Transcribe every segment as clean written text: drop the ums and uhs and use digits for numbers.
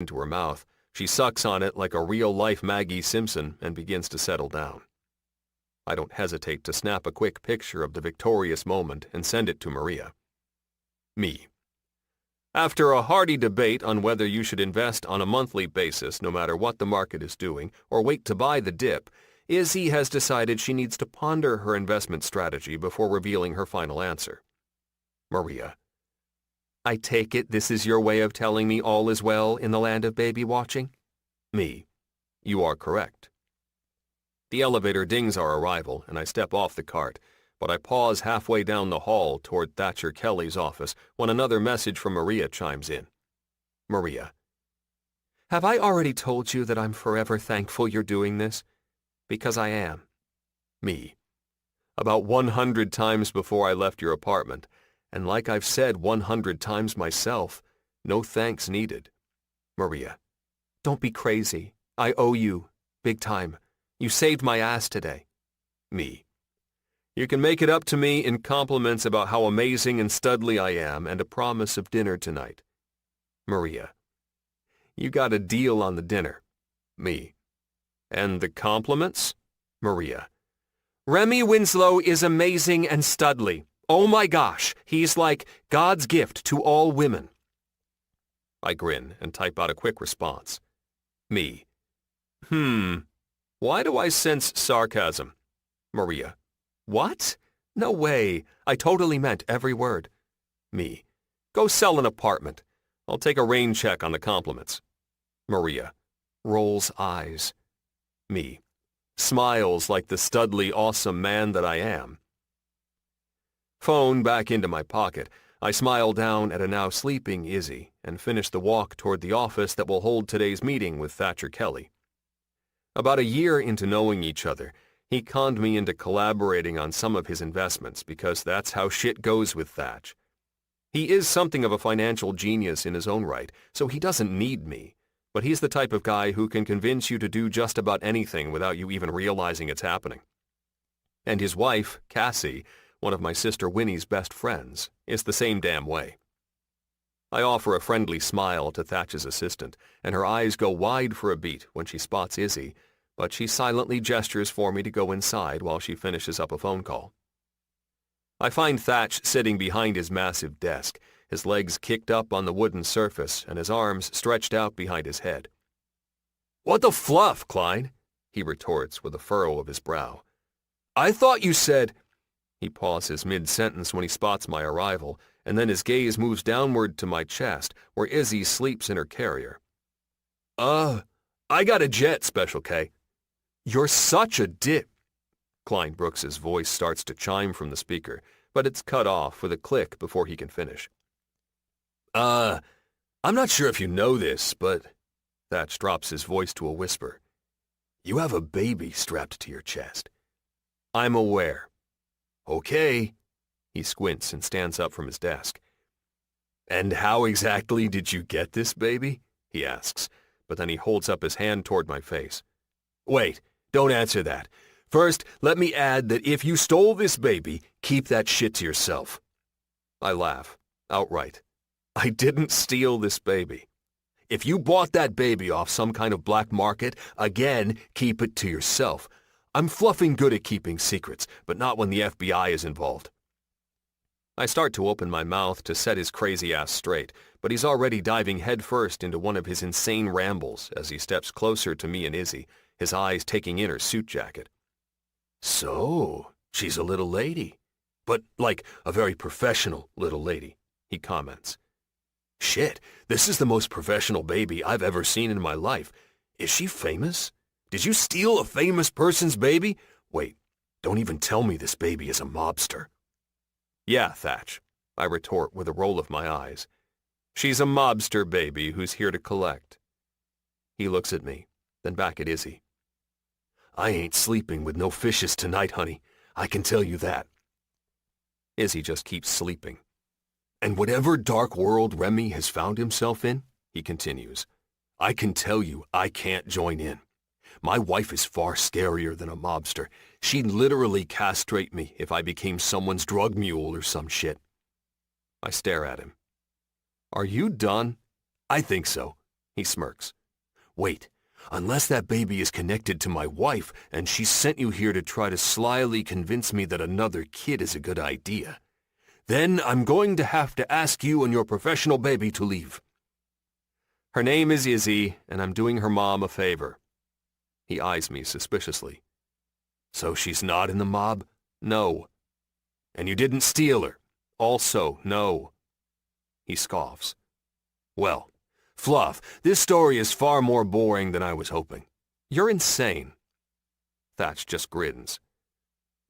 into her mouth. She sucks on it like a real-life Maggie Simpson and begins to settle down. I don't hesitate to snap a quick picture of the victorious moment and send it to Maria. Me. After a hearty debate on whether you should invest on a monthly basis no matter what the market is doing or wait to buy the dip, Izzy has decided she needs to ponder her investment strategy before revealing her final answer. Maria. I take it this is your way of telling me all is well in the land of baby watching? Me. You are correct. The elevator dings our arrival, and I step off the cart, but I pause halfway down the hall toward Thatcher Kelly's office when another message from Maria chimes in. Maria. Have I already told you that I'm forever thankful you're doing this? Because I am. Me. About 100 times before I left your apartment, and like I've said 100 times myself, no thanks needed. Maria. Don't be crazy. I owe you. Big time. You saved my ass today. Me. You can make it up to me in compliments about how amazing and studly I am and a promise of dinner tonight. Maria. You got a deal on the dinner. Me. And the compliments? Maria. Remy Winslow is amazing and studly. Oh my gosh, he's like God's gift to all women. I grin and type out a quick response. Me. Why do I sense sarcasm? Maria. What? No way. I totally meant every word. Me. Go sell an apartment. I'll take a rain check on the compliments. Maria. Rolls eyes. Me. Smiles like the studly, awesome man that I am. Phone back into my pocket, I smile down at a now sleeping Izzy and finish the walk toward the office that will hold today's meeting with Thatcher Kelly. About a year into knowing each other, he conned me into collaborating on some of his investments because that's how shit goes with Thatch. He is something of a financial genius in his own right, so he doesn't need me, but he's the type of guy who can convince you to do just about anything without you even realizing it's happening. And his wife, Cassie, one of my sister Winnie's best friends, is the same damn way. I offer a friendly smile to Thatch's assistant, and her eyes go wide for a beat when she spots Izzy, but she silently gestures for me to go inside while she finishes up a phone call. I find Thatch sitting behind his massive desk, his legs kicked up on the wooden surface and his arms stretched out behind his head. What the fluff, Klein? He retorts with a furrow of his brow. I thought you said... He pauses mid-sentence when he spots my arrival, and then his gaze moves downward to my chest, where Izzy sleeps in her carrier. I got a jet, Special K. You're such a dip. Klein Brooks's voice starts to chime from the speaker, but it's cut off with a click before he can finish. I'm not sure if you know this, but... Thatch drops his voice to a whisper. You have a baby strapped to your chest. I'm aware. Okay. He squints and stands up from his desk. And how exactly did you get this baby? He asks, but then he holds up his hand toward my face. Wait, don't answer that. First, let me add that if you stole this baby, keep that shit to yourself. I laugh, outright. I didn't steal this baby. If you bought that baby off some kind of black market, again, keep it to yourself. I'm fluffing good at keeping secrets, but not when the FBI is involved. I start to open my mouth to set his crazy ass straight, but he's already diving headfirst into one of his insane rambles as he steps closer to me and Izzy, his eyes taking in her suit jacket. So, she's a little lady, but like a very professional little lady, he comments. Shit, this is the most professional baby I've ever seen in my life. Is she famous? Did you steal a famous person's baby? Wait, don't even tell me this baby is a mobster. Yeah, Thatch, I retort with a roll of my eyes. She's a mobster baby who's here to collect. He looks at me, then back at Izzy. I ain't sleeping with no fishes tonight, honey. I can tell you that. Izzy just keeps sleeping. And whatever dark world Remy has found himself in, he continues, I can tell you I can't join in. My wife is far scarier than a mobster. She'd literally castrate me if I became someone's drug mule or some shit. I stare at him. Are you done? I think so, He smirks. Wait, unless that baby is connected to my wife and she sent you here to try to slyly convince me that another kid is a good idea, then I'm going to have to ask you and your professional baby to leave. Her name is Izzy, and I'm doing her mom a favor. He eyes me suspiciously. So she's not in the mob? No. And you didn't steal her? Also, no. He scoffs. Well, Fluff, this story is far more boring than I was hoping. You're insane. Thatch just grins.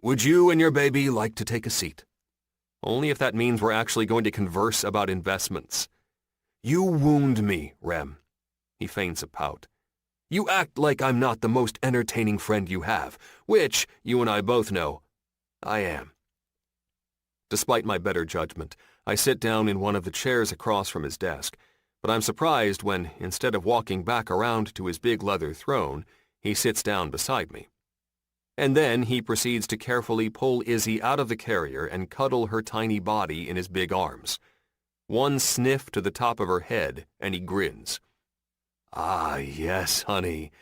Would you and your baby like to take a seat? Only if that means we're actually going to converse about investments. You wound me, Rem. He feigns a pout. You act like I'm not the most entertaining friend you have, which, you and I both know, I am. Despite my better judgment, I sit down in one of the chairs across from his desk, but I'm surprised when, instead of walking back around to his big leather throne, he sits down beside me. And then he proceeds to carefully pull Izzy out of the carrier and cuddle her tiny body in his big arms. One sniff to the top of her head, and he grins. Ah, yes, honey.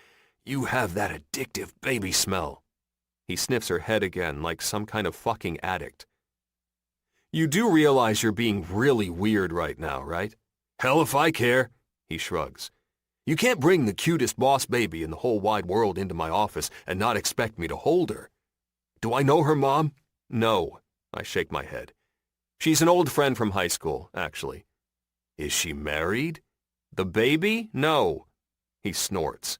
You have that addictive baby smell. He sniffs her head again like some kind of fucking addict. You do realize you're being really weird right now, right? Hell if I care, he shrugs. You can't bring the cutest boss baby in the whole wide world into my office and not expect me to hold her. Do I know her mom? No, I shake my head. She's an old friend from high school, actually. Is she married? The baby? No. He snorts.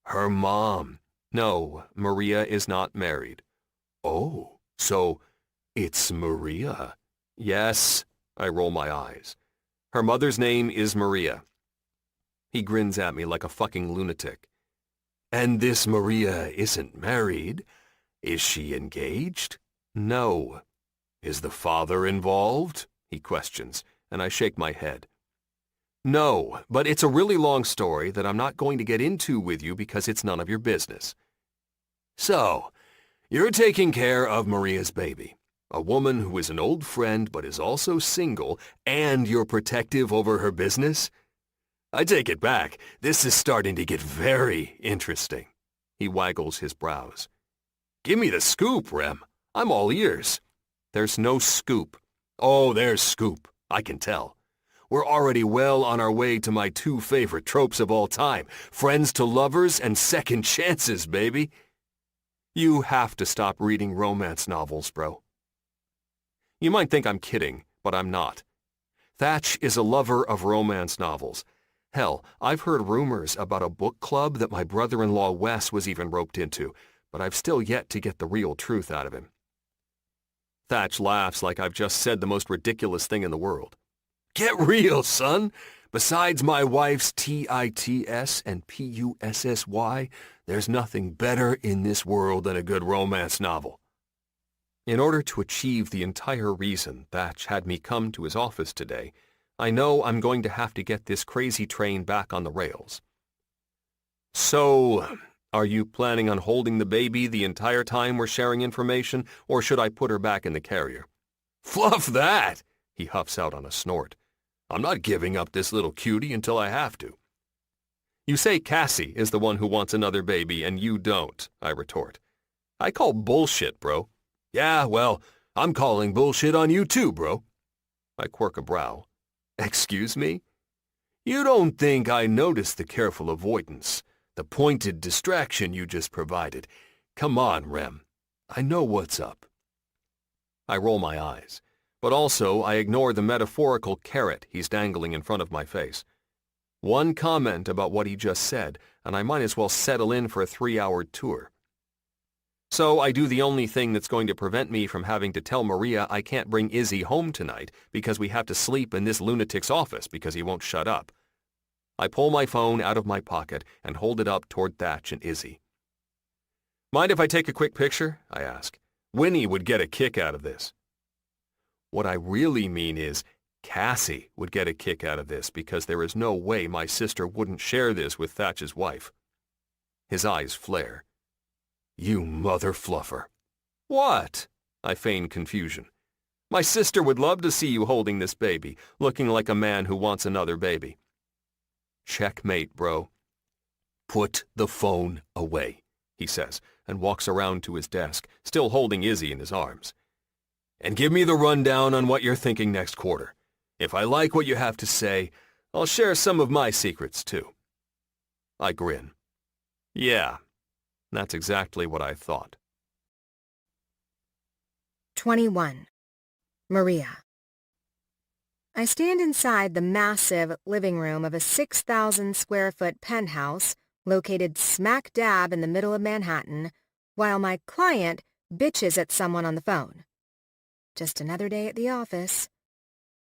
Her mom. No, Maria is not married. Oh, so it's Maria. Yes, I roll my eyes. Her mother's name is Maria. He grins at me like a fucking lunatic. And this Maria isn't married. Is she engaged? No. Is the father involved? He questions, and I shake my head. No, but it's a really long story that I'm not going to get into with you because it's none of your business. So, you're taking care of Maria's baby, a woman who is an old friend but is also single, and you're protective over her business? I take it back. This is starting to get very interesting. He waggles his brows. Give me the scoop, Rem. I'm all ears. There's no scoop. Oh, there's scoop. I can tell. We're already well on our way to my two favorite tropes of all time, friends to lovers and second chances, baby. You have to stop reading romance novels, bro. You might think I'm kidding, but I'm not. Thatch is a lover of romance novels. Hell, I've heard rumors about a book club that my brother-in-law Wes was even roped into, but I've still yet to get the real truth out of him. Thatch laughs like I've just said the most ridiculous thing in the world. Get real, son. Besides my wife's TITS and PUSSY, there's nothing better in this world than a good romance novel. In order to achieve the entire reason Thatch had me come to his office today, I know I'm going to have to get this crazy train back on the rails. So, are you planning on holding the baby the entire time we're sharing information, or should I put her back in the carrier? Fluff that! He huffs out on a snort. I'm not giving up this little cutie until I have to. You say Cassie is the one who wants another baby and you don't, I retort. I call bullshit, bro. Yeah, well, I'm calling bullshit on you too, bro. I quirk a brow. Excuse me? You don't think I noticed the careful avoidance, the pointed distraction you just provided? Come on, Rem. I know what's up. I roll my eyes. But also I ignore the metaphorical carrot he's dangling in front of my face. One comment about what he just said, and I might as well settle in for a 3-hour tour. So I do the only thing that's going to prevent me from having to tell Maria I can't bring Izzy home tonight because we have to sleep in this lunatic's office because he won't shut up. I pull my phone out of my pocket and hold it up toward Thatch and Izzy. Mind if I take a quick picture? I ask. Winnie would get a kick out of this. What I really mean is, Cassie would get a kick out of this because there is no way my sister wouldn't share this with Thatch's wife. His eyes flare. You mother fluffer. What? I feign confusion. My sister would love to see you holding this baby, looking like a man who wants another baby. Checkmate, bro. Put the phone away, he says, and walks around to his desk, still holding Izzy in his arms. And give me the rundown on what you're thinking next quarter. If I like what you have to say, I'll share some of my secrets, too. I grin. Yeah, that's exactly what I thought. 21. Maria. I stand inside the massive living room of a 6,000-square-foot penthouse located smack dab in the middle of Manhattan, while my client bitches at someone on the phone. Just another day at the office.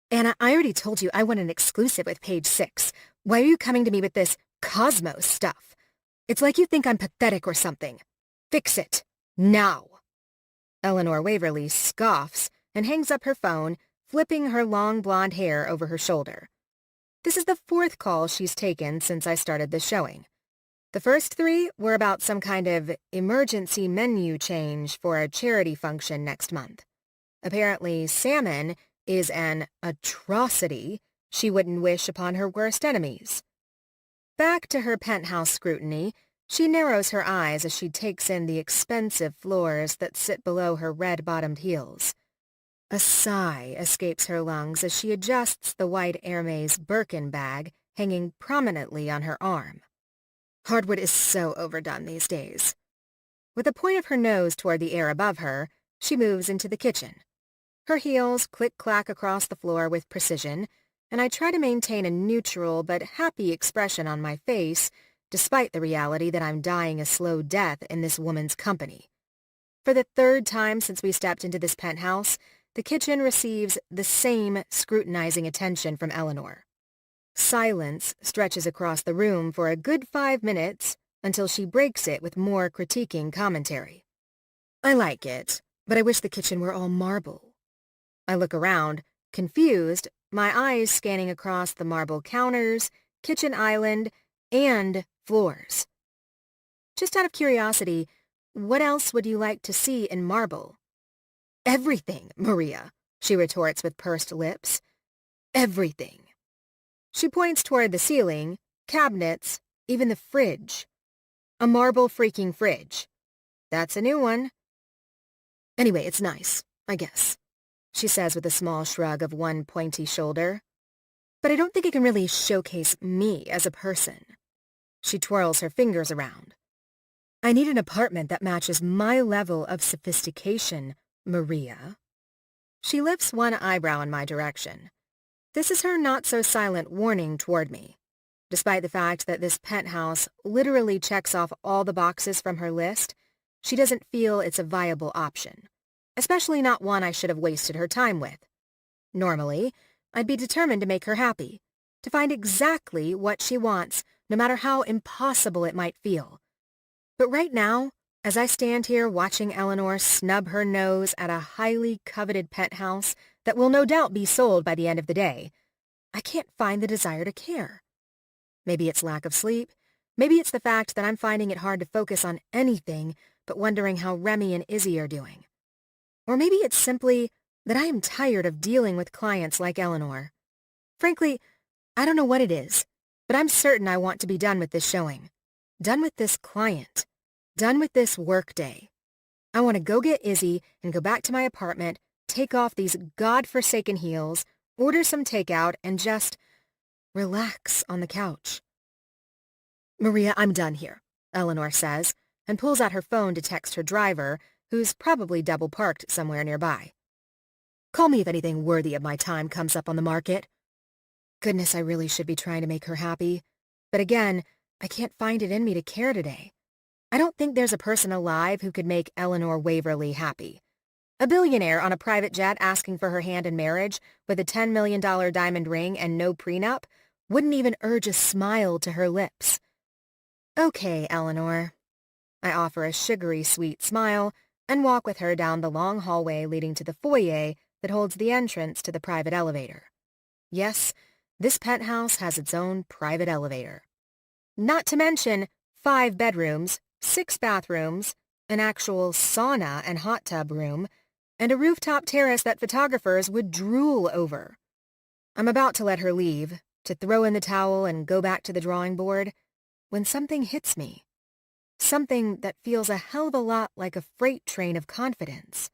Anna, I already told you I want an exclusive with Page 6. Why are you coming to me with this Cosmos stuff? It's like you think I'm pathetic or something. Fix it. Now. Eleanor Waverly scoffs and hangs up her phone, flipping her long blonde hair over her shoulder. This is the 4th call she's taken since I started the showing. The first 3 were about some kind of emergency menu change for a charity function next month. Apparently, salmon is an atrocity she wouldn't wish upon her worst enemies. Back to her penthouse scrutiny, she narrows her eyes as she takes in the expensive floors that sit below her red-bottomed heels. A sigh escapes her lungs as she adjusts the white Hermes Birkin bag hanging prominently on her arm. Hardwood is so overdone these days. With the point of her nose toward the air above her, she moves into the kitchen. Her heels click-clack across the floor with precision, and I try to maintain a neutral but happy expression on my face, despite the reality that I'm dying a slow death in this woman's company. For the 3rd time since we stepped into this penthouse, the kitchen receives the same scrutinizing attention from Eleanor. Silence stretches across the room for a good 5 minutes until she breaks it with more critiquing commentary. I like it, but I wish the kitchen were all marble. I look around, confused, my eyes scanning across the marble counters, kitchen island, and floors. Just out of curiosity, what else would you like to see in marble? Everything, Maria, she retorts with pursed lips. Everything. She points toward the ceiling, cabinets, even the fridge. A marble freaking fridge. That's a new one. Anyway, it's nice, I guess, she says with a small shrug of one pointy shoulder. But I don't think it can really showcase me as a person. She twirls her fingers around. I need an apartment that matches my level of sophistication, Maria. She lifts one eyebrow in my direction. This is her not-so-silent warning toward me. Despite the fact that this penthouse literally checks off all the boxes from her list, she doesn't feel it's a viable option, especially not one I should have wasted her time with. Normally, I'd be determined to make her happy, to find exactly what she wants, no matter how impossible it might feel. But right now, as I stand here watching Eleanor snub her nose at a highly coveted penthouse that will no doubt be sold by the end of the day, I can't find the desire to care. Maybe it's lack of sleep. Maybe it's the fact that I'm finding it hard to focus on anything but wondering how Remy and Izzy are doing. Or maybe it's simply that I am tired of dealing with clients like Eleanor. Frankly, I don't know what it is, but I'm certain I want to be done with this showing. Done with this client. Done with this workday. I want to go get Izzy and go back to my apartment, take off these God-forsaken heels, order some takeout, and just relax on the couch. Maria, I'm done here, Eleanor says, and pulls out her phone to text her driver, who's probably double-parked somewhere nearby. Call me if anything worthy of my time comes up on the market. Goodness, I really should be trying to make her happy. But again, I can't find it in me to care today. I don't think there's a person alive who could make Eleanor Waverly happy. A billionaire on a private jet asking for her hand in marriage with a $10 million diamond ring and no prenup wouldn't even urge a smile to her lips. Okay, Eleanor. I offer a sugary sweet smile and walk with her down the long hallway leading to the foyer that holds the entrance to the private elevator. Yes, this penthouse has its own private elevator. Not to mention 5 bedrooms, 6 bathrooms, an actual sauna and hot tub room, and a rooftop terrace that photographers would drool over. I'm about to let her leave, to throw in the towel and go back to the drawing board, when something hits me. Something that feels a hell of a lot like a freight train of confidence.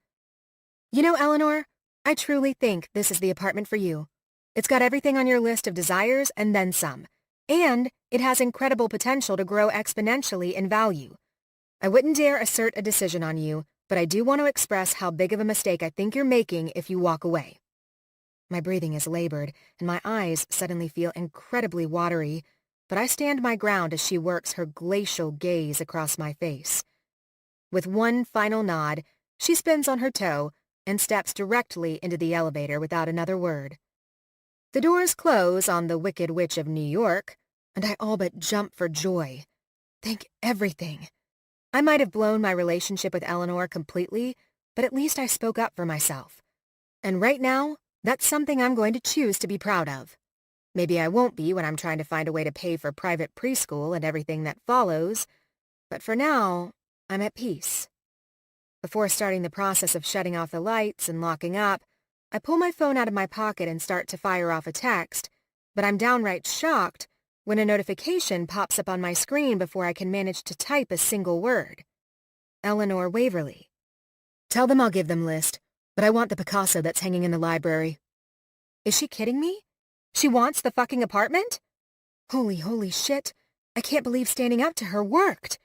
You know, Eleanor, I truly think this is the apartment for you. It's got everything on your list of desires and then some. And it has incredible potential to grow exponentially in value. I wouldn't dare assert a decision on you, but I do want to express how big of a mistake I think you're making if you walk away. My breathing is labored, and my eyes suddenly feel incredibly watery, but I stand my ground as she works her glacial gaze across my face. With one final nod, she spins on her toe and steps directly into the elevator without another word. The doors close on the Wicked Witch of New York, and I all but jump for joy. Thank everything. I might have blown my relationship with Eleanor completely, but at least I spoke up for myself. And right now, that's something I'm going to choose to be proud of. Maybe I won't be when I'm trying to find a way to pay for private preschool and everything that follows, but for now, I'm at peace. Before starting the process of shutting off the lights and locking up, I pull my phone out of my pocket and start to fire off a text, but I'm downright shocked when a notification pops up on my screen before I can manage to type a single word. Eleanor Waverly. Tell them I'll give them list, but I want the Picasso that's hanging in the library. Is she kidding me? She wants the fucking apartment? Holy shit. I can't believe standing up to her worked.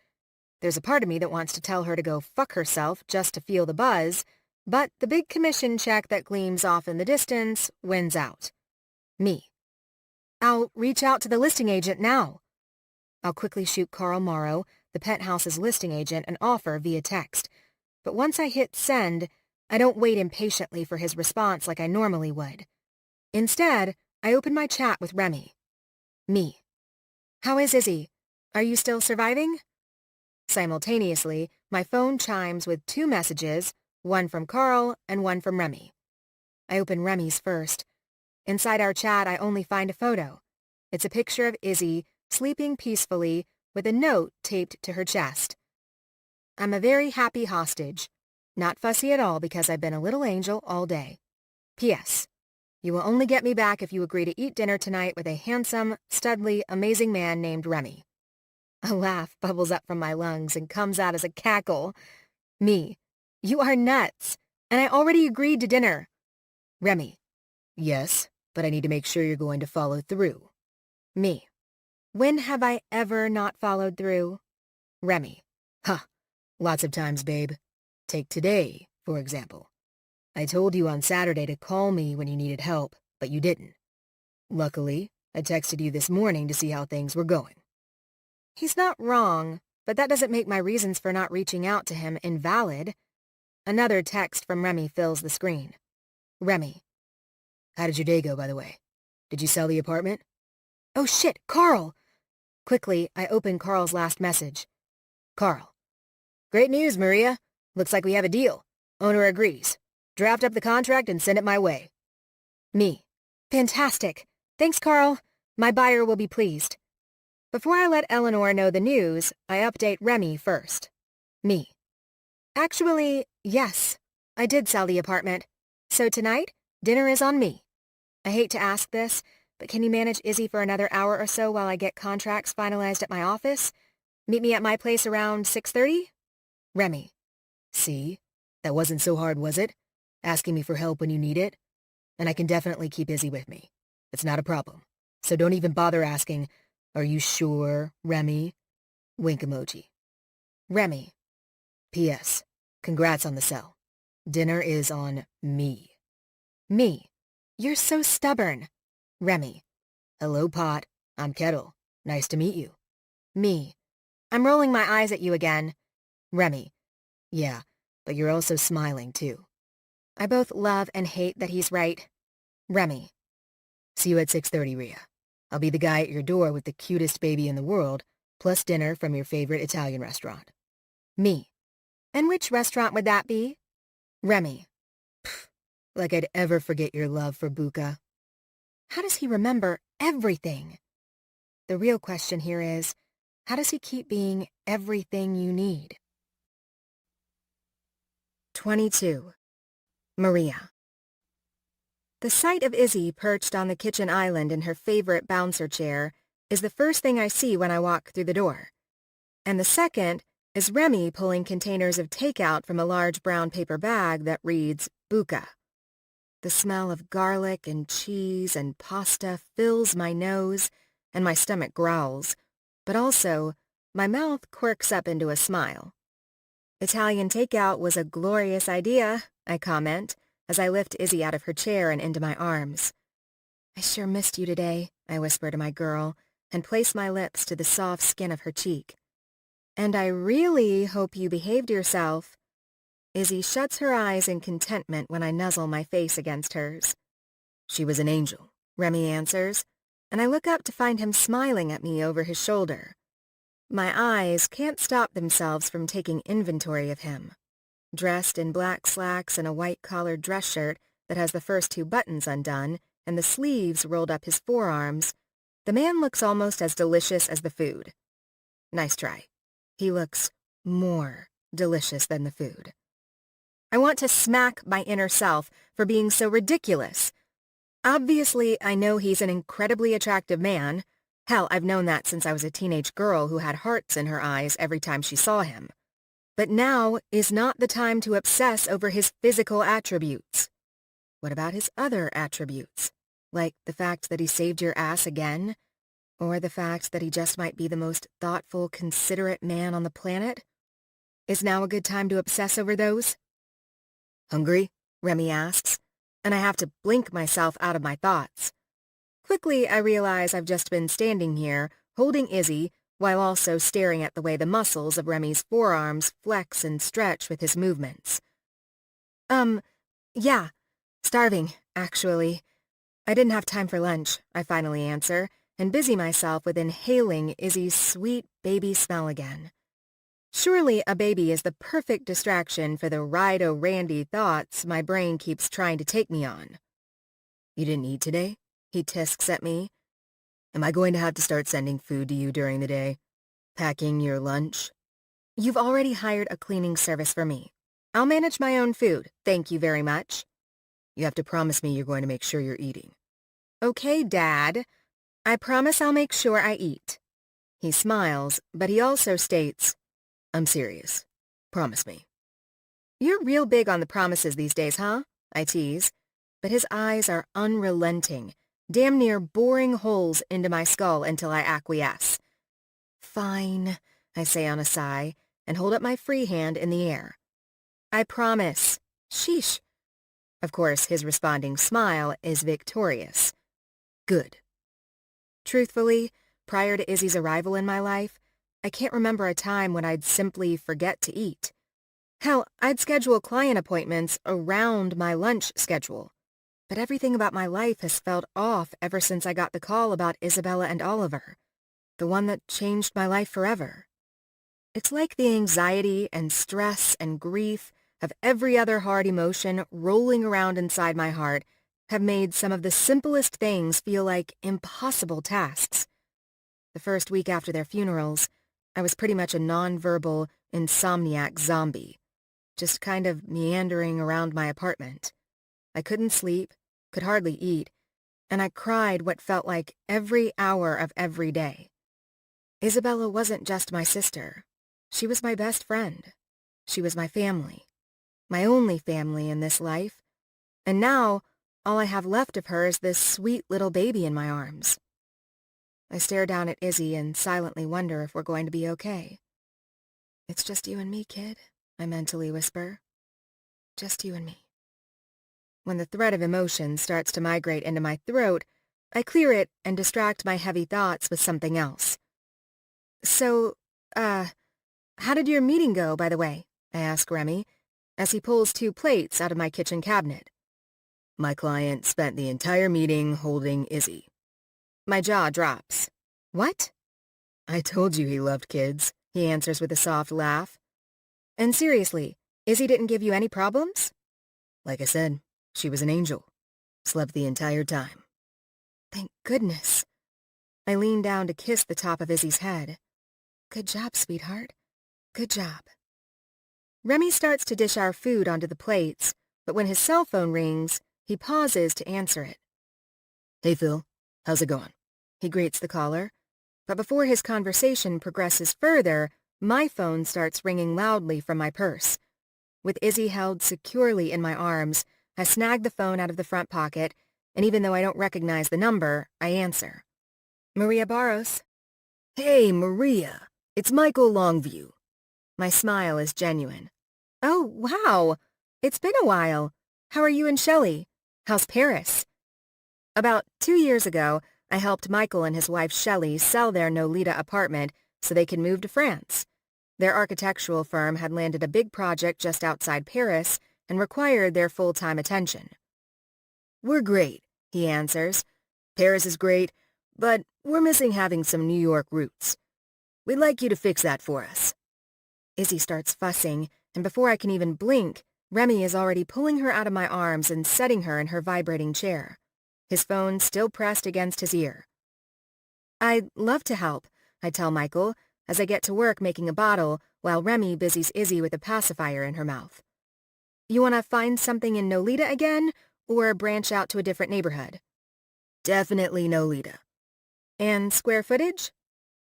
There's a part of me that wants to tell her to go fuck herself just to feel the buzz, but the big commission check that gleams off in the distance wins out. Me. I'll reach out to the listing agent now. I'll quickly shoot Carl Morrow, the penthouse's listing agent, an offer via text. But once I hit send, I don't wait impatiently for his response like I normally would. Instead, I open my chat with Remy. Me. How is Izzy? Are you still surviving? Simultaneously, my phone chimes with 2 messages, one from Carl and one from Remy. I open Remy's first. Inside our chat, I only find a photo. It's a picture of Izzy sleeping peacefully with a note taped to her chest. I'm a very happy hostage. Not fussy at all because I've been a little angel all day. P.S. You will only get me back if you agree to eat dinner tonight with a handsome, studly, amazing man named Remy. A laugh bubbles up from my lungs and comes out as a cackle. Me. You are nuts, and I already agreed to dinner. Remy. Yes, but I need to make sure you're going to follow through. Me. When have I ever not followed through? Remy. Huh. Lots of times, babe. Take today, for example. I told you on Saturday to call me when you needed help, but you didn't. Luckily, I texted you this morning to see how things were going. He's not wrong, but that doesn't make my reasons for not reaching out to him invalid. Another text from Remy fills the screen. Remy. How did your day go, by the way? Did you sell the apartment? Oh shit, Carl! Quickly, I open Carl's last message. Carl. Great news, Maria. Looks like we have a deal. Owner agrees. Draft up the contract and send it my way. Me. Fantastic. Thanks, Carl. My buyer will be pleased. Before I let Eleanor know the news, I update Remy first. Me. Actually, yes. I did sell the apartment. So tonight, dinner is on me. I hate to ask this, but can you manage Izzy for another hour or so while I get contracts finalized at my office? Meet me at my place around 6:30? Remy. See? That wasn't so hard, was it? Asking me for help when you need it? And I can definitely keep Izzy with me. It's not a problem. So don't even bother asking, are you sure, Remy? Wink emoji. Remy. P.S. Congrats on the sell. Dinner is on me. Me. You're so stubborn. Remy. Hello, Pot. I'm Kettle. Nice to meet you. Me. I'm rolling my eyes at you again. Remy. Yeah, but you're also smiling, too. I both love and hate that he's right. Remy. See you at 6:30, Rhea. I'll be the guy at your door with the cutest baby in the world, plus dinner from your favorite Italian restaurant. Me. And which restaurant would that be? Remy. Pfft, like I'd ever forget your love for Buca. How does he remember everything? The real question here is, how does he keep being everything you need? 22. Maria. The sight of Izzy perched on the kitchen island in her favorite bouncer chair is the first thing I see when I walk through the door. And the second is Remy pulling containers of takeout from a large brown paper bag that reads Buka. The smell of garlic and cheese and pasta fills my nose, and my stomach growls, but also my mouth quirks up into a smile. Italian takeout was a glorious idea, I comment, as I lift Izzy out of her chair and into my arms. I sure missed you today, I whisper to my girl, and place my lips to the soft skin of her cheek. And I really hope you behaved yourself. Izzy shuts her eyes in contentment when I nuzzle my face against hers. She was an angel, Remy answers, and I look up to find him smiling at me over his shoulder. My eyes can't stop themselves from taking inventory of him. Dressed in black slacks and a white-collared dress shirt that has the first 2 buttons undone and the sleeves rolled up his forearms, the man looks almost as delicious as the food. Nice try. He looks more delicious than the food. I want to smack my inner self for being so ridiculous. Obviously, I know he's an incredibly attractive man. Hell, I've known that since I was a teenage girl who had hearts in her eyes every time she saw him. But now is not the time to obsess over his physical attributes. What about his other attributes? Like the fact that he saved your ass again? Or the fact that he just might be the most thoughtful, considerate man on the planet? Is now a good time to obsess over those? Hungry? Remy asks, and I have to blink myself out of my thoughts. Quickly, I realize I've just been standing here, holding Izzy, while also staring at the way the muscles of Remy's forearms flex and stretch with his movements. Yeah, starving, actually. I didn't have time for lunch, I finally answer, and busy myself with inhaling Izzy's sweet baby smell again. Surely a baby is the perfect distraction for the Rido-Randy thoughts my brain keeps trying to take me on. You didn't eat today? He tisks at me. Am I going to have to start sending food to you during the day? Packing your lunch? You've already hired a cleaning service for me. I'll manage my own food, thank you very much. You have to promise me you're going to make sure you're eating. Okay, Dad. I promise I'll make sure I eat. He smiles, but he also states, I'm serious. Promise me. You're real big on the promises these days, huh? I tease, but his eyes are unrelenting, damn near boring holes into my skull until I acquiesce. Fine, I say on a sigh, and hold up my free hand in the air. I promise. Sheesh. Of course, his responding smile is victorious. Good. Truthfully, prior to Izzy's arrival in my life, I can't remember a time when I'd simply forget to eat. Hell, I'd schedule client appointments around my lunch schedule. But everything about my life has felt off ever since I got the call about Isabella and Oliver, the one that changed my life forever. It's like the anxiety and stress and grief of every other hard emotion rolling around inside my heart have made some of the simplest things feel like impossible tasks. The first week after their funerals, I was pretty much a non-verbal, insomniac zombie, just kind of meandering around my apartment. I couldn't sleep, could hardly eat, and I cried what felt like every hour of every day. Isabella wasn't just my sister. She was my best friend. She was my family. My only family in this life. And now, all I have left of her is this sweet little baby in my arms. I stare down at Izzy and silently wonder if we're going to be okay. It's just you and me, kid, I mentally whisper. Just you and me. When the thread of emotion starts to migrate into my throat, I clear it and distract my heavy thoughts with something else. So, how did your meeting go, by the way? I ask Remy, as he pulls 2 plates out of my kitchen cabinet. My client spent the entire meeting holding Izzy. My jaw drops. What? I told you he loved kids, he answers with a soft laugh. And seriously, Izzy didn't give you any problems? Like I said, she was an angel. Slept the entire time. Thank goodness. I lean down to kiss the top of Izzy's head. Good job, sweetheart. Good job. Remy starts to dish our food onto the plates, but when his cell phone rings, He pauses to answer it. "Hey, Phil. How's it going?" He greets the caller. But before his conversation progresses further, my phone starts ringing loudly from my purse. With Izzy held securely in my arms, I snag the phone out of the front pocket, and even though I don't recognize the number, I answer. "Maria Barros." "Hey, Maria. It's Michael Longview." My smile is genuine. "Oh, wow. It's been a while. How are you and Shelley? How's Paris?" About 2 years ago, I helped Michael and his wife Shelley sell their Nolita apartment so they could move to France. Their architectural firm had landed a big project just outside Paris and required their full-time attention. "We're great," he answers. "Paris is great, but we're missing having some New York roots. We'd like you to fix that for us." Izzy starts fussing, and before I can even blink, Remy is already pulling her out of my arms and setting her in her vibrating chair, his phone still pressed against his ear. "I'd love to help," I tell Michael, as I get to work making a bottle while Remy busies Izzy with a pacifier in her mouth. "You want to find something in Nolita again, or branch out to a different neighborhood?" "Definitely Nolita." "And square footage?"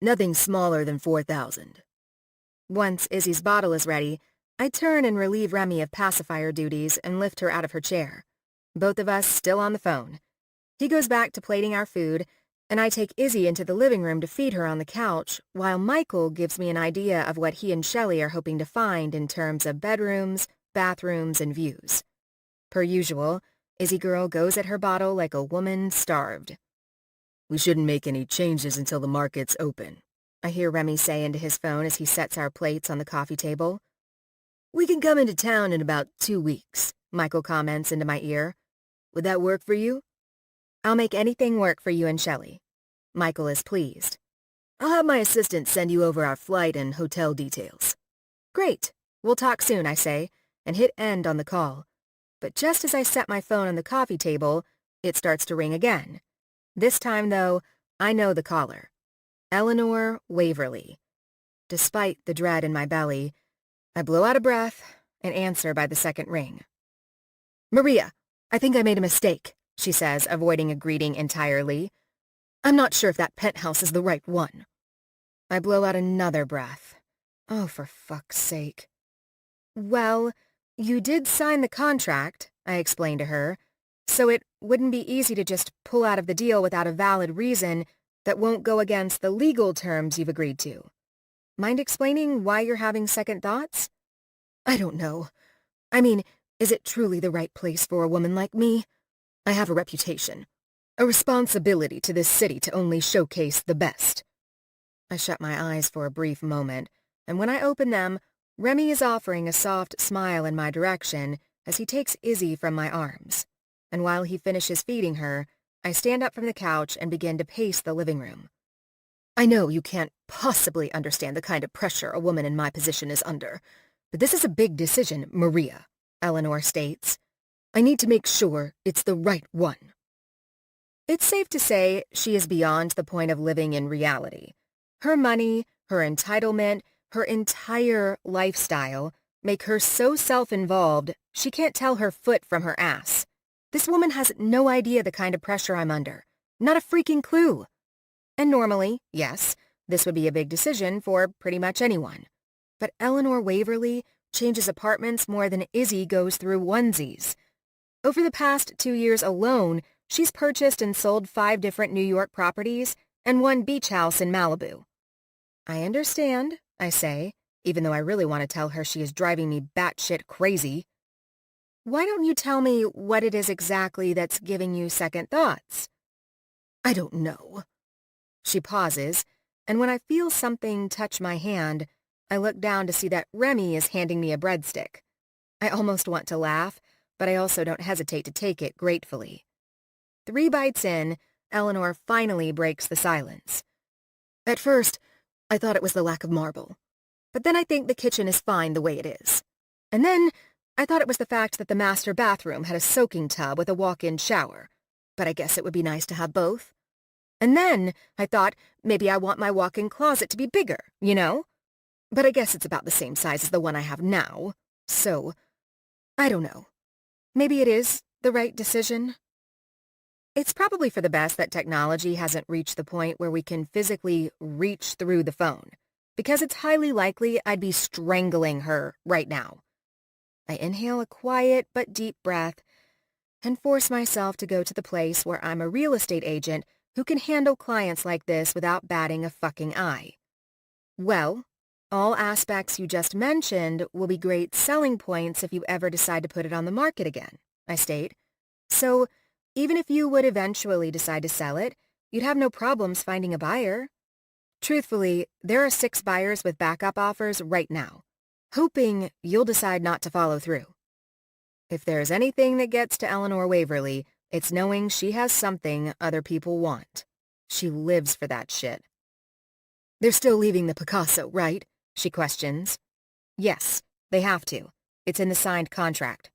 "Nothing smaller than 4,000. Once Izzy's bottle is ready, I turn and relieve Remy of pacifier duties and lift her out of her chair. Both of us still on the phone. He goes back to plating our food, and I take Izzy into the living room to feed her on the couch, while Michael gives me an idea of what he and Shelley are hoping to find in terms of bedrooms, bathrooms, and views. Per usual, Izzy girl goes at her bottle like a woman starved. "We shouldn't make any changes until the market's open," I hear Remy say into his phone as he sets our plates on the coffee table. "We can come into town in about 2 weeks, Michael comments into my ear. "Would that work for you?" "I'll make anything work for you and Shelley." Michael is pleased. "I'll have my assistant send you over our flight and hotel details." "Great. We'll talk soon," I say, and hit end on the call. But just as I set my phone on the coffee table, it starts to ring again. This time, though, I know the caller. Eleanor Waverly. Despite the dread in my belly, I blow out a breath and answer by the second ring. "Maria, I think I made a mistake," she says, avoiding a greeting entirely. "I'm not sure if that penthouse is the right one." I blow out another breath. Oh, for fuck's sake. "Well, you did sign the contract," I explained to her, "so it wouldn't be easy to just pull out of the deal without a valid reason that won't go against the legal terms you've agreed to. Mind explaining why you're having second thoughts?" "I don't know. I mean, is it truly the right place for a woman like me? I have a reputation, a responsibility to this city to only showcase the best." I shut my eyes for a brief moment, and when I open them, Remy is offering a soft smile in my direction as he takes Izzy from my arms. And while he finishes feeding her, I stand up from the couch and begin to pace the living room. "I know you can't possibly understand the kind of pressure a woman in my position is under, but this is a big decision, Maria," Eleanor states. "I need to make sure it's the right one." It's safe to say she is beyond the point of living in reality. Her money, her entitlement, her entire lifestyle make her so self-involved she can't tell her foot from her ass. This woman has no idea the kind of pressure I'm under. Not a freaking clue. And normally, yes, this would be a big decision for pretty much anyone. But Eleanor Waverly changes apartments more than Izzy goes through onesies. Over the past 2 years alone, she's purchased and sold 5 different New York properties and 1 beach house in Malibu. "I understand," I say, even though I really want to tell her she is driving me batshit crazy. "Why don't you tell me what it is exactly that's giving you second thoughts?" "I don't know." She pauses, and when I feel something touch my hand, I look down to see that Remy is handing me a breadstick. I almost want to laugh, but I also don't hesitate to take it gratefully. 3 bites in, Eleanor finally breaks the silence. "At first, I thought it was the lack of marble. But then I think the kitchen is fine the way it is. And then I thought it was the fact that the master bathroom had a soaking tub with a walk-in shower. But I guess it would be nice to have both. And then I thought maybe I want my walk-in closet to be bigger, you know? But I guess it's about the same size as the one I have now. So, I don't know. Maybe it is, the right decision? It's probably for the best that technology hasn't reached the point where we can physically reach through the phone, because it's highly likely I'd be strangling her right now. I inhale a quiet but deep breath and force myself to go to the place where I'm a real estate agent who can handle clients like this without batting a fucking eye. Well, all aspects you just mentioned will be great selling points if you ever decide to put it on the market again, I state. So, even if you would eventually decide to sell it, you'd have no problems finding a buyer. Truthfully, there are 6 buyers with backup offers right now, hoping you'll decide not to follow through. If there's anything that gets to Eleanor Waverly, it's knowing she has something other people want. She lives for that shit. They're still leaving the Picasso, right? She questions. Yes, they have to. It's in the signed contract.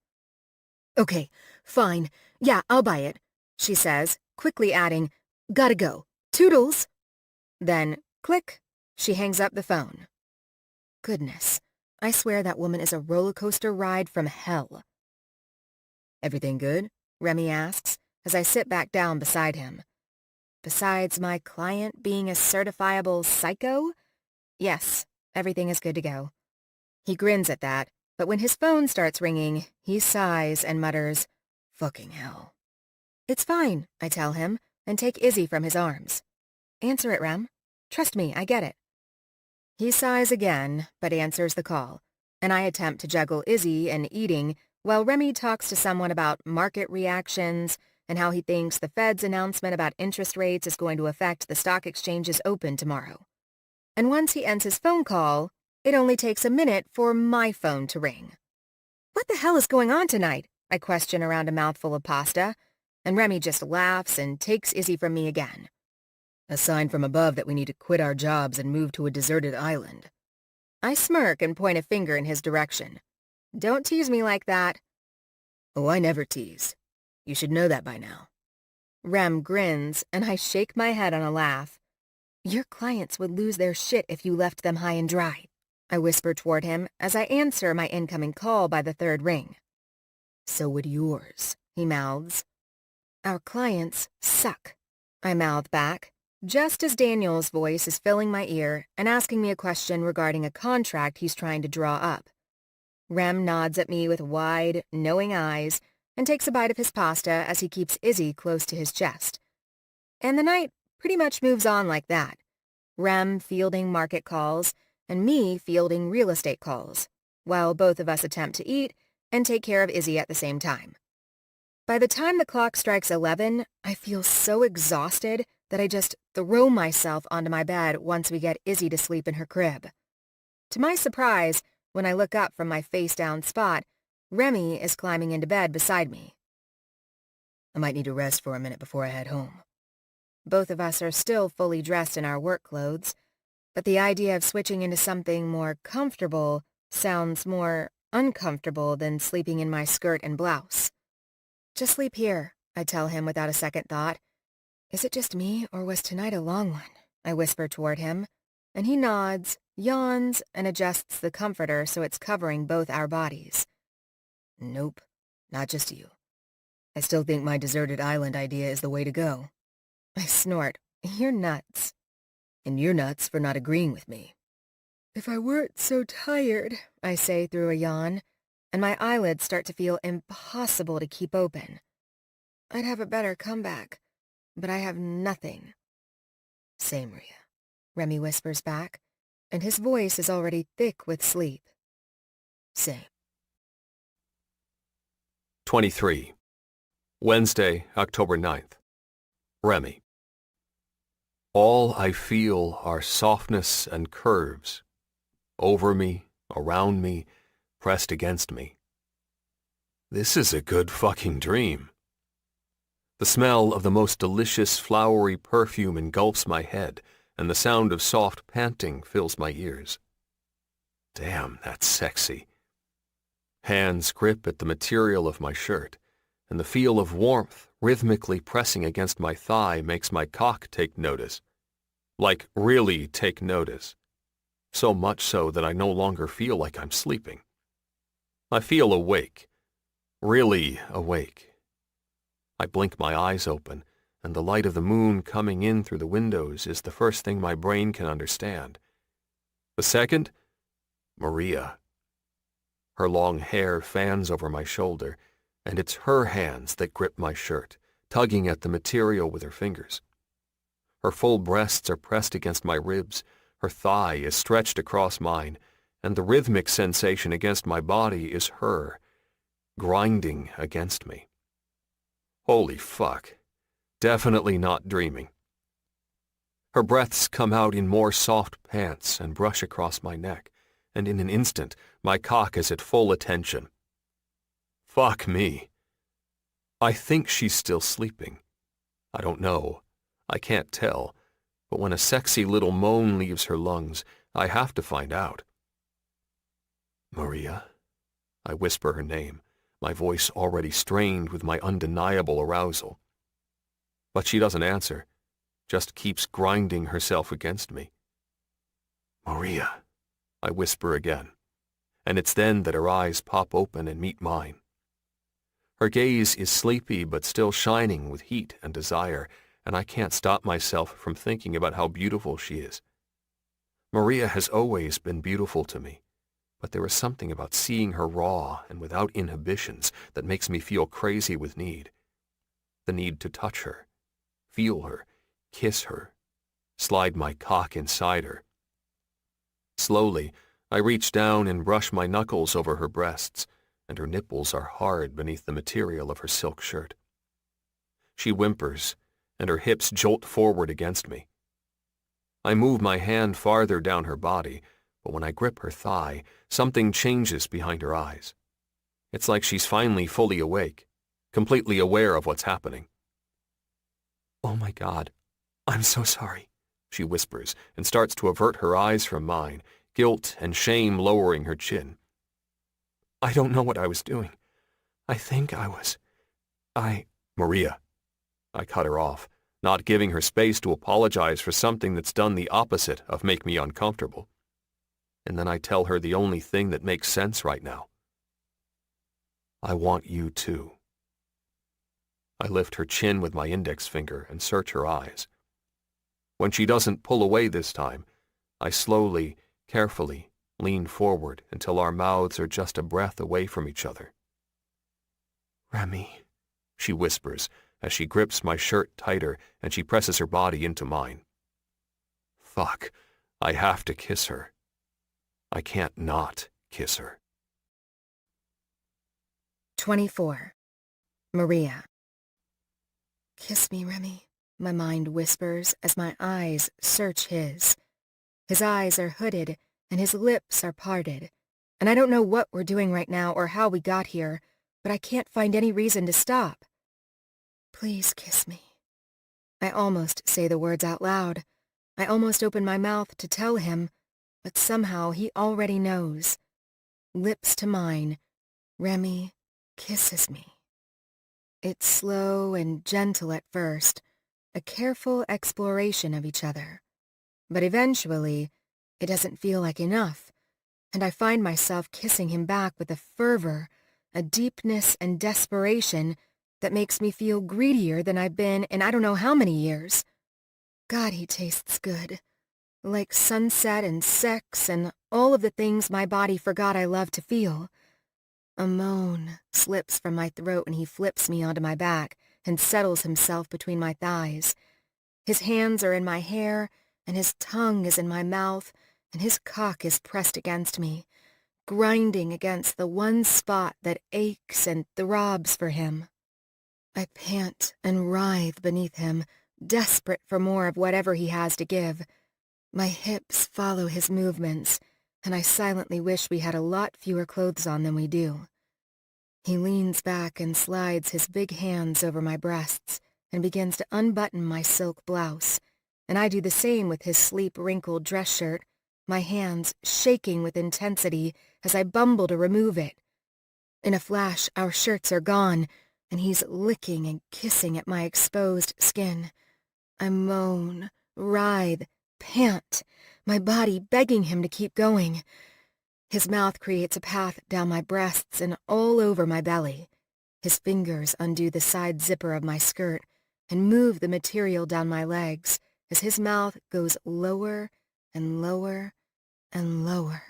Okay, fine. Yeah, I'll buy it, she says, quickly adding, gotta go. Toodles! Then, click, she hangs up the phone. Goodness, I swear that woman is a roller coaster ride from hell. Everything good? Remy asks, as I sit back down beside him. Besides my client being a certifiable psycho? Yes, everything is good to go. He grins at that, but when his phone starts ringing, he sighs and mutters, fucking hell. It's fine, I tell him, and take Izzy from his arms. Answer it, Rem. Trust me, I get it. He sighs again, but answers the call, and I attempt to juggle Izzy and eating while Remy talks to someone about market reactions and how he thinks the Fed's announcement about interest rates is going to affect the stock exchange's open tomorrow. And once he ends his phone call, it only takes a minute for my phone to ring. What the hell is going on tonight? I question around a mouthful of pasta, and Remy just laughs and takes Izzy from me again. A sign from above that we need to quit our jobs and move to a deserted island. I smirk and point a finger in his direction. Don't tease me like that. Oh, I never tease. You should know that by now. Rem grins, and I shake my head on a laugh. Your clients would lose their shit if you left them high and dry, I whisper toward him as I answer my incoming call by the 3rd ring. So would yours, he mouths. Our clients suck, I mouth back, just as Daniel's voice is filling my ear and asking me a question regarding a contract he's trying to draw up. Rem nods at me with wide, knowing eyes and takes a bite of his pasta as he keeps Izzy close to his chest. And the night pretty much moves on like that. Rem fielding market calls and me fielding real estate calls, while both of us attempt to eat and take care of Izzy at the same time. By the time the clock strikes 11, I feel so exhausted that I just throw myself onto my bed once we get Izzy to sleep in her crib. To my surprise, when I look up from my face-down spot, Remy is climbing into bed beside me. I might need to rest for a minute before I head home. Both of us are still fully dressed in our work clothes, but the idea of switching into something more comfortable sounds more uncomfortable than sleeping in my skirt and blouse. Just sleep here, I tell him without a second thought. Is it just me, or was tonight a long one? I whisper toward him, and he nods, yawns, and adjusts the comforter so it's covering both our bodies. Nope, not just you. I still think my deserted island idea is the way to go. I snort. You're nuts. And you're nuts for not agreeing with me. If I weren't so tired, I say through a yawn, and my eyelids start to feel impossible to keep open. I'd have a better comeback, but I have nothing. Same, Maria, Remy whispers back, and his voice is already thick with sleep. Same. 23. Wednesday, October 9th. Remy. All I feel are softness and curves. Over me, around me, pressed against me. This is a good fucking dream. The smell of the most delicious flowery perfume engulfs my head, and the sound of soft panting fills my ears. Damn, that's sexy. Hands grip at the material of my shirt, and the feel of warmth rhythmically pressing against my thigh makes my cock take notice. Like, really take notice. So much so that I no longer feel like I'm sleeping. I feel awake. Really awake. I blink my eyes open, and the light of the moon coming in through the windows is the first thing my brain can understand. The second, Maria. Her long hair fans over my shoulder, and it's her hands that grip my shirt, tugging at the material with her fingers. Her full breasts are pressed against my ribs, her thigh is stretched across mine, and the rhythmic sensation against my body is her, grinding against me. Holy fuck. Definitely not dreaming. Her breaths come out in more soft pants and brush across my neck, and in an instant, my cock is at full attention. Fuck me. I think she's still sleeping. I don't know. I can't tell. But when a sexy little moan leaves her lungs, I have to find out. Maria? I whisper her name, my voice already strained with my undeniable arousal. But she doesn't answer, just keeps grinding herself against me. Maria, I whisper again, and it's then that her eyes pop open and meet mine. Her gaze is sleepy but still shining with heat and desire, and I can't stop myself from thinking about how beautiful she is. Maria has always been beautiful to me, but there is something about seeing her raw and without inhibitions that makes me feel crazy with need. The need to touch her, feel her, kiss her, slide my cock inside her. Slowly, I reach down and brush my knuckles over her breasts, and her nipples are hard beneath the material of her silk shirt. She whimpers, and her hips jolt forward against me. I move my hand farther down her body, but when I grip her thigh, something changes behind her eyes. It's like she's finally fully awake, completely aware of what's happening. Oh my God, I'm so sorry, she whispers and starts to avert her eyes from mine, guilt and shame lowering her chin. I don't know what I was doing. I think Maria. I cut her off, not giving her space to apologize for something that's done the opposite of make me uncomfortable. And then I tell her the only thing that makes sense right now. I want you too. I lift her chin with my index finger and search her eyes. When she doesn't pull away this time, I slowly, carefully lean forward until our mouths are just a breath away from each other. Remy, she whispers as she grips my shirt tighter and she presses her body into mine. Fuck, I have to kiss her. I can't not kiss her. 24. Maria. Kiss me, Remy, my mind whispers as my eyes search his. His eyes are hooded and his lips are parted, and I don't know what we're doing right now or how we got here, but I can't find any reason to stop. Please kiss me. I almost say the words out loud. I almost open my mouth to tell him, but somehow he already knows. Lips to mine, Remy kisses me. It's slow and gentle at first, a careful exploration of each other. But eventually, it doesn't feel like enough, and I find myself kissing him back with a fervor, a deepness and desperation that makes me feel greedier than I've been in I don't know how many years. God, he tastes good. Like sunset and sex and all of the things my body forgot I love to feel. A moan slips from my throat and he flips me onto my back and settles himself between my thighs. His hands are in my hair, and his tongue is in my mouth, and his cock is pressed against me, grinding against the one spot that aches and throbs for him. I pant and writhe beneath him, desperate for more of whatever he has to give. My hips follow his movements, and I silently wish we had a lot fewer clothes on than we do. He leans back and slides his big hands over my breasts and begins to unbutton my silk blouse, and I do the same with his sleep-wrinkled dress shirt, my hands shaking with intensity as I bumble to remove it. In a flash, our shirts are gone, and he's licking and kissing at my exposed skin. I moan, writhe, pant, my body begging him to keep going. His mouth creates a path down my breasts and all over my belly. His fingers undo the side zipper of my skirt and move the material down my legs as his mouth goes lower and lower and lower.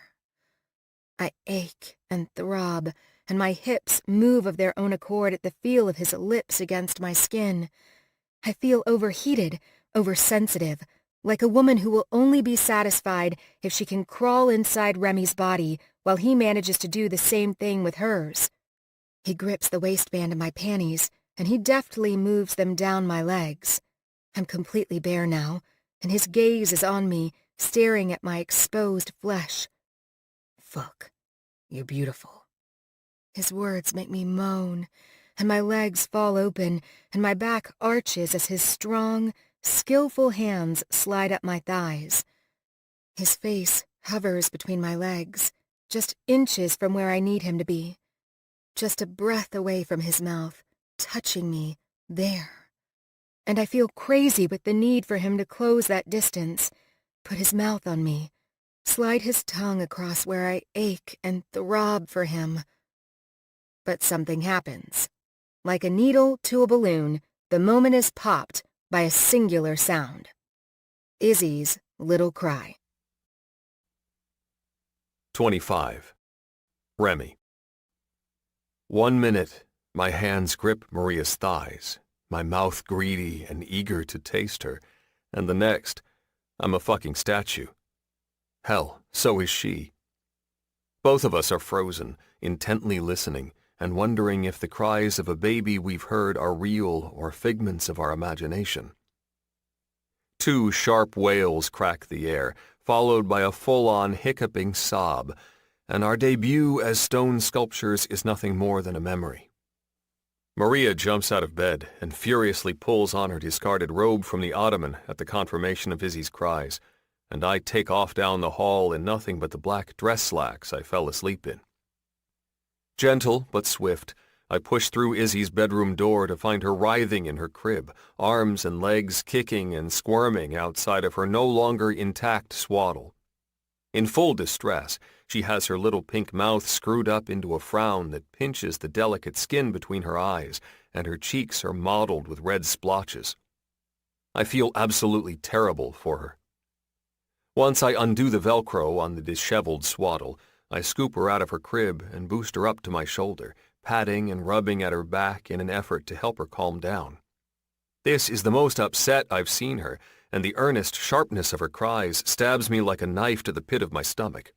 I ache and throb, and my hips move of their own accord at the feel of his lips against my skin. I feel overheated, oversensitive, like a woman who will only be satisfied if she can crawl inside Remy's body while he manages to do the same thing with hers. He grips the waistband of my panties, and he deftly moves them down my legs. I'm completely bare now, and his gaze is on me, staring at my exposed flesh. "Fuck, you're beautiful." His words make me moan, and my legs fall open, and my back arches as his strong, skillful hands slide up my thighs. His face hovers between my legs, just inches from where I need him to be. Just a breath away from his mouth, touching me there. And I feel crazy with the need for him to close that distance, put his mouth on me, slide his tongue across where I ache and throb for him. But something happens. Like a needle to a balloon, the moment is popped by a singular sound. Izzy's little cry. 25. Remy. 1 minute, my hands grip Maria's thighs, my mouth greedy and eager to taste her, and the next, I'm a fucking statue. Hell, so is she. Both of us are frozen, intently listening, and wondering if the cries of a baby we've heard are real or figments of our imagination. 2 sharp wails crack the air, followed by a full-on hiccuping sob, and our debut as stone sculptures is nothing more than a memory. Maria jumps out of bed and furiously pulls on her discarded robe from the ottoman at the confirmation of Izzy's cries, and I take off down the hall in nothing but the black dress slacks I fell asleep in. Gentle but swift, I push through Izzy's bedroom door to find her writhing in her crib, arms and legs kicking and squirming outside of her no longer intact swaddle. In full distress, she has her little pink mouth screwed up into a frown that pinches the delicate skin between her eyes, and her cheeks are mottled with red splotches. I feel absolutely terrible for her. Once I undo the Velcro on the disheveled swaddle, I scoop her out of her crib and boost her up to my shoulder, patting and rubbing at her back in an effort to help her calm down. This is the most upset I've seen her, and the earnest sharpness of her cries stabs me like a knife to the pit of my stomach.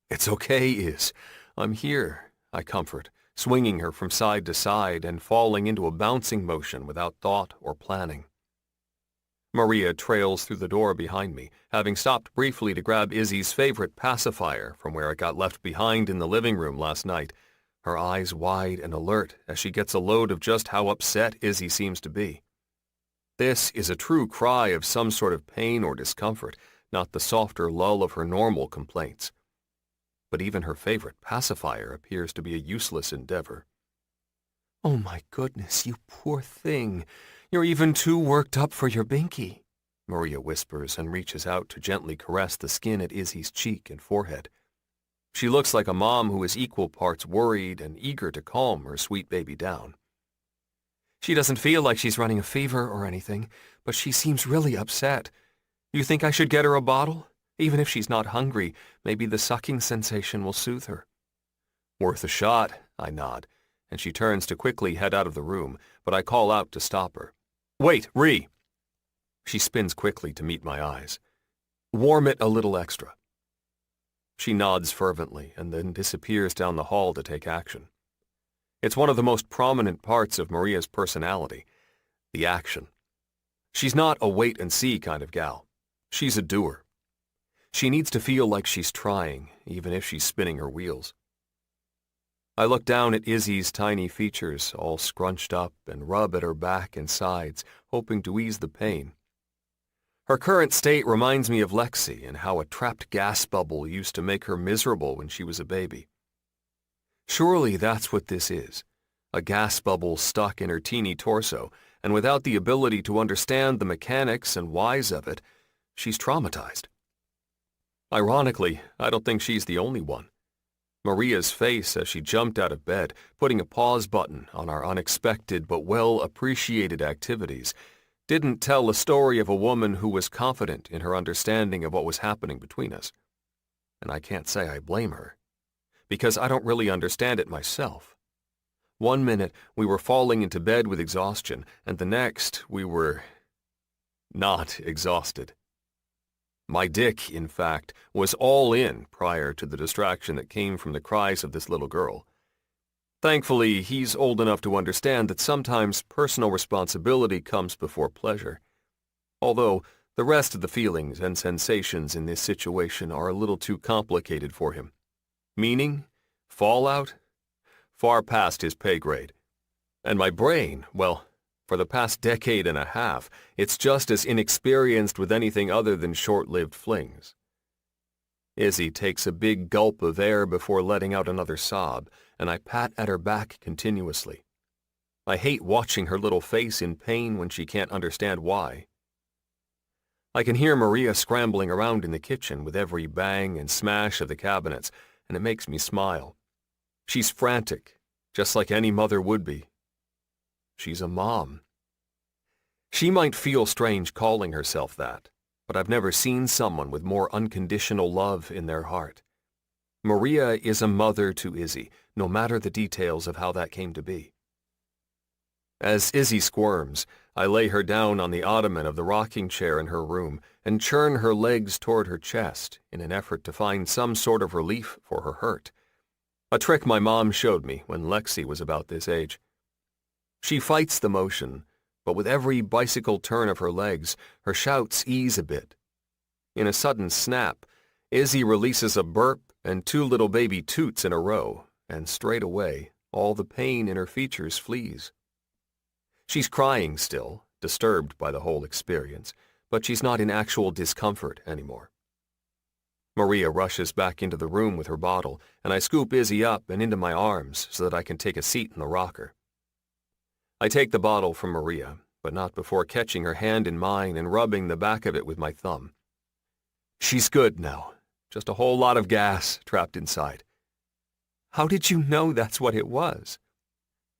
"It's okay, Iz. I'm here," I comfort, swinging her from side to side and falling into a bouncing motion without thought or planning. Maria trails through the door behind me, having stopped briefly to grab Izzy's favorite pacifier from where it got left behind in the living room last night, her eyes wide and alert as she gets a load of just how upset Izzy seems to be. This is a true cry of some sort of pain or discomfort, not the softer lull of her normal complaints. But even her favorite pacifier appears to be a useless endeavor. "Oh my goodness, you poor thing. You're even too worked up for your binky," Maria whispers and reaches out to gently caress the skin at Izzy's cheek and forehead. She looks like a mom who is equal parts worried and eager to calm her sweet baby down. "She doesn't feel like she's running a fever or anything, but she seems really upset. You think I should get her a bottle? Even if she's not hungry, maybe the sucking sensation will soothe her." "Worth a shot," I nod, and she turns to quickly head out of the room, but I call out to stop her. "Wait, Ree!" She spins quickly to meet my eyes. "Warm it a little extra." She nods fervently and then disappears down the hall to take action. It's one of the most prominent parts of Maria's personality, the action. She's not a wait-and-see kind of gal. She's a doer. She needs to feel like she's trying, even if she's spinning her wheels. I look down at Izzy's tiny features, all scrunched up, and rub at her back and sides, hoping to ease the pain. Her current state reminds me of Lexi and how a trapped gas bubble used to make her miserable when she was a baby. Surely that's what this is, a gas bubble stuck in her teeny torso, and without the ability to understand the mechanics and whys of it, she's traumatized. Ironically, I don't think she's the only one. Maria's face as she jumped out of bed, putting a pause button on our unexpected but well-appreciated activities, didn't tell a story of a woman who was confident in her understanding of what was happening between us. And I can't say I blame her, because I don't really understand it myself. One minute we were falling into bed with exhaustion, and the next we were not exhausted. My dick, in fact, was all in prior to the distraction that came from the cries of this little girl. Thankfully, he's old enough to understand that sometimes personal responsibility comes before pleasure. Although, the rest of the feelings and sensations in this situation are a little too complicated for him. Meaning? Fallout? Far past his pay grade. And my brain, well, for the past decade and a half, it's just as inexperienced with anything other than short-lived flings. Izzy takes a big gulp of air before letting out another sob, and I pat at her back continuously. I hate watching her little face in pain when she can't understand why. I can hear Maria scrambling around in the kitchen with every bang and smash of the cabinets, and it makes me smile. She's frantic, just like any mother would be. She's a mom. She might feel strange calling herself that, but I've never seen someone with more unconditional love in their heart. Maria is a mother to Izzy, no matter the details of how that came to be. As Izzy squirms, I lay her down on the ottoman of the rocking chair in her room and churn her legs toward her chest in an effort to find some sort of relief for her hurt. A trick my mom showed me when Lexi was about this age. She fights the motion, but with every bicycle turn of her legs, her shouts ease a bit. In a sudden snap, Izzy releases a burp and 2 little baby toots in a row, and straight away, all the pain in her features flees. She's crying still, disturbed by the whole experience, but she's not in actual discomfort anymore. Maria rushes back into the room with her bottle, and I scoop Izzy up and into my arms so that I can take a seat in the rocker. I take the bottle from Maria, but not before catching her hand in mine and rubbing the back of it with my thumb. She's good now, just a whole lot of gas trapped inside. How did you know that's what it was?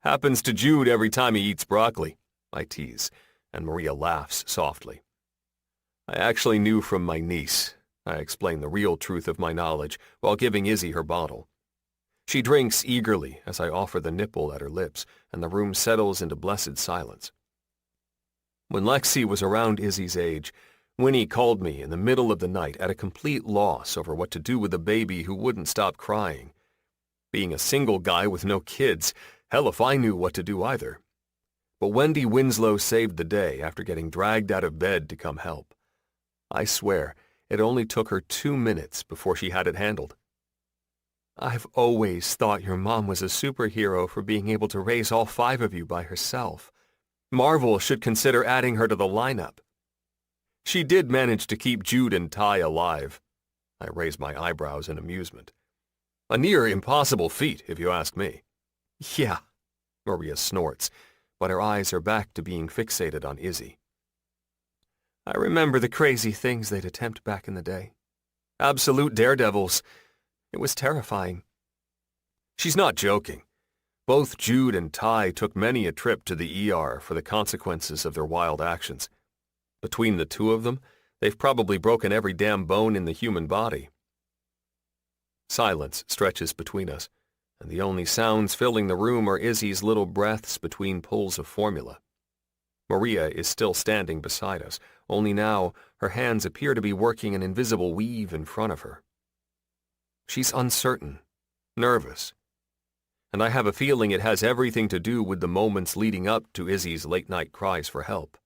Happens to Jude every time he eats broccoli, I tease, and Maria laughs softly. I actually knew from my niece. I explain the real truth of my knowledge while giving Izzy her bottle. She drinks eagerly as I offer the nipple at her lips, and the room settles into blessed silence. When Lexi was around Izzy's age, Winnie called me in the middle of the night at a complete loss over what to do with a baby who wouldn't stop crying. Being a single guy with no kids, hell if I knew what to do either. But Wendy Winslow saved the day after getting dragged out of bed to come help. I swear, it only took her 2 minutes before she had it handled. I've always thought your mom was a superhero for being able to raise all 5 of you by herself. Marvel should consider adding her to the lineup. She did manage to keep Jude and Ty alive. I raise my eyebrows in amusement. A near impossible feat, if you ask me. Yeah, Maria snorts, but her eyes are back to being fixated on Izzy. I remember the crazy things they'd attempt back in the day. Absolute daredevils. It was terrifying. She's not joking. Both Jude and Ty took many a trip to the ER for the consequences of their wild actions. Between the 2 of them, they've probably broken every damn bone in the human body. Silence stretches between us, and the only sounds filling the room are Izzy's little breaths between pulls of formula. Maria is still standing beside us, only now her hands appear to be working an invisible weave in front of her. She's uncertain, nervous, and I have a feeling it has everything to do with the moments leading up to Izzy's late-night cries for help.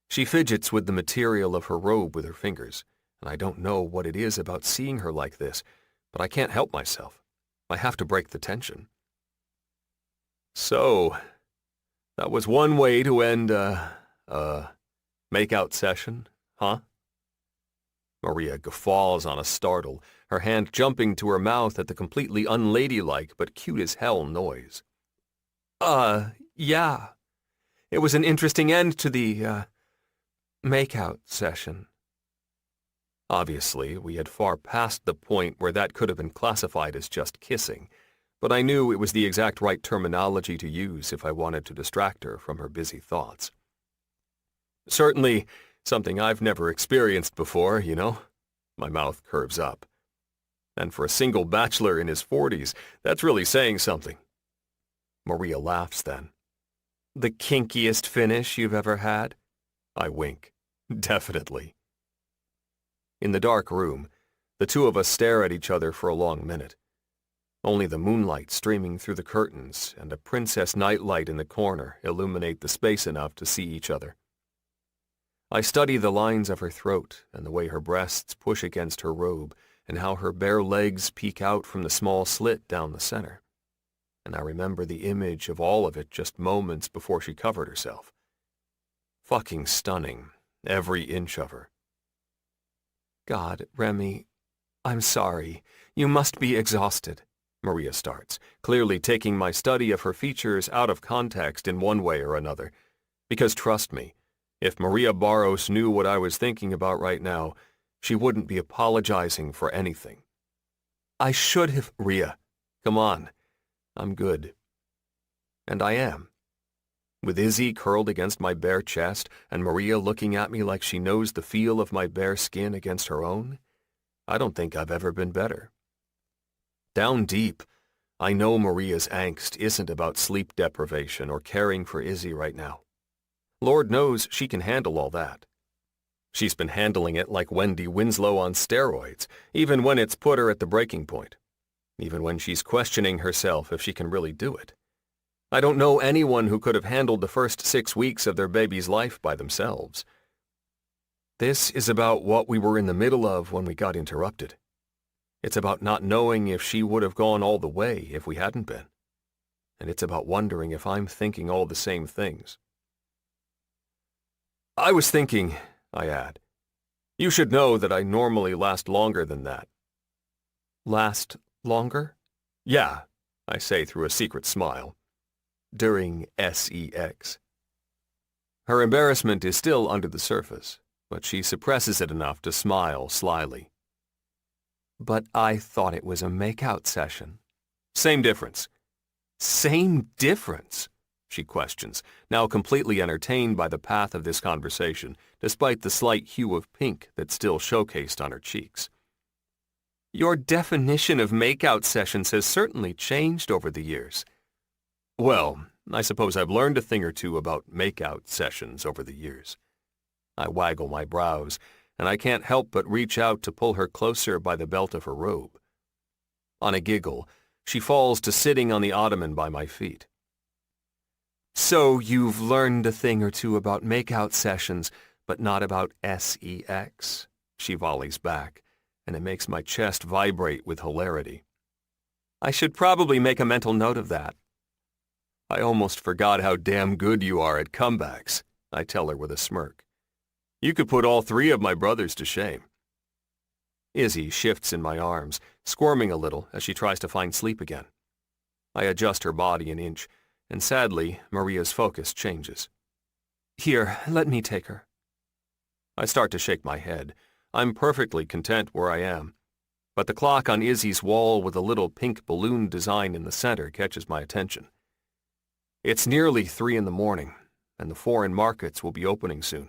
She fidgets with the material of her robe with her fingers, and I don't know what it is about seeing her like this, but I can't help myself. I have to break the tension. So, that was one way to end a make-out session, huh? Maria guffaws on a startle, her hand jumping to her mouth at the completely unladylike but cute-as-hell noise. Yeah. It was an interesting end to the, make-out session. Obviously, we had far passed the point where that could have been classified as just kissing, but I knew it was the exact right terminology to use if I wanted to distract her from her busy thoughts. Certainly, something I've never experienced before, you know? My mouth curves up. And for a single bachelor in his 40s, that's really saying something. Maria laughs then. The kinkiest finish you've ever had? I wink. Definitely. In the dark room, the two of us stare at each other for a long minute. Only the moonlight streaming through the curtains and a princess nightlight in the corner illuminate the space enough to see each other. I study the lines of her throat and the way her breasts push against her robe and how her bare legs peek out from the small slit down the center. And I remember the image of all of it just moments before she covered herself. Fucking stunning, every inch of her. God, Remy, I'm sorry. You must be exhausted, Maria starts, clearly taking my study of her features out of context in one way or another. Because trust me, if Maria Barros knew what I was thinking about right now, she wouldn't be apologizing for anything. I should have, Maria. Come on. I'm good. And I am. With Izzy curled against my bare chest and Maria looking at me like she knows the feel of my bare skin against her own, I don't think I've ever been better. Down deep, I know Maria's angst isn't about sleep deprivation or caring for Izzy right now. Lord knows she can handle all that. She's been handling it like Wendy Winslow on steroids, even when it's put her at the breaking point. Even when she's questioning herself if she can really do it. I don't know anyone who could have handled the first 6 weeks of their baby's life by themselves. This is about what we were in the middle of when we got interrupted. It's about not knowing if she would have gone all the way if we hadn't been. And it's about wondering if I'm thinking all the same things. I was thinking, I add, you should know that I normally last longer than that. Last longer? Yeah, I say through a secret smile. During sex. Her embarrassment is still under the surface, but she suppresses it enough to smile slyly. But I thought it was a make-out session. Same difference. Same difference? She questions, now completely entertained by the path of this conversation, despite the slight hue of pink that's still showcased on her cheeks. Your definition of make-out sessions has certainly changed over the years. Well, I suppose I've learned a thing or two about make-out sessions over the years. I waggle my brows, and I can't help but reach out to pull her closer by the belt of her robe. On a giggle, she falls to sitting on the ottoman by my feet. So you've learned a thing or two about make-out sessions, but not about sex, she volleys back, and it makes my chest vibrate with hilarity. I should probably make a mental note of that. I almost forgot how damn good you are at comebacks, I tell her with a smirk. You could put all 3 of my brothers to shame. Izzy shifts in my arms, squirming a little as she tries to find sleep again. I adjust her body an inch, and sadly, Maria's focus changes. Here, let me take her. I start to shake my head. I'm perfectly content where I am. But the clock on Izzy's wall with a little pink balloon design in the center catches my attention. It's nearly 3 in the morning, and the foreign markets will be opening soon.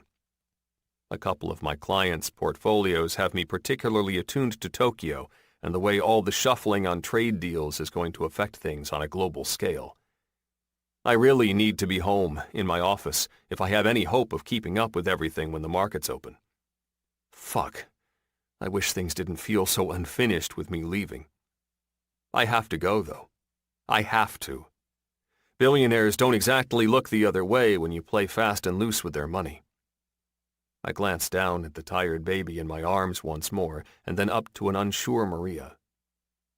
A couple of my clients' portfolios have me particularly attuned to Tokyo and the way all the shuffling on trade deals is going to affect things on a global scale. I really need to be home, in my office, if I have any hope of keeping up with everything when the markets open. Fuck. I wish things didn't feel so unfinished with me leaving. I have to go, though. I have to. Billionaires don't exactly look the other way when you play fast and loose with their money. I glance down at the tired baby in my arms once more, and then up to an unsure Maria.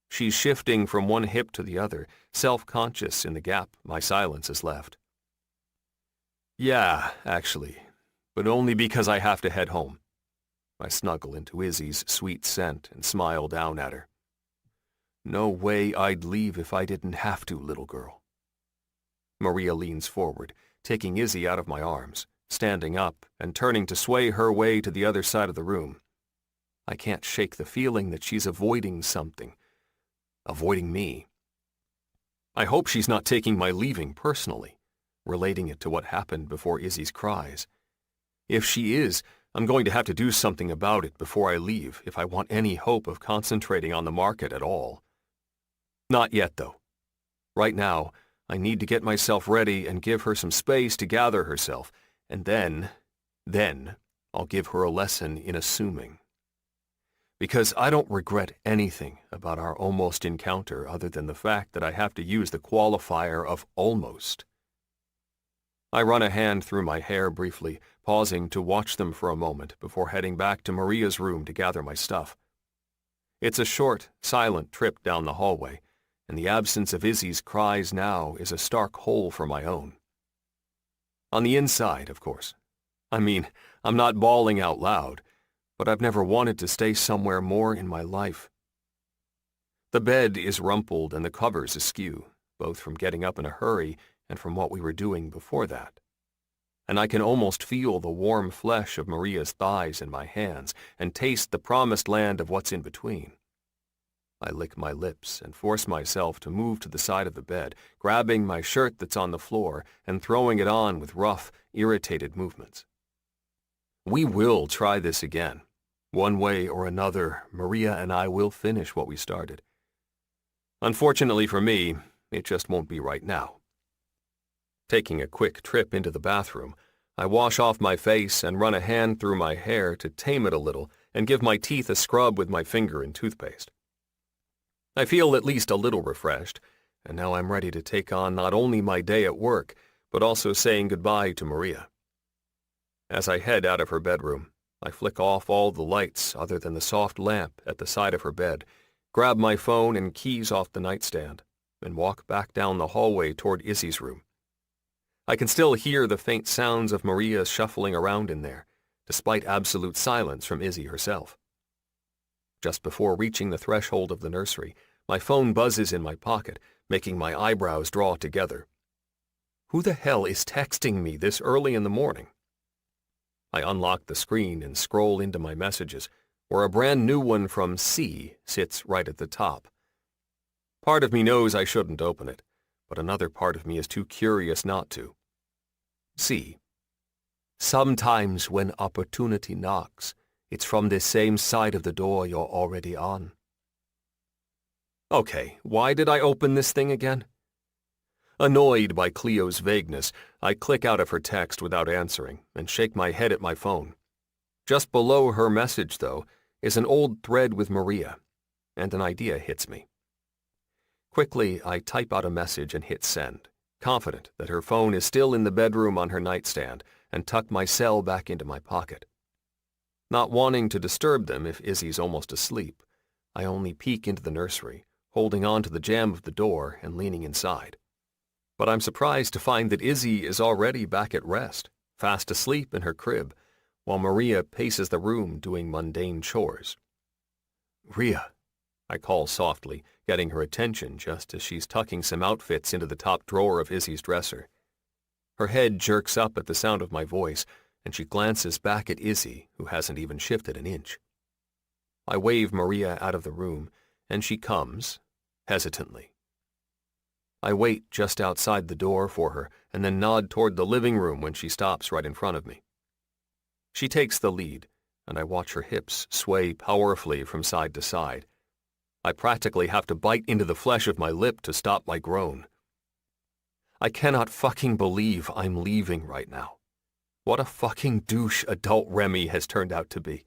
She's shifting from one hip to the other, self-conscious in the gap my silence has left. Yeah, actually, but only because I have to head home. I snuggle into Izzy's sweet scent and smile down at her. No way I'd leave if I didn't have to, little girl. Maria leans forward, taking Izzy out of my arms, standing up and turning to sway her way to the other side of the room. I can't shake the feeling that she's avoiding something. Avoiding me. I hope she's not taking my leaving personally, relating it to what happened before Izzy's cries. If she is, I'm going to have to do something about it before I leave if I want any hope of concentrating on the market at all. Not yet, though. Right now, I need to get myself ready and give her some space to gather herself, and then I'll give her a lesson in assuming. Because I don't regret anything about our almost encounter other than the fact that I have to use the qualifier of almost. I run a hand through my hair briefly, pausing to watch them for a moment before heading back to Maria's room to gather my stuff. It's a short, silent trip down the hallway, and the absence of Izzy's cries now is a stark hole for my own. On the inside, of course. I mean, I'm not bawling out loud, but I've never wanted to stay somewhere more in my life. The bed is rumpled and the covers askew, both from getting up in a hurry and from what we were doing before that. And I can almost feel the warm flesh of Maria's thighs in my hands and taste the promised land of what's in between. I lick my lips and force myself to move to the side of the bed, grabbing my shirt that's on the floor and throwing it on with rough, irritated movements. We will try this again. One way or another, Maria and I will finish what we started. Unfortunately for me, it just won't be right now. Taking a quick trip into the bathroom, I wash off my face and run a hand through my hair to tame it a little and give my teeth a scrub with my finger and toothpaste. I feel at least a little refreshed, and now I'm ready to take on not only my day at work, but also saying goodbye to Maria. As I head out of her bedroom, I flick off all the lights other than the soft lamp at the side of her bed, grab my phone and keys off the nightstand, and walk back down the hallway toward Izzy's room. I can still hear the faint sounds of Maria shuffling around in there, despite absolute silence from Izzy herself. Just before reaching the threshold of the nursery, my phone buzzes in my pocket, making my eyebrows draw together. Who the hell is texting me this early in the morning? I unlock the screen and scroll into my messages, where a brand new one from C sits right at the top. Part of me knows I shouldn't open it, but another part of me is too curious not to. C. Sometimes when opportunity knocks, it's from the same side of the door you're already on. Okay, why did I open this thing again? Annoyed by Cleo's vagueness, I click out of her text without answering and shake my head at my phone. Just below her message, though, is an old thread with Maria, and an idea hits me. Quickly, I type out a message and hit send, confident that her phone is still in the bedroom on her nightstand, and tuck my cell back into my pocket. Not wanting to disturb them if Izzy's almost asleep, I only peek into the nursery, holding on to the jamb of the door and leaning inside. But I'm surprised to find that Izzy is already back at rest, fast asleep in her crib, while Maria paces the room doing mundane chores. "Ria," I call softly, getting her attention just as she's tucking some outfits into the top drawer of Izzy's dresser. Her head jerks up at the sound of my voice, and she glances back at Izzy, who hasn't even shifted an inch. I wave Maria out of the room, and she comes, hesitantly. I wait just outside the door for her, and then nod toward the living room when she stops right in front of me. She takes the lead, and I watch her hips sway powerfully from side to side. I practically have to bite into the flesh of my lip to stop my groan. I cannot fucking believe I'm leaving right now. What a fucking douche adult Remy has turned out to be.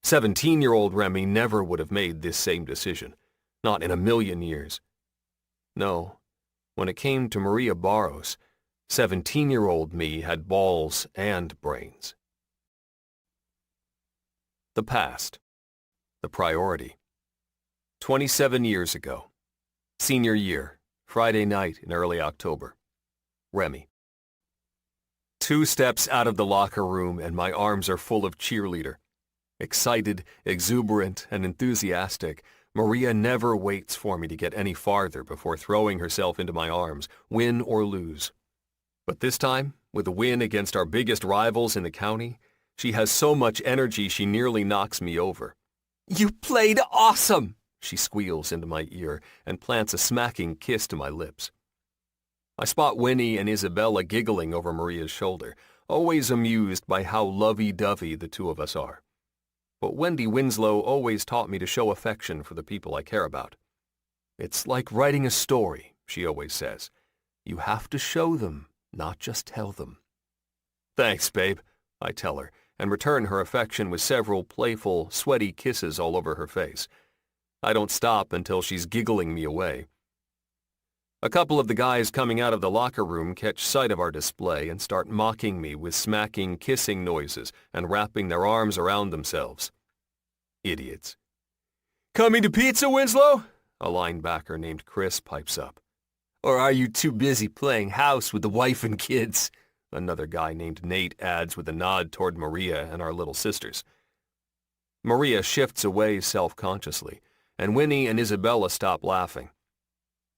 17-year-old Remy never would have made this same decision. Not in a million years. No, when it came to Maria Barros, 17-year-old me had balls and brains. The past. The priority. 27 years ago. Senior year. Friday night in early October. Remy. 2 steps out of the locker room and my arms are full of cheerleader. Excited, exuberant, and enthusiastic, Maria never waits for me to get any farther before throwing herself into my arms, win or lose. But this time, with a win against our biggest rivals in the county, she has so much energy she nearly knocks me over. You played awesome, she squeals into my ear and plants a smacking kiss to my lips. I spot Winnie and Isabella giggling over Maria's shoulder, always amused by how lovey-dovey the two of us are. But Wendy Winslow always taught me to show affection for the people I care about. It's like writing a story, she always says. You have to show them, not just tell them. Thanks, babe, I tell her, and return her affection with several playful, sweaty kisses all over her face. I don't stop until she's giggling me away. A couple of the guys coming out of the locker room catch sight of our display and start mocking me with smacking, kissing noises and wrapping their arms around themselves. Idiots. Coming to pizza, Winslow? A linebacker named Chris pipes up. Or are you too busy playing house with the wife and kids? Another guy named Nate adds with a nod toward Maria and our little sisters. Maria shifts away self-consciously, and Winnie and Isabella stop laughing.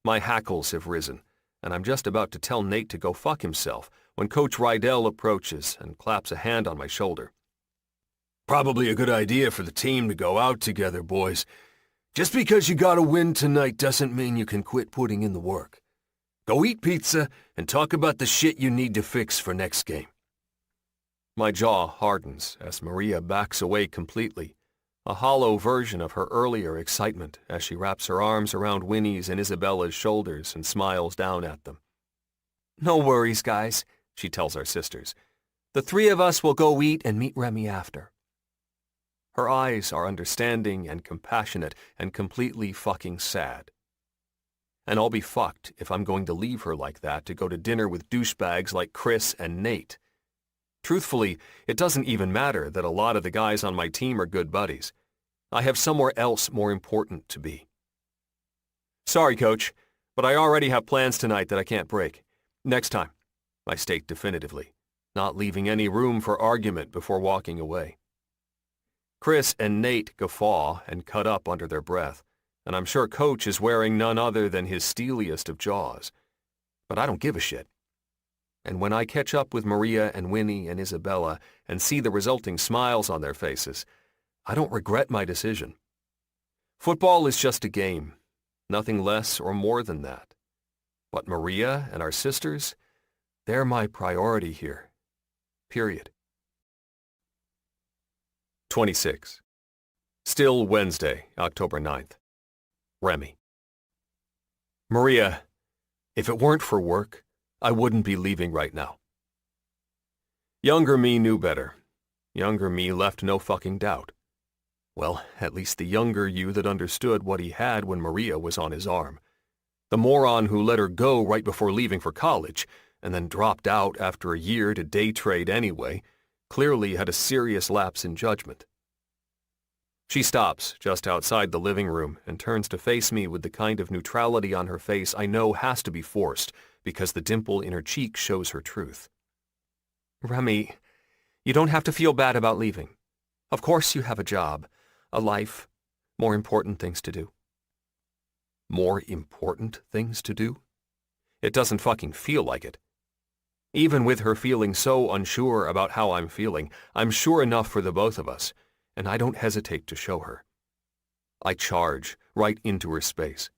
My hackles have risen, and I'm just about to tell Nate to go fuck himself when Coach Rydell approaches and claps a hand on my shoulder. Probably a good idea for the team to go out together, boys. Just because you gotta win tonight doesn't mean you can quit putting in the work. Go eat pizza and talk about the shit you need to fix for next game. My jaw hardens as Maria backs away completely, a hollow version of her earlier excitement as she wraps her arms around Winnie's and Isabella's shoulders and smiles down at them. No worries, guys, she tells our sisters. The three of us will go eat and meet Remy after. Her eyes are understanding and compassionate and completely fucking sad. And I'll be fucked if I'm going to leave her like that to go to dinner with douchebags like Chris and Nate. Truthfully, it doesn't even matter that a lot of the guys on my team are good buddies. I have somewhere else more important to be. Sorry, Coach, but I already have plans tonight that I can't break. Next time, I state definitively, not leaving any room for argument before walking away. Chris and Nate guffaw and cut up under their breath, and I'm sure Coach is wearing none other than his steeliest of jaws. But I don't give a shit. And when I catch up with Maria and Winnie and Isabella and see the resulting smiles on their faces, I don't regret my decision. Football is just a game, nothing less or more than that. But Maria and our sisters, they're my priority here. Period. 26. Still Wednesday, October 9th. Remy. Maria, if it weren't for work, I wouldn't be leaving right now. Younger me knew better. Younger me left no fucking doubt. Well, at least the younger you that understood what he had when Maria was on his arm. The moron who let her go right before leaving for college, and then dropped out after a year to day trade anyway, clearly had a serious lapse in judgment. She stops just outside the living room and turns to face me with the kind of neutrality on her face I know has to be forced because the dimple in her cheek shows her truth. Remy, you don't have to feel bad about leaving. Of course you have a job, a life, more important things to do. More important things to do? It doesn't fucking feel like it. Even with her feeling so unsure about how I'm feeling, I'm sure enough for the both of us, and I don't hesitate to show her. I charge right into her space.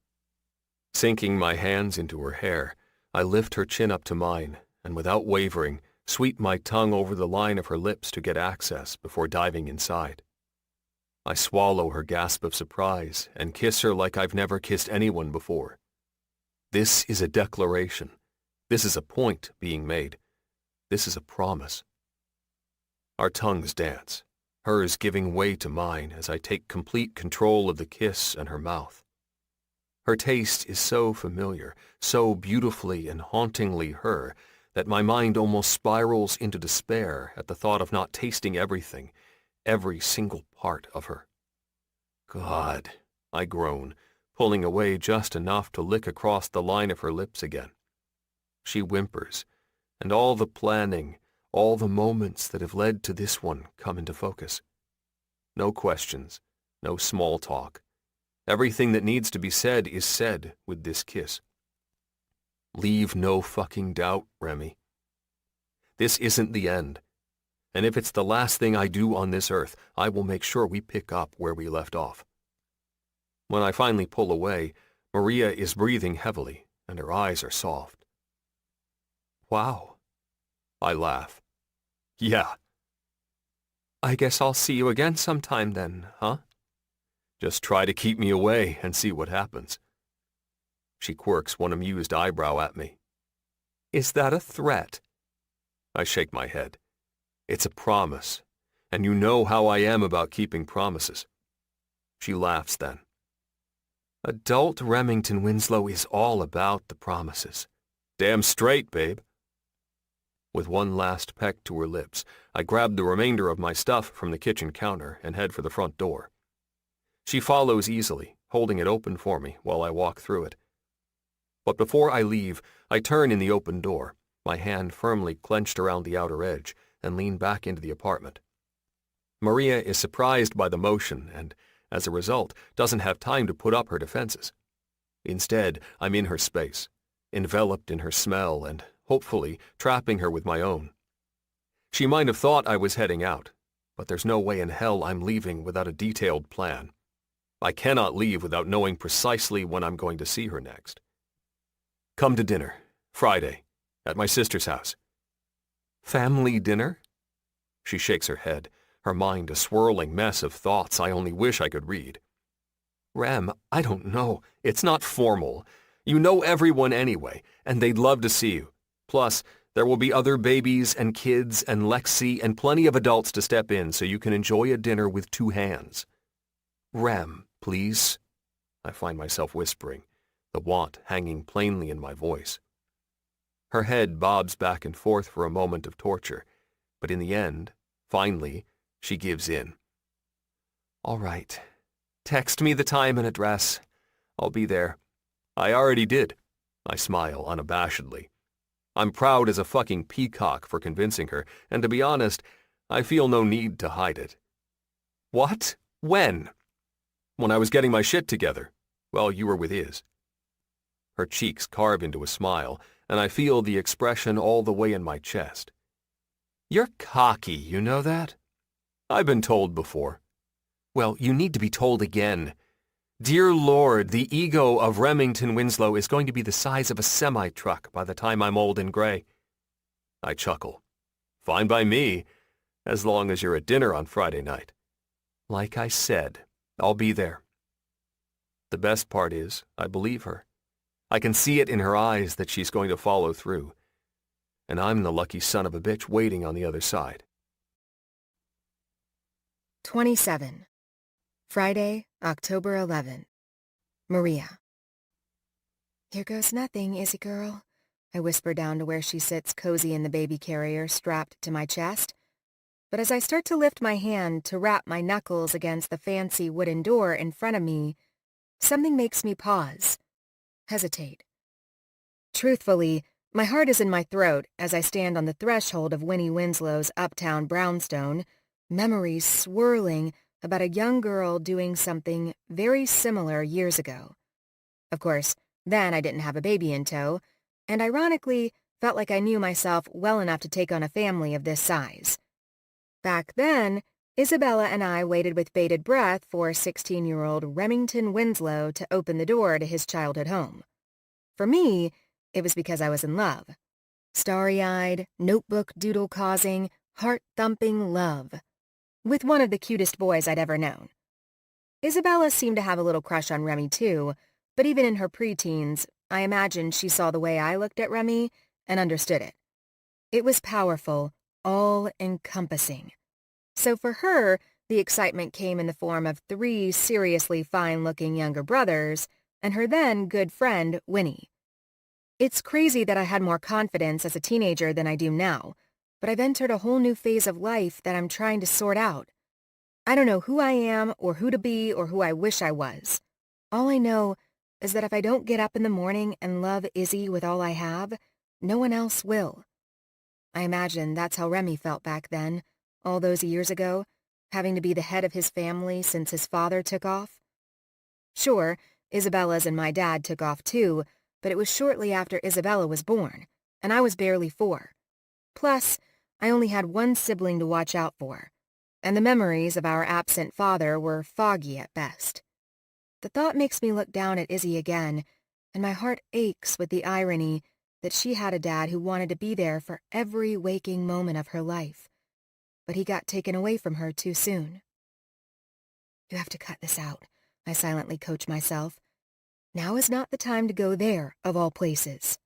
Sinking my hands into her hair, I lift her chin up to mine, and without wavering, sweep my tongue over the line of her lips to get access before diving inside. I swallow her gasp of surprise and kiss her like I've never kissed anyone before. This is a declaration. This is a point being made. This is a promise. Our tongues dance, hers giving way to mine as I take complete control of the kiss and her mouth. Her taste is so familiar, so beautifully and hauntingly her, that my mind almost spirals into despair at the thought of not tasting everything, every single part of her. God, I groan, pulling away just enough to lick across the line of her lips again. She whimpers, and all the planning, all the moments that have led to this one come into focus. No questions, no small talk. Everything that needs to be said is said with this kiss. Leave no fucking doubt, Remy. This isn't the end. And if it's the last thing I do on this earth, I will make sure we pick up where we left off. When I finally pull away, Maria is breathing heavily, and her eyes are soft. Wow. I laugh. Yeah. I guess I'll see you again sometime then, huh? Just try to keep me away and see what happens. She quirks one amused eyebrow at me. Is that a threat? I shake my head. It's a promise, and you know how I am about keeping promises. She laughs then. Adult Remington Winslow is all about the promises. Damn straight, babe. With one last peck to her lips, I grab the remainder of my stuff from the kitchen counter and head for the front door. She follows easily, holding it open for me while I walk through it. But before I leave, I turn in the open door, my hand firmly clenched around the outer edge, and lean back into the apartment. Maria is surprised by the motion and, as a result, doesn't have time to put up her defenses. Instead, I'm in her space, enveloped in her smell and, hopefully, trapping her with my own. She might have thought I was heading out, but there's no way in hell I'm leaving without a detailed plan. I cannot leave without knowing precisely when I'm going to see her next. Come to dinner, Friday, at my sister's house. Family dinner? She shakes her head, her mind a swirling mess of thoughts I only wish I could read. Rem, I don't know. It's not formal. You know everyone anyway, and they'd love to see you. Plus, there will be other babies and kids and Lexi and plenty of adults to step in so you can enjoy a dinner with two hands. Rem, please, I find myself whispering, the want hanging plainly in my voice. Her head bobs back and forth for a moment of torture, but in the end, finally, she gives in. All right. Text me the time and address. I'll be there. I already did. I smile unabashedly. I'm proud as a fucking peacock for convincing her, and to be honest, I feel no need to hide it. What? When? When I was getting my shit together. Well, you were with Iz. Her cheeks carve into a smile, and I feel the expression all the way in my chest. You're cocky, you know that? I've been told before. Well, you need to be told again. Dear Lord, the ego of Remington Winslow is going to be the size of a semi-truck by the time I'm old and gray. I chuckle. Fine by me, as long as you're at dinner on Friday night. Like I said, I'll be there. The best part is, I believe her. I can see it in her eyes that she's going to follow through. And I'm the lucky son of a bitch waiting on the other side. 27. Friday, October 11th. Maria. Here goes nothing, Izzy girl, I whisper down to where she sits cozy in the baby carrier strapped to my chest. But as I start to lift my hand to rap my knuckles against the fancy wooden door in front of me, something makes me pause, hesitate. Truthfully, my heart is in my throat as I stand on the threshold of Winnie Winslow's uptown brownstone, memories swirling about a young girl doing something very similar years ago. Of course, then I didn't have a baby in tow, and ironically felt like I knew myself well enough to take on a family of this size. Back then, Isabella and I waited with bated breath for 16-year-old Remington Winslow to open the door to his childhood home. For me, it was because I was in love. Starry-eyed, notebook doodle-causing, heart-thumping love. With one of the cutest boys I'd ever known. Isabella seemed to have a little crush on Remy too, but even in her preteens, I imagined she saw the way I looked at Remy and understood it. It was powerful, all-encompassing. So for her, the excitement came in the form of 3 seriously fine-looking younger brothers and her then good friend, Winnie. It's crazy that I had more confidence as a teenager than I do now, but I've entered a whole new phase of life that I'm trying to sort out. I don't know who I am or who to be or who I wish I was. All I know is that if I don't get up in the morning and love Izzy with all I have, no one else will. I imagine that's how Remy felt back then, all those years ago, having to be the head of his family since his father took off. Sure, Isabella's and my dad took off too, but it was shortly after Isabella was born, and I was barely 4. Plus, I only had one sibling to watch out for, and the memories of our absent father were foggy at best. The thought makes me look down at Izzy again, and my heart aches with the irony that she had a dad who wanted to be there for every waking moment of her life, but he got taken away from her too soon. You have to cut this out, I silently coach myself. Now is not the time to go there, of all places.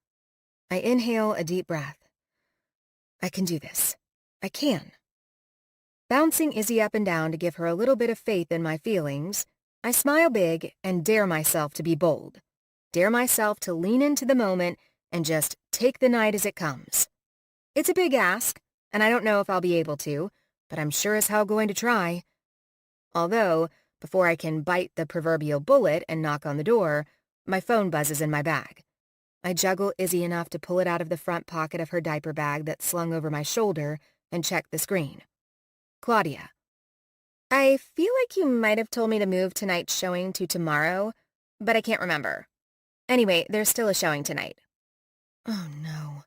I inhale a deep breath. I can do this. I can. Bouncing Izzy up and down to give her a little bit of faith in my feelings, I smile big and dare myself to be bold. Dare myself to lean into the moment and just take the night as it comes. It's a big ask, and I don't know if I'll be able to, but I'm sure as hell going to try. Although, before I can bite the proverbial bullet and knock on the door, my phone buzzes in my bag. I juggle Izzy enough to pull it out of the front pocket of her diaper bag that's slung over my shoulder and check the screen. Claudia. I feel like you might have told me to move tonight's showing to tomorrow, but I can't remember. Anyway, there's still a showing tonight. Oh no.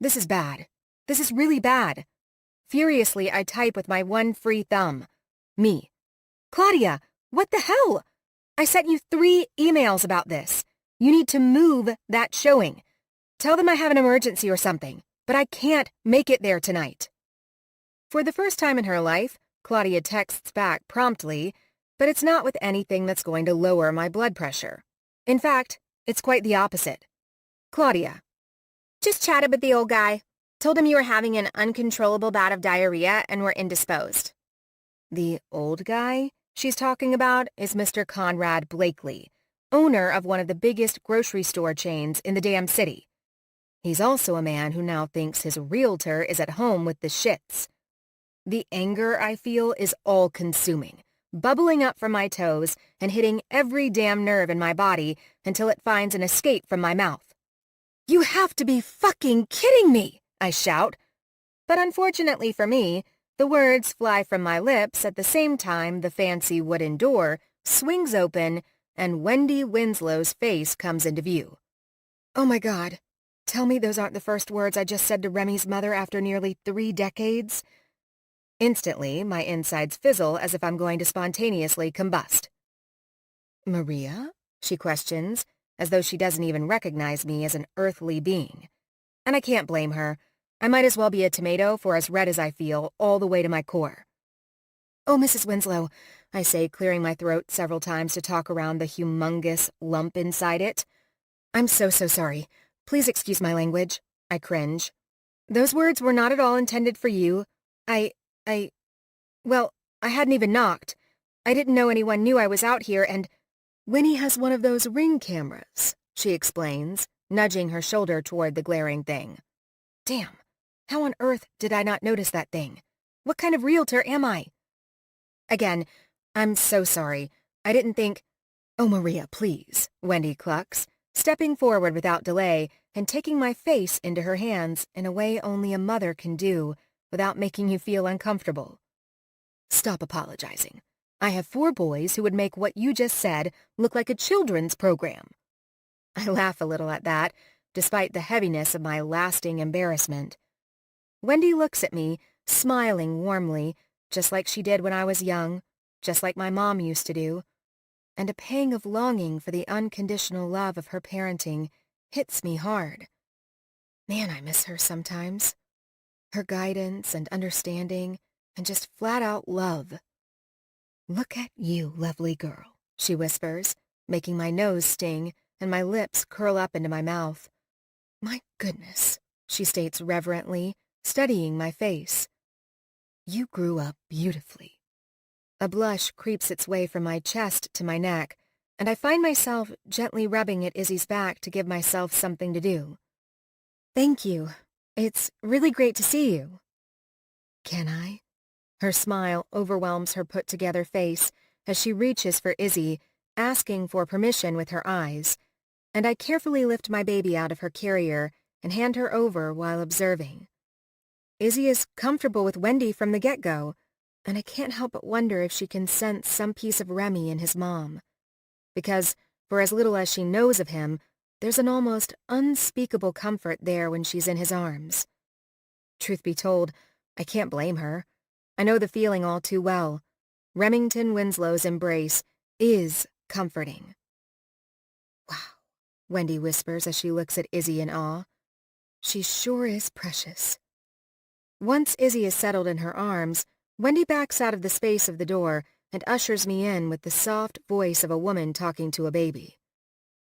This is bad. This is really bad. Furiously, I type with my one free thumb. Me. Claudia, what the hell? I sent you 3 emails about this. You need to move that showing. Tell them I have an emergency or something, but I can't make it there tonight. For the first time in her life, Claudia texts back promptly, but it's not with anything that's going to lower my blood pressure. In fact, it's quite the opposite. Claudia. Just chatted with the old guy. Told him you were having an uncontrollable bout of diarrhea and were indisposed. The old guy she's talking about is Mr. Conrad Blakely, owner of one of the biggest grocery store chains in the damn city. He's also a man who now thinks his realtor is at home with the shits. The anger I feel is all-consuming, bubbling up from my toes and hitting every damn nerve in my body until it finds an escape from my mouth. You have to be fucking kidding me, I shout. But unfortunately for me, the words fly from my lips at the same time the fancy wooden door swings open and Wendy Winslow's face comes into view. Oh my God, tell me those aren't the first words I just said to Remy's mother after nearly 3 decades? Instantly, my insides fizzle as if I'm going to spontaneously combust. Maria? She questions, as though she doesn't even recognize me as an earthly being. And I can't blame her. I might as well be a tomato for as red as I feel, all the way to my core. Oh, Mrs. Winslow, I say, clearing my throat several times to talk around the humongous lump inside it. I'm so sorry. Please excuse my language. I cringe. Those words were not at all intended for you. Well, I hadn't even knocked. I didn't know anyone knew I was out here, and Winnie has one of those Ring cameras, she explains, nudging her shoulder toward the glaring thing. Damn, how on earth did I not notice that thing? What kind of realtor am I? Again, I'm so sorry. I didn't think... Oh, Maria, please, Wendy clucks, stepping forward without delay and taking my face into her hands in a way only a mother can do without making you feel uncomfortable. Stop apologizing. I have 4 boys who would make what you just said look like a children's program. I laugh a little at that, despite the heaviness of my lasting embarrassment. Wendy looks at me, smiling warmly, just like she did when I was young, just like my mom used to do, and a pang of longing for the unconditional love of her parenting hits me hard. Man, I miss her sometimes. Her guidance and understanding and just flat-out love. Look at you, lovely girl, she whispers, making my nose sting and my lips curl up into my mouth. My goodness, she states reverently, studying my face. You grew up beautifully. A blush creeps its way from my chest to my neck, and I find myself gently rubbing at Izzy's back to give myself something to do. Thank you. It's really great to see you. Can I? Her smile overwhelms her put-together face as she reaches for Izzy, asking for permission with her eyes, and I carefully lift my baby out of her carrier and hand her over while observing. Izzy is comfortable with Wendy from the get-go, and I can't help but wonder if she can sense some piece of Remy in his mom. Because, for as little as she knows of him, there's an almost unspeakable comfort there when she's in his arms. Truth be told, I can't blame her. I know the feeling all too well. Remington Winslow's embrace is comforting. Wow, Wendy whispers as she looks at Izzy in awe. She sure is precious. Once Izzy is settled in her arms, Wendy backs out of the space of the door and ushers me in with the soft voice of a woman talking to a baby.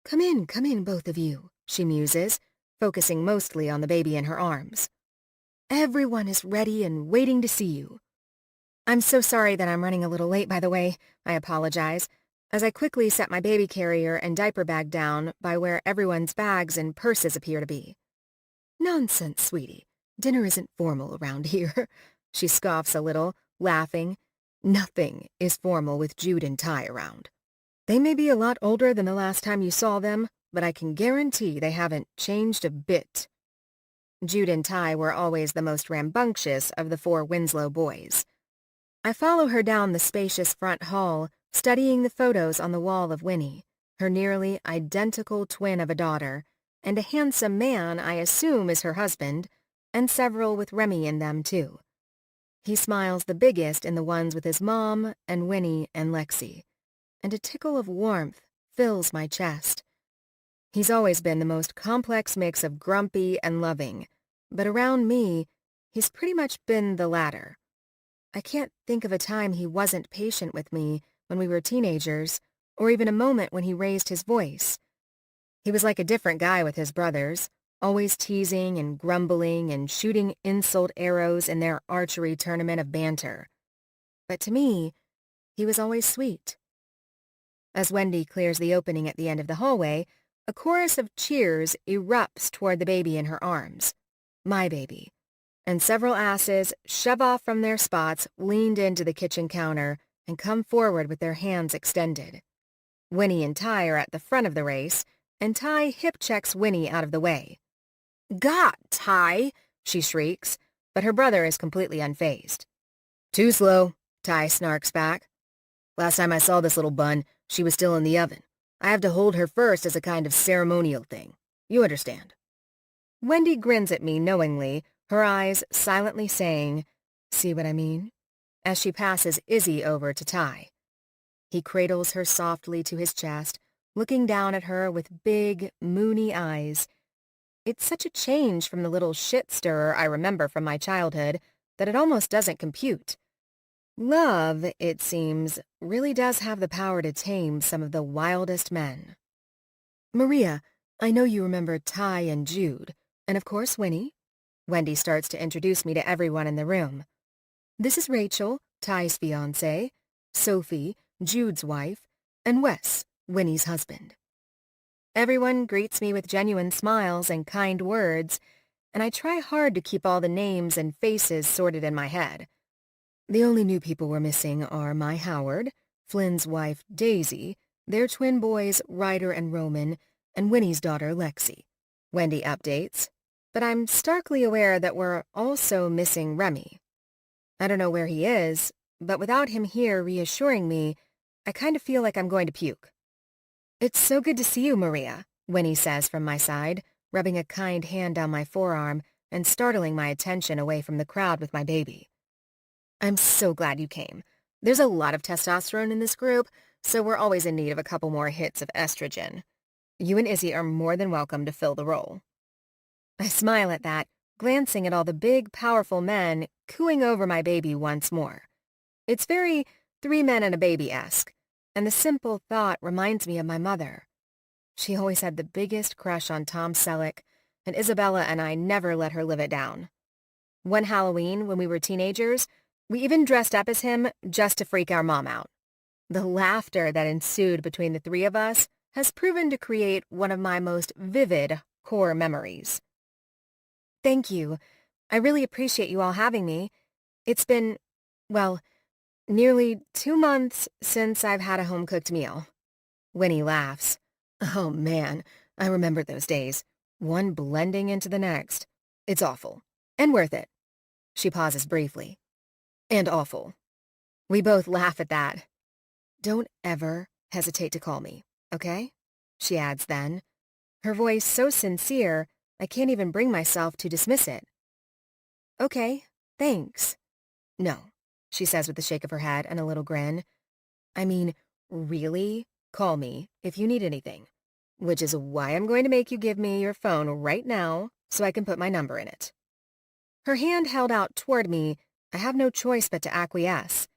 Come in, both of you, she muses, focusing mostly on the baby in her arms. Everyone is ready and waiting to see you. I'm so sorry that I'm running a little late, by the way. I apologize, as I quickly set my baby carrier and diaper bag down by where everyone's bags and purses appear to be. Nonsense, sweetie. Dinner isn't formal around here. She scoffs a little, laughing. Nothing is formal with Jude and Ty around. They may be a lot older than the last time you saw them, but I can guarantee they haven't changed a bit. Jude and Ty were always the most rambunctious of the 4 Winslow boys. I follow her down the spacious front hall, studying the photos on the wall of Winnie, her nearly identical twin of a daughter, and a handsome man I assume is her husband, and several with Remy in them, too. He smiles the biggest in the ones with his mom and Winnie and Lexi, and a tickle of warmth fills my chest. He's always been the most complex mix of grumpy and loving, but around me, he's pretty much been the latter. I can't think of a time he wasn't patient with me when we were teenagers, or even a moment when he raised his voice. He was like a different guy with his brothers, always teasing and grumbling and shooting insult arrows in their archery tournament of banter. But to me, he was always sweet. As Wendy clears the opening at the end of the hallway, a chorus of cheers erupts toward the baby in her arms. My baby. And several asses shove off from their spots, leaned into the kitchen counter, and come forward with their hands extended. Winnie and Ty are at the front of the race, and Ty hip-checks Winnie out of the way. "God, Ty!" she shrieks, but her brother is completely unfazed. "Too slow," Ty snarks back. "Last time I saw this little bun, she was still in the oven. I have to hold her first as a kind of ceremonial thing. You understand." Wendy grins at me knowingly, her eyes silently saying, "See what I mean?" as she passes Izzy over to Ty. He cradles her softly to his chest, looking down at her with big, moony eyes. It's such a change from the little shit-stirrer I remember from my childhood that it almost doesn't compute. Love, it seems, really does have the power to tame some of the wildest men. "Maria, I know you remember Ty and Jude, and of course Winnie." Wendy starts to introduce me to everyone in the room. "This is Rachel, Ty's fiancé, Sophie, Jude's wife, and Wes, Winnie's husband." Everyone greets me with genuine smiles and kind words, and I try hard to keep all the names and faces sorted in my head. The only new people we're missing are my Howard, Flynn's wife Daisy, their twin boys Ryder and Roman, and Winnie's daughter Lexi. Wendy updates, but I'm starkly aware that we're also missing Remy. I don't know where he is, but without him here reassuring me, I kind of feel like I'm going to puke. "It's so good to see you, Maria," Winnie says from my side, rubbing a kind hand down my forearm and startling my attention away from the crowd with my baby. "I'm so glad you came. There's a lot of testosterone in this group, so we're always in need of a couple more hits of estrogen. You and Izzy are more than welcome to fill the role." I smile at that, glancing at all the big, powerful men cooing over my baby once more. It's very 3 men and a baby-esque, and the simple thought reminds me of my mother. She always had the biggest crush on Tom Selleck, and Isabella and I never let her live it down. One Halloween, when we were teenagers, we even dressed up as him just to freak our mom out. The laughter that ensued between the 3 of us has proven to create one of my most vivid core memories. "Thank you. I really appreciate you all having me. It's been, well, nearly 2 months since I've had a home-cooked meal." Winnie laughs. "Oh, man, I remember those days. One blending into the next. It's awful. And worth it." She pauses briefly. "And awful." We both laugh at that. "Don't ever hesitate to call me, okay?" she adds then, her voice so sincere I can't even bring myself to dismiss it. "Okay," Thanks. No, she says with a shake of her head and a little grin. I mean, really? Call me if you need anything. Which is why I'm going to make you give me your phone right now so I can put my number in it. Her hand held out toward me, I have no choice but to acquiesce.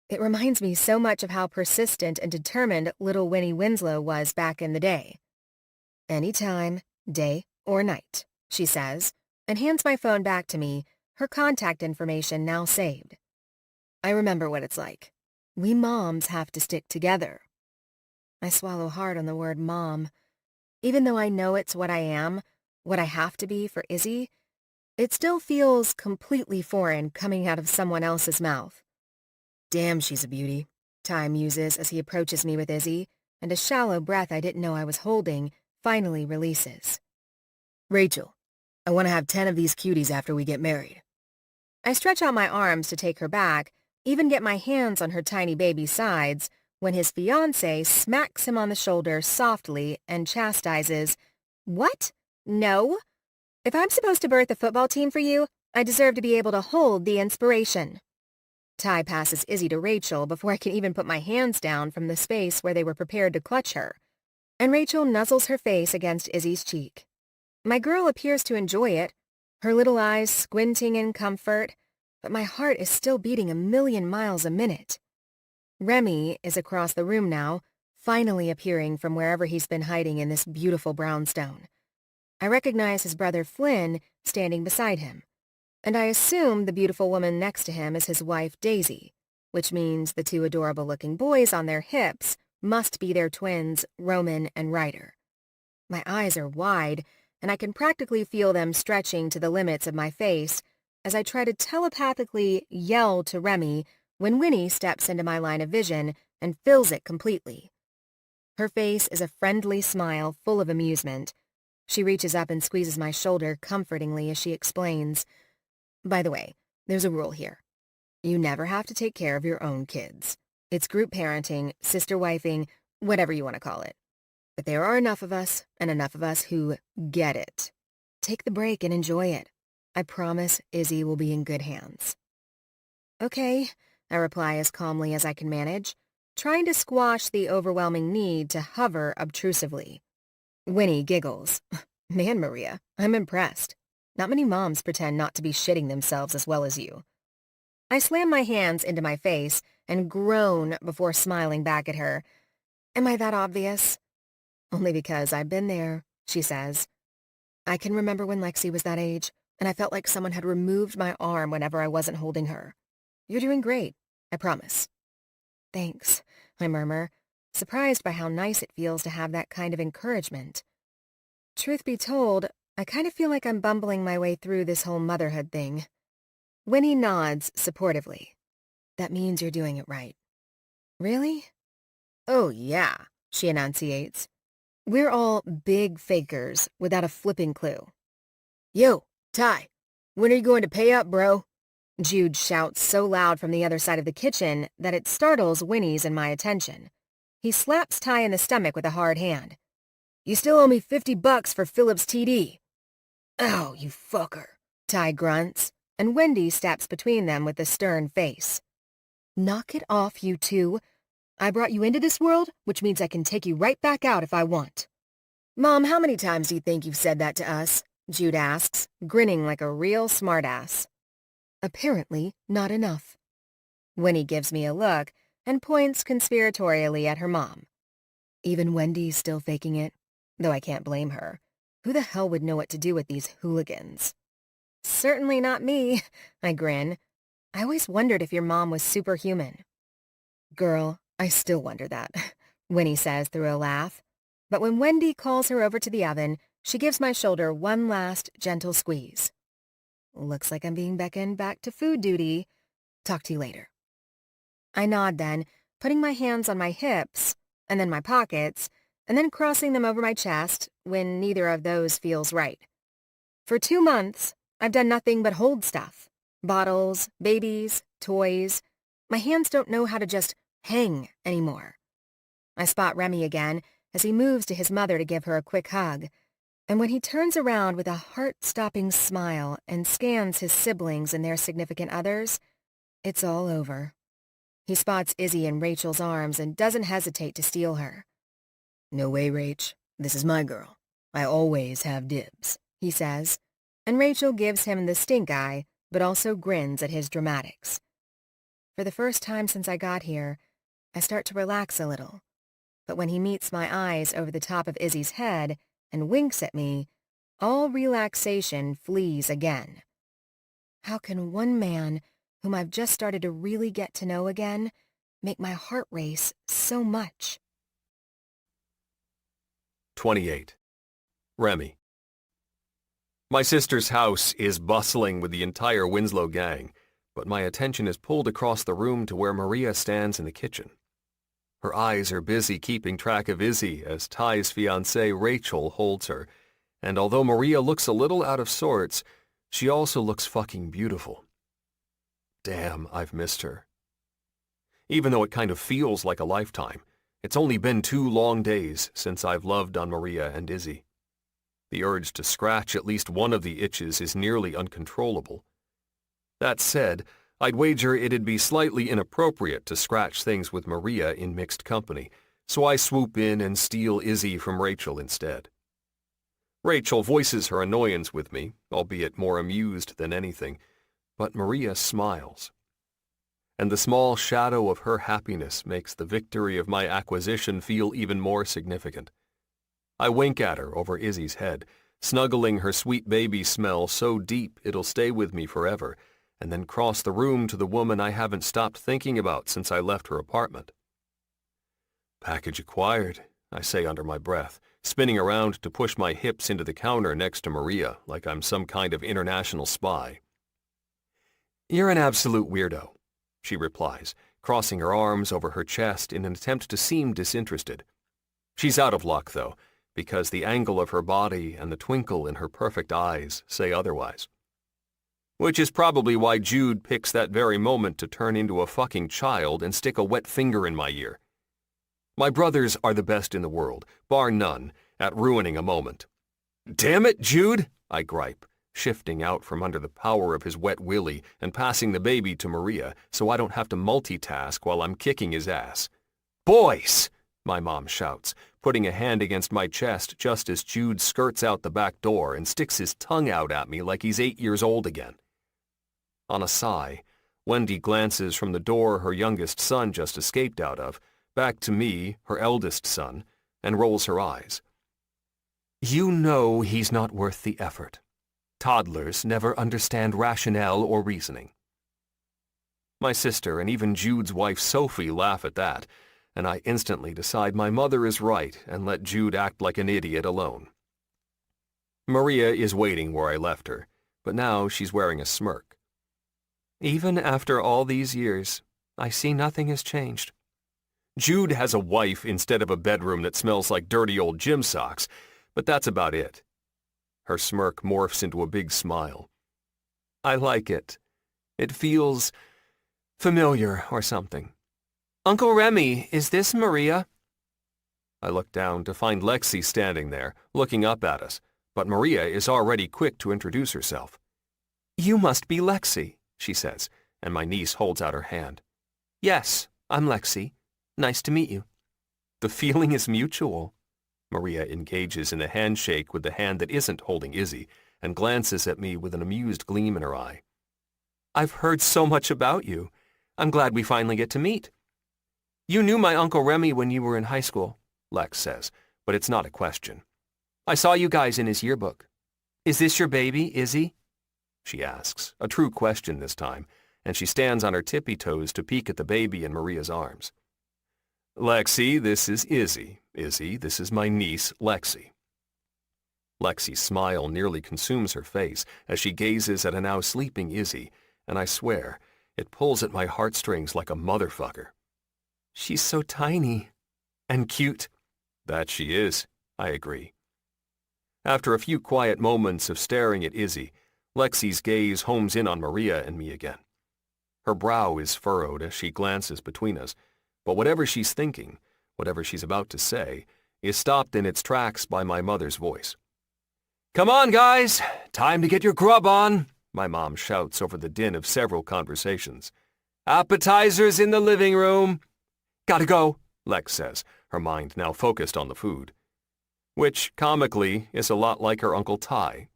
It reminds me so much of how persistent and determined little Winnie Winslow was back in the day. Anytime, day or night, she says, and hands my phone back to me, her contact information now saved. I remember what it's like. We moms have to stick together. I swallow hard on the word mom. Even though I know it's what I am, what I have to be for Izzy, it still feels completely foreign coming out of someone else's mouth. Damn, she's a beauty, Ty muses as he approaches me with Izzy, and a shallow breath I didn't know I was holding finally releases. Rachel, I want to have 10 of these cuties after we get married. I stretch out my arms to take her back, even get my hands on her tiny baby sides, when his fiancé smacks him on the shoulder softly and chastises, What? No? If I'm supposed to birth a football team for you, I deserve to be able to hold the inspiration. Ty passes Izzy to Rachel before I can even put my hands down from the space where they were prepared to clutch her, and Rachel nuzzles her face against Izzy's cheek. My girl appears to enjoy it, her little eyes squinting in comfort, but my heart is still beating 1,000,000 miles a minute. Remy is across the room now, finally appearing from wherever he's been hiding in this beautiful brownstone. I recognize his brother Flynn standing beside him, and I assume the beautiful woman next to him is his wife Daisy, which means the two adorable-looking boys on their hips must be their twins, Roman and Ryder. My eyes are wide, and I can practically feel them stretching to the limits of my face as I try to telepathically yell to Remy when Winnie steps into my line of vision and fills it completely. Her face is a friendly smile full of amusement. She reaches up and squeezes my shoulder comfortingly as she explains, By the way, there's a rule here. You never have to take care of your own kids. It's group parenting, sister-wifing, whatever you want to call it. But there are enough of us, and enough of us who get it. Take the break and enjoy it. I promise Izzy will be in good hands. Okay, I reply as calmly as I can manage, trying to squash the overwhelming need to hover obtrusively. Winnie giggles. Man, Maria, I'm impressed. Not many moms pretend not to be shitting themselves as well as you. I slam my hands into my face and groan before smiling back at her. Am I that obvious? Only because I've been there, she says. I can remember when Lexi was that age, and I felt like someone had removed my arm whenever I wasn't holding her. You're doing great, I promise. Thanks, I murmur, surprised by how nice it feels to have that kind of encouragement. Truth be told, I kind of feel like I'm bumbling my way through this whole motherhood thing. Winnie nods supportively. That means you're doing it right. Really? Oh, yeah, she enunciates. We're all big fakers without a flipping clue. Yo, Ty, when are you going to pay up, bro? Jude shouts so loud from the other side of the kitchen that it startles Winnie's and my attention. He slaps Ty in the stomach with a hard hand. You still owe me $50 for Philip's TD. Ow, you fucker, Ty grunts, and Wendy steps between them with a stern face. Knock it off, you two. I brought you into this world, which means I can take you right back out if I want. Mom, how many times do you think you've said that to us? Jude asks, grinning like a real smartass. Apparently not enough. Winnie gives me a look and points conspiratorially at her mom. Even Wendy's still faking it, though I can't blame her. Who the hell would know what to do with these hooligans? Certainly not me, I grin. I always wondered if your mom was superhuman. Girl, I still wonder that, Winnie says through a laugh. But when Wendy calls her over to the oven, she gives my shoulder one last gentle squeeze. Looks like I'm being beckoned back to food duty. Talk to you later. I nod then, putting my hands on my hips, and then my pockets, and then crossing them over my chest when neither of those feels right. For 2 months, I've done nothing but hold stuff. Bottles, babies, toys. My hands don't know how to just hang anymore. I spot Remy again as he moves to his mother to give her a quick hug. And when he turns around with a heart-stopping smile and scans his siblings and their significant others, it's all over. He spots Izzy in Rachel's arms and doesn't hesitate to steal her. "No way, Rach. This is my girl. I always have dibs," he says, and Rachel gives him the stink eye, but also grins at his dramatics. For the first time since I got here, I start to relax a little. But when he meets my eyes over the top of Izzy's head and winks at me, all relaxation flees again. How can one man, whom I've just started to really get to know again, make my heart race so much? 28. Remy. My sister's house is bustling with the entire Winslow gang, but my attention is pulled across the room to where Maria stands in the kitchen. Her eyes are busy keeping track of Izzy as Ty's fiancée Rachel holds her, and although Maria looks a little out of sorts, she also looks fucking beautiful. Damn, I've missed her. Even though it kind of feels like a lifetime, it's only been 2 long days since I've loved on Maria and Izzy. The urge to scratch at least one of the itches is nearly uncontrollable. That said, I'd wager it'd be slightly inappropriate to scratch things with Maria in mixed company, so I swoop in and steal Izzy from Rachel instead. Rachel voices her annoyance with me, albeit more amused than anything, but Maria smiles. And the small shadow of her happiness makes the victory of my acquisition feel even more significant. I wink at her over Izzy's head, snuggling her sweet baby smell so deep it'll stay with me forever, and then cross the room to the woman I haven't stopped thinking about since I left her apartment. "Package acquired," I say under my breath, spinning around to push my hips into the counter next to Maria like I'm some kind of international spy. "You're an absolute weirdo," she replies, crossing her arms over her chest in an attempt to seem disinterested. She's out of luck, though, because the angle of her body and the twinkle in her perfect eyes say otherwise. Which is probably why Jude picks that very moment to turn into a fucking child and stick a wet finger in my ear. My brothers are the best in the world, bar none, at ruining a moment. "Damn it, Jude!" I gripe, shifting out from under the power of his wet willy and passing the baby to Maria so I don't have to multitask while I'm kicking his ass. "Boys!" my mom shouts, putting a hand against my chest just as Jude skirts out the back door and sticks his tongue out at me like he's 8 years old again. On a sigh, Wendy glances from the door her youngest son just escaped out of, back to me, her eldest son, and rolls her eyes. "You know he's not worth the effort. Toddlers never understand rationale or reasoning." My sister and even Jude's wife Sophie laugh at that, and I instantly decide my mother is right and let Jude act like an idiot alone. Maria is waiting where I left her, but now she's wearing a smirk. "Even after all these years, I see nothing has changed." Jude has a wife instead of a bedroom that smells like dirty old gym socks, but that's about it. Her smirk morphs into a big smile. "I like it. It feels familiar or something." "Uncle Remy, is this Maria?" I look down to find Lexi standing there, looking up at us, but Maria is already quick to introduce herself. "You must be Lexi," she says, and my niece holds out her hand. "Yes, I'm Lexi. Nice to meet you." "The feeling is mutual." Maria engages in a handshake with the hand that isn't holding Izzy, and glances at me with an amused gleam in her eye. "I've heard so much about you. I'm glad we finally get to meet." "You knew my Uncle Remy when you were in high school," Lex says, but it's not a question. "I saw you guys in his yearbook. Is this your baby, Izzy?" she asks, a true question this time, and she stands on her tippy toes to peek at the baby in Maria's arms. "Lexi, this is Izzy. Izzy, this is my niece, Lexi." Lexi's smile nearly consumes her face as she gazes at a now sleeping Izzy, and I swear, it pulls at my heartstrings like a motherfucker. "She's so tiny. And cute." "That she is," I agree. After a few quiet moments of staring at Izzy, Lexi's gaze homes in on Maria and me again. Her brow is furrowed as she glances between us, but whatever she's thinking, whatever she's about to say, is stopped in its tracks by my mother's voice. "Come on, guys! Time to get your grub on!" my mom shouts over the din of several conversations. "Appetizers in the living room!" "Gotta go," Lex says, her mind now focused on the food. Which, comically, is a lot like her Uncle Ty.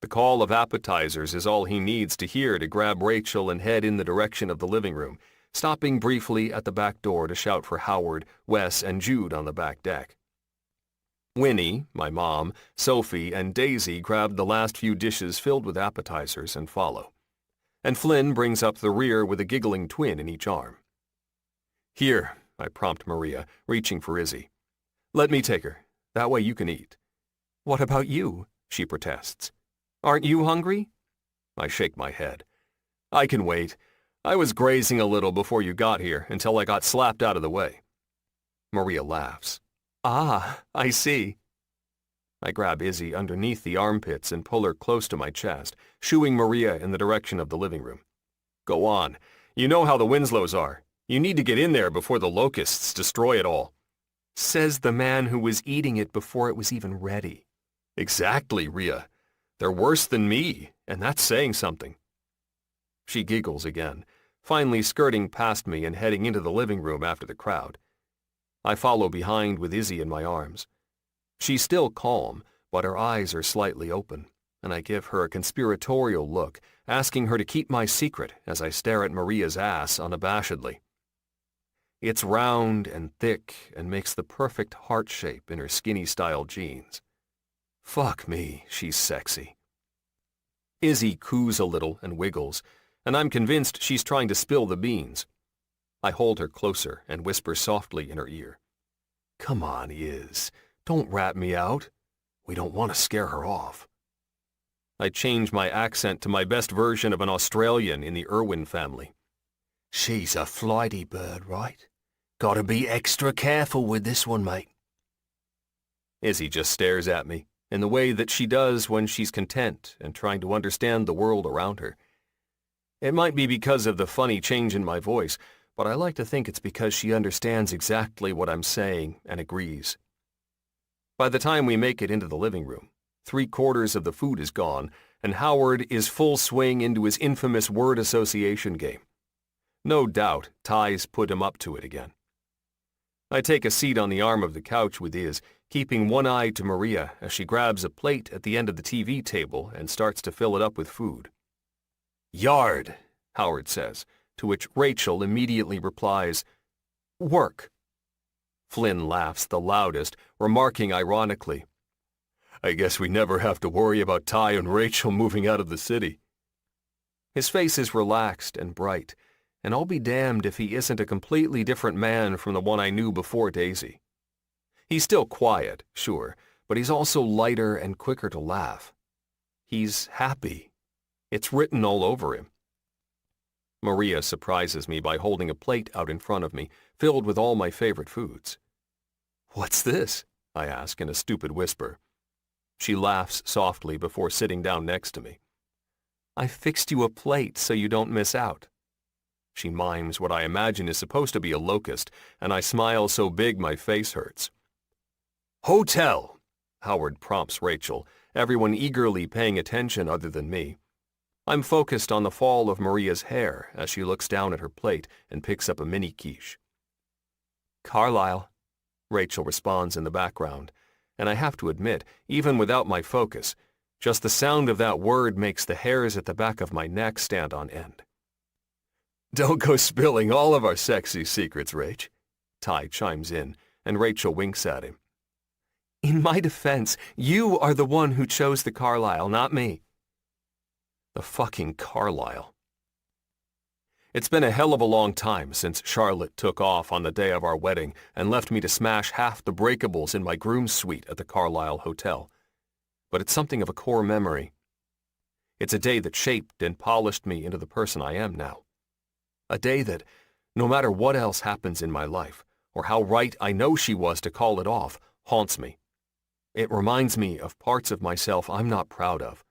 The call of appetizers is all he needs to hear to grab Rachel and head in the direction of the living room, stopping briefly at the back door to shout for Howard, Wes, and Jude on the back deck. Winnie, my mom, Sophie, and Daisy grab the last few dishes filled with appetizers and follow. And Flynn brings up the rear with a giggling twin in each arm. "Here," I prompt Maria, reaching for Izzy. "Let me take her. That way you can eat." "What about you?" she protests. "Aren't you hungry?" I shake my head. "I can wait. I was grazing a little before you got here until I got slapped out of the way." Maria laughs. "Ah, I see." I grab Izzy underneath the armpits and pull her close to my chest, shooing Maria in the direction of the living room. "Go on. You know how the Winslows are. You need to get in there before the locusts destroy it all." Says the man who was eating it before it was even ready. "Exactly, Rhea. They're worse than me, and that's saying something." She giggles again, finally skirting past me and heading into the living room after the crowd. I follow behind with Izzy in my arms. She's still calm, but her eyes are slightly open, and I give her a conspiratorial look, asking her to keep my secret as I stare at Maria's ass unabashedly. It's round and thick and makes the perfect heart shape in her skinny-style jeans. Fuck me, she's sexy. Izzy coos a little and wiggles, and I'm convinced she's trying to spill the beans. I hold her closer and whisper softly in her ear. "Come on, Iz. Don't rat me out. We don't want to scare her off." I change my accent to my best version of an Australian in the Irwin family. "She's a flighty bird, right? Gotta be extra careful with this one, mate." Izzy just stares at me in the way that she does when she's content and trying to understand the world around her. It might be because of the funny change in my voice, but I like to think it's because she understands exactly what I'm saying and agrees. By the time we make it into the living room, 3/4 of the food is gone, and Howard is full swing into his infamous word association game. No doubt Ty's put him up to it again. I take a seat on the arm of the couch with Iz, keeping one eye to Maria as she grabs a plate at the end of the TV table and starts to fill it up with food. "Yard," Howard says, to which Rachel immediately replies, "Work." Flynn laughs the loudest, remarking ironically, "I guess we never have to worry about Ty and Rachel moving out of the city." His face is relaxed and bright, and I'll be damned if he isn't a completely different man from the one I knew before Daisy. He's still quiet, sure, but he's also lighter and quicker to laugh. He's happy. It's written all over him. Maria surprises me by holding a plate out in front of me, filled with all my favorite foods. "What's this?" I ask in a stupid whisper. She laughs softly before sitting down next to me. "I fixed you a plate so you don't miss out." She mimes what I imagine is supposed to be a locust, and I smile so big my face hurts. "Hotel," Howard prompts Rachel, everyone eagerly paying attention other than me. I'm focused on the fall of Maria's hair as she looks down at her plate and picks up a mini quiche. "Carlisle," Rachel responds in the background, and I have to admit, even without my focus, just the sound of that word makes the hairs at the back of my neck stand on end. "Don't go spilling all of our sexy secrets, Rach," Ty chimes in, and Rachel winks at him. "In my defense, you are the one who chose the Carlisle, not me." The fucking Carlisle. It's been a hell of a long time since Charlotte took off on the day of our wedding and left me to smash half the breakables in my groom's suite at the Carlisle Hotel. But it's something of a core memory. It's a day that shaped and polished me into the person I am now. A day that, no matter what else happens in my life, or how right I know she was to call it off, haunts me. It reminds me of parts of myself I'm not proud of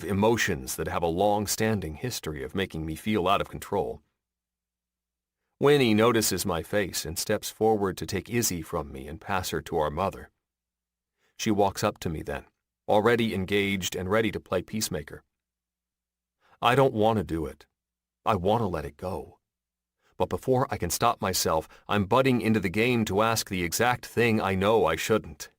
emotions that have a long-standing history of making me feel out of control. Winnie notices my face and steps forward to take Izzy from me and pass her to our mother. She walks up to me then, already engaged and ready to play peacemaker. I don't want to do it. I want to let it go. But before I can stop myself, I'm butting into the game to ask the exact thing I know I shouldn't.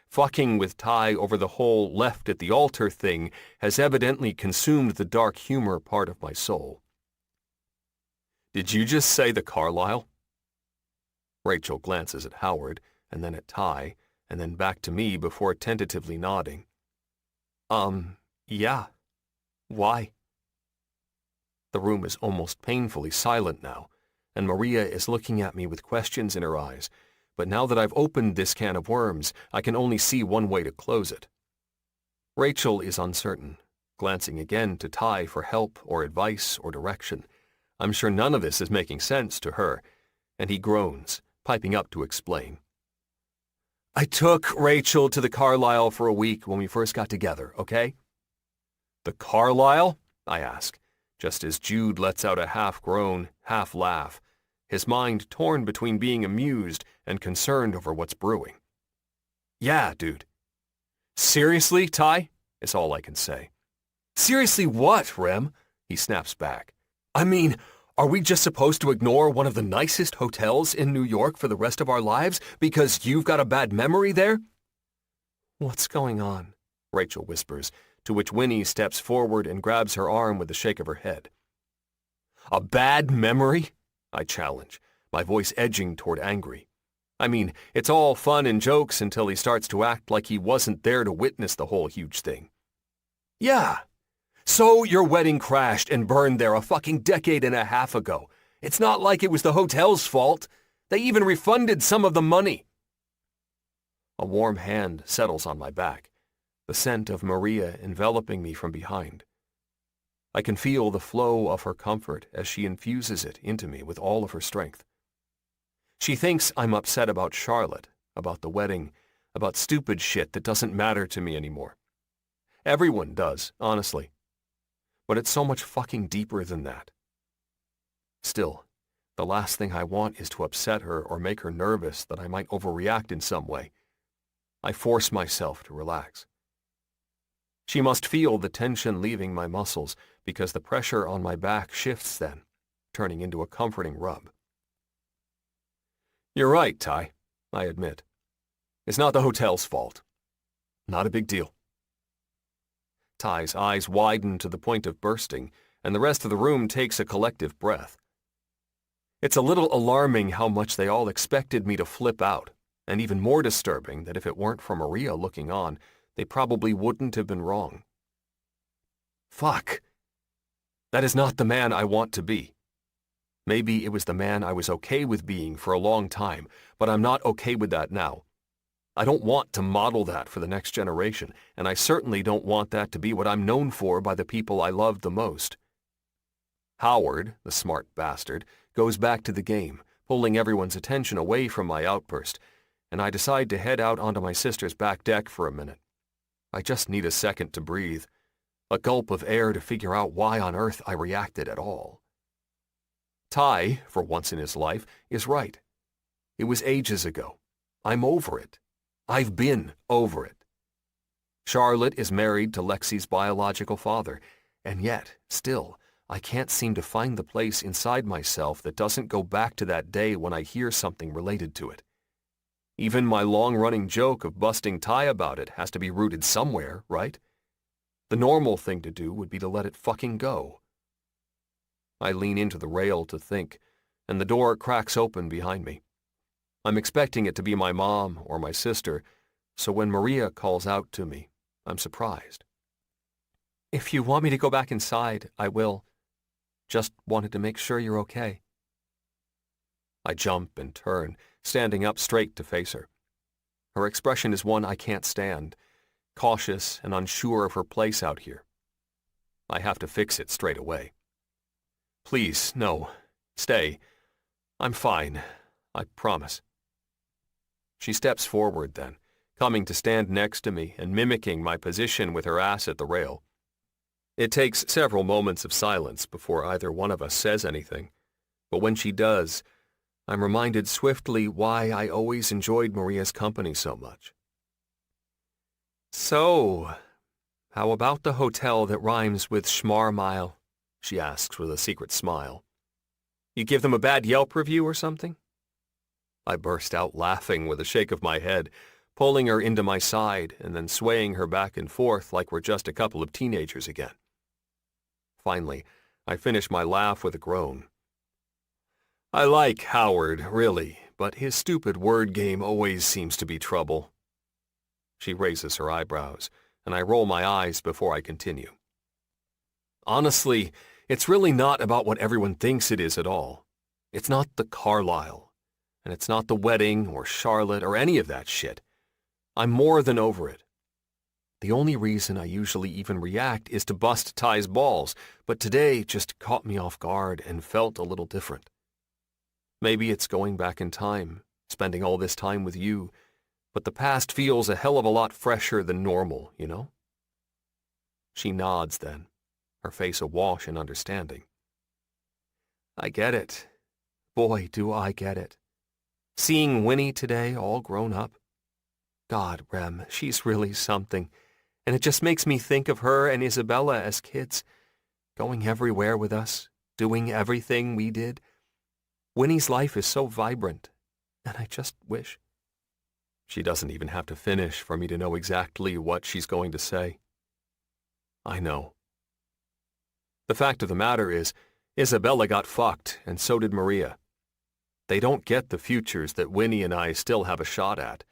Fucking with Ty over the whole left at the altar thing has evidently consumed the dark humor part of my soul. Did you just say the Carlisle? Rachel glances at Howard, and then at Ty, and then back to me before tentatively nodding. Yeah. Why? The room is almost painfully silent now, and Maria is looking at me with questions in her eyes, but now that I've opened this can of worms, I can only see one way to close it. Rachel is uncertain, glancing again to Ty for help or advice or direction. I'm sure none of this is making sense to her, and he groans, piping up to explain. I took Rachel to the Carlisle for a week when we first got together, okay? The Carlisle? I ask, just as Jude lets out a half-groan, half-laugh, his mind torn between being amused and concerned over what's brewing. Yeah, dude. Seriously, Ty? Is all I can say. Seriously what, Rem? He snaps back. I mean, are we just supposed to ignore one of the nicest hotels in New York for the rest of our lives because you've got a bad memory there? What's going on? Rachel whispers, to which Winnie steps forward and grabs her arm with a shake of her head. A bad memory? I challenge, my voice edging toward angry. I mean, it's all fun and jokes until he starts to act like he wasn't there to witness the whole huge thing. Yeah. So your wedding crashed and burned there a fucking decade and a half ago. It's not like it was the hotel's fault. They even refunded some of the money. A warm hand settles on my back, the scent of Maria enveloping me from behind. I can feel the flow of her comfort as she infuses it into me with all of her strength. She thinks I'm upset about Charlotte, about the wedding, about stupid shit that doesn't matter to me anymore. Everyone does, honestly. But it's so much fucking deeper than that. Still, the last thing I want is to upset her or make her nervous that I might overreact in some way. I force myself to relax. She must feel the tension leaving my muscles because the pressure on my back shifts then, turning into a comforting rub. You're right, Ty, I admit. It's not the hotel's fault. Not a big deal. Ty's eyes widen to the point of bursting, and the rest of the room takes a collective breath. It's a little alarming how much they all expected me to flip out, and even more disturbing that if it weren't for Maria looking on, they probably wouldn't have been wrong. Fuck. That is not the man I want to be. Maybe it was the man I was okay with being for a long time, but I'm not okay with that now. I don't want to model that for the next generation, and I certainly don't want that to be what I'm known for by the people I love the most. Howard, the smart bastard, goes back to the game, pulling everyone's attention away from my outburst, and I decide to head out onto my sister's back deck for a minute. I just need a second to breathe, a gulp of air to figure out why on earth I reacted at all. Ty, for once in his life, is right. It was ages ago. I'm over it. I've been over it. Charlotte is married to Lexi's biological father, and yet, still, I can't seem to find the place inside myself that doesn't go back to that day when I hear something related to it. Even my long-running joke of busting Ty about it has to be rooted somewhere, right? The normal thing to do would be to let it fucking go. I lean into the rail to think, and the door cracks open behind me. I'm expecting it to be my mom or my sister, so when Maria calls out to me, I'm surprised. If you want me to go back inside, I will. Just wanted to make sure you're okay. I jump and turn, standing up straight to face her. Her expression is one I can't stand, cautious and unsure of her place out here. I have to fix it straight away. Please, no. Stay. I'm fine. I promise. She steps forward then, coming to stand next to me and mimicking my position with her ass at the rail. It takes several moments of silence before either one of us says anything, but when she does, I'm reminded swiftly why I always enjoyed Maria's company so much. So, how about the hotel that rhymes with Schmarmile? She asks with a secret smile. You give them a bad Yelp review or something? I burst out laughing with a shake of my head, pulling her into my side and then swaying her back and forth like we're just a couple of teenagers again. Finally, I finish my laugh with a groan. I like Howard, really, but his stupid word game always seems to be trouble. She raises her eyebrows, and I roll my eyes before I continue. Honestly, it's really not about what everyone thinks it is at all. It's not the Carlisle, and it's not the wedding or Charlotte or any of that shit. I'm more than over it. The only reason I usually even react is to bust Ty's balls, but today just caught me off guard and felt a little different. Maybe it's going back in time, spending all this time with you, but the past feels a hell of a lot fresher than normal, you know? She nods then, her face awash in understanding. I get it. Boy, do I get it. Seeing Winnie today all grown up. God, Rem, she's really something, and it just makes me think of her and Isabella as kids, going everywhere with us, doing everything we did. Winnie's life is so vibrant, and I just wish. She doesn't even have to finish for me to know exactly what she's going to say. I know. The fact of the matter is, Isabella got fucked, and so did Maria. They don't get the futures that Winnie and I still have a shot at.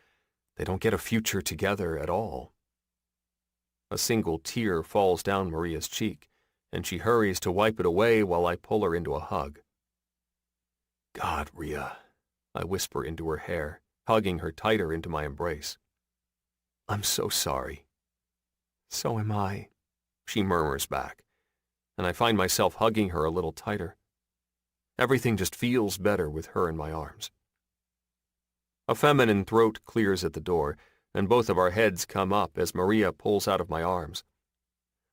They don't get a future together at all. A single tear falls down Maria's cheek, and she hurries to wipe it away while I pull her into a hug. God, Rhea, I whisper into her hair, hugging her tighter into my embrace. I'm so sorry. So am I, she murmurs back, and I find myself hugging her a little tighter. Everything just feels better with her in my arms. A feminine throat clears at the door, and both of our heads come up as Maria pulls out of my arms.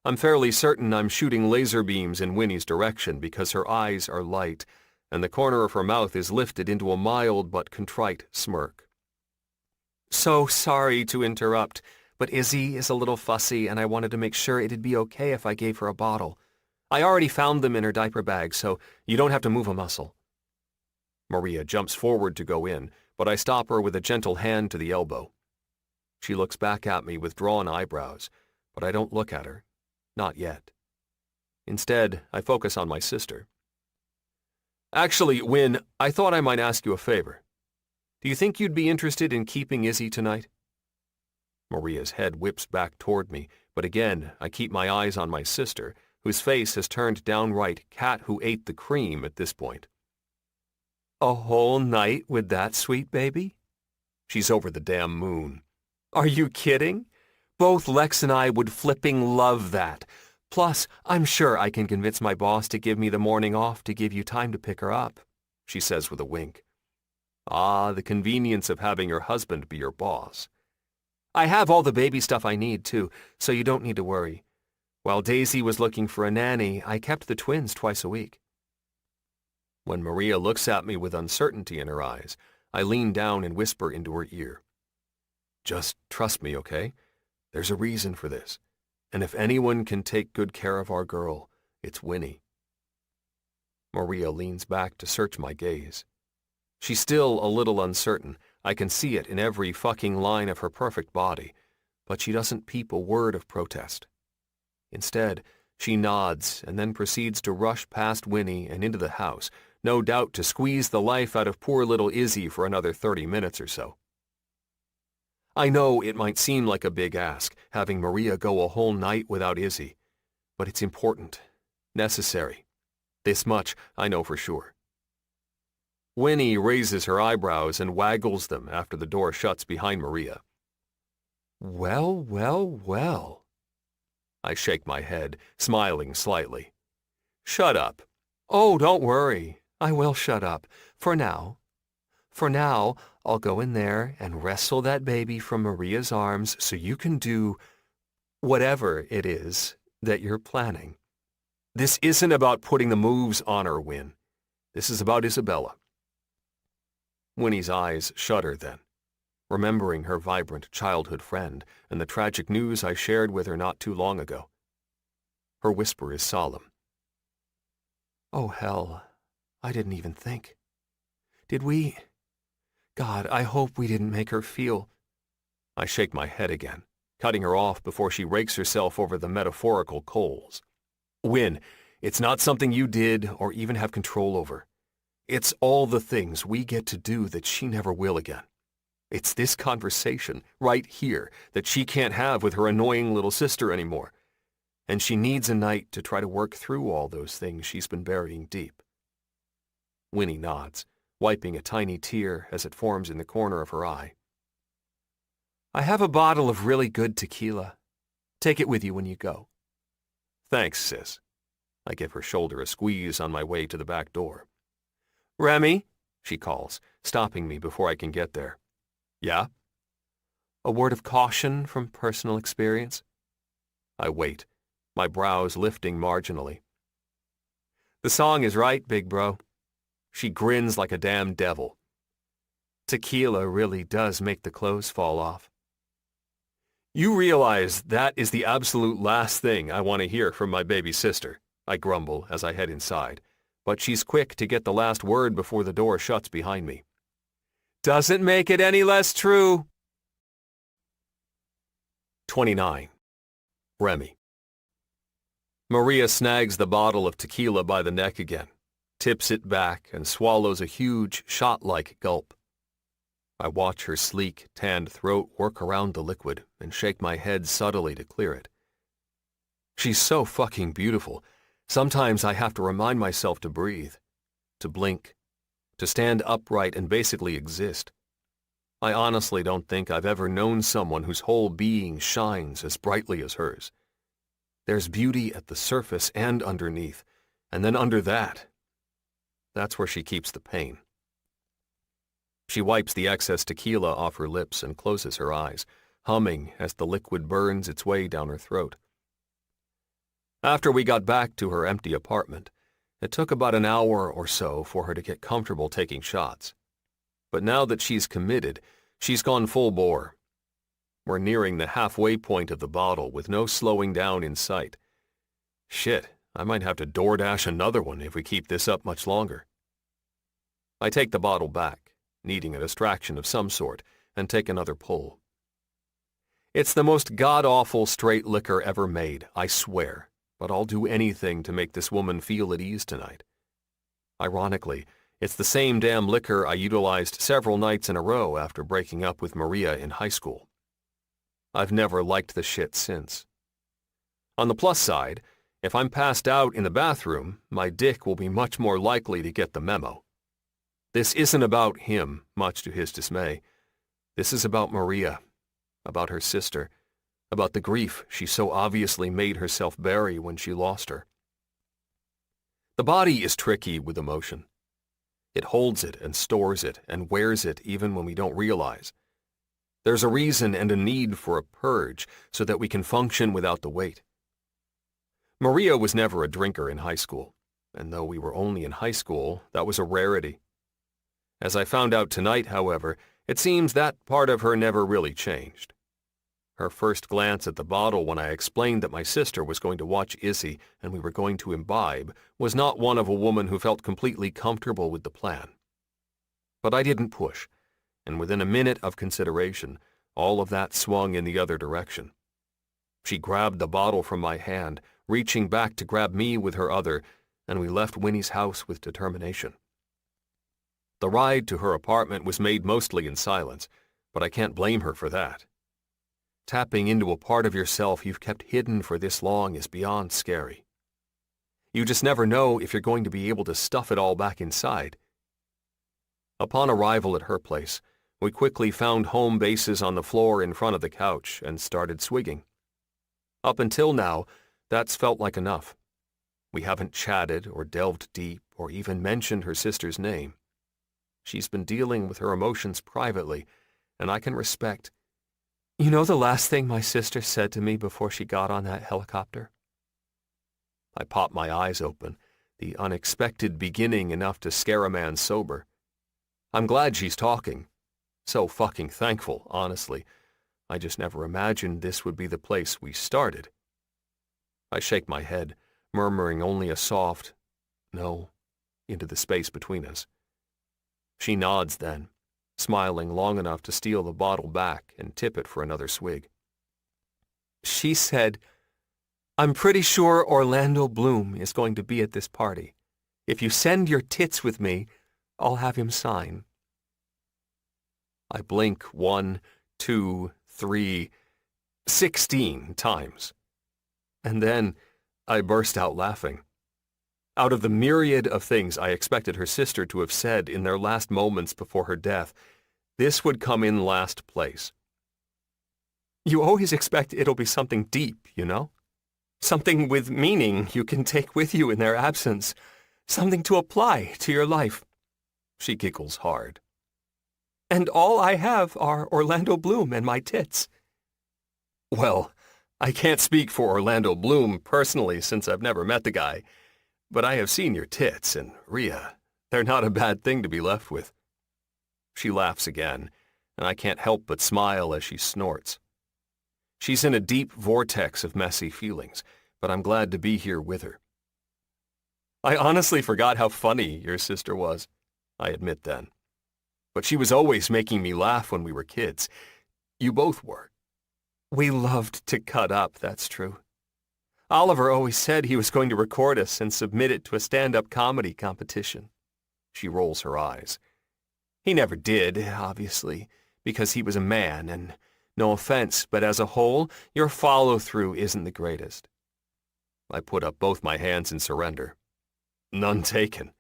I'm fairly certain I'm shooting laser beams in Winnie's direction because her eyes are light, and the corner of her mouth is lifted into a mild but contrite smirk. So sorry to interrupt, but Izzy is a little fussy, and I wanted to make sure it'd be okay if I gave her a bottle. I already found them in her diaper bag, so you don't have to move a muscle. Maria jumps forward to go in, but I stop her with a gentle hand to the elbow. She looks back at me with drawn eyebrows, but I don't look at her. Not yet. Instead, I focus on my sister. Actually, Win, I thought I might ask you a favor. Do you think you'd be interested in keeping Izzy tonight? Maria's head whips back toward me, but again, I keep my eyes on my sister, whose face has turned downright cat who ate the cream at this point. A whole night with that sweet baby? She's over the damn moon. Are you kidding? Both Lex and I would flipping love that. Plus, I'm sure I can convince my boss to give me the morning off to give you time to pick her up, she says with a wink. Ah, the convenience of having your husband be your boss. I have all the baby stuff I need, too, so you don't need to worry. While Daisy was looking for a nanny, I kept the twins twice a week. When Maria looks at me with uncertainty in her eyes, I lean down and whisper into her ear. Just trust me, okay? There's a reason for this. And if anyone can take good care of our girl, it's Winnie. Maria leans back to search my gaze. She's still a little uncertain. I can see it in every fucking line of her perfect body, but she doesn't peep a word of protest. Instead, she nods and then proceeds to rush past Winnie and into the house, no doubt to squeeze the life out of poor little Izzy for another 30 minutes or so. I know it might seem like a big ask, having Maria go a whole night without Izzy, but it's important, necessary. This much I know for sure. Winnie raises her eyebrows and waggles them after the door shuts behind Maria. Well, well, well. I shake my head, smiling slightly. Shut up. Oh, don't worry. I will shut up. For now. For now, I'll go in there and wrestle that baby from Maria's arms so you can do whatever it is that you're planning. This isn't about putting the moves on her, Win. This is about Isabella. Winnie's eyes shudder then. remembering her vibrant childhood friend and the tragic news I shared with her not too long ago. Her whisper is solemn. "Oh, hell, I didn't even think. Did we? God, I hope we didn't make her feel—" I shake my head again, cutting her off before she rakes herself over the metaphorical coals. "Win, it's not something you did or even have control over. It's all the things we get to do that she never will again. It's this conversation, right here, that she can't have with her annoying little sister anymore. And she needs a night to try to work through all those things she's been burying deep." Winnie nods, wiping a tiny tear as it forms in the corner of her eye. "I have a bottle of really good tequila. Take it with you when you go." "Thanks, sis." I give her shoulder a squeeze on my way to the back door. "Remy," she calls, stopping me before I can get there. "Yeah?" "A word of caution from personal experience." I wait, my brows lifting marginally. "The song is right, big bro." She grins like a damn devil. "Tequila really does make the clothes fall off." "You realize that is the absolute last thing I want to hear from my baby sister," I grumble as I head inside, but she's quick to get the last word before the door shuts behind me. "Doesn't make it any less true." 29. Remy. Maria snags the bottle of tequila by the neck again, tips it back, and swallows a huge, shot-like gulp. I watch her sleek, tanned throat work around the liquid and shake my head subtly to clear it. She's so fucking beautiful. Sometimes I have to remind myself to breathe, to blink, to stand upright and basically exist. I honestly don't think I've ever known someone whose whole being shines as brightly as hers. There's beauty at the surface and underneath, and then under that. That's where she keeps the pain. She wipes the excess tequila off her lips and closes her eyes, humming as the liquid burns its way down her throat. After we got back to her empty apartment, it took about an hour or so for her to get comfortable taking shots. But now that she's committed, she's gone full bore. We're nearing the halfway point of the bottle with no slowing down in sight. Shit, I might have to DoorDash another one if we keep this up much longer. I take the bottle back, needing a distraction of some sort, and take another pull. It's the most god-awful straight liquor ever made, I swear, but I'll do anything to make this woman feel at ease tonight. Ironically, it's the same damn liquor I utilized several nights in a row after breaking up with Maria in high school. I've never liked the shit since. On the plus side, if I'm passed out in the bathroom, my dick will be much more likely to get the memo. This isn't about him, much to his dismay. This is about Maria, about her sister, about the grief she so obviously made herself bury when she lost her. The body is tricky with emotion. It holds it and stores it and wears it even when we don't realize. There's a reason and a need for a purge so that we can function without the weight. Maria was never a drinker in high school, and though we were only in high school, that was a rarity. As I found out tonight, however, it seems that part of her never really changed. Her first glance at the bottle when I explained that my sister was going to watch Izzy and we were going to imbibe was not one of a woman who felt completely comfortable with the plan. But I didn't push, and within a minute of consideration, all of that swung in the other direction. She grabbed the bottle from my hand, reaching back to grab me with her other, and we left Winnie's house with determination. The ride to her apartment was made mostly in silence, but I can't blame her for that. Tapping into a part of yourself you've kept hidden for this long is beyond scary. You just never know if you're going to be able to stuff it all back inside. Upon arrival at her place, we quickly found home bases on the floor in front of the couch and started swigging. Up until now, that's felt like enough. We haven't chatted or delved deep or even mentioned her sister's name. She's been dealing with her emotions privately, and I can respect. You know the last thing my sister said to me before she got on that helicopter? I pop my eyes open, the unexpected beginning enough to scare a man sober. I'm glad she's talking. So fucking thankful, honestly. I just never imagined this would be the place we started. I shake my head, murmuring only a soft, no, into the space between us. She nods then, smiling long enough to steal the bottle back and tip it for another swig. She said, "I'm pretty sure Orlando Bloom is going to be at this party. If you send your tits with me, I'll have him sign." I blink 1, 2, 3, 16 times. And then I burst out laughing. Out of the myriad of things I expected her sister to have said in their last moments before her death, this would come in last place. You always expect it'll be something deep, you know? Something with meaning you can take with you in their absence. Something to apply to your life. She giggles hard. And all I have are Orlando Bloom and my tits. Well, I can't speak for Orlando Bloom personally since I've never met the guy, but I have seen your tits, and Rhea, they're not a bad thing to be left with. She laughs again, and I can't help but smile as she snorts. She's in a deep vortex of messy feelings, but I'm glad to be here with her. I honestly forgot how funny your sister was, I admit then. But she was always making me laugh when we were kids. You both were. We loved to cut up, that's true. Oliver always said he was going to record us and submit it to a stand-up comedy competition. She rolls her eyes. He never did, obviously, because he was a man, and no offense, but as a whole, your follow-through isn't the greatest. I put up both my hands in surrender. None taken.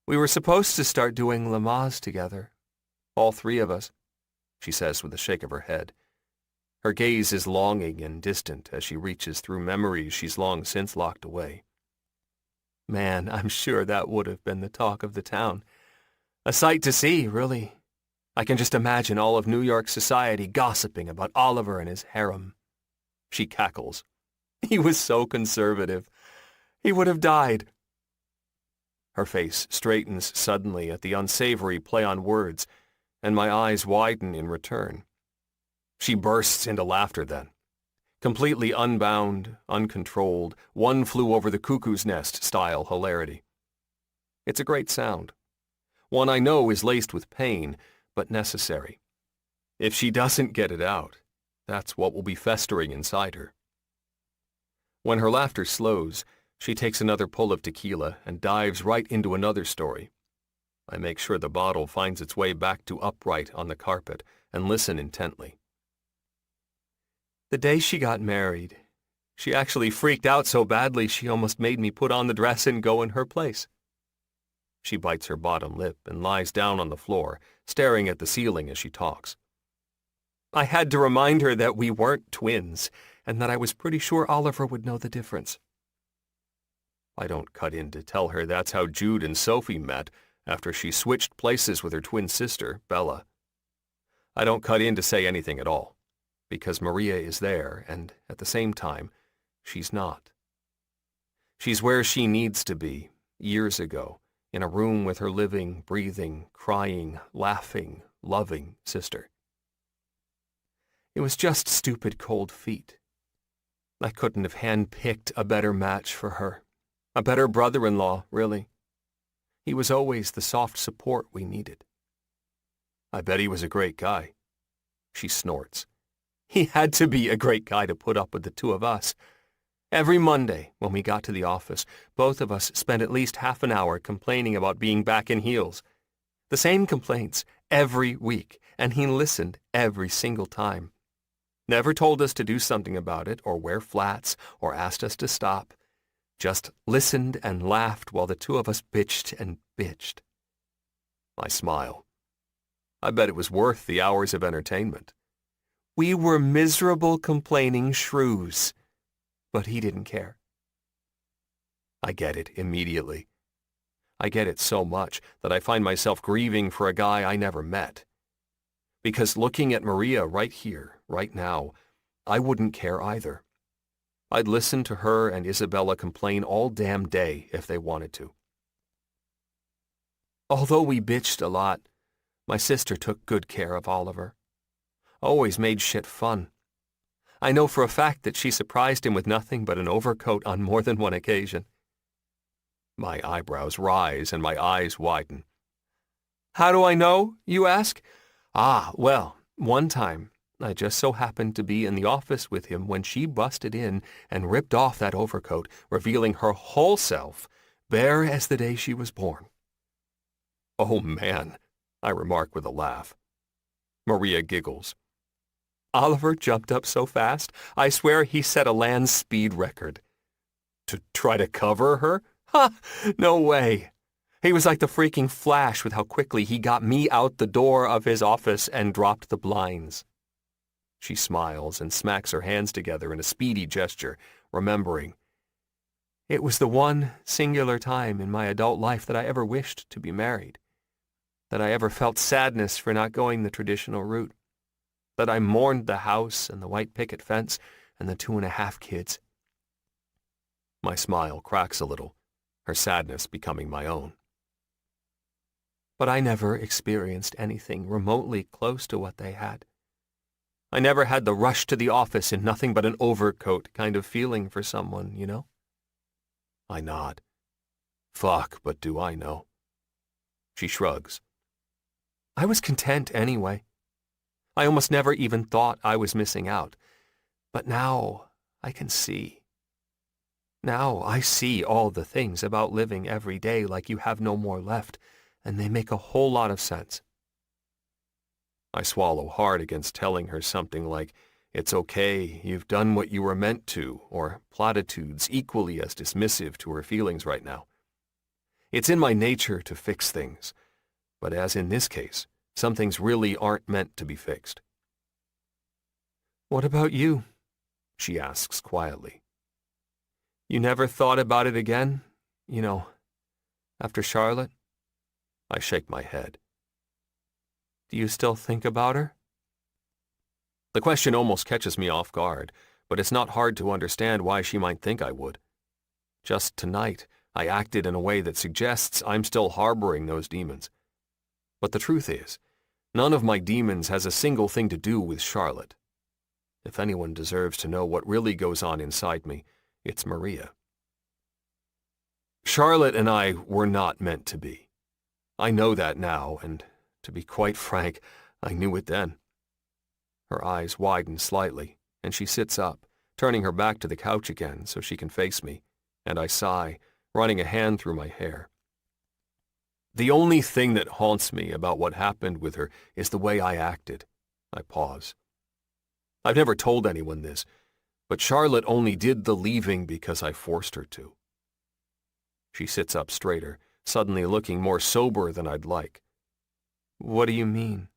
We were supposed to start doing Lamaze together. All three of us, she says with a shake of her head. Her gaze is longing and distant as she reaches through memories she's long since locked away. Man, I'm sure that would have been the talk of the town. A sight to see, really. I can just imagine all of New York society gossiping about Oliver and his harem. She cackles. He was so conservative. He would have died. Her face straightens suddenly at the unsavory play on words, and my eyes widen in return. She bursts into laughter then. Completely unbound, uncontrolled, one flew over the cuckoo's nest style hilarity. It's a great sound. One I know is laced with pain, but necessary. If she doesn't get it out, that's what will be festering inside her. When her laughter slows, she takes another pull of tequila and dives right into another story. I make sure the bottle finds its way back to upright on the carpet and listen intently. The day she got married, she actually freaked out so badly she almost made me put on the dress and go in her place. She bites her bottom lip and lies down on the floor, staring at the ceiling as she talks. I had to remind her that we weren't twins, and that I was pretty sure Oliver would know the difference. I don't cut in to tell her that's how Jude and Sophie met after she switched places with her twin sister, Bella. I don't cut in to say anything at all, because Maria is there, and at the same time, she's not. She's where she needs to be, years ago, in a room with her living, breathing, crying, laughing, loving sister. It was just stupid cold feet. I couldn't have handpicked a better match for her. A better brother-in-law, really. He was always the soft support we needed. I bet he was a great guy. She snorts. He had to be a great guy to put up with the two of us. Every Monday, when we got to the office, both of us spent at least half an hour complaining about being back in heels. The same complaints every week, and he listened every single time. Never told us to do something about it, or wear flats, or asked us to stop. Just listened and laughed while the two of us bitched and bitched. I smile. I bet it was worth the hours of entertainment. We were miserable, complaining shrews, but he didn't care. I get it immediately. I get it so much that I find myself grieving for a guy I never met. Because looking at Maria right here, right now, I wouldn't care either. I'd listen to her and Isabella complain all damn day if they wanted to. Although we bitched a lot, My sister took good care of Oliver. Always made shit fun. I know for a fact that she surprised him with nothing but an overcoat on more than one occasion. My eyebrows rise and my eyes widen. How do I know, you ask? Well, one time I just so happened to be in the office with him when she busted in and ripped off that overcoat, revealing her whole self, bare as the day she was born. Oh, man, I remark with a laugh. Maria giggles. Oliver jumped up so fast, I swear he set a land speed record. To try to cover her? Ha! No way. He was like the freaking Flash with how quickly he got me out the door of his office and dropped the blinds. She smiles and smacks her hands together in a speedy gesture, remembering. It was the one singular time in my adult life that I ever wished to be married, that I ever felt sadness for not going the traditional route, that I mourned the house and the white picket fence and the 2.5 kids. My smile cracks a little, her sadness becoming my own. But I never experienced anything remotely close to what they had. I never had the rush to the office in nothing but an overcoat kind of feeling for someone, you know? I nod. Fuck, but do I know. She shrugs. I was content anyway. I almost never even thought I was missing out. But now I can see. Now I see all the things about living every day like you have no more left, and they make a whole lot of sense. I swallow hard against telling her something like, it's okay, you've done what you were meant to, or platitudes equally as dismissive to her feelings right now. It's in my nature to fix things, but as in this case, some things really aren't meant to be fixed. What about you? She asks quietly. You never thought about it again? You know, after Charlotte? I shake my head. Do you still think about her? The question almost catches me off guard, but it's not hard to understand why she might think I would. Just tonight, I acted in a way that suggests I'm still harboring those demons. But the truth is, none of my demons has a single thing to do with Charlotte. If anyone deserves to know what really goes on inside me, it's Maria. Charlotte and I were not meant to be. I know that now, and to be quite frank, I knew it then. Her eyes widen slightly, and she sits up, turning her back to the couch again so she can face me, and I sigh, running a hand through my hair. The only thing that haunts me about what happened with her is the way I acted. I pause. I've never told anyone this, but Charlotte only did the leaving because I forced her to. She sits up straighter, suddenly looking more sober than I'd like. What do you mean?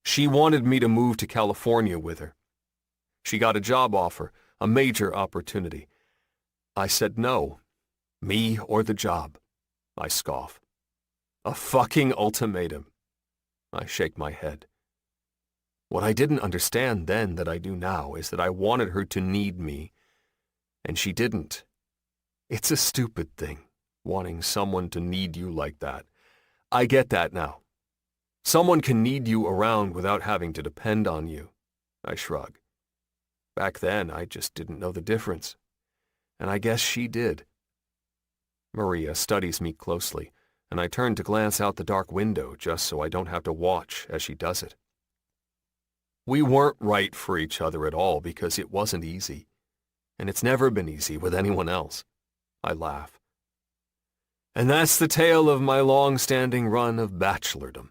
She wanted me to move to California with her. She got a job offer, a major opportunity. I said no. Me or the job. I scoff. A fucking ultimatum. I shake my head. What I didn't understand then that I do now is that I wanted her to need me, and she didn't. It's a stupid thing, wanting someone to need you like that. I get that now. Someone can need you around without having to depend on you. I shrug. Back then, I just didn't know the difference. And I guess she did. Maria studies me closely, and I turn to glance out the dark window just so I don't have to watch as she does it. We weren't right for each other at all because it wasn't easy. And it's never been easy with anyone else. I laugh. And that's the tale of my long-standing run of bachelordom.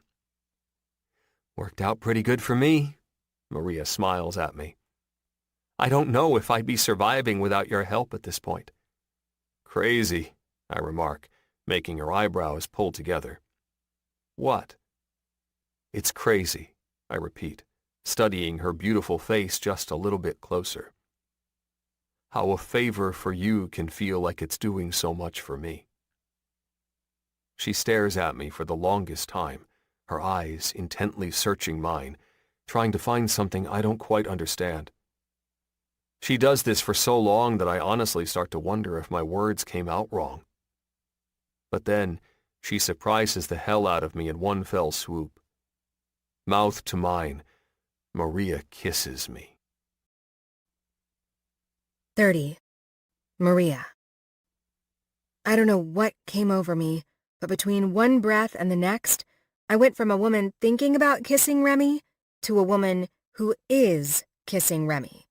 Worked out pretty good for me, Maria smiles at me. I don't know if I'd be surviving without your help at this point. Crazy, I remark, making her eyebrows pull together. What? It's crazy, I repeat, studying her beautiful face just a little bit closer. How a favor for you can feel like it's doing so much for me. She stares at me for the longest time, her eyes intently searching mine, trying to find something I don't quite understand. She does this for so long that I honestly start to wonder if my words came out wrong. But then, she surprises the hell out of me in one fell swoop, Mouth to mine, Maria kisses me. 30. Maria. I don't know what came over me, but between one breath and the next, I went from a woman thinking about kissing Remy to a woman who is kissing Remy.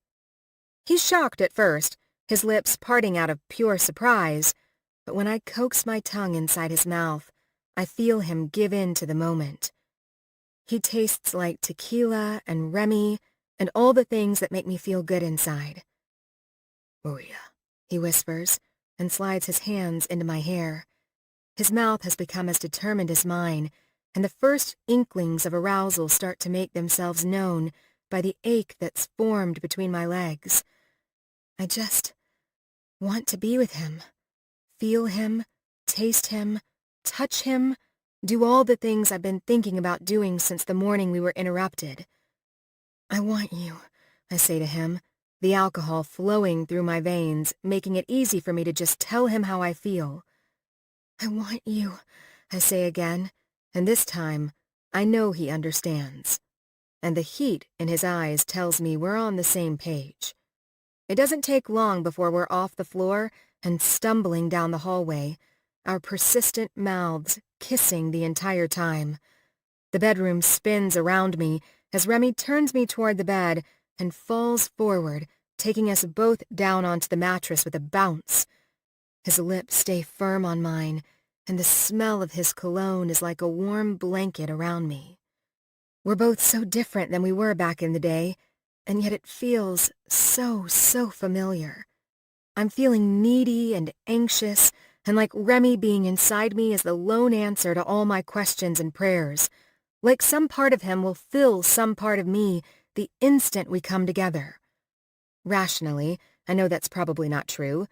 He's shocked at first, his lips parting out of pure surprise, but when I coax my tongue inside his mouth, I feel him give in to the moment. He tastes like tequila and Remy and all the things that make me feel good inside. Maria, he whispers and slides his hands into my hair. His mouth has become as determined as mine, and the first inklings of arousal start to make themselves known by the ache that's formed between my legs. I just want to be with him, feel him, taste him, touch him, do all the things I've been thinking about doing since the morning we were interrupted. I want you, I say to him, the alcohol flowing through my veins, making it easy for me to just tell him how I feel. I want you, I say again, and this time I know he understands. And the heat in his eyes tells me we're on the same page. It doesn't take long before we're off the floor and stumbling down the hallway, our persistent mouths kissing the entire time. The bedroom spins around me as Remy turns me toward the bed and falls forward, taking us both down onto the mattress with a bounce. His lips stay firm on mine, and the smell of his cologne is like a warm blanket around me. We're both so different than we were back in the day, and yet it feels so familiar. I'm feeling needy and anxious, and like Remy being inside me is the lone answer to all my questions and prayers. Like some part of him will fill some part of me the instant we come together. Rationally, I know that's probably not true,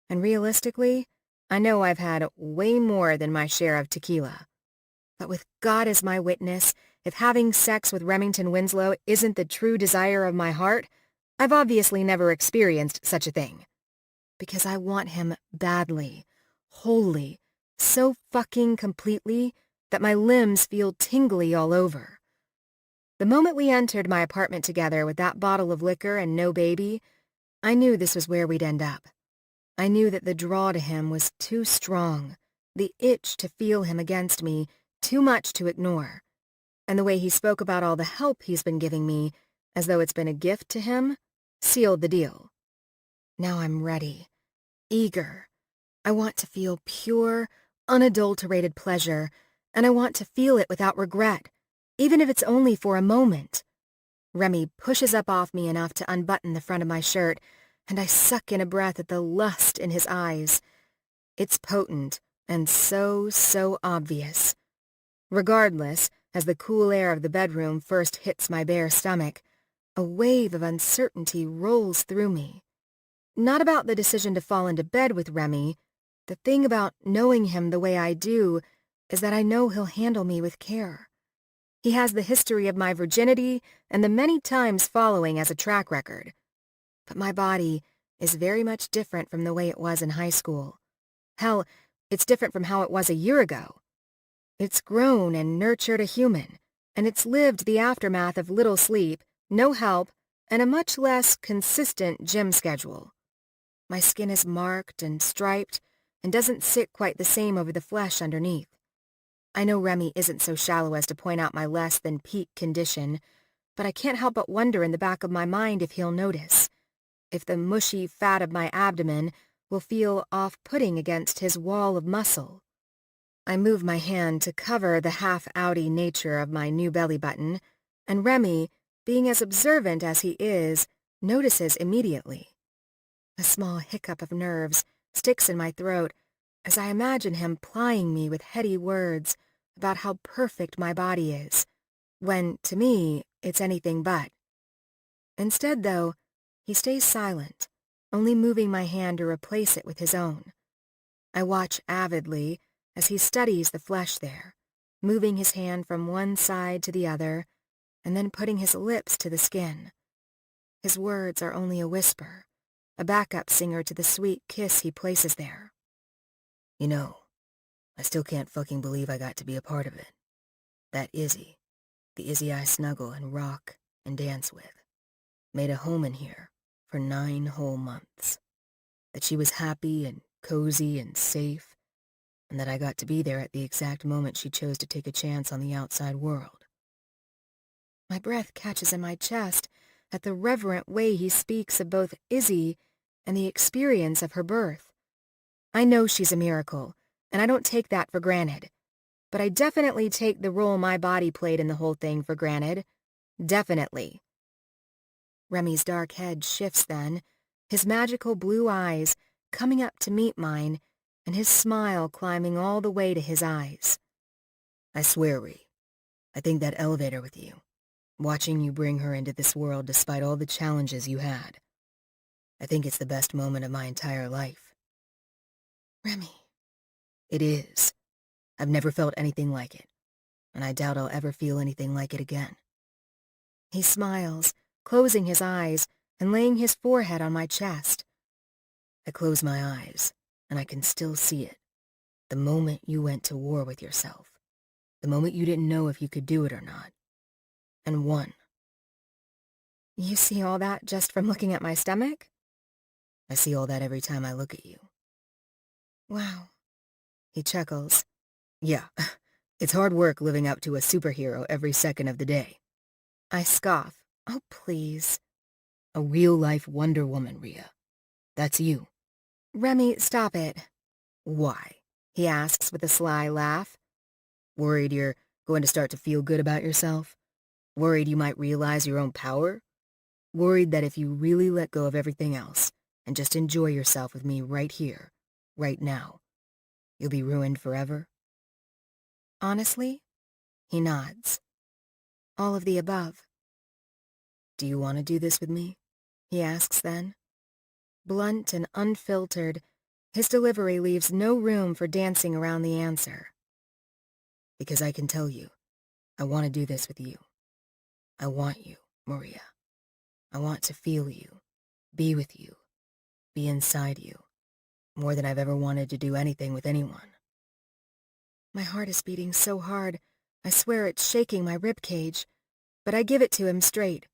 and realistically, I know I've had way more than my share of tequila. But with God as my witness, if having sex with Remington Winslow isn't the true desire of my heart, I've obviously never experienced such a thing. Because I want him badly, wholly, so fucking completely that my limbs feel tingly all over. The moment we entered my apartment together with that bottle of liquor and no baby, I knew this was where we'd end up. I knew that the draw to him was too strong, the itch to feel him against me too much to ignore, and the way he spoke about all the help he's been giving me, as though it's been a gift to him, sealed the deal. Now I'm ready, eager. I want to feel pure, unadulterated pleasure, and I want to feel it without regret, even if it's only for a moment. Remy pushes up off me enough to unbutton the front of my shirt, and I suck in a breath at the lust in his eyes. It's potent and so obvious. Regardless, as the cool air of the bedroom first hits my bare stomach, a wave of uncertainty rolls through me. Not about the decision to fall into bed with Remy. The thing about knowing him the way I do is that I know he'll handle me with care. He has the history of my virginity and the many times following as a track record. But my body is very much different from the way it was in high school. Hell, it's different from how it was a year ago. It's grown and nurtured a human, and it's lived the aftermath of little sleep, no help, and a much less consistent gym schedule. My skin is marked and striped and doesn't sit quite the same over the flesh underneath. I know Remy isn't so shallow as to point out my less than peak condition, but I can't help but wonder in the back of my mind if he'll notice, if the mushy fat of my abdomen will feel off-putting against his wall of muscle. I move my hand to cover the half-outy nature of my new belly button, and Remy, being as observant as he is, notices immediately. A small hiccup of nerves sticks in my throat as I imagine him plying me with heady words about how perfect my body is, when, to me, it's anything but. Instead, though, he stays silent, only moving my hand to replace it with his own. I watch avidly as he studies the flesh there, moving his hand from one side to the other, and then putting his lips to the skin. His words are only a whisper, a backup singer to the sweet kiss he places there. You know, I still can't fucking believe I got to be a part of it. That Izzy. The Izzy I snuggle and rock and dance with. Made a home in here for 9 whole months. That she was happy and cozy and safe, and that I got to be there at the exact moment she chose to take a chance on the outside world. My breath catches in my chest at the reverent way he speaks of both Izzy and the experience of her birth. I know she's a miracle, and I don't take that for granted. But I definitely take the role my body played in the whole thing for granted. Definitely. Remy's dark head shifts then, his magical blue eyes coming up to meet mine, and his smile climbing all the way to his eyes. I swear, Ree, I think that elevator with you, watching you bring her into this world despite all the challenges you had. I think it's the best moment of my entire life. Remy. It is. I've never felt anything like it, and I doubt I'll ever feel anything like it again. He smiles, closing his eyes and laying his forehead on my chest. I close my eyes, and I can still see it. The moment you went to war with yourself. The moment you didn't know if you could do it or not. And won. You see all that just from looking at my stomach? I see all that every time I look at you. Wow. He chuckles. Yeah, it's hard work living up to a superhero every second of the day. I scoff. Oh, please. A real-life Wonder Woman, Rhea. That's you. Remy, stop it. Why? He asks with a sly laugh. Worried you're going to start to feel good about yourself? Worried you might realize your own power? Worried that if you really let go of everything else and just enjoy yourself with me right here, right now, you'll be ruined forever? Honestly? He nods. All of the above. Do you want to do this with me? He asks then. Blunt and unfiltered, his delivery leaves no room for dancing around the answer. Because I can tell you, I want to do this with you. I want you, Maria. I want to feel you, be with you, be inside you, more than I've ever wanted to do anything with anyone. My heart is beating so hard, I swear it's shaking my ribcage, but I give it to him straight.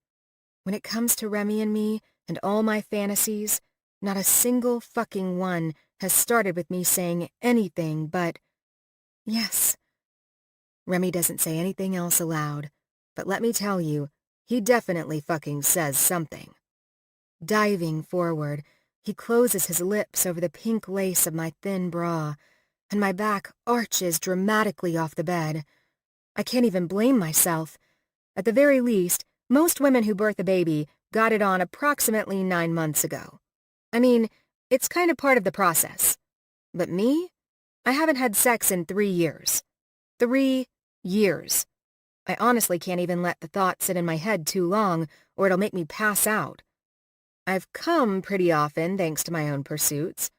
When it comes to Remy and me and all my fantasies, not a single fucking one has started with me saying anything but, yes. Remy doesn't say anything else aloud, but let me tell you, he definitely fucking says something. Diving forward, he closes his lips over the pink lace of my thin bra, and my back arches dramatically off the bed. I can't even blame myself. At the very least, most women who birth a baby got it on approximately 9 months ago. I mean, it's kind of part of the process. But me? I haven't had sex in 3 years. 3 years. I honestly can't even let the thought sit in my head too long, or it'll make me pass out. I've come pretty often thanks to my own pursuits,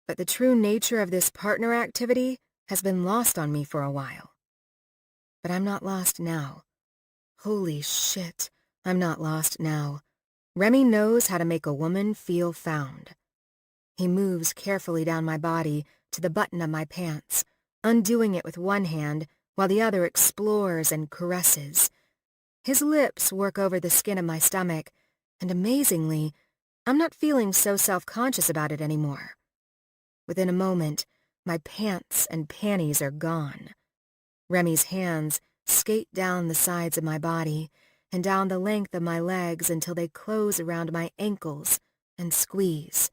but the true nature of this partner activity has been lost on me for a while. But I'm not lost now. Holy shit, I'm not lost now. Remy knows how to make a woman feel found. He moves carefully down my body to the button of my pants, undoing it with one hand while the other explores and caresses. His lips work over the skin of my stomach, and amazingly, I'm not feeling so self-conscious about it anymore. Within a moment, my pants and panties are gone. Remy's hands skate down the sides of my body and down the length of my legs until they close around my ankles and squeeze.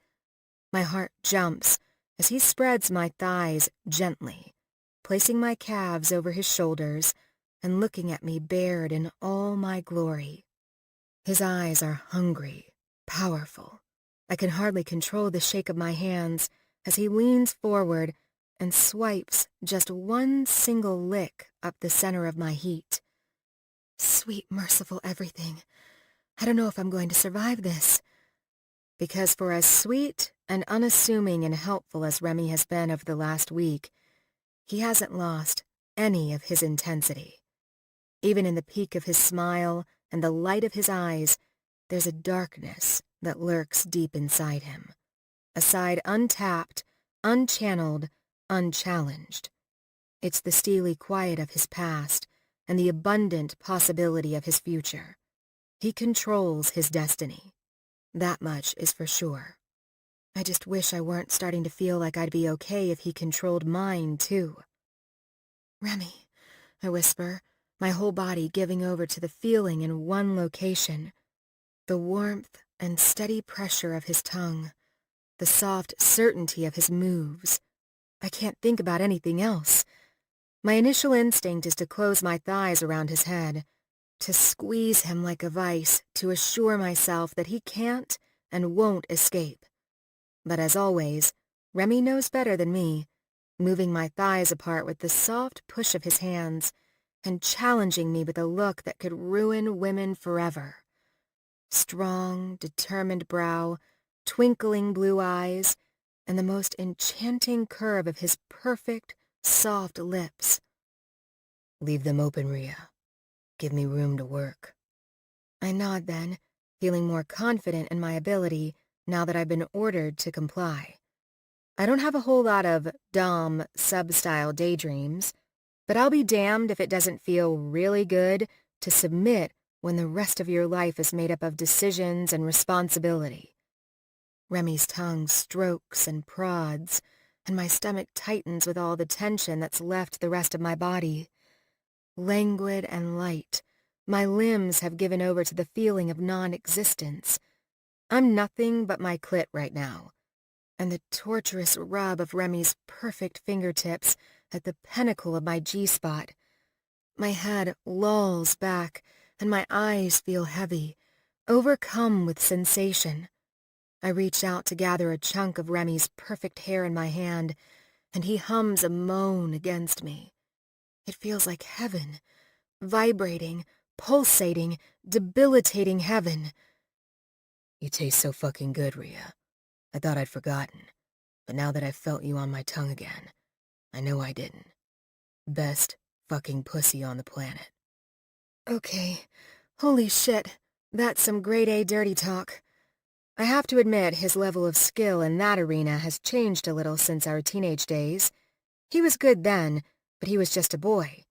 My heart jumps as he spreads my thighs gently, placing my calves over his shoulders and looking at me bared in all my glory. His eyes are hungry, powerful. I can hardly control the shake of my hands as he leans forward and swipes just one single lick up the center of my heat. Sweet, merciful everything. I don't know if I'm going to survive this. Because for as sweet and unassuming and helpful as Remy has been over the last week, he hasn't lost any of his intensity. Even in the peak of his smile and the light of his eyes, there's a darkness that lurks deep inside him. A side untapped, unchanneled, unchallenged. It's the steely quiet of his past and the abundant possibility of his future. He controls his destiny. That much is for sure. I just wish I weren't starting to feel like I'd be okay if he controlled mine, too. "Remy," I whisper, my whole body giving over to the feeling in one location. The warmth and steady pressure of his tongue, the soft certainty of his moves. I can't think about anything else. My initial instinct is to close my thighs around his head, to squeeze him like a vice, to assure myself that he can't and won't escape. But as always, Remy knows better than me, moving my thighs apart with the soft push of his hands and challenging me with a look that could ruin women forever. Strong, determined brow, twinkling blue eyes, and the most enchanting curve of his perfect, soft lips. "Leave them open, Rhea. Give me room to work." I nod then, feeling more confident in my ability now that I've been ordered to comply. I don't have a whole lot of Dom sub-style daydreams, but I'll be damned if it doesn't feel really good to submit when the rest of your life is made up of decisions and responsibility. Remy's tongue strokes and prods, and my stomach tightens with all the tension that's left the rest of my body. Languid and light, my limbs have given over to the feeling of non-existence. I'm nothing but my clit right now, and the torturous rub of Remy's perfect fingertips at the pinnacle of my G-spot. My head lolls back, and my eyes feel heavy, overcome with sensation. I reach out to gather a chunk of Remy's perfect hair in my hand, and he hums a moan against me. It feels like heaven, vibrating, pulsating, debilitating heaven. "You taste so fucking good, Rhea. I thought I'd forgotten, but now that I've felt you on my tongue again, I know I didn't. Best fucking pussy on the planet." Okay, holy shit, that's some grade A dirty talk. I have to admit his level of skill in that arena has changed a little since our teenage days. He was good then, but he was just a boy.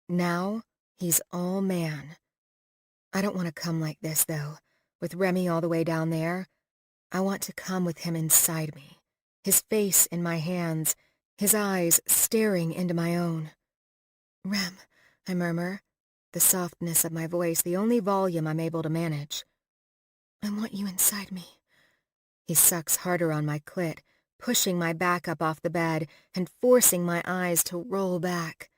Now, he's all man. I don't want to come like this, though, with Remy all the way down there. I want to come with him inside me, his face in my hands, his eyes staring into my own. "Rem," I murmur, the softness of my voice the only volume I'm able to manage. "I want you inside me." He sucks harder on my clit, pushing my back up off the bed and forcing my eyes to roll back.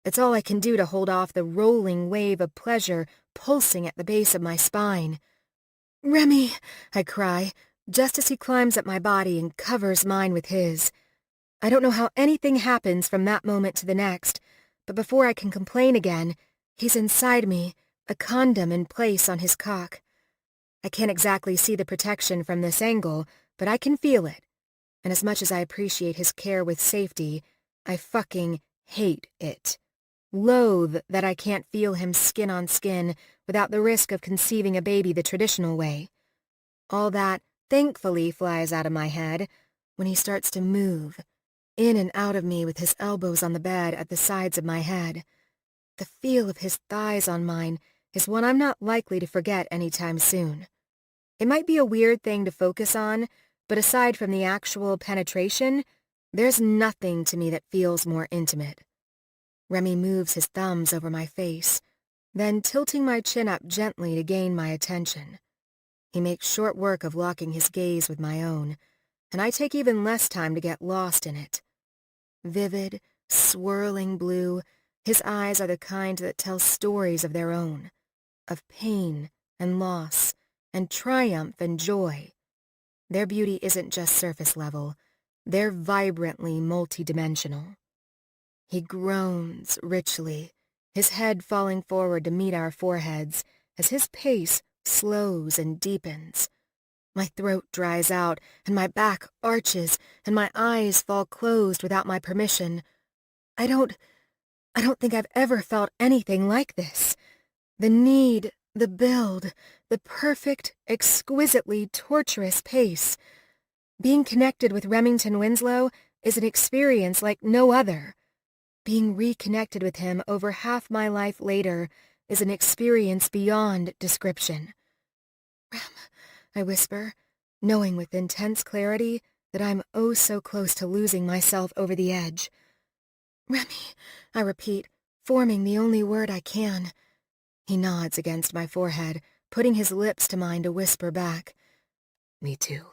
It's all I can do to hold off the rolling wave of pleasure pulsing at the base of my spine. "Remy," I cry, just as he climbs up my body and covers mine with his. I don't know how anything happens from that moment to the next, but before I can complain again, he's inside me, a condom in place on his cock. I can't exactly see the protection from this angle, but I can feel it. And as much as I appreciate his care with safety, I fucking hate it. Loathe that I can't feel him skin on skin without the risk of conceiving a baby the traditional way. All that, thankfully, flies out of my head when he starts to move, in and out of me with his elbows on the bed at the sides of my head. The feel of his thighs on mine is one I'm not likely to forget anytime soon. It might be a weird thing to focus on, but aside from the actual penetration, there's nothing to me that feels more intimate. Remy moves his thumbs over my face, then tilting my chin up gently to gain my attention. He makes short work of locking his gaze with my own, and I take even less time to get lost in it. Vivid, swirling blue, his eyes are the kind that tell stories of their own, of pain and loss, and triumph and joy. Their beauty isn't just surface level, they're vibrantly multidimensional. He groans richly, his head falling forward to meet our foreheads as his pace slows and deepens. My throat dries out, and my back arches, and my eyes fall closed without my permission. I don't think I've ever felt anything like this. The need, the build, the perfect, exquisitely torturous pace. Being connected with Remington Winslow is an experience like no other. Being reconnected with him over half my life later is an experience beyond description. Rem, I whisper, knowing with intense clarity that I'm oh so close to losing myself over the edge. Remy, I repeat, forming the only word I can. He nods against my forehead, putting his lips to mine to whisper back. Me too.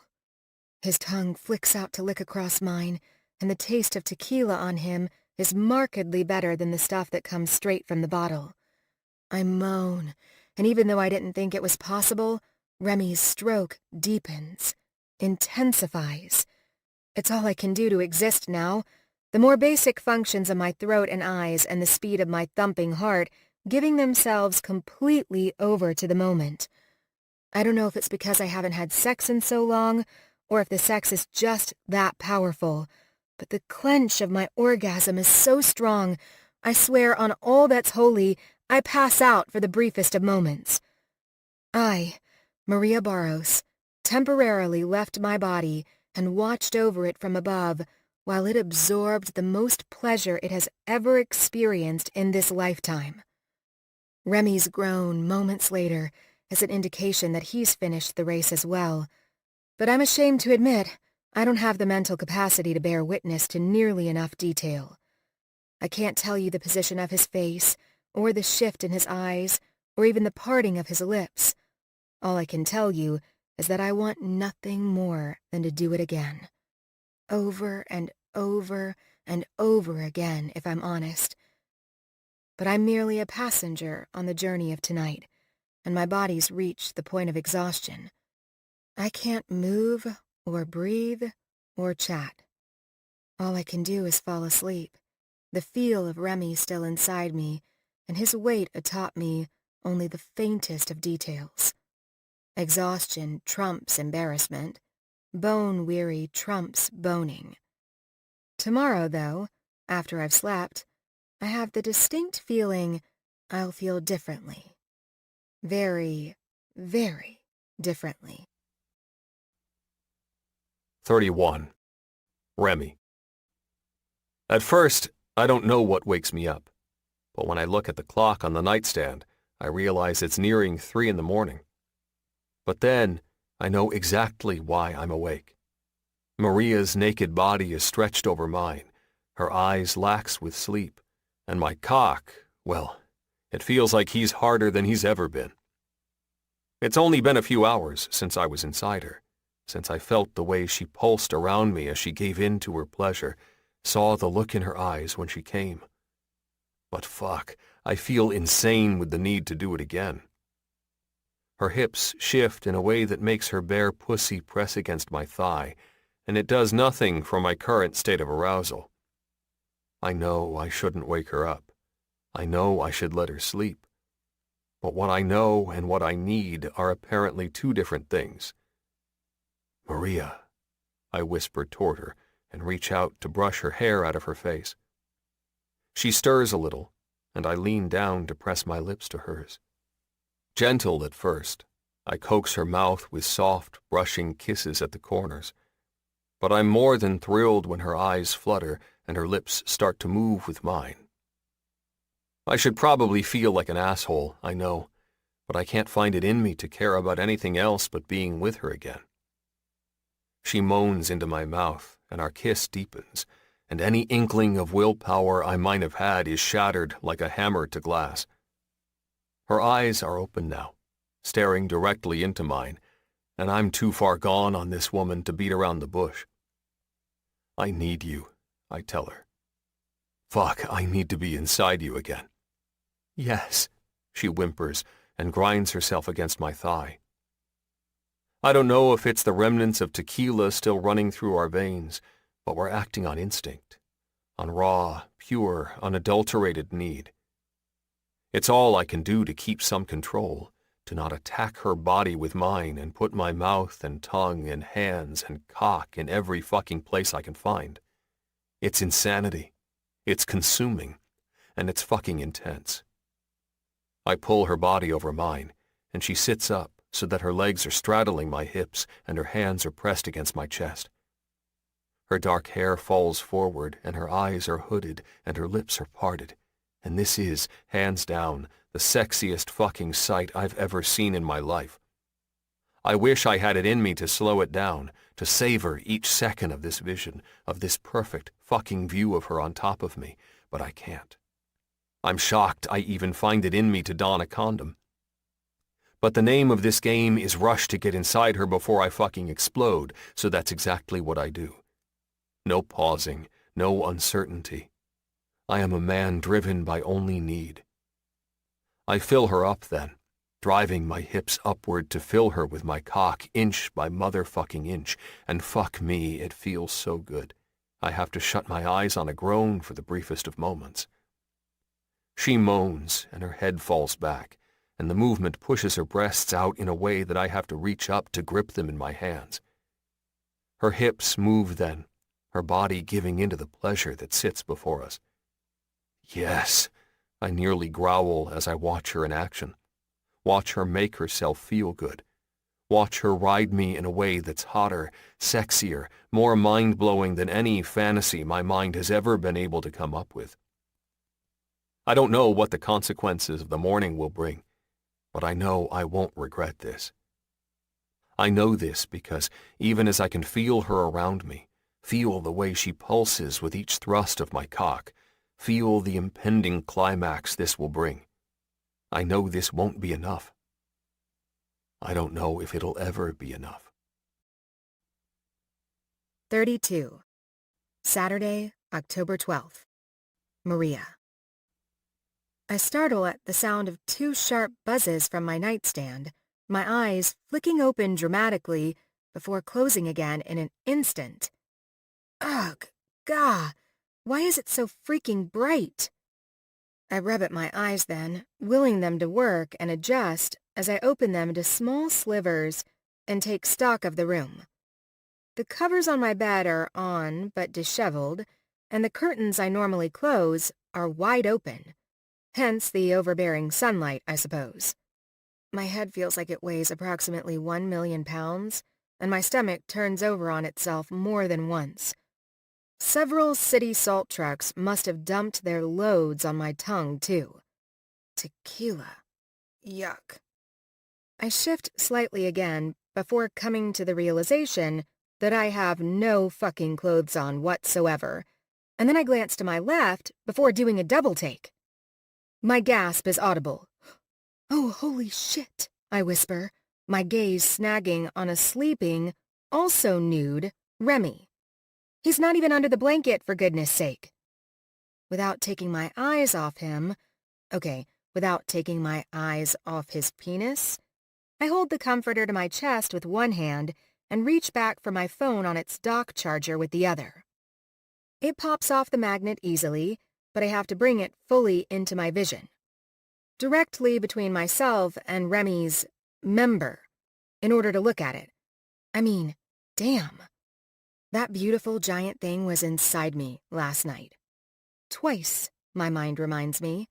His tongue flicks out to lick across mine, and the taste of tequila on him is markedly better than the stuff that comes straight from the bottle. I moan, and even though I didn't think it was possible, Remy's stroke deepens, intensifies. It's all I can do to exist now. The more basic functions of my throat and eyes and the speed of my thumping heart giving themselves completely over to the moment. I don't know if it's because I haven't had sex in so long, or if the sex is just that powerful, but the clench of my orgasm is so strong, I swear on all that's holy, I pass out for the briefest of moments. I, Maria Barros, temporarily left my body and watched over it from above while it absorbed the most pleasure it has ever experienced in this lifetime. Remy's groan moments later is an indication that he's finished the race as well, but I'm ashamed to admit I don't have the mental capacity to bear witness to nearly enough detail. I can't tell you the position of his face, or the shift in his eyes, or even the parting of his lips. All I can tell you is that I want nothing more than to do it again. Over and over and over again, if I'm honest. But I'm merely a passenger on the journey of tonight, and my body's reached the point of exhaustion. I can't move, or breathe, or chat. All I can do is fall asleep, the feel of Remy still inside me, and his weight atop me only the faintest of details. Exhaustion trumps embarrassment. Bone-weary trumps boning. Tomorrow, though, after I've slept, I have the distinct feeling I'll feel differently. Very, very differently. 31. Remy. At first, I don't know what wakes me up, but when I look at the clock on the nightstand, I realize it's nearing 3 in the morning. But then, I know exactly why I'm awake. Maria's naked body is stretched over mine, her eyes lax with sleep, and my cock, well, it feels like he's harder than he's ever been. It's only been a few hours since I was inside her, since I felt the way she pulsed around me as she gave in to her pleasure, saw the look in her eyes when she came. But fuck, I feel insane with the need to do it again. Her hips shift in a way that makes her bare pussy press against my thigh, and it does nothing for my current state of arousal. I know I shouldn't wake her up. I know I should let her sleep. But what I know and what I need are apparently two different things. Maria, I whisper toward her and reach out to brush her hair out of her face. She stirs a little, and I lean down to press my lips to hers. Gentle at first, I coax her mouth with soft, brushing kisses at the corners. But I'm more than thrilled when her eyes flutter and her lips start to move with mine. I should probably feel like an asshole, I know, but I can't find it in me to care about anything else but being with her again. She moans into my mouth, and our kiss deepens, and any inkling of willpower I might have had is shattered like a hammer to glass. Her eyes are open now, staring directly into mine, and I'm too far gone on this woman to beat around the bush. I need you, I tell her. Fuck, I need to be inside you again. Yes, she whimpers and grinds herself against my thigh. I don't know if it's the remnants of tequila still running through our veins, but we're acting on instinct, on raw, pure, unadulterated need. It's all I can do to keep some control, to not attack her body with mine and put my mouth and tongue and hands and cock in every fucking place I can find. It's insanity. It's consuming. And it's fucking intense. I pull her body over mine, and she sits up so that her legs are straddling my hips and her hands are pressed against my chest. Her dark hair falls forward, and her eyes are hooded, and her lips are parted. And this is, hands down, the sexiest fucking sight I've ever seen in my life. I wish I had it in me to slow it down, to savor each second of this vision, of this perfect fucking view of her on top of me, but I can't. I'm shocked I even find it in me to don a condom. But the name of this game is rush to get inside her before I fucking explode, so that's exactly what I do. No pausing, no uncertainty. I am a man driven by only need. I fill her up then, driving my hips upward to fill her with my cock inch by motherfucking inch, and fuck me, it feels so good. I have to shut my eyes on a groan for the briefest of moments. She moans, and her head falls back, and the movement pushes her breasts out in a way that I have to reach up to grip them in my hands. Her hips move then, her body giving into the pleasure that sits before us. Yes, I nearly growl as I watch her in action. Watch her make herself feel good. Watch her ride me in a way that's hotter, sexier, more mind-blowing than any fantasy my mind has ever been able to come up with. I don't know what the consequences of the morning will bring, but I know I won't regret this. I know this because even as I can feel her around me, feel the way she pulses with each thrust of my cock, feel the impending climax this will bring, I know this won't be enough. I don't know if it'll ever be enough. 32. Saturday, October 12th. Maria. I startle at the sound of 2 sharp buzzes from my nightstand, my eyes flicking open dramatically before closing again in an instant. Ugh, gah, why is it so freaking bright? I rub at my eyes then, willing them to work and adjust as I open them to small slivers and take stock of the room. The covers on my bed are on but disheveled, and the curtains I normally close are wide open. Hence the overbearing sunlight, I suppose. My head feels like it weighs approximately 1 million pounds, and my stomach turns over on itself more than once. Several city salt trucks must have dumped their loads on my tongue, too. Tequila. Yuck. I shift slightly again before coming to the realization that I have no fucking clothes on whatsoever, and then I glance to my left before doing a double take. My gasp is audible. Oh, holy shit, I whisper, my gaze snagging on a sleeping, also nude, Remy. He's not even under the blanket, for goodness sake. Without taking my eyes off him, without taking my eyes off his penis, I hold the comforter to my chest with one hand and reach back for my phone on its dock charger with the other. It pops off the magnet easily, but I have to bring it fully into my vision. Directly between myself and Remy's member, in order to look at it. I mean, damn. That beautiful giant thing was inside me last night. Twice, my mind reminds me.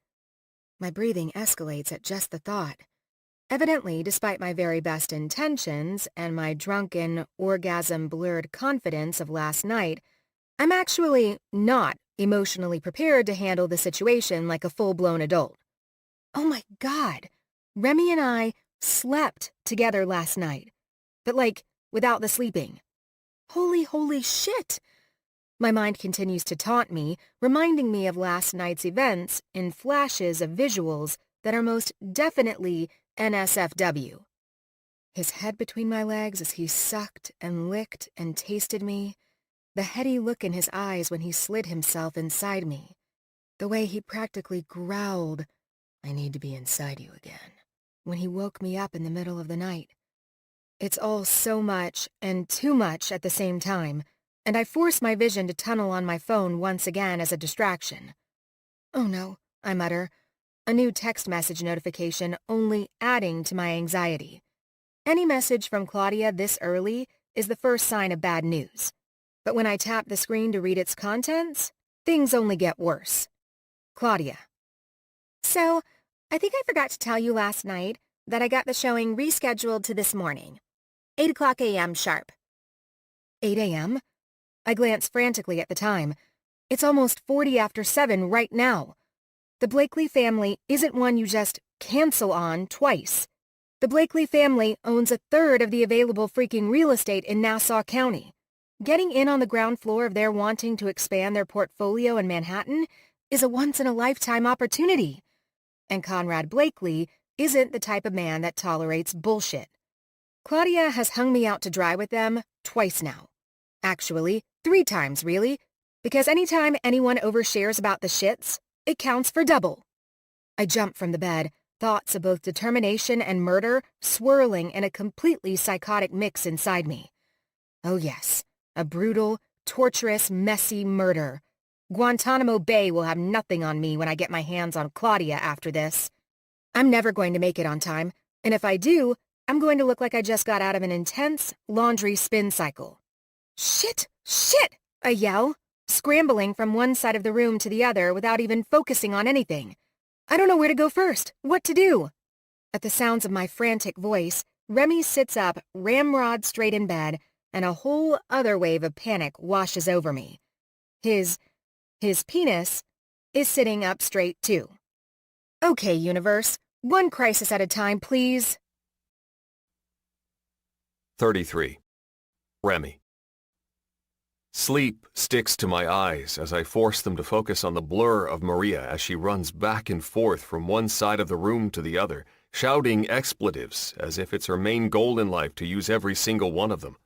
My breathing escalates at just the thought. Evidently, despite my very best intentions and my drunken, orgasm-blurred confidence of last night, I'm actually not emotionally prepared to handle the situation like a full-blown adult. Oh my God, Remy and I slept together last night, but without the sleeping. Holy shit! My mind continues to taunt me, reminding me of last night's events in flashes of visuals that are most definitely NSFW. His head between my legs as he sucked and licked and tasted me, the heady look in his eyes when he slid himself inside me, the way he practically growled, "I need to be inside you again," when he woke me up in the middle of the night. It's all so much and too much at the same time, and I force my vision to tunnel on my phone once again as a distraction. Oh no, I mutter, a new text message notification only adding to my anxiety. Any message from Claudia this early is the first sign of bad news. But when I tap the screen to read its contents, things only get worse. Claudia. So, I think I forgot to tell you last night that I got the showing rescheduled to this morning. 8 o'clock a.m. sharp. 8 a.m.? I glance frantically at the time. It's almost 40 after 7 right now. The Blakely family isn't one you just cancel on twice. The Blakely family owns a third of the available freaking real estate in Nassau County. Getting in on the ground floor of their wanting to expand their portfolio in Manhattan is a once-in-a-lifetime opportunity. And Conrad Blakely isn't the type of man that tolerates bullshit. Claudia has hung me out to dry with them twice now. Actually, 3 times, really, because anytime anyone overshares about the shits, it counts for double. I jump from the bed, thoughts of both determination and murder swirling in a completely psychotic mix inside me. Oh yes, a brutal, torturous, messy murder. Guantanamo Bay will have nothing on me when I get my hands on Claudia after this. I'm never going to make it on time, and if I do, I'm going to look like I just got out of an intense laundry spin cycle. Shit! Shit! I yell, scrambling from one side of the room to the other without even focusing on anything. I don't know where to go first, what to do. At the sounds of my frantic voice, Remy sits up, ramrod straight in bed, and a whole other wave of panic washes over me. His penis is sitting up straight too. Okay, universe, one crisis at a time, please. 33. Remy. Sleep sticks to my eyes as I force them to focus on the blur of Maria as she runs back and forth from one side of the room to the other, shouting expletives as if it's her main goal in life to use every single one of them.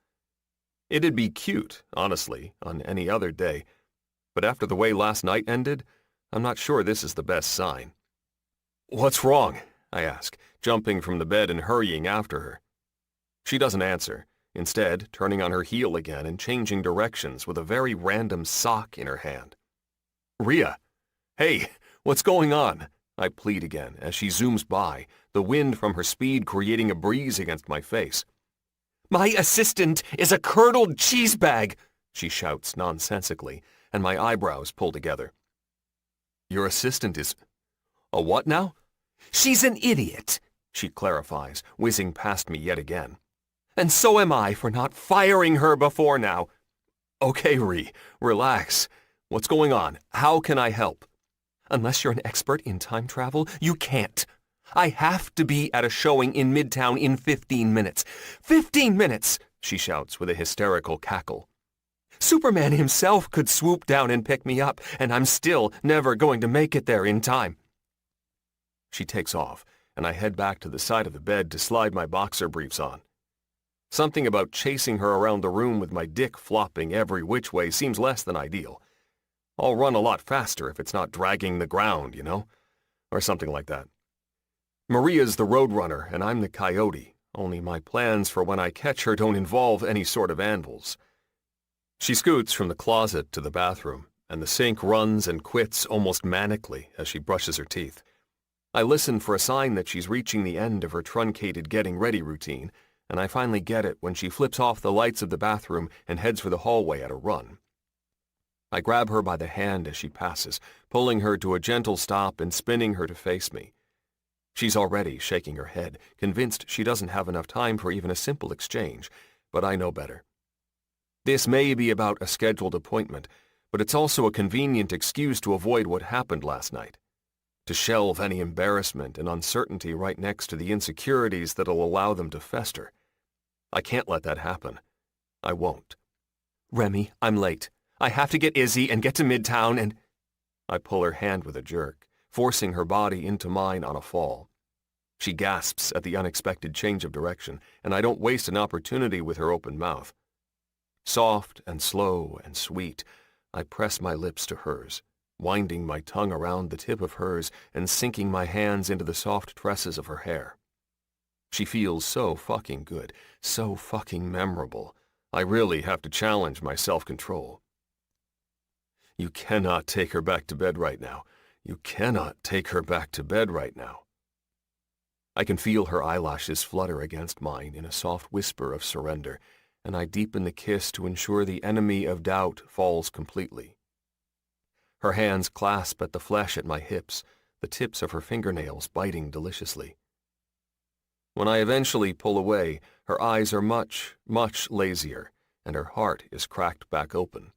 It'd be cute, honestly, on any other day, but after the way last night ended, I'm not sure this is the best sign. "What's wrong?" I ask, jumping from the bed and hurrying after her. She doesn't answer, instead turning on her heel again and changing directions with a very random sock in her hand. "Rhea! Hey, what's going on?" I plead again as she zooms by, the wind from her speed creating a breeze against my face. "My assistant is a curdled cheese bag!" she shouts nonsensically, and my eyebrows pull together. "Your assistant is... a what now?" "She's an idiot," she clarifies, whizzing past me yet again. "And so am I for not firing her before now." "Okay, Rhea, relax. What's going on? How can I help?" "Unless you're an expert in time travel, you can't. I have to be at a showing in Midtown in 15 minutes. 15 minutes, she shouts with a hysterical cackle. Superman himself could swoop down and pick me up, and I'm still never going to make it there in time. She takes off, and I head back to the side of the bed to slide my boxer briefs on. Something about chasing her around the room with my dick flopping every which way seems less than ideal. I'll run a lot faster if it's not dragging the ground, you know? Or something like that. Maria's the roadrunner, and I'm the coyote, only my plans for when I catch her don't involve any sort of anvils. She scoots from the closet to the bathroom, and the sink runs and quits almost manically as she brushes her teeth. I listen for a sign that she's reaching the end of her truncated getting ready routine, and I finally get it when she flips off the lights of the bathroom and heads for the hallway at a run. I grab her by the hand as she passes, pulling her to a gentle stop and spinning her to face me. She's already shaking her head, convinced she doesn't have enough time for even a simple exchange, but I know better. This may be about a scheduled appointment, but it's also a convenient excuse to avoid what happened last night. To shelve any embarrassment and uncertainty right next to the insecurities that'll allow them to fester. I can't let that happen. I won't. Remy, I'm late. I have to get Izzy and get to Midtown and... I pull her hand with a jerk, forcing her body into mine on a fall. She gasps at the unexpected change of direction, and I don't waste an opportunity with her open mouth. Soft and slow and sweet, I press my lips to hers, winding my tongue around the tip of hers and sinking my hands into the soft tresses of her hair. She feels so fucking good, so fucking memorable. I really have to challenge my self-control. You cannot take her back to bed right now. You cannot take her back to bed right now. I can feel her eyelashes flutter against mine in a soft whisper of surrender, and I deepen the kiss to ensure the enemy of doubt falls completely. Her hands clasp at the flesh at my hips, the tips of her fingernails biting deliciously. When I eventually pull away, her eyes are much, much lazier, and her heart is cracked back open.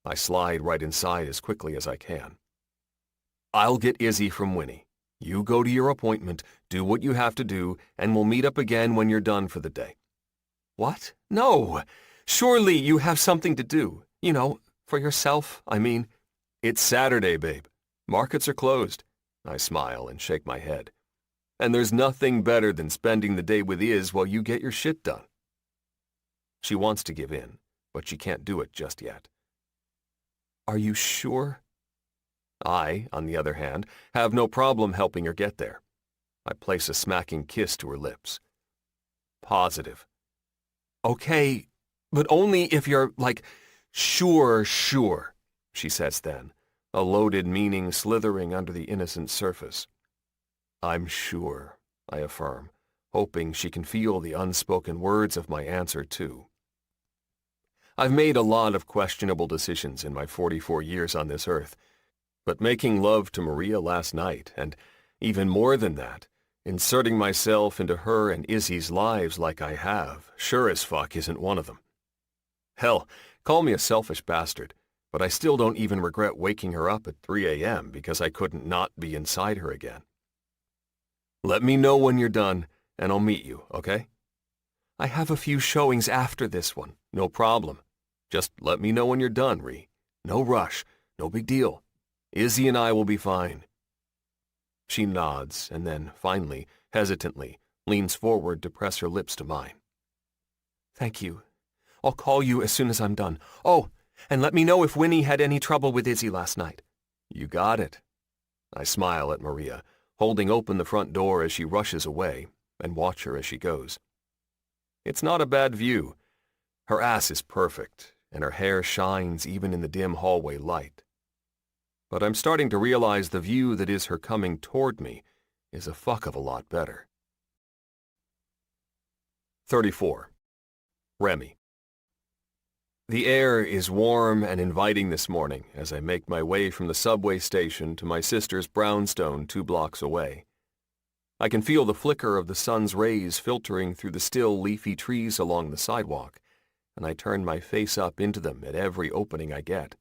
I slide right inside as quickly as I can. I'll get Izzy from Winnie. You go to your appointment, do what you have to do, and we'll meet up again when you're done for the day. What? No! Surely you have something to do. You know, for yourself, I mean. It's Saturday, babe. Markets are closed. I smile and shake my head. And there's nothing better than spending the day with Iz while you get your shit done. She wants to give in, but she can't do it just yet. Are you sure? I, on the other hand, have no problem helping her get there. I place a smacking kiss to her lips. Positive. Okay, but only if you're, sure, she says then, a loaded meaning slithering under the innocent surface. I'm sure, I affirm, hoping she can feel the unspoken words of my answer too. I've made a lot of questionable decisions in my 44 years on this earth, but making love to Maria last night, and even more than that, inserting myself into her and Izzy's lives like I have, sure as fuck isn't one of them. Hell, call me a selfish bastard, but I still don't even regret waking her up at 3 a.m. because I couldn't not be inside her again. Let me know when you're done, and I'll meet you, okay? I have a few showings after this one, no problem. Just let me know when you're done, Ree. No rush, no big deal. Izzy and I will be fine. She nods and then, finally, hesitantly, leans forward to press her lips to mine. Thank you. I'll call you as soon as I'm done. Oh, and let me know if Winnie had any trouble with Izzy last night. You got it. I smile at Maria, holding open the front door as she rushes away, and watch her as she goes. It's not a bad view. Her ass is perfect, and her hair shines even in the dim hallway light. But I'm starting to realize the view that is her coming toward me is a fuck of a lot better. 34. Remy. The air is warm and inviting this morning as I make my way from the subway station to my sister's brownstone 2 blocks away. I can feel the flicker of the sun's rays filtering through the still leafy trees along the sidewalk, and I turn my face up into them at every opening I get.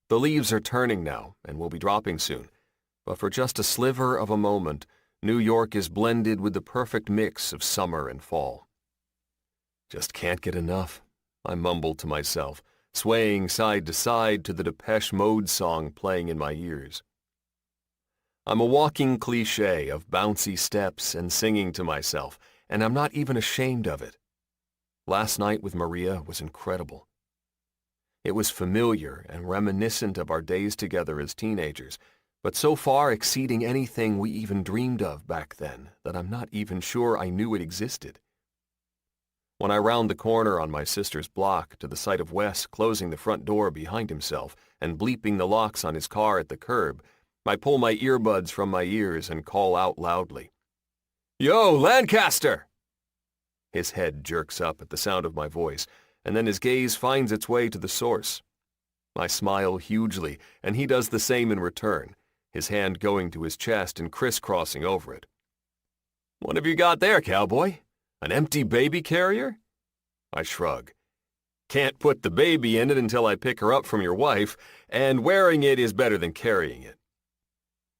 The leaves are turning now and will be dropping soon, but for just a sliver of a moment, New York is blended with the perfect mix of summer and fall. Just can't get enough, I mumble to myself, swaying side to side to the Depeche Mode song playing in my ears. I'm a walking cliché of bouncy steps and singing to myself, and I'm not even ashamed of it. Last night with Maria was incredible. It was familiar and reminiscent of our days together as teenagers, but so far exceeding anything we even dreamed of back then that I'm not even sure I knew it existed. When I round the corner on my sister's block to the sight of Wes closing the front door behind himself and bleeping the locks on his car at the curb, I pull my earbuds from my ears and call out loudly, "Yo, Lancaster!" His head jerks up at the sound of my voice, and then his gaze finds its way to the source. I smile hugely, and he does the same in return, his hand going to his chest and crisscrossing over it. "What have you got there, cowboy? An empty baby carrier?" I shrug. "Can't put the baby in it until I pick her up from your wife, and wearing it is better than carrying it."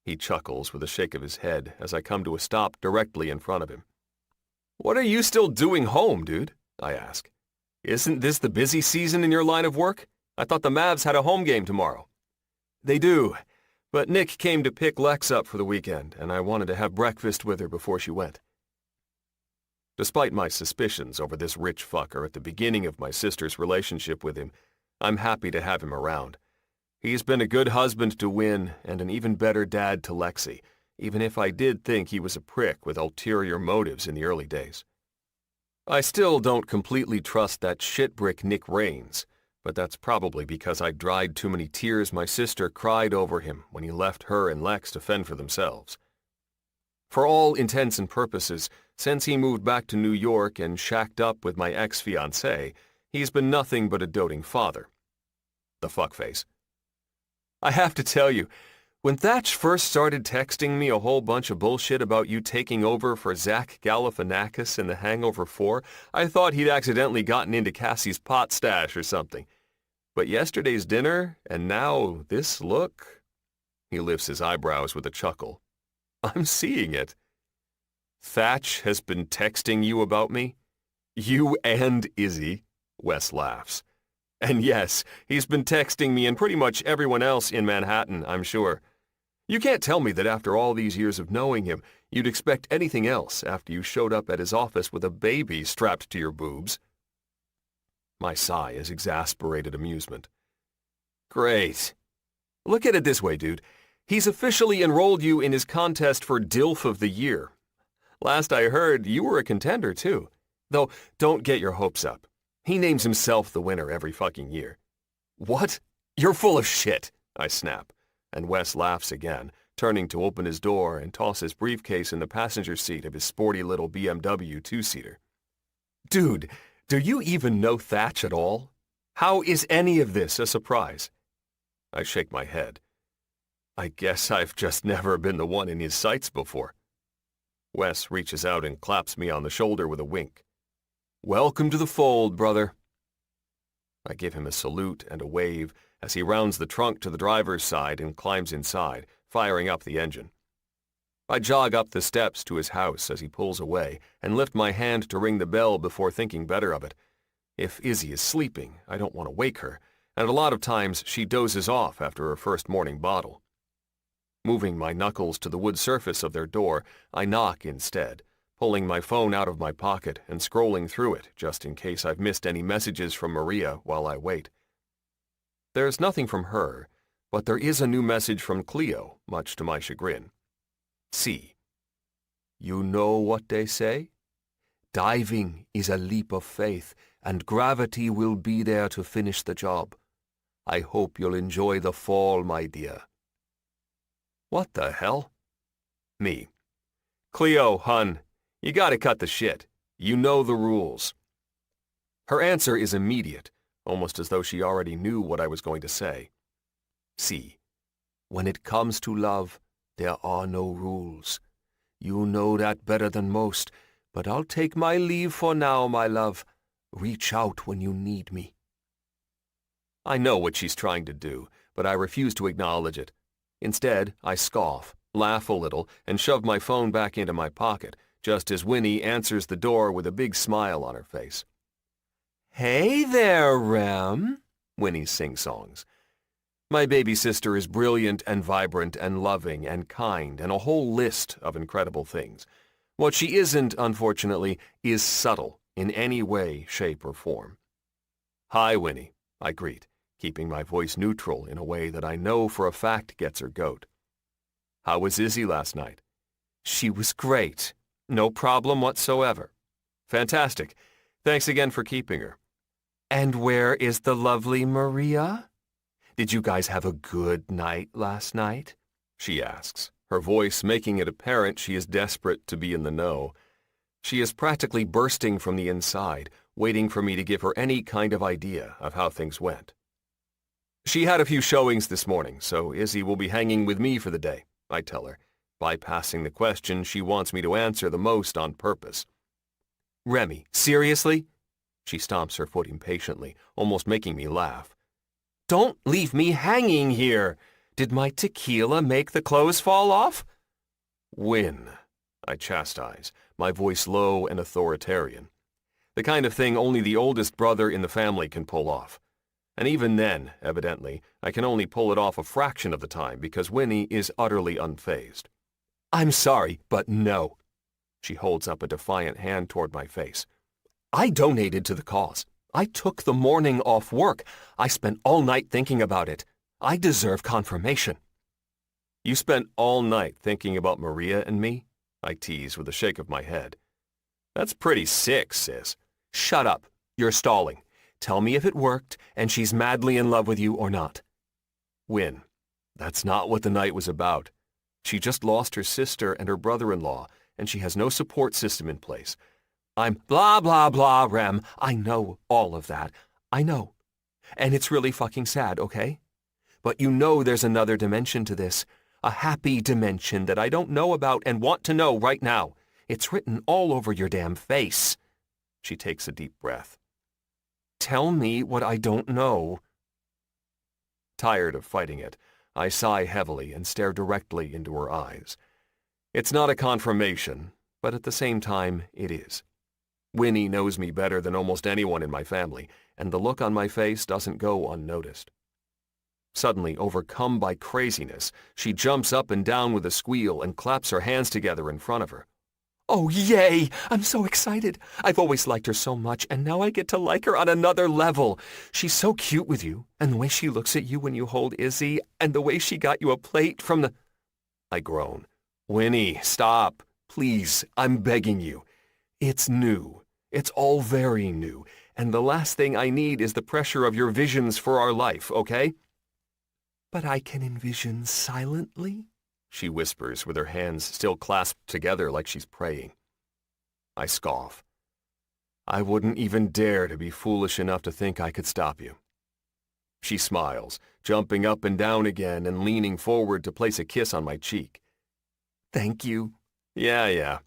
He chuckles with a shake of his head as I come to a stop directly in front of him. "What are you still doing home, dude?" I ask. "Isn't this the busy season in your line of work? I thought the Mavs had a home game tomorrow." "They do, but Nick came to pick Lex up for the weekend, and I wanted to have breakfast with her before she went." Despite my suspicions over this rich fucker at the beginning of my sister's relationship with him, I'm happy to have him around. He's been a good husband to Win and an even better dad to Lexi, even if I did think he was a prick with ulterior motives in the early days. I still don't completely trust that shitbrick Nick Raines, but that's probably because I dried too many tears my sister cried over him when he left her and Lex to fend for themselves. For all intents and purposes, since he moved back to New York and shacked up with my ex-fiancée, he's been nothing but a doting father. The fuckface. I have to tell you, When Thatch first started texting me a whole bunch of bullshit about you taking over for Zach Galifianakis in The Hangover 4, I thought he'd accidentally gotten into Cassie's pot stash or something. But yesterday's dinner, and now this look? He lifts his eyebrows with a chuckle. I'm seeing it. Thatch has been texting you about me? You and Izzy, Wes laughs. And yes, he's been texting me and pretty much everyone else in Manhattan, I'm sure. You can't tell me that after all these years of knowing him, you'd expect anything else after you showed up at his office with a baby strapped to your boobs. My sigh is exasperated amusement. Great. Look at it this way, dude. He's officially enrolled you in his contest for DILF of the Year. Last I heard, you were a contender, too. Though, don't get your hopes up. He names himself the winner every fucking year. What? You're full of shit, I snap, and Wes laughs again, turning to open his door and toss his briefcase in the passenger seat of his sporty little BMW two-seater. Dude, do you even know Thatch at all? How is any of this a surprise? I shake my head. I guess I've just never been the one in his sights before. Wes reaches out and claps me on the shoulder with a wink. Welcome to the fold, brother. I give him a salute and a wave as he rounds the trunk to the driver's side and climbs inside, firing up the engine. I jog up the steps to his house as he pulls away and lift my hand to ring the bell before thinking better of it. If Izzy is sleeping, I don't want to wake her, and a lot of times she dozes off after her first morning bottle. Moving my knuckles to the wood surface of their door, I knock instead, pulling my phone out of my pocket and scrolling through it just in case I've missed any messages from Maria while I wait. There's nothing from her, but there is a new message from Cleo, much to my chagrin. See. You know what they say? Diving is a leap of faith, and gravity will be there to finish the job. I hope you'll enjoy the fall, my dear. What the hell? Me. Cleo, hun, you gotta cut the shit. You know the rules. Her answer is immediate, almost as though she already knew what I was going to say. See, when it comes to love, there are no rules. You know that better than most, but I'll take my leave for now, my love. Reach out when you need me. I know what she's trying to do, but I refuse to acknowledge it. Instead, I scoff, laugh a little, and shove my phone back into my pocket, just as Winnie answers the door with a big smile on her face. Hey there, Rem, Winnie sing-songs. My baby sister is brilliant and vibrant and loving and kind and a whole list of incredible things. What she isn't, unfortunately, is subtle in any way, shape, or form. Hi, Winnie, I greet, keeping my voice neutral in a way that I know for a fact gets her goat. How was Izzy last night? She was great. No problem whatsoever. Fantastic. Thanks again for keeping her. And where is the lovely Maria? Did you guys have a good night last night? She asks, her voice making it apparent she is desperate to be in the know. She is practically bursting from the inside, waiting for me to give her any kind of idea of how things went. She had a few showings this morning, so Izzy will be hanging with me for the day, I tell her, bypassing the question she wants me to answer the most on purpose. Remy, seriously? She stomps her foot impatiently, almost making me laugh. Don't leave me hanging here! Did my tequila make the clothes fall off? Win, I chastise, my voice low and authoritarian. The kind of thing only the oldest brother in the family can pull off. And even then, evidently, I can only pull it off a fraction of the time because Winnie is utterly unfazed. I'm sorry, but no. She holds up a defiant hand toward my face. I donated to the cause. I took the morning off work. I spent all night thinking about it. I deserve confirmation. You spent all night thinking about Maria and me? I tease with a shake of my head. That's pretty sick, sis. Shut up. You're stalling. Tell me if it worked and she's madly in love with you or not. Win. That's not what the night was about. She just lost her sister and her brother-in-law, and she has no support system in place. I'm blah, blah, blah, Rem. I know all of that. I know. And it's really fucking sad, okay? But you know there's another dimension to this. A happy dimension that I don't know about and want to know right now. It's written all over your damn face. She takes a deep breath. Tell me what I don't know. Tired of fighting it, I sigh heavily and stare directly into her eyes. It's not a confirmation, but at the same time, it is. Winnie knows me better than almost anyone in my family, and the look on my face doesn't go unnoticed. Suddenly, overcome by craziness, she jumps up and down with a squeal and claps her hands together in front of her. Oh, yay! I'm so excited. I've always liked her so much, and now I get to like her on another level. She's so cute with you, and the way she looks at you when you hold Izzy, and the way she got you a plate from the... I groan. Winnie, stop. Please, I'm begging you. It's new. It's all very new, and the last thing I need is the pressure of your visions for our life, okay? But I can envision silently, she whispers with her hands still clasped together like she's praying. I scoff. I wouldn't even dare to be foolish enough to think I could stop you. She smiles, jumping up and down again and leaning forward to place a kiss on my cheek. Thank you. Yeah.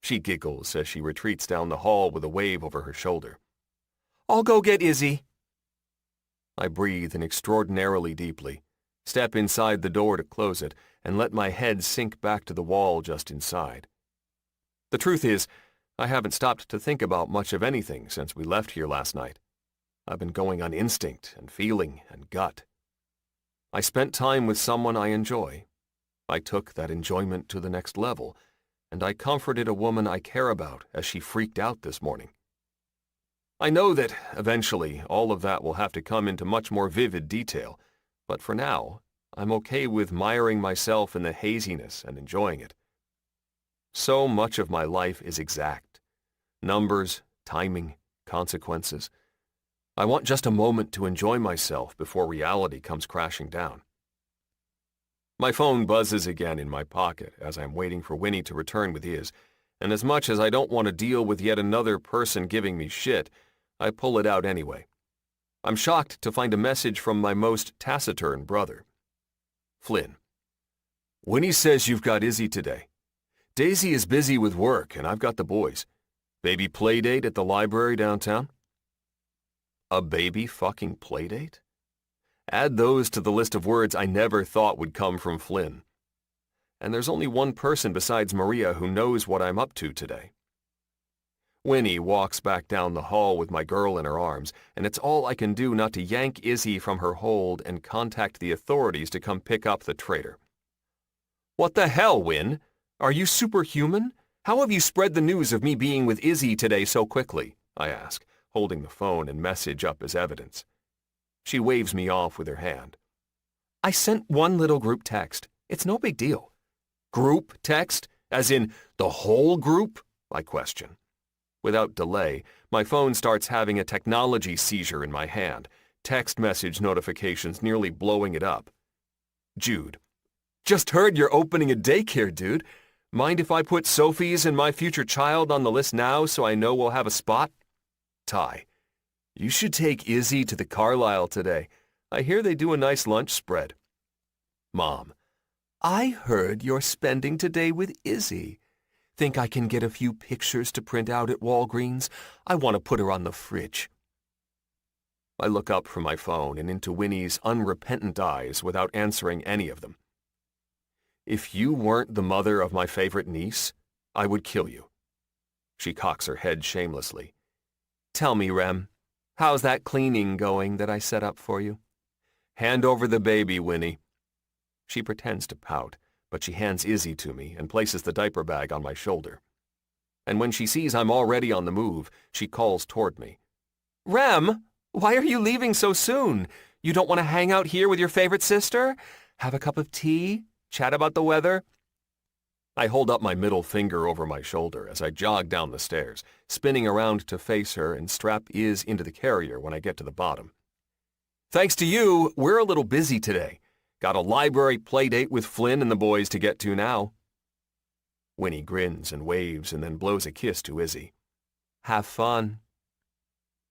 She giggles as she retreats down the hall with a wave over her shoulder. I'll go get Izzy. I breathe in extraordinarily deeply, step inside the door to close it, and let my head sink back to the wall just inside. The truth is, I haven't stopped to think about much of anything since we left here last night. I've been going on instinct and feeling and gut. I spent time with someone I enjoy. I took that enjoyment to the next level, and I comforted a woman I care about as she freaked out this morning. I know that, eventually, all of that will have to come into much more vivid detail, but for now, I'm okay with miring myself in the haziness and enjoying it. So much of my life is exact. Numbers, timing, consequences. I want just a moment to enjoy myself before reality comes crashing down. My phone buzzes again in my pocket as I'm waiting for Winnie to return with his, and as much as I don't want to deal with yet another person giving me shit, I pull it out anyway. I'm shocked to find a message from my most taciturn brother. Flynn. Winnie says you've got Izzy today. Daisy is busy with work and I've got the boys. Baby play date at the library downtown? A baby fucking play date? Add those to the list of words I never thought would come from Flynn. And there's only one person besides Maria who knows what I'm up to today. Winnie walks back down the hall with my girl in her arms, and it's all I can do not to yank Izzy from her hold and contact the authorities to come pick up the traitor. What the hell, Win? Are you superhuman? How have you spread the news of me being with Izzy today so quickly? I ask, holding the phone and message up as evidence. She waves me off with her hand. I sent one little group text. It's no big deal. Group text? As in the whole group? I question. Without delay, my phone starts having a technology seizure in my hand, text message notifications nearly blowing it up. Jude. Just heard you're opening a daycare, dude. Mind if I put Sophie's and my future child on the list now so I know we'll have a spot? Ty. You should take Izzy to the Carlisle today. I hear they do a nice lunch spread. Mom. I heard you're spending today with Izzy. Think I can get a few pictures to print out at Walgreens? I want to put her on the fridge. I look up from my phone and into Winnie's unrepentant eyes without answering any of them. If you weren't the mother of my favorite niece, I would kill you. She cocks her head shamelessly. Tell me, Rem, how's that cleaning going that I set up for you? Hand over the baby, Winnie. She pretends to pout, but she hands Izzy to me and places the diaper bag on my shoulder. And when she sees I'm already on the move, she calls toward me. Rem, why are you leaving so soon? You don't want to hang out here with your favorite sister? Have a cup of tea? Chat about the weather? I hold up my middle finger over my shoulder as I jog down the stairs, spinning around to face her and strap Iz into the carrier when I get to the bottom. Thanks to you, we're a little busy today. Got a library play date with Flynn and the boys to get to now. Winnie grins and waves and then blows a kiss to Izzy. Have fun.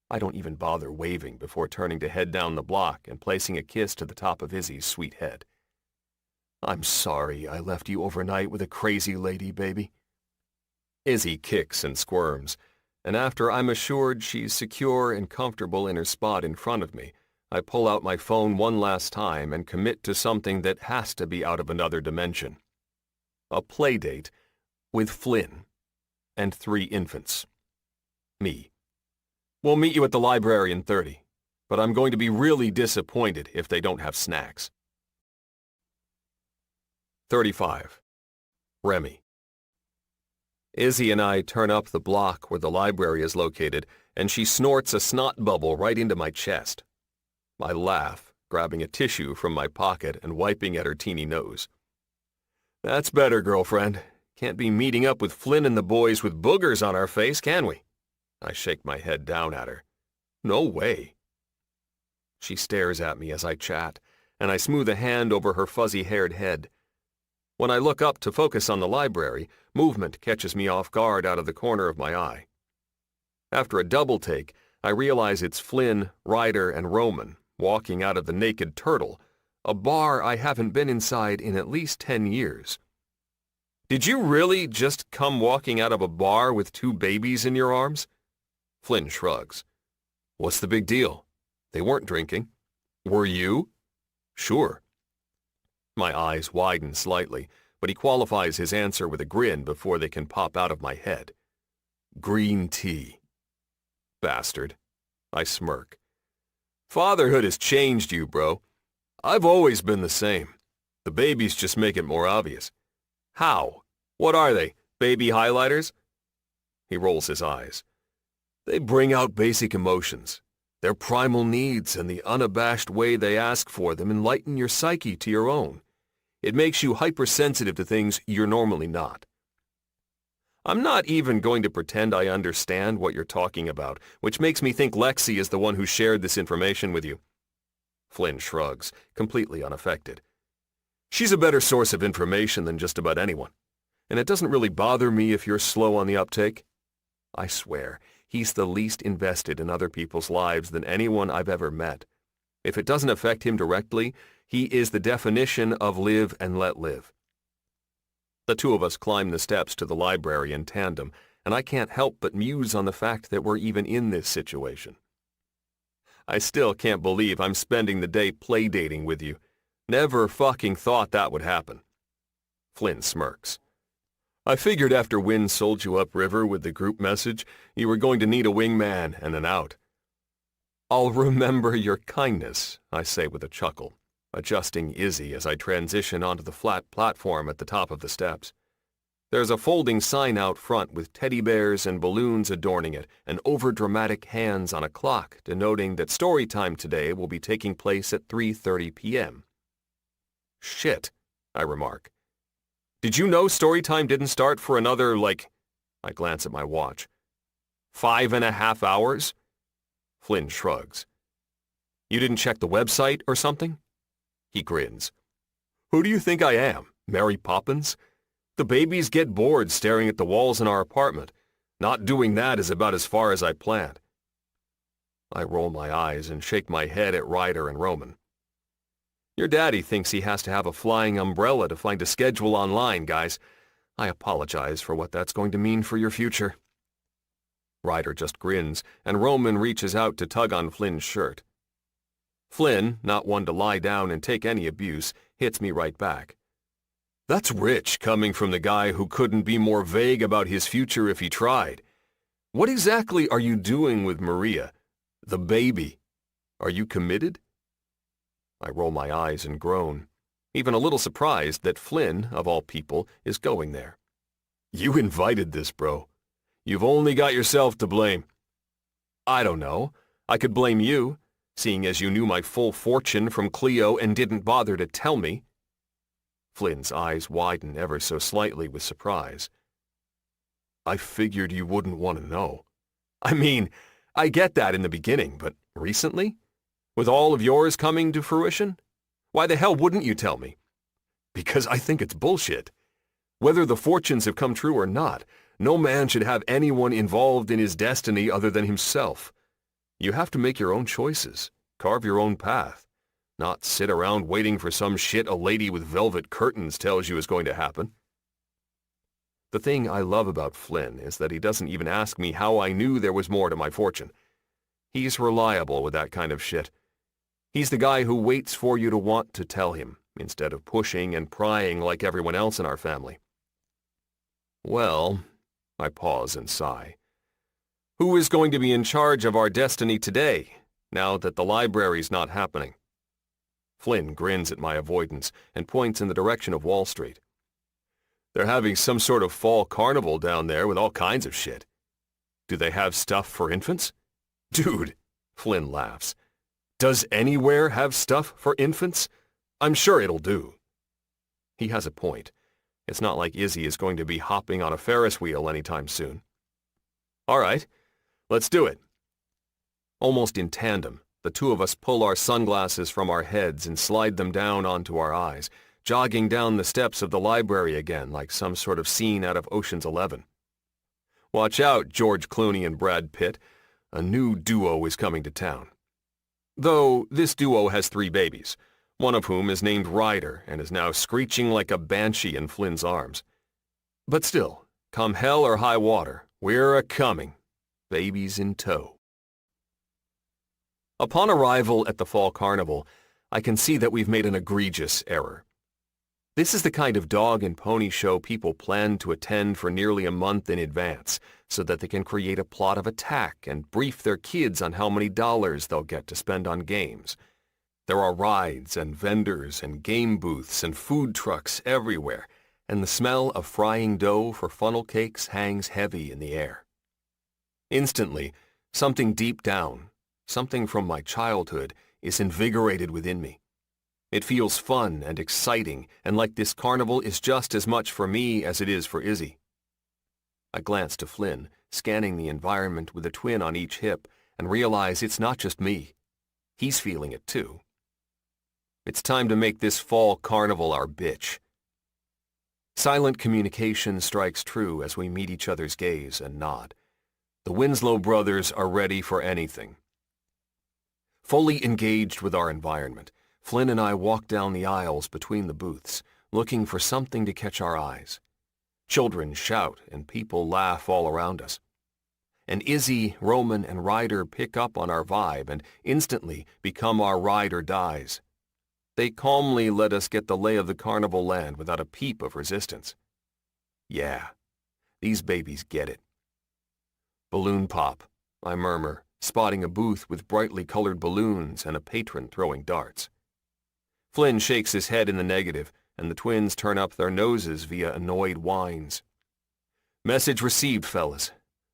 I don't even bother waving before turning to head down the block and placing a kiss to the top of Izzy's sweet head. I'm sorry I left you overnight with a crazy lady, baby. Izzy kicks and squirms, and after I'm assured she's secure and comfortable in her spot in front of me, I pull out my phone one last time and commit to something that has to be out of another dimension. A play date with Flynn and 3 infants. Me. We'll meet you at the library in 30, but I'm going to be really disappointed if they don't have snacks. 35. Remy. Izzy and I turn up the block where the library is located, and she snorts a snot bubble right into my chest. I laugh, grabbing a tissue from my pocket and wiping at her teeny nose. That's better, girlfriend. Can't be meeting up with Flynn and the boys with boogers on our face, can we? I shake my head down at her. No way. She stares at me as I chat, and I smooth a hand over her fuzzy-haired head. When I look up to focus on the library, movement catches me off guard out of the corner of my eye. After a double take, I realize it's Flynn, Ryder, and Roman walking out of the Naked Turtle, a bar I haven't been inside in at least 10 years. Did you really just come walking out of a bar with 2 babies in your arms? Flynn shrugs. What's the big deal? They weren't drinking. Were you? Sure. My eyes widen slightly, but he qualifies his answer with a grin before they can pop out of my head. Green tea. Bastard. I smirk. Fatherhood has changed you, bro. I've always been the same. The babies just make it more obvious. How? What are they, baby highlighters? He rolls his eyes. They bring out basic emotions. Their primal needs and the unabashed way they ask for them enlighten your psyche to your own. It makes you hypersensitive to things you're normally not. I'm not even going to pretend I understand what you're talking about, which makes me think Lexi is the one who shared this information with you. Flynn shrugs, completely unaffected. She's a better source of information than just about anyone, and it doesn't really bother me if you're slow on the uptake. I swear, he's the least invested in other people's lives than anyone I've ever met. If it doesn't affect him directly, he is the definition of live and let live. The 2 of us climb the steps to the library in tandem, and I can't help but muse on the fact that we're even in this situation. I still can't believe I'm spending the day playdating with you. Never fucking thought that would happen. Flynn smirks. I figured after Wynn sold you upriver with the group message, you were going to need a wingman and an out. I'll remember your kindness, I say with a chuckle, adjusting Izzy as I transition onto the flat platform at the top of the steps. There's a folding sign out front with teddy bears and balloons adorning it and overdramatic hands on a clock denoting that story time today will be taking place at 3:30 p.m. Shit, I remark. Did you know story time didn't start for another, I glance at my watch. 5.5 hours? Flynn shrugs. You didn't check the website or something? He grins. Who do you think I am, Mary Poppins? The babies get bored staring at the walls in our apartment. Not doing that is about as far as I planned. I roll my eyes and shake my head at Ryder and Roman. Your daddy thinks he has to have a flying umbrella to find a schedule online, guys. I apologize for what that's going to mean for your future. Ryder just grins, and Roman reaches out to tug on Flynn's shirt. Flynn, not one to lie down and take any abuse, hits me right back. That's rich coming from the guy who couldn't be more vague about his future if he tried. What exactly are you doing with Maria, the baby? Are you committed? I roll my eyes and groan, even a little surprised that Flynn, of all people, is going there. You invited this, bro. You've only got yourself to blame. I don't know. I could blame you, seeing as you knew my full fortune from Cleo and didn't bother to tell me. Flynn's eyes widen ever so slightly with surprise. I figured you wouldn't want to know. I mean, I get that in the beginning, but recently? With all of yours coming to fruition? Why the hell wouldn't you tell me? Because I think it's bullshit. Whether the fortunes have come true or not, no man should have anyone involved in his destiny other than himself. You have to make your own choices, carve your own path. not sit around waiting for some shit a lady with velvet curtains tells you is going to happen. The thing I love about Flynn is that he doesn't even ask me how I knew there was more to my fortune. He's reliable with that kind of shit. He's the guy who waits for you to want to tell him, instead of pushing and prying like everyone else in our family. Well, I pause and sigh. Who is going to be in charge of our destiny today, now that the library's not happening? Flynn grins at my avoidance and points in the direction of Wall Street. They're having some sort of fall carnival down there with all kinds of shit. Do they have stuff for infants? Dude, Flynn laughs. Does anywhere have stuff for infants? I'm sure it'll do. He has a point. It's not like Izzy is going to be hopping on a Ferris wheel anytime soon. All right, let's do it. Almost in tandem, the two of us pull our sunglasses from our heads and slide them down onto our eyes, jogging down the steps of the library again like some sort of scene out of Ocean's 11. Watch out, George Clooney and Brad Pitt. A new duo is coming to town. Though this duo has 3 babies, one of whom is named Ryder and is now screeching like a banshee in Flynn's arms. But still, come hell or high water, we're a-coming, babies in tow. Upon arrival at the Fall Carnival, I can see that we've made an egregious error. This is the kind of dog and pony show people plan to attend for nearly a month in advance, so that they can create a plot of attack and brief their kids on how many dollars they'll get to spend on games. There are rides and vendors and game booths and food trucks everywhere, and the smell of frying dough for funnel cakes hangs heavy in the air. Instantly, something deep down, something from my childhood, is invigorated within me. It feels fun and exciting, and like this carnival is just as much for me as it is for Izzy. I glance to Flynn, scanning the environment with a twin on each hip, and realize it's not just me. He's feeling it too. It's time to make this fall carnival our bitch. Silent communication strikes true as we meet each other's gaze and nod. The Winslow brothers are ready for anything. Fully engaged with our environment, Flynn and I walk down the aisles between the booths, looking for something to catch our eyes. Children shout and people laugh all around us. And Izzy, Roman, and Ryder pick up on our vibe and instantly become our ride or dies. They calmly let us get the lay of the carnival land without a peep of resistance. Yeah, these babies get it. Balloon pop, I murmur, spotting a booth with brightly colored balloons and a patron throwing darts. Flynn shakes his head in the negative, and the twins turn up their noses via annoyed whines. Message received, fellas.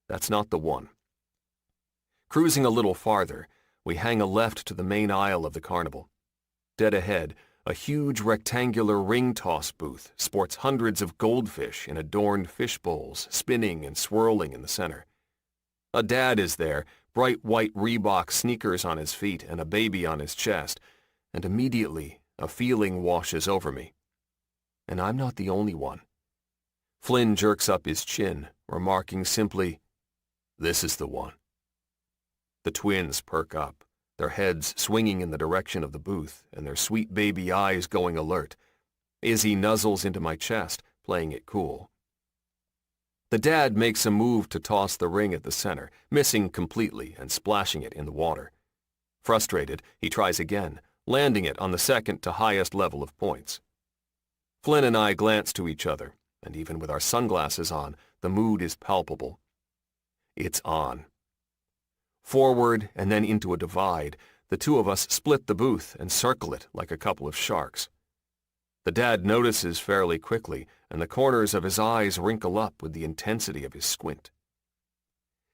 That's not the one. Cruising a little farther, we hang a left to the main aisle of the carnival. Dead ahead, a huge rectangular ring toss booth sports hundreds of goldfish in adorned fish bowls spinning and swirling in the center. A dad is there, bright white Reebok sneakers on his feet and a baby on his chest, and immediately a feeling washes over me. And I'm not the only one. Flynn jerks up his chin, remarking simply, "This is the one." The twins perk up, their heads swinging in the direction of the booth and their sweet baby eyes going alert. Izzy nuzzles into my chest, playing it cool. The dad makes a move to toss the ring at the center, missing completely and splashing it in the water. Frustrated, he tries again, landing it on the second to highest level of points. Flynn and I glance to each other, and even with our sunglasses on, the mood is palpable. It's on. Forward and then into a divide, the two of us split the booth and circle it like a couple of sharks. The dad notices fairly quickly, and the corners of his eyes wrinkle up with the intensity of his squint.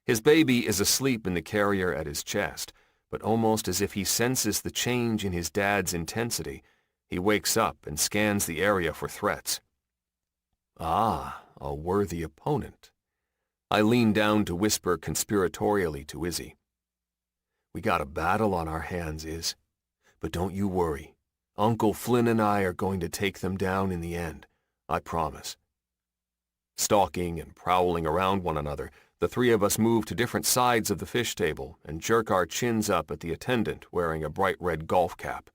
His baby is asleep in the carrier at his chest, but almost as if he senses the change in his dad's intensity, he wakes up and scans the area for threats. Ah, a worthy opponent. I lean down to whisper conspiratorially to Izzy. We got a battle on our hands, Iz. But don't you worry. Uncle Flynn and I are going to take them down in the end. I promise. Stalking and prowling around one another, the three of us move to different sides of the fish table and jerk our chins up at the attendant wearing a bright red golf cap.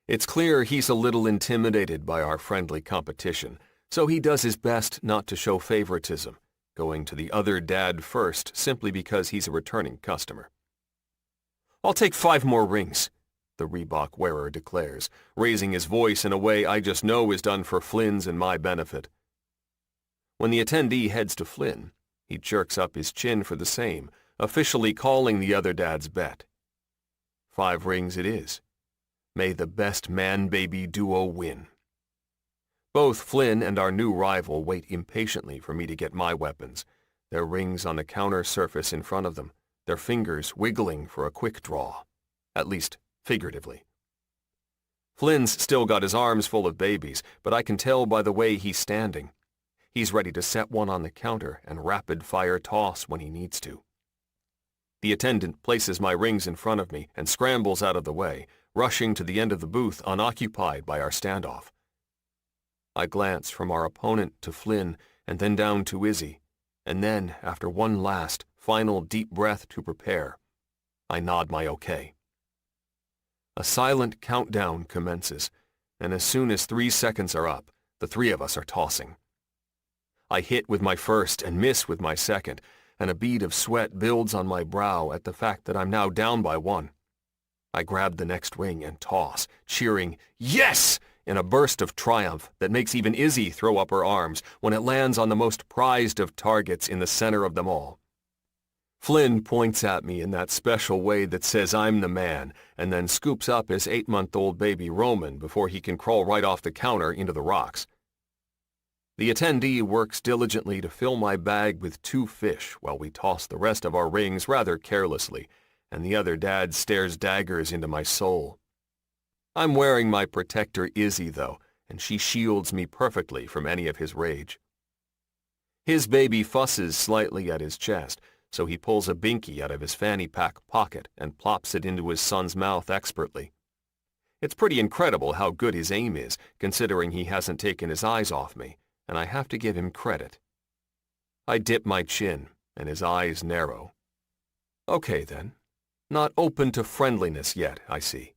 It's clear he's a little intimidated by our friendly competition, so he does his best not to show favoritism, going to the other dad first simply because he's a returning customer. "I'll take 5 more rings," the Reebok wearer declares, raising his voice in a way I just know is done for Flynn's and my benefit. When the attendee heads to Flynn, he jerks up his chin for the same, officially calling the other dad's bet. 5 rings it is. May the best man-baby duo win. Both Flynn and our new rival wait impatiently for me to get my weapons, their rings on the counter surface in front of them, their fingers wiggling for a quick draw, at least figuratively. Flynn's still got his arms full of babies, but I can tell by the way he's standing. He's ready to set one on the counter and rapid-fire toss when he needs to. The attendant places my rings in front of me and scrambles out of the way, rushing to the end of the booth unoccupied by our standoff. I glance from our opponent to Flynn and then down to Izzy, and then, after one last, final deep breath to prepare, I nod my okay. A silent countdown commences, and as soon as 3 seconds are up, the 3 of us are tossing. I hit with my first and miss with my second, and a bead of sweat builds on my brow at the fact that I'm now down by 1. I grab the next ring and toss, cheering, "Yes!" in a burst of triumph that makes even Izzy throw up her arms when it lands on the most prized of targets in the center of them all. Flynn points at me in that special way that says I'm the man, and then scoops up his 8-month-old baby Roman before he can crawl right off the counter into the rocks. The attendee works diligently to fill my bag with 2 fish while we toss the rest of our rings rather carelessly, and the other dad stares daggers into my soul. I'm wearing my protector Izzy, though, and she shields me perfectly from any of his rage. His baby fusses slightly at his chest, so he pulls a binky out of his fanny pack pocket and plops it into his son's mouth expertly. It's pretty incredible how good his aim is, considering he hasn't taken his eyes off me, and I have to give him credit. I dip my chin, and his eyes narrow. Okay, then. Not open to friendliness yet, I see.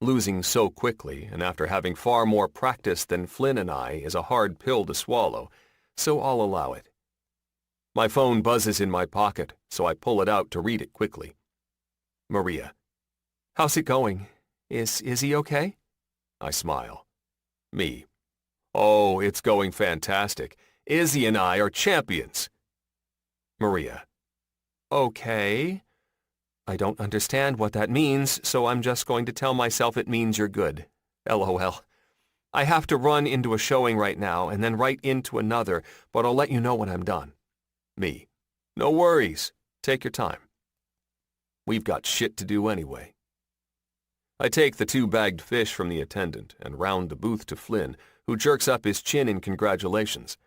Losing so quickly, and after having far more practice than Flynn and I, is a hard pill to swallow, so I'll allow it. My phone buzzes in my pocket, so I pull it out to read it quickly. Maria. "How's it going? Is he okay?" I smile. Me. "Oh, it's going fantastic. Izzy and I are champions." Maria. "Okay. I don't understand what that means, so I'm just going to tell myself it means you're good. LOL. I have to run into a showing right now and then right into another, but I'll let you know when I'm done." Me. "No worries. Take your time. We've got shit to do anyway." I take the 2 bagged fish from the attendant and round the booth to Flynn, who jerks up his chin in congratulations.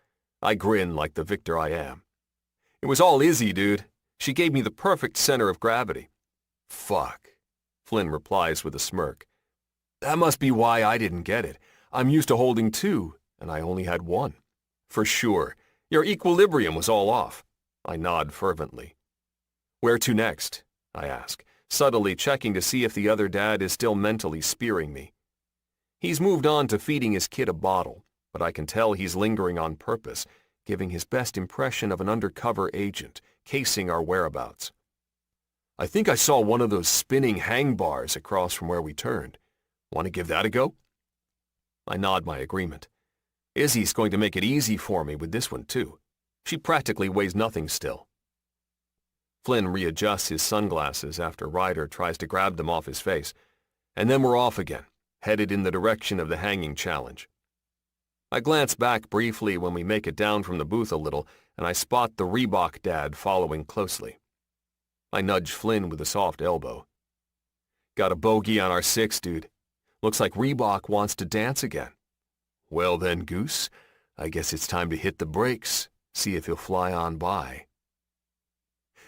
I grin like the victor I am. "It was all Izzy, dude. She gave me the perfect center of gravity." "Fuck," Flynn replies with a smirk. "That must be why I didn't get it. I'm used to holding 2, and I only had 1. For sure. Your equilibrium was all off." I nod fervently. "Where to next?" I ask, subtly checking to see if the other dad is still mentally spearing me. He's moved on to feeding his kid a bottle, but I can tell he's lingering on purpose, giving his best impression of an undercover agent, casing our whereabouts. "I think I saw one of those spinning hang bars across from where we turned. Want to give that a go?" I nod my agreement. Izzy's going to make it easy for me with this one, too. She practically weighs nothing still. Flynn readjusts his sunglasses after Ryder tries to grab them off his face, and then we're off again, headed in the direction of the hanging challenge. I glance back briefly when we make it down from the booth a little, and I spot the Reebok dad following closely. I nudge Flynn with a soft elbow. "Got a bogey on our 6, dude. Looks like Reebok wants to dance again." "Well then, Goose, I guess it's time to hit the brakes, see if he'll fly on by."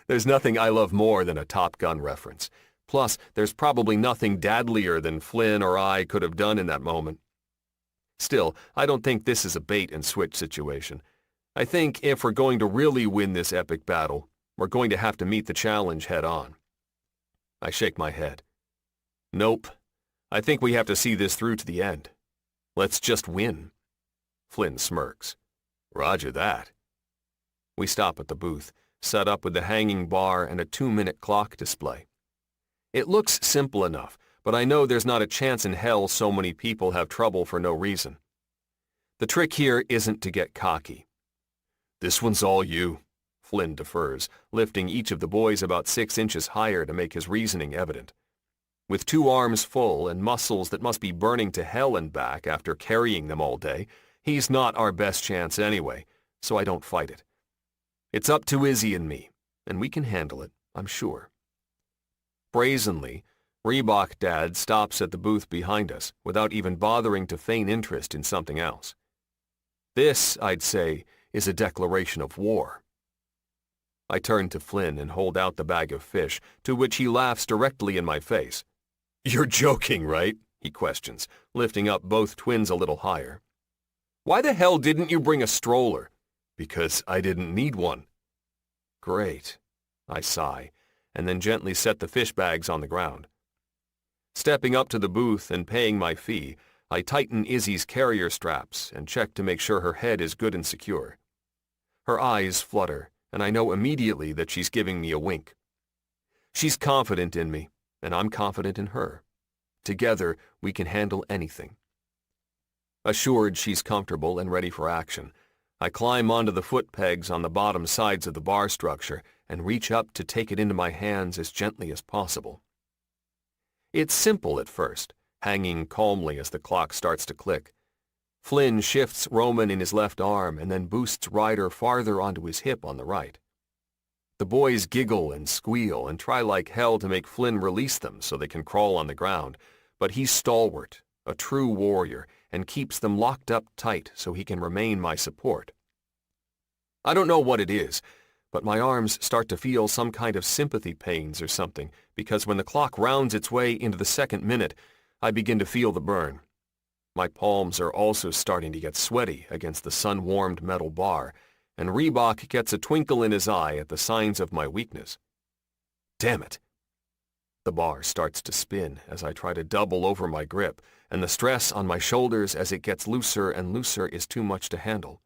There's nothing I love more than a Top Gun reference. Plus, there's probably nothing dadlier than Flynn or I could have done in that moment. Still, I don't think this is a bait-and-switch situation. I think if we're going to really win this epic battle, we're going to have to meet the challenge head-on. I shake my head. Nope. I think we have to see this through to the end. Let's just win. Flynn smirks. Roger that. We stop at the booth, set up with the hanging bar and a 2-minute clock display. It looks simple enough, but I know there's not a chance in hell so many people have trouble for no reason. The trick here isn't to get cocky. This one's all you, Flynn defers, lifting each of the boys about 6 inches higher to make his reasoning evident. With 2 arms full and muscles that must be burning to hell and back after carrying them all day, he's not our best chance anyway, so I don't fight it. It's up to Izzy and me, and we can handle it, I'm sure. Brazenly, Reebok Dad stops at the booth behind us without even bothering to feign interest in something else. This, I'd say, is a declaration of war. I turn to Flynn and hold out the bag of fish, to which he laughs directly in my face. You're joking, right? He questions, lifting up both twins a little higher. Why the hell didn't you bring a stroller? Because I didn't need one. Great, I sigh, and then gently set the fish bags on the ground. Stepping up to the booth and paying my fee, I tighten Izzy's carrier straps and check to make sure her head is good and secure. Her eyes flutter, and I know immediately that she's giving me a wink. She's confident in me, and I'm confident in her. Together, we can handle anything. Assured she's comfortable and ready for action, I climb onto the foot pegs on the bottom sides of the bar structure and reach up to take it into my hands as gently as possible. It's simple at first, hanging calmly as the clock starts to click. Flynn shifts Roman in his left arm and then boosts Ryder farther onto his hip on the right. The boys giggle and squeal and try like hell to make Flynn release them so they can crawl on the ground, but he's stalwart, a true warrior, and keeps them locked up tight so he can remain my support. I don't know what it is, but my arms start to feel some kind of sympathy pains or something, because when the clock rounds its way into the second minute, I begin to feel the burn. My palms are also starting to get sweaty against the sun-warmed metal bar, and Reebok gets a twinkle in his eye at the signs of my weakness. Damn it! The bar starts to spin as I try to double over my grip, and the stress on my shoulders as it gets looser and looser is too much to handle.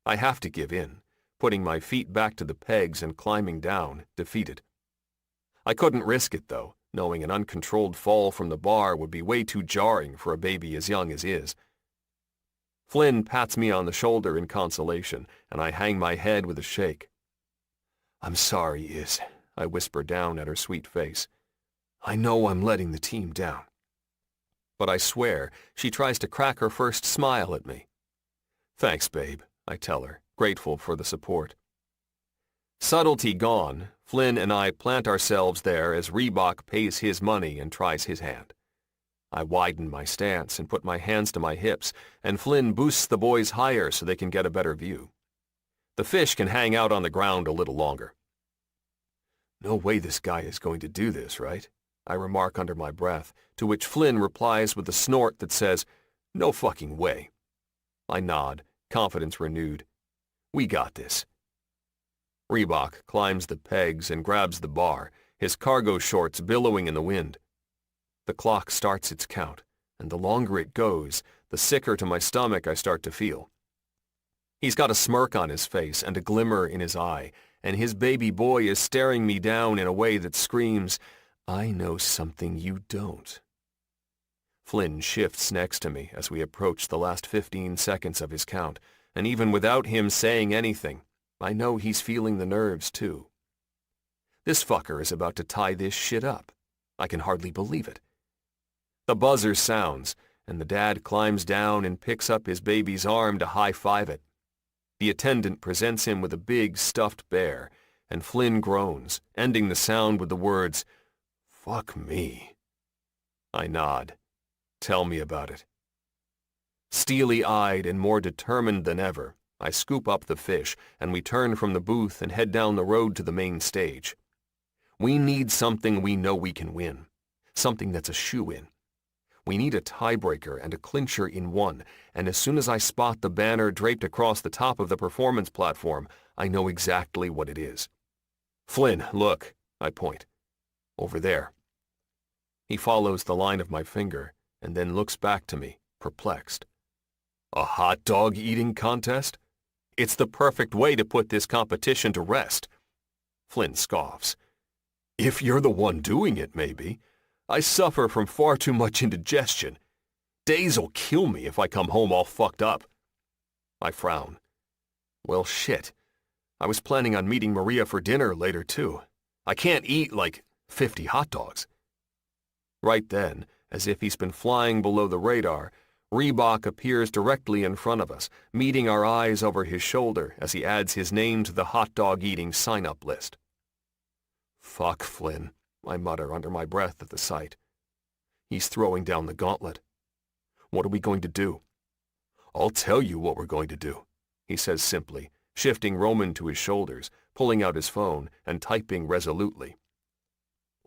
I have to give in, putting my feet back to the pegs and climbing down, defeated. I couldn't risk it, though, knowing an uncontrolled fall from the bar would be way too jarring for a baby as young as Iz. Flynn pats me on the shoulder in consolation, and I hang my head with a shake. I'm sorry, Iz, I whisper down at her sweet face. I know I'm letting the team down. But I swear she tries to crack her first smile at me. Thanks, babe, I tell her, grateful for the support. Subtlety gone, Flynn and I plant ourselves there as Reebok pays his money and tries his hand. I widen my stance and put my hands to my hips, and Flynn boosts the boys higher so they can get a better view. The fish can hang out on the ground a little longer. No way this guy is going to do this, right? I remark under my breath, to which Flynn replies with a snort that says, no fucking way. I nod, confidence renewed. We got this. Reebok climbs the pegs and grabs the bar, his cargo shorts billowing in the wind. The clock starts its count, and the longer it goes, the sicker to my stomach I start to feel. He's got a smirk on his face and a glimmer in his eye, and his baby boy is staring me down in a way that screams, I know something you don't. Flynn shifts next to me as we approach the last 15 seconds of his count, and even without him saying anything, I know he's feeling the nerves too. This fucker is about to tie this shit up. I can hardly believe it. The buzzer sounds, and the dad climbs down and picks up his baby's arm to high-five it. The attendant presents him with a big stuffed bear, and Flynn groans, ending the sound with the words, Fuck me. I nod. Tell me about it. Steely-eyed and more determined than ever, I scoop up the fish, and we turn from the booth and head down the road to the main stage. We need something we know we can win, something that's a shoe-in. We need a tiebreaker and a clincher in one, and as soon as I spot the banner draped across the top of the performance platform, I know exactly what it is. Flynn, look, I point. Over there. He follows the line of my finger and then looks back to me, perplexed. A hot dog eating contest? It's the perfect way to put this competition to rest. Flynn scoffs. If you're the one doing it, maybe. I suffer from far too much indigestion. Days'll kill me if I come home all fucked up. I frown. Well, shit. I was planning on meeting Maria for dinner later, too. I can't eat, 50 hot dogs. Right then, as if he's been flying below the radar, Reebok appears directly in front of us, meeting our eyes over his shoulder as he adds his name to the hot dog eating sign-up list. Fuck Flynn, I mutter under my breath at the sight. He's throwing down the gauntlet. What are we going to do? I'll tell you what we're going to do, he says simply, shifting Roman to his shoulders, pulling out his phone, and typing resolutely.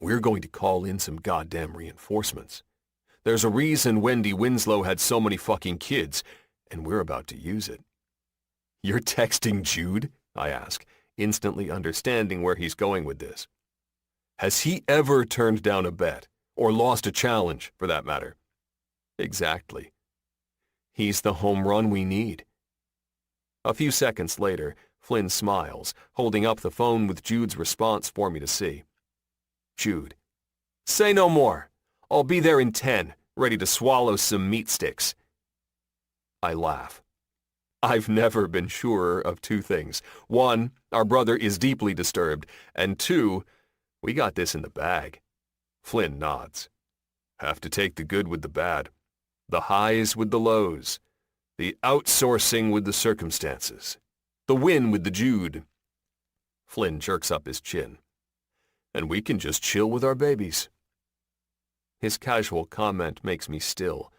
We're going to call in some goddamn reinforcements. There's a reason Wendy Winslow had so many fucking kids, and we're about to use it. You're texting Jude? I ask, instantly understanding where he's going with this. Has he ever turned down a bet, or lost a challenge, for that matter? Exactly. He's the home run we need. A few seconds later, Flynn smiles, holding up the phone with Jude's response for me to see. Jude. Say no more. I'll be there in 10, ready to swallow some meat sticks. I laugh. I've never been surer of two things. One, our brother is deeply disturbed, and two, we got this in the bag. Flynn nods. Have to take the good with the bad, the highs with the lows, the outsourcing with the circumstances, the win with the Jude. Flynn jerks up his chin. And we can just chill with our babies. His casual comment makes me still,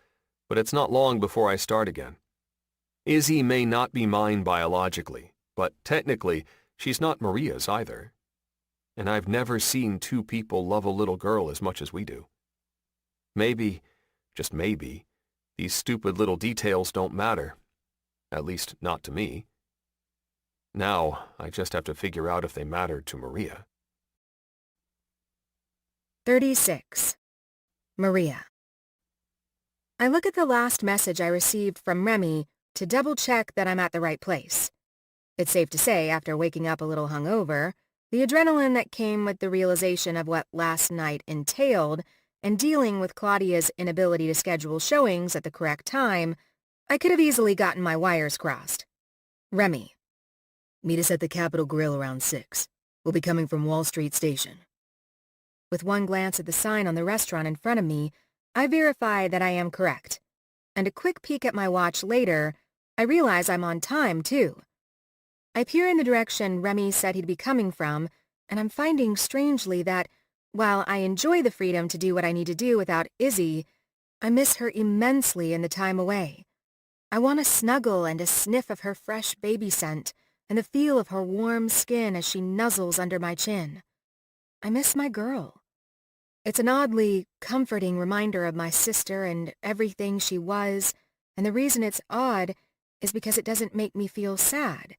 but it's not long before I start again. Izzy may not be mine biologically, but technically, she's not Maria's either. And I've never seen two people love a little girl as much as we do. Maybe, just maybe, these stupid little details don't matter. At least not to me. Now, I just have to figure out if they matter to Maria. 36. Maria. I look at the last message I received from Remy to double-check that I'm at the right place. It's safe to say, after waking up a little hungover, the adrenaline that came with the realization of what last night entailed and dealing with Claudia's inability to schedule showings at the correct time, I could have easily gotten my wires crossed. Remy. Meet us at the Capitol Grill around 6. We'll be coming from Wall Street Station. With one glance at the sign on the restaurant in front of me, I verify that I am correct. And a quick peek at my watch later, I realize I'm on time, too. I peer in the direction Remy said he'd be coming from, and I'm finding strangely that, while I enjoy the freedom to do what I need to do without Izzy, I miss her immensely in the time away. I want a snuggle and a sniff of her fresh baby scent, and the feel of her warm skin as she nuzzles under my chin. I miss my girl. It's an oddly comforting reminder of my sister and everything she was, and the reason it's odd is because it doesn't make me feel sad.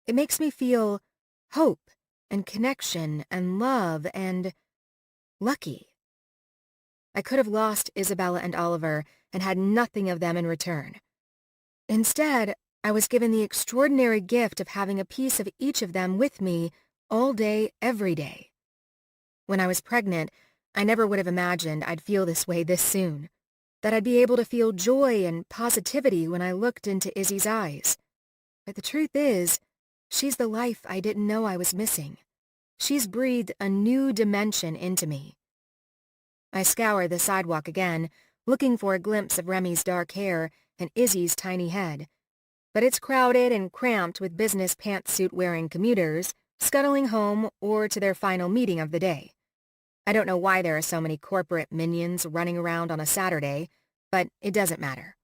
It makes me feel hope and connection and love and lucky. I could have lost Isabella and Oliver and had nothing of them in return. Instead, I was given the extraordinary gift of having a piece of each of them with me all day, every day. When I was pregnant, I never would have imagined I'd feel this way this soon, that I'd be able to feel joy and positivity when I looked into Izzy's eyes. But the truth is, she's the life I didn't know I was missing. She's breathed a new dimension into me. I scour the sidewalk again, looking for a glimpse of Remy's dark hair and Izzy's tiny head. But it's crowded and cramped with business pantsuit-wearing commuters, scuttling home or to their final meeting of the day. I don't know why there are so many corporate minions running around on a Saturday, but it doesn't matter.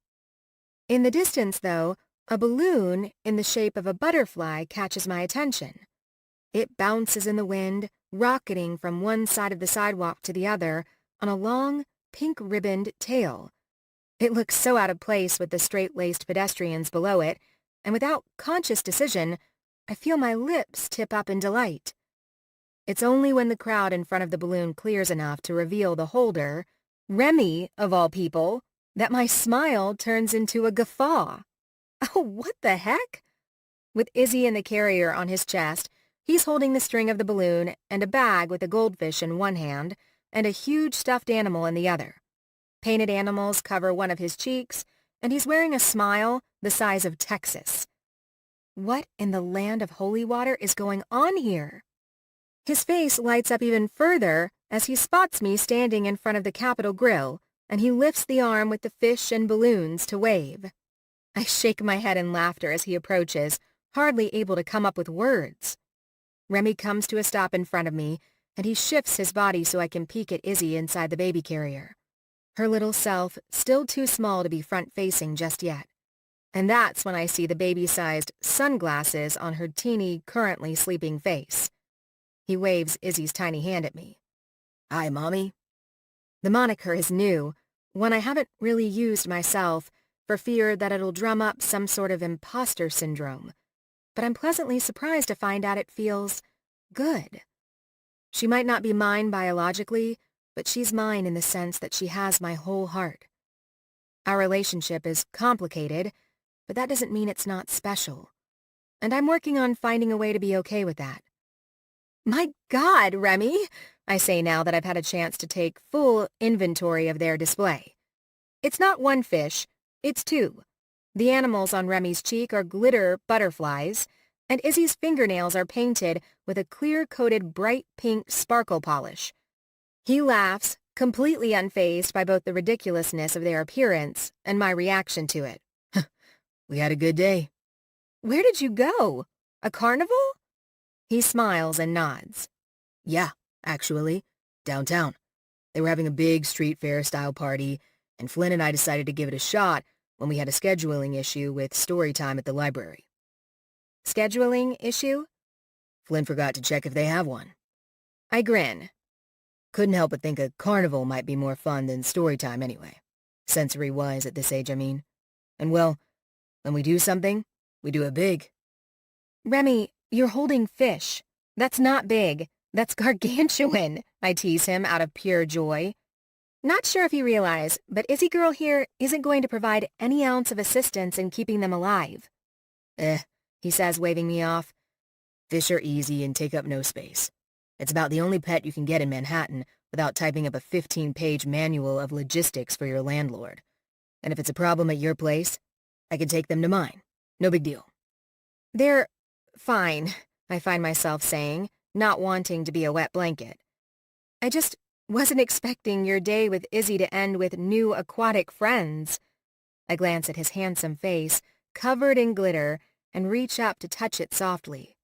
In the distance, though, a balloon in the shape of a butterfly catches my attention. It bounces in the wind, rocketing from one side of the sidewalk to the other on a long, pink-ribboned tail. It looks so out of place with the straight-laced pedestrians below it, and without conscious decision, I feel my lips tip up in delight. It's only when the crowd in front of the balloon clears enough to reveal the holder, Remy, of all people, that my smile turns into a guffaw. Oh, what the heck? With Izzy in the carrier on his chest, he's holding the string of the balloon and a bag with a goldfish in one hand and a huge stuffed animal in the other. Painted animals cover one of his cheeks, and he's wearing a smile the size of Texas. What in the land of holy water is going on here? His face lights up even further as he spots me standing in front of the Capitol grill, and he lifts the arm with the fish and balloons to wave. I shake my head in laughter as he approaches, hardly able to come up with words. Remy comes to a stop in front of me, and he shifts his body so I can peek at Izzy inside the baby carrier. Her little self still too small to be front-facing just yet. And that's when I see the baby-sized sunglasses on her teeny, currently sleeping face. He waves Izzy's tiny hand at me. "Hi, Mommy." The moniker is new, one I haven't really used myself for fear that it'll drum up some sort of imposter syndrome. But I'm pleasantly surprised to find out it feels good. She might not be mine biologically, but she's mine in the sense that she has my whole heart. Our relationship is complicated, but that doesn't mean it's not special. And I'm working on finding a way to be okay with that. "My God, Remy," I say now that I've had a chance to take full inventory of their display. It's not one fish, it's two. The animals on Remy's cheek are glitter butterflies, and Izzy's fingernails are painted with a clear-coated bright pink sparkle polish. He laughs, completely unfazed by both the ridiculousness of their appearance and my reaction to it. "We had a good day." "Where did you go? A carnival?" He smiles and nods. "Yeah, actually, downtown. They were having a big street fair-style party, and Flynn and I decided to give it a shot when we had a scheduling issue with story time at the library." "Scheduling issue?" "Flynn forgot to check if they have one." I grin. Couldn't help but think a carnival might be more fun than story time anyway. Sensory-wise at this age, I mean. And well, when we do something, we do it big. "Remy, you're holding fish. That's not big. That's gargantuan," I tease him out of pure joy. Not sure if you realize, but Izzy Girl here isn't going to provide any ounce of assistance in keeping them alive. He says, waving me off. "Fish are easy and take up no space. It's about the only pet you can get in Manhattan without typing up a 15-page manual of logistics for your landlord. And if it's a problem at your place, I can take them to mine. No big deal." "They're fine," I find myself saying, not wanting to be a wet blanket. "I just wasn't expecting your day with Izzy to end with new aquatic friends." I glance at his handsome face, covered in glitter, and reach up to touch it softly.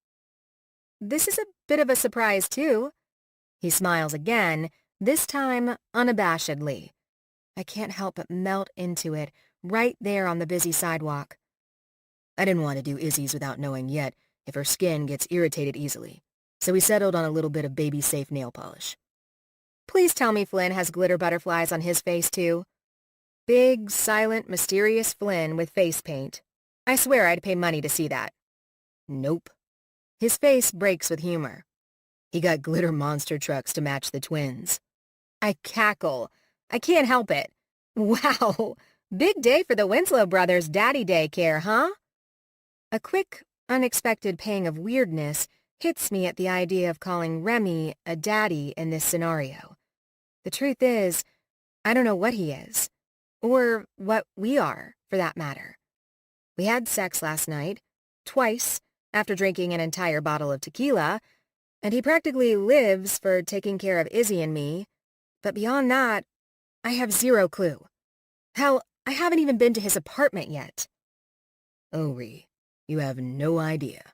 "This is a bit of a surprise, too." He smiles again, this time unabashedly. I can't help but melt into it, right there on the busy sidewalk. "I didn't want to do Izzy's without knowing yet if her skin gets irritated easily, so we settled on a little bit of baby-safe nail polish." Please tell me Flynn has glitter butterflies on his face, too. Big, silent, mysterious Flynn with face paint. I swear I'd pay money to see that. Nope. His face breaks with humor. He got glitter monster trucks to match the twins. I cackle. I can't help it. Wow, big day for the Winslow brothers' daddy daycare, huh? A quick, unexpected pang of weirdness hits me at the idea of calling Remy a daddy in this scenario. The truth is, I don't know what he is, or what we are, for that matter. We had sex last night, twice, after drinking an entire bottle of tequila, and he practically lives for taking care of Izzy and me, but beyond that, I have zero clue. Hell, I haven't even been to his apartment yet. Oh, Ree, you have no idea.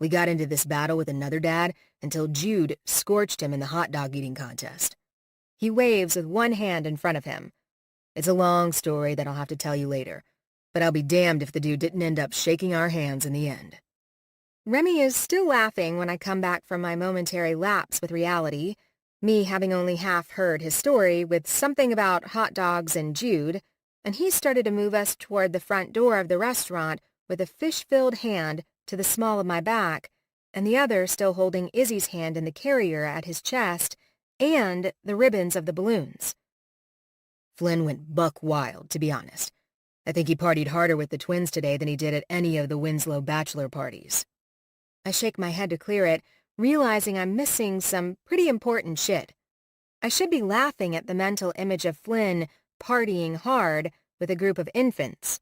We got into this battle with another dad until Jude scorched him in the hot dog eating contest. He waves with one hand in front of him. It's a long story that I'll have to tell you later, but I'll be damned if the dude didn't end up shaking our hands in the end. Remy is still laughing when I come back from my momentary lapse with reality, me having only half heard his story with something about hot dogs and Jude, and he started to move us toward the front door of the restaurant with a fish-filled hand to the small of my back, and the other still holding Izzy's hand in the carrier at his chest and the ribbons of the balloons. Flynn went buck wild, to be honest. I think he partied harder with the twins today than he did at any of the Winslow bachelor parties. I shake my head to clear it, realizing I'm missing some pretty important shit. I should be laughing at the mental image of Flynn partying hard with a group of infants.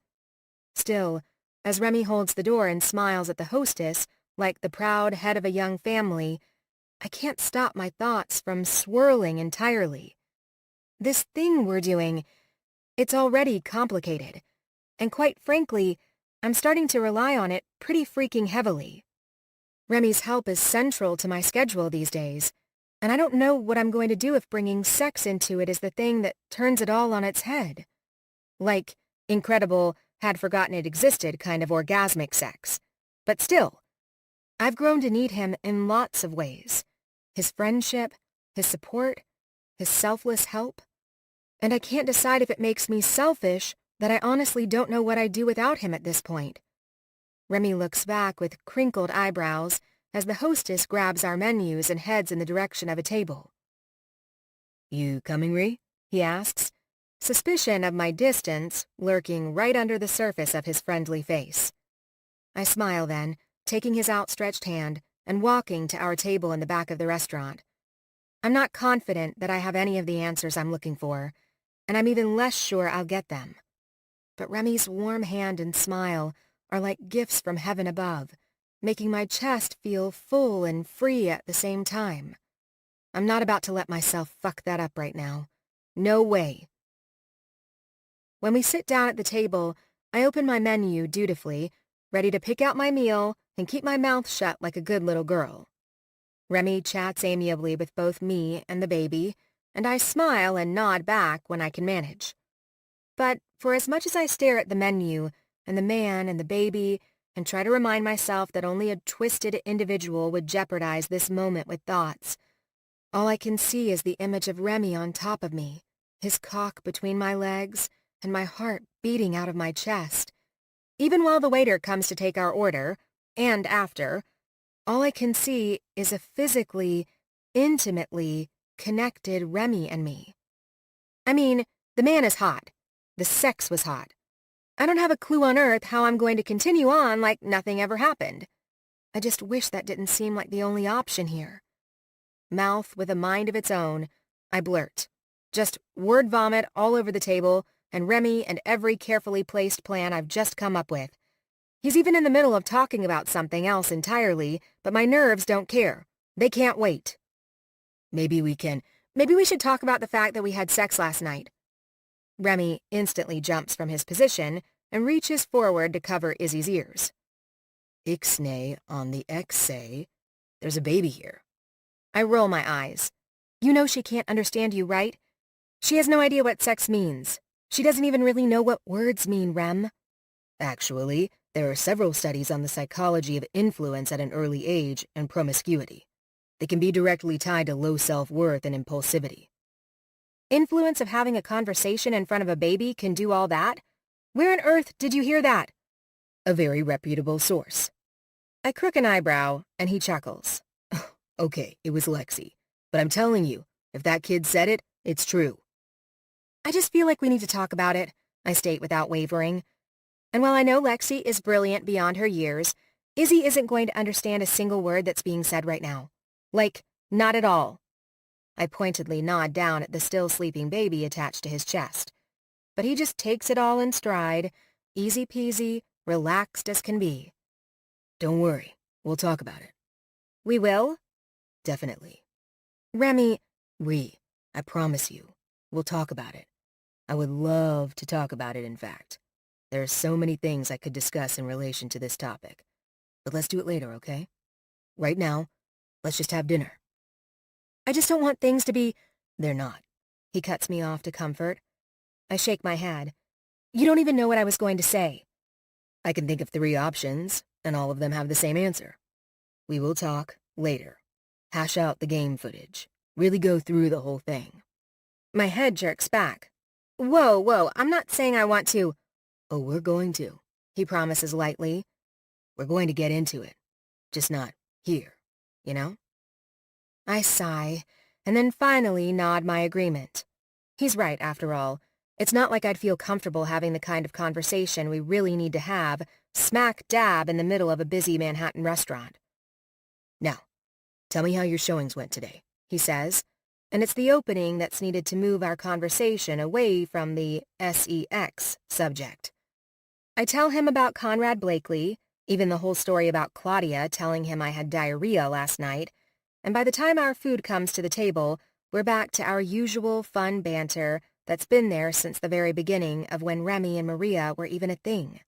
Still, as Remy holds the door and smiles at the hostess like the proud head of a young family, I can't stop my thoughts from swirling entirely. This thing we're doing, it's already complicated, and quite frankly, I'm starting to rely on it pretty freaking heavily. Remy's help is central to my schedule these days, and I don't know what I'm going to do if bringing sex into it is the thing that turns it all on its head. Like, incredible, had forgotten it existed kind of orgasmic sex. But still, I've grown to need him in lots of ways. His friendship, his support, his selfless help. And I can't decide if it makes me selfish that I honestly don't know what I'd do without him at this point. Remy looks back with crinkled eyebrows as the hostess grabs our menus and heads in the direction of a table. "You coming, Ree?" he asks, suspicion of my distance lurking right under the surface of his friendly face. I smile then, taking his outstretched hand and walking to our table in the back of the restaurant. I'm not confident that I have any of the answers I'm looking for, and I'm even less sure I'll get them. But Remy's warm hand and smile are like gifts from heaven above, making my chest feel full and free at the same time. I'm not about to let myself fuck that up right now. No way. When we sit down at the table, I open my menu dutifully, ready to pick out my meal and keep my mouth shut like a good little girl. Remy chats amiably with both me and the baby, and I smile and nod back when I can manage. But for as much as I stare at the menu, and the man and the baby, and try to remind myself that only a twisted individual would jeopardize this moment with thoughts, all I can see is the image of Remy on top of me, his cock between my legs, and my heart beating out of my chest. Even while the waiter comes to take our order, and after, all I can see is a physically, intimately connected Remy and me. I mean, the man is hot. The sex was hot. I don't have a clue on earth how I'm going to continue on like nothing ever happened. I just wish that didn't seem like the only option here. Mouth with a mind of its own, I blurt. Just word vomit all over the table, and Remy and every carefully placed plan I've just come up with. He's even in the middle of talking about something else entirely, but my nerves don't care. They can't wait. Maybe we should talk about the fact that we had sex last night. Remy instantly jumps from his position and reaches forward to cover Izzy's ears. Ixnay on the X say, there's a baby here. I roll my eyes. You know she can't understand you, right? She has no idea what sex means. She doesn't even really know what words mean, Rem. Actually, there are several studies on the psychology of influence at an early age and promiscuity. They can be directly tied to low self-worth and impulsivity. Influence of having a conversation in front of a baby can do all that? Where on earth did you hear that? A very reputable source. I crook an eyebrow, and he chuckles. Okay, it was Lexi. But I'm telling you, if that kid said it, it's true. I just feel like we need to talk about it, I state without wavering. And while I know Lexi is brilliant beyond her years, Izzy isn't going to understand a single word that's being said right now. Like, not at all. I pointedly nod down at the still sleeping baby attached to his chest. But he just takes it all in stride, easy peasy, relaxed as can be. Don't worry, we'll talk about it. We will? Definitely. Remy, I promise you, we'll talk about it. I would love to talk about it, in fact. There are so many things I could discuss in relation to this topic. But let's do it later, okay? Right now, let's just have dinner. I just don't want things to be... They're not. He cuts me off to comfort. I shake my head. You don't even know what I was going to say. I can think of 3 options, and all of them have the same answer. We will talk later. Hash out the game footage. Really go through the whole thing. My head jerks back. Whoa, I'm not saying I want to... Oh, we're going to, he promises lightly. We're going to get into it. Just not here, you know? I sigh, and then finally nod my agreement. He's right, after all. It's not like I'd feel comfortable having the kind of conversation we really need to have smack dab in the middle of a busy Manhattan restaurant. "Now, tell me how your showings went today," he says, and it's the opening that's needed to move our conversation away from the sex subject. I tell him about Conrad Blakely, even the whole story about Claudia telling him I had diarrhea last night, and by the time our food comes to the table, we're back to our usual fun banter that's been there since the very beginning of when Remy and Maria were even a thing.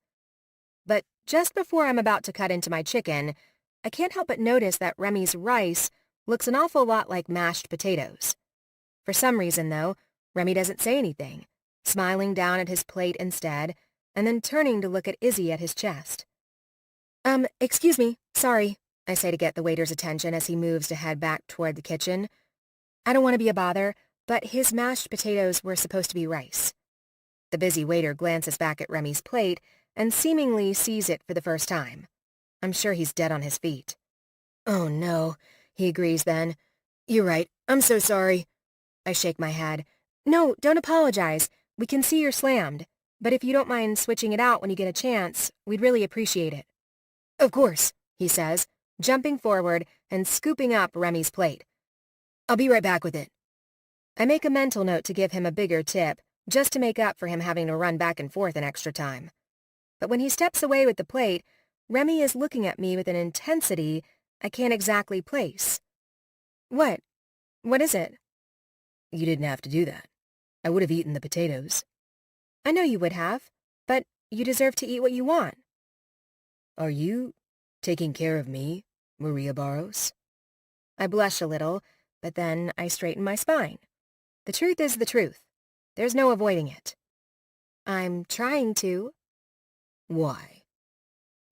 But just before I'm about to cut into my chicken, I can't help but notice that Remy's rice looks an awful lot like mashed potatoes. For some reason, though, Remy doesn't say anything, smiling down at his plate instead, and then turning to look at Izzy at his chest. Excuse me, sorry," I say to get the waiter's attention as he moves to head back toward the kitchen. I don't want to be a bother, but his mashed potatoes were supposed to be rice. The busy waiter glances back at Remy's plate and seemingly sees it for the first time. I'm sure he's dead on his feet. "Oh, no," he agrees then. "You're right. I'm so sorry." I shake my head. "No, don't apologize. We can see you're slammed. But if you don't mind switching it out when you get a chance, we'd really appreciate it." "Of course," he says, jumping forward and scooping up Remy's plate. "I'll be right back with it." I make a mental note to give him a bigger tip, just to make up for him having to run back and forth an extra time. But when he steps away with the plate, Remy is looking at me with an intensity I can't exactly place. "What? What is it?" "You didn't have to do that. I would have eaten the potatoes." "I know you would have, but you deserve to eat what you want." "Are you taking care of me, Maria Barros?" I blush a little, but then I straighten my spine. The truth is the truth. There's no avoiding it. "I'm trying to." "Why?"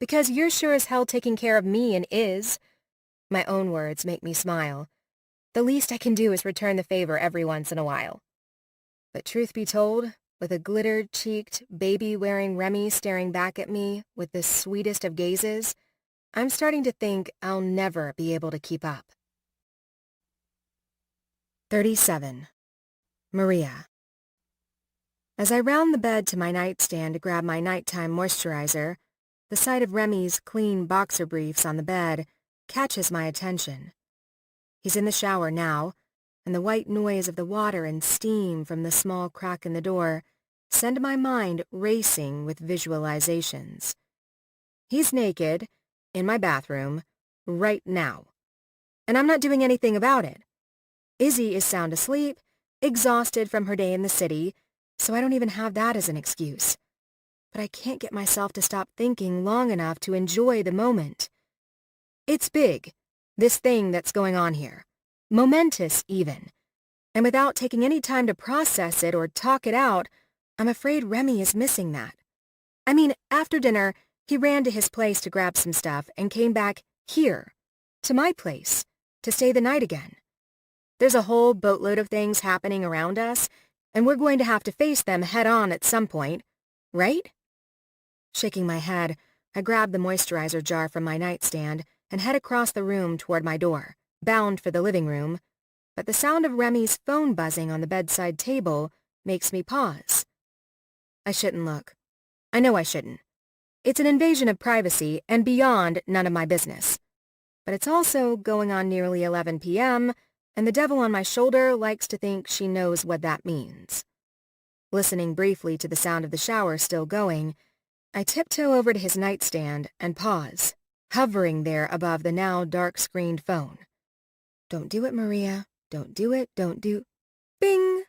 "Because you're sure as hell taking care of me and Iz." My own words make me smile. The least I can do is return the favor every once in a while. But truth be told, with a glitter-cheeked, baby-wearing Remy staring back at me with the sweetest of gazes, I'm starting to think I'll never be able to keep up. 37. Maria. As I round the bed to my nightstand to grab my nighttime moisturizer, the sight of Remy's clean boxer briefs on the bed catches my attention. He's in the shower now, and the white noise of the water and steam from the small crack in the door send my mind racing with visualizations. He's naked, in my bathroom, right now. And I'm not doing anything about it. Izzy is sound asleep, exhausted from her day in the city, so I don't even have that as an excuse. But I can't get myself to stop thinking long enough to enjoy the moment. It's big, this thing that's going on here. Momentous, even. And without taking any time to process it or talk it out, I'm afraid Remy is missing that. I mean, after dinner, he ran to his place to grab some stuff and came back here, to my place, to stay the night again. There's a whole boatload of things happening around us, and we're going to have to face them head-on at some point, right? Shaking my head, I grab the moisturizer jar from my nightstand and head across the room toward my door, bound for the living room, but the sound of Remy's phone buzzing on the bedside table makes me pause. I shouldn't look. I know I shouldn't. It's an invasion of privacy and beyond none of my business. But it's also going on nearly 11 p.m., and the devil on my shoulder likes to think she knows what that means. Listening briefly to the sound of the shower still going, I tiptoe over to his nightstand and pause, hovering there above the now dark-screened phone. Don't do it, Maria. Don't do it. Don't do... Bing!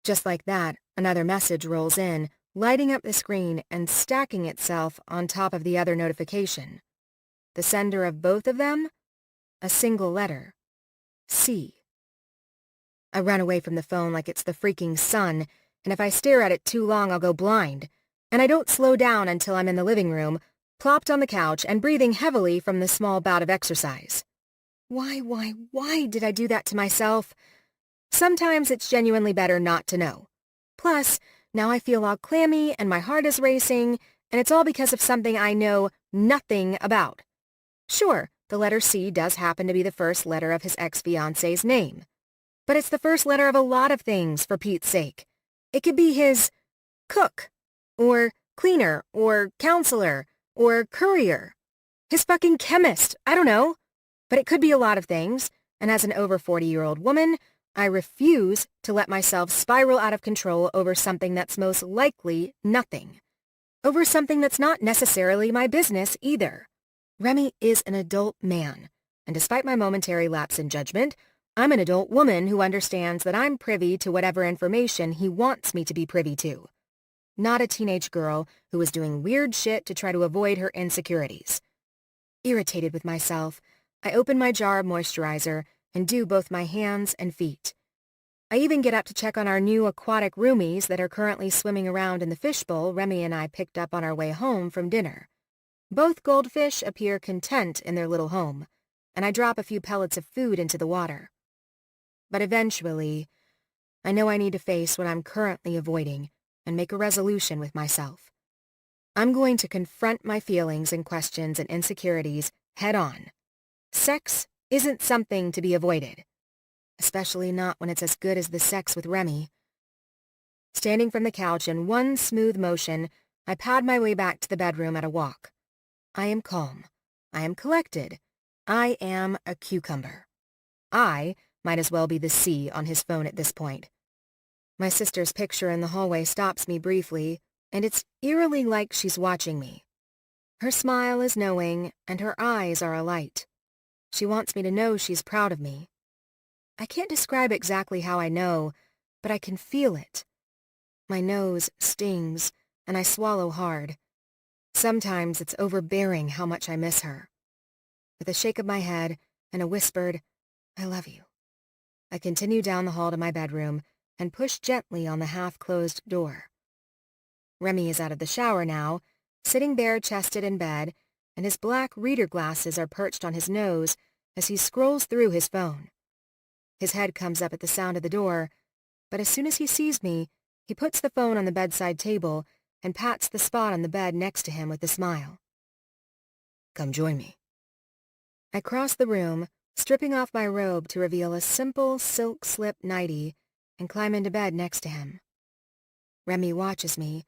Just like that, another message rolls in, lighting up the screen and stacking itself on top of the other notification. The sender of both of them? A single letter. C. I run away from the phone like it's the freaking sun, and if I stare at it too long, I'll go blind. And I don't slow down until I'm in the living room, plopped on the couch and breathing heavily from the small bout of exercise. Why did I do that to myself? Sometimes it's genuinely better not to know. Plus, now I feel all clammy and my heart is racing, and it's all because of something I know nothing about. Sure, the letter C does happen to be the first letter of his ex-fiancé's name. But it's the first letter of a lot of things, for Pete's sake. It could be his cook, or cleaner, or counselor, or courier. His fucking chemist, I don't know. But it could be a lot of things, and as an over 40-year-old woman, I refuse to let myself spiral out of control over something that's most likely nothing. Over something that's not necessarily my business either. Remy is an adult man, and despite my momentary lapse in judgment, I'm an adult woman who understands that I'm privy to whatever information he wants me to be privy to. Not a teenage girl who is doing weird shit to try to avoid her insecurities. Irritated with myself, I open my jar of moisturizer and do both my hands and feet. I even get up to check on our new aquatic roomies that are currently swimming around in the fishbowl Remy and I picked up on our way home from dinner. Both goldfish appear content in their little home, and I drop a few pellets of food into the water. But eventually, I know I need to face what I'm currently avoiding and make a resolution with myself. I'm going to confront my feelings and questions and insecurities head on. Sex isn't something to be avoided, especially not when it's as good as the sex with Remy. Standing from the couch in one smooth motion, I pad my way back to the bedroom at a walk. I am calm. I am collected. I am a cucumber. I might as well be the C on his phone at this point. My sister's picture in the hallway stops me briefly, and it's eerily like she's watching me. Her smile is knowing, and her eyes are alight. She wants me to know she's proud of me. I can't describe exactly how I know, but I can feel it. My nose stings, and I swallow hard. Sometimes it's overbearing how much I miss her. With a shake of my head and a whispered, "I love you," I continue down the hall to my bedroom and push gently on the half-closed door. Remy is out of the shower now, sitting bare-chested in bed, and his black reader glasses are perched on his nose as he scrolls through his phone. His head comes up at the sound of the door, but as soon as he sees me, he puts the phone on the bedside table and pats the spot on the bed next to him with a smile. "Come join me." I cross the room, stripping off my robe to reveal a simple silk slip nightie, and climb into bed next to him. Remy watches me,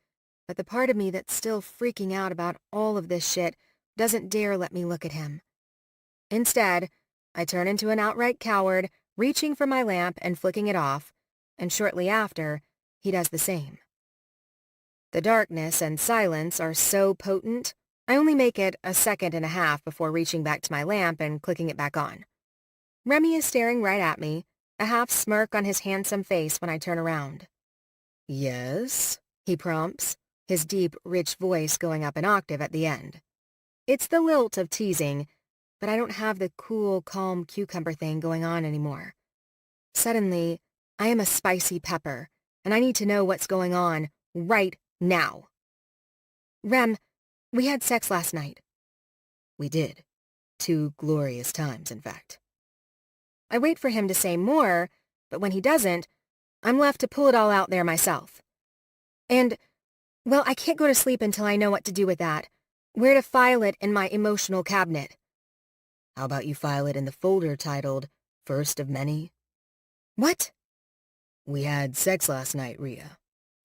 but the part of me that's still freaking out about all of this shit doesn't dare let me look at him. Instead, I turn into an outright coward, reaching for my lamp and flicking it off, and shortly after, he does the same. The darkness and silence are so potent, I only make it a second and a half before reaching back to my lamp and clicking it back on. Remy is staring right at me, a half smirk on his handsome face when I turn around. "Yes?" he prompts, his deep, rich voice going up an octave at the end. It's the lilt of teasing, but I don't have the cool, calm cucumber thing going on anymore. Suddenly, I am a spicy pepper, and I need to know what's going on right now. "Rem, we had sex last night." "We did. 2 glorious times, in fact." I wait for him to say more, but when he doesn't, I'm left to pull it all out there myself. And, well, I can't go to sleep until I know what to do with that, where to file it in my emotional cabinet. "How about you file it in the folder titled First of Many?" "What?" "We had sex last night, Rhea.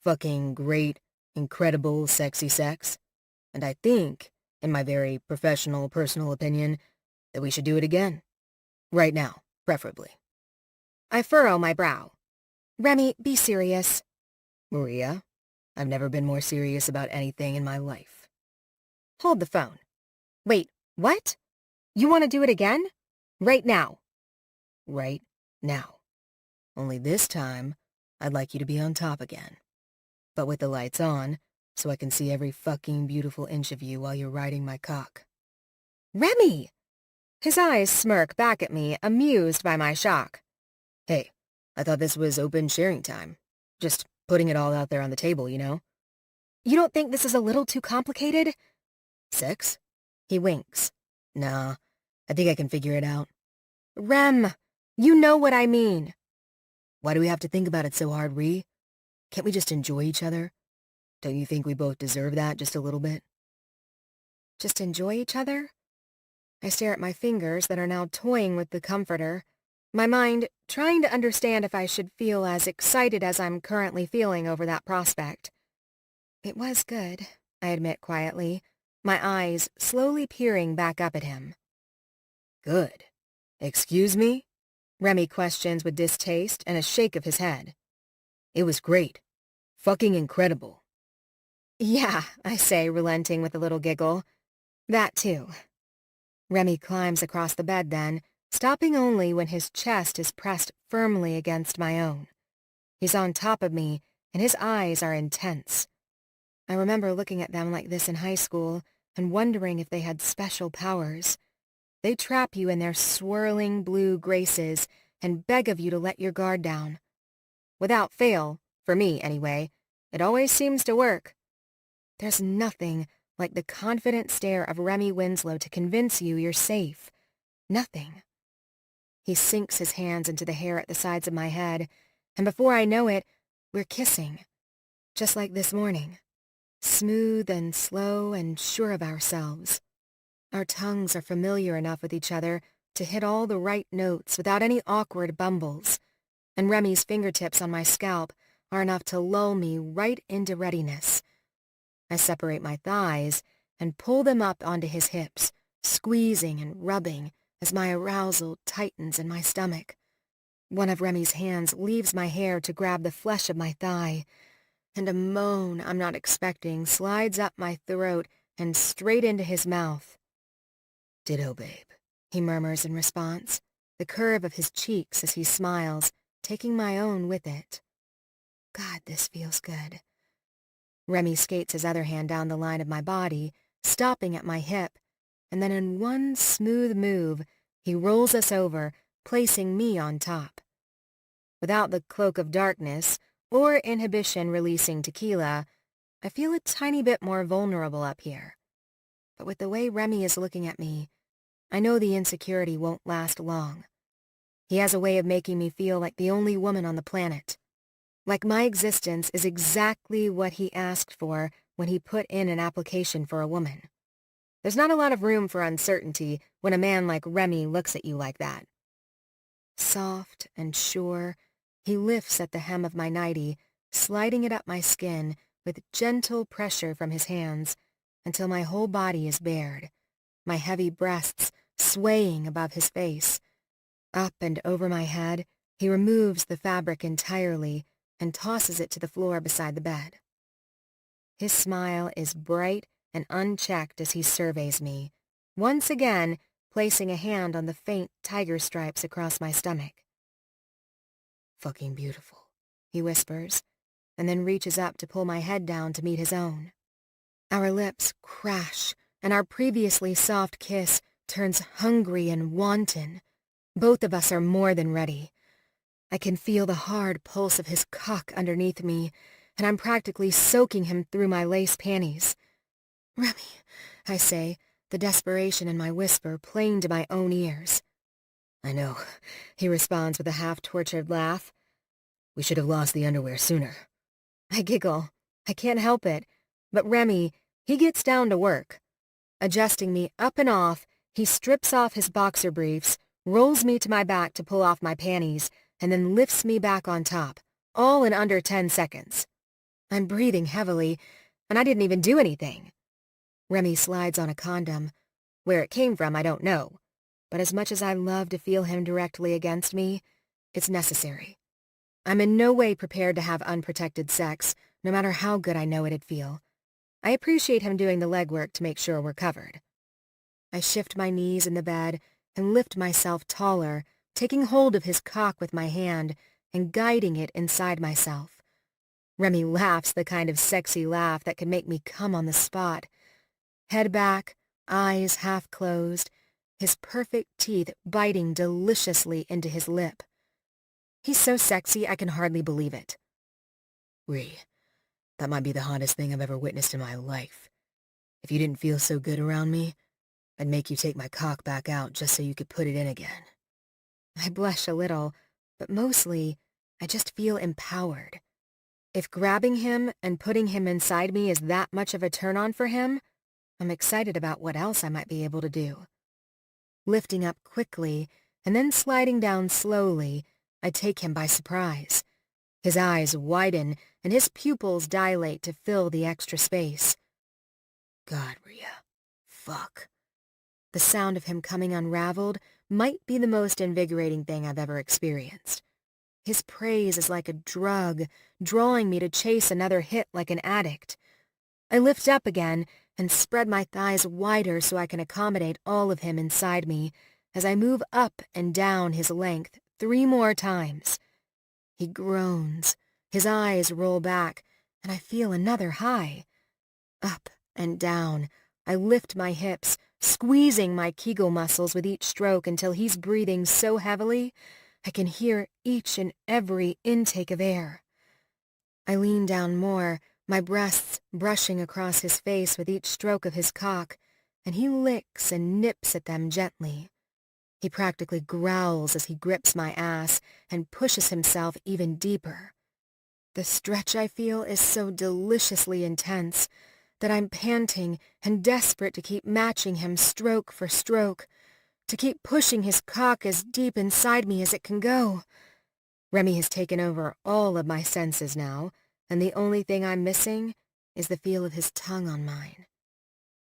Fucking great, incredible, sexy sex. And I think, in my very professional, personal opinion, that we should do it again. Right now, preferably." I furrow my brow. "Remy, be serious." "Maria, I've never been more serious about anything in my life." Hold the phone. "Wait, what? You want to do it again? Right now?" "Right now. Only this time, I'd like you to be on top again. But with the lights on, so I can see every fucking beautiful inch of you while you're riding my cock." "Remy!" His eyes smirk back at me, amused by my shock. "Hey, I thought this was open sharing time. Just putting it all out there on the table, you know?" "You don't think this is a little too complicated?" "Sex?" He winks. "Nah, I think I can figure it out." "Rem, you know what I mean." "Why do we have to think about it so hard, Ree? Can't we just enjoy each other? Don't you think we both deserve that just a little bit?" Just enjoy each other? I stare at my fingers that are now toying with the comforter. my mind trying to understand if I should feel as excited as I'm currently feeling over that prospect. It was good, I admit quietly, my eyes slowly peering back up at him. Good. Excuse me? Remy questions with distaste and a shake of his head. It was great. Fucking incredible. Yeah, I say, relenting with a little giggle. That too. Remy climbs across the bed then, stopping only when his chest is pressed firmly against my own. He's on top of me, and his eyes are intense. I remember looking at them like this in high school and wondering if they had special powers. They trap you in their swirling blue graces and beg of you to let your guard down. Without fail, for me anyway, it always seems to work. There's nothing like the confident stare of Remy Winslow to convince you you're safe. Nothing. He sinks his hands into the hair at the sides of my head, and before I know it, we're kissing. Just like this morning. Smooth and slow and sure of ourselves. Our tongues are familiar enough with each other to hit all the right notes without any awkward bumbles, and Remy's fingertips on my scalp are enough to lull me right into readiness. I separate my thighs and pull them up onto his hips, squeezing and rubbing as my arousal tightens in my stomach. One of Remy's hands leaves my hair to grab the flesh of my thigh, and a moan I'm not expecting slides up my throat and straight into his mouth. Ditto, babe, he murmurs in response, the curve of his cheeks as he smiles, taking my own with it. God, this feels good. Remy skates his other hand down the line of my body, stopping at my hip, and then in one smooth move, he rolls us over, placing me on top. Without the cloak of darkness, or inhibition-releasing tequila, I feel a tiny bit more vulnerable up here. But with the way Remy is looking at me, I know the insecurity won't last long. He has a way of making me feel like the only woman on the planet. Like my existence is exactly what he asked for when he put in an application for a woman. There's not a lot of room for uncertainty when a man like Remy looks at you like that. Soft and sure, he lifts at the hem of my nightie, sliding it up my skin with gentle pressure from his hands until my whole body is bared, my heavy breasts swaying above his face. Up and over my head, he removes the fabric entirely and tosses it to the floor beside the bed. His smile is bright and unchecked as he surveys me, once again placing a hand on the faint tiger stripes across my stomach. Fucking beautiful, he whispers, and then reaches up to pull my head down to meet his own. Our lips crash, and our previously soft kiss turns hungry and wanton. Both of us are more than ready. I can feel the hard pulse of his cock underneath me, and I'm practically soaking him through my lace panties. Remy, I say, the desperation in my whisper plain to my own ears. I know, he responds with a half-tortured laugh. We should have lost the underwear sooner. I giggle. I can't help it. But Remy, he gets down to work. Adjusting me up and off, he strips off his boxer briefs, rolls me to my back to pull off my panties, and then lifts me back on top, all in under 10 seconds. I'm breathing heavily, and I didn't even do anything. Remy slides on a condom. Where it came from, I don't know. But as much as I love to feel him directly against me, it's necessary. I'm in no way prepared to have unprotected sex, no matter how good I know it'd feel. I appreciate him doing the legwork to make sure we're covered. I shift my knees in the bed and lift myself taller, taking hold of his cock with my hand and guiding it inside myself. Remy laughs the kind of sexy laugh that can make me come on the spot. Head back, eyes half closed, his perfect teeth biting deliciously into his lip. He's so sexy I can hardly believe it. Ree, that might be the hottest thing I've ever witnessed in my life. If you didn't feel so good around me, I'd make you take my cock back out just so you could put it in again. I blush a little, but mostly, I just feel empowered. If grabbing him and putting him inside me is that much of a turn-on for him, I'm excited about what else I might be able to do. Lifting up quickly, and then sliding down slowly, I take him by surprise. His eyes widen, and his pupils dilate to fill the extra space. God, Rhea. Fuck. The sound of him coming unraveled might be the most invigorating thing I've ever experienced. His praise is like a drug, drawing me to chase another hit like an addict. I lift up again and spread my thighs wider so I can accommodate all of him inside me as I move up and down his length 3 more times. He groans, his eyes roll back, and I feel another high. Up and down, I lift my hips, squeezing my Kegel muscles with each stroke until he's breathing so heavily I can hear each and every intake of air. I lean down more, my breasts brushing across his face with each stroke of his cock, and he licks and nips at them gently. He practically growls as he grips my ass and pushes himself even deeper. The stretch I feel is so deliciously intense that I'm panting and desperate to keep matching him stroke for stroke, to keep pushing his cock as deep inside me as it can go. Remy has taken over all of my senses now, and the only thing I'm missing is the feel of his tongue on mine.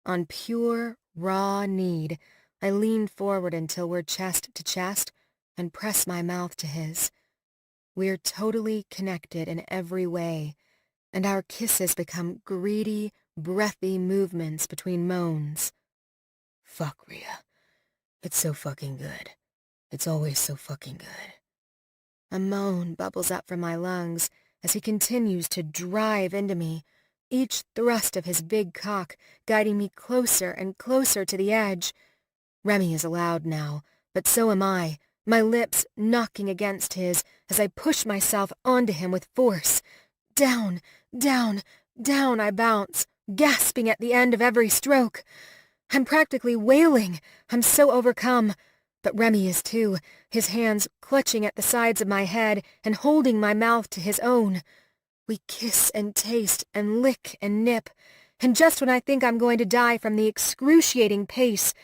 On pure, raw need, I lean forward until we're chest to chest and press my mouth to his. We're totally connected in every way, and our kisses become greedy, breathy movements between moans. Fuck, Rhea. It's so fucking good. It's always so fucking good. A moan bubbles up from my lungs as he continues to drive into me, each thrust of his big cock guiding me closer and closer to the edge. Remy is loud now, but so am I, my lips knocking against his as I push myself onto him with force. Down, down, down I bounce, gasping at the end of every stroke. I'm practically wailing. I'm so overcome. But Remy is too, his hands clutching at the sides of my head and holding my mouth to his own. We kiss and taste and lick and nip, and just when I think I'm going to die from the excruciating pace,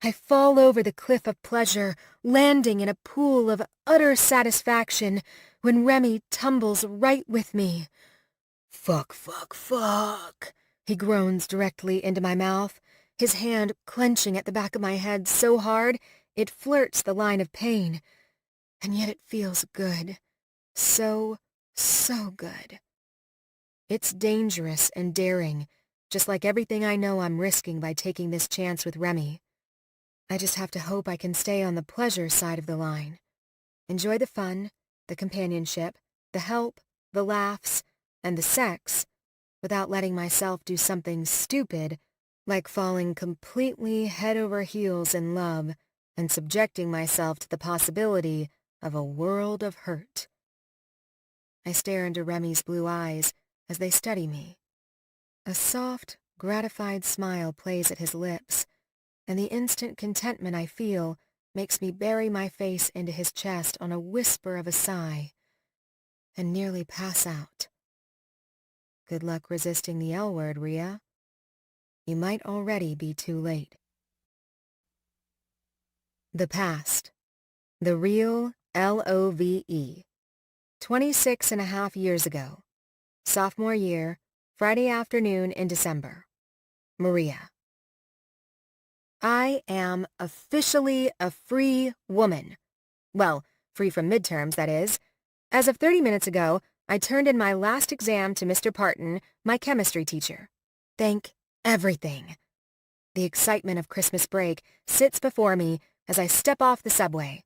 I fall over the cliff of pleasure, landing in a pool of utter satisfaction when Remy tumbles right with me. Fuck, fuck, fuck, he groans directly into my mouth, his hand clenching at the back of my head so hard it flirts the line of pain. And yet it feels good. So, so good. It's dangerous and daring, just like everything I know I'm risking by taking this chance with Remy. I just have to hope I can stay on the pleasure side of the line. Enjoy the fun, the companionship, the help, the laughs, and the sex, without letting myself do something stupid, like falling completely head over heels in love and subjecting myself to the possibility of a world of hurt. I stare into Remy's blue eyes as they study me. A soft, gratified smile plays at his lips, and the instant contentment I feel makes me bury my face into his chest on a whisper of a sigh and nearly pass out. Good luck resisting the L word, Rhea. You might already be too late. The past. The real LOVE. 26.5 years ago. Sophomore year, Friday afternoon in December. Maria. I am officially a free woman. Well, free from midterms, that is. As of 30 minutes ago, I turned in my last exam to Mr. Parton, my chemistry teacher. Thank everything. The excitement of Christmas break sits before me as I step off the subway.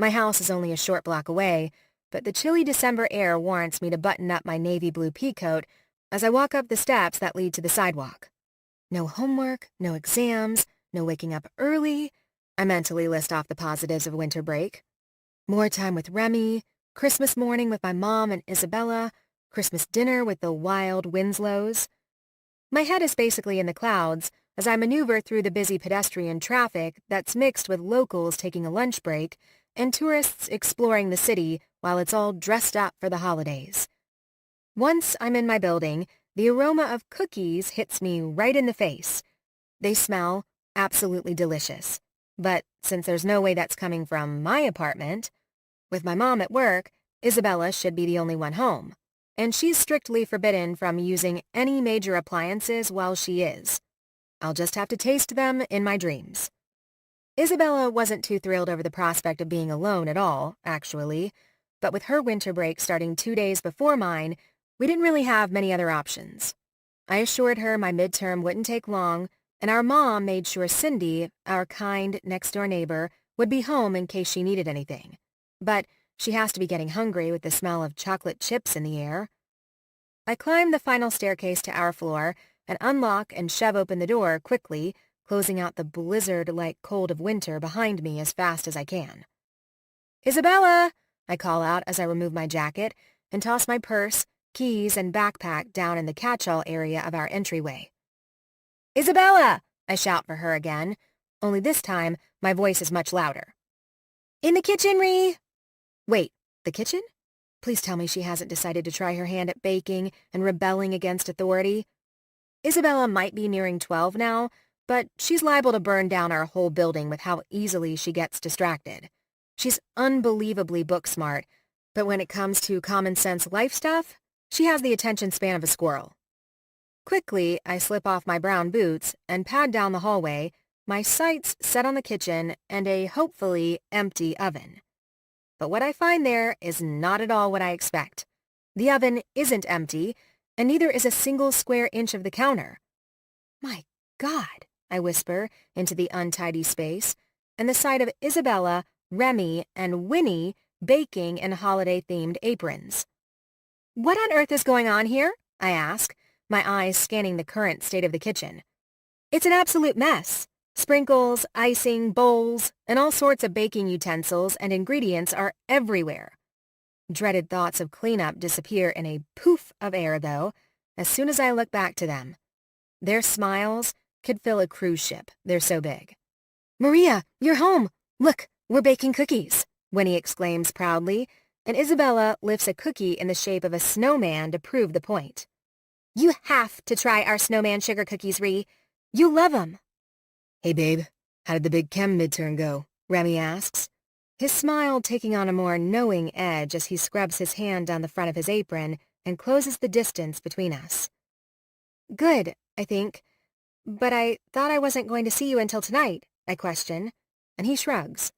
My house is only a short block away, but the chilly December air warrants me to button up my navy blue peacoat as I walk up the steps that lead to the sidewalk. No homework, no exams, no waking up early. I mentally list off the positives of winter break. More time with Remy, Christmas morning with my mom and Isabella, Christmas dinner with the wild Winslows. My head is basically in the clouds as I maneuver through the busy pedestrian traffic that's mixed with locals taking a lunch break and tourists exploring the city while it's all dressed up for the holidays. Once I'm in my building, the aroma of cookies hits me right in the face. They smell absolutely delicious. But since there's no way that's coming from my apartment, with my mom at work, Isabella should be the only one home, and she's strictly forbidden from using any major appliances while she is. I'll just have to taste them in my dreams. Isabella wasn't too thrilled over the prospect of being alone at all, actually, but with her winter break starting 2 days before mine, we didn't really have many other options. I assured her my midterm wouldn't take long, and our mom made sure Cindy, our kind next-door neighbor, would be home in case she needed anything. But she has to be getting hungry with the smell of chocolate chips in the air. I climb the final staircase to our floor and unlock and shove open the door quickly, closing out the blizzard-like cold of winter behind me as fast as I can. "Isabella!" I call out as I remove my jacket and toss my purse, keys, and backpack down in the catch-all area of our entryway. "Isabella!" I shout for her again, only this time my voice is much louder. "In the kitchen, Ree!" Wait, the kitchen? Please tell me she hasn't decided to try her hand at baking and rebelling against authority. Isabella might be nearing 12 now, but she's liable to burn down our whole building with how easily she gets distracted. She's unbelievably book-smart, but when it comes to common-sense life stuff, she has the attention span of a squirrel. Quickly, I slip off my brown boots and pad down the hallway, my sights set on the kitchen and a hopefully empty oven. But what I find there is not at all what I expect. The oven isn't empty, and neither is a single square inch of the counter. "My God," I whisper into the untidy space, and the sight of Isabella, Remy, and Winnie baking in holiday-themed aprons. "What on earth is going on here?" I ask, my eyes scanning the current state of the kitchen. "It's an absolute mess. Sprinkles, icing, bowls, and all sorts of baking utensils and ingredients are everywhere." Dreaded thoughts of cleanup disappear in a poof of air, though, as soon as I look back to them. Their smiles could fill a cruise ship, they're so big. "Maria, you're home! Look, we're baking cookies!" Winnie exclaims proudly, and Isabella lifts a cookie in the shape of a snowman to prove the point. "You have to try our snowman sugar cookies, Ree. You'll love 'em." "Hey, babe, how did the big chem midterm go?" Remy asks, his smile taking on a more knowing edge as he scrubs his hand down the front of his apron and closes the distance between us. "Good, I think. But I thought I wasn't going to see you until tonight," I question, and he shrugs.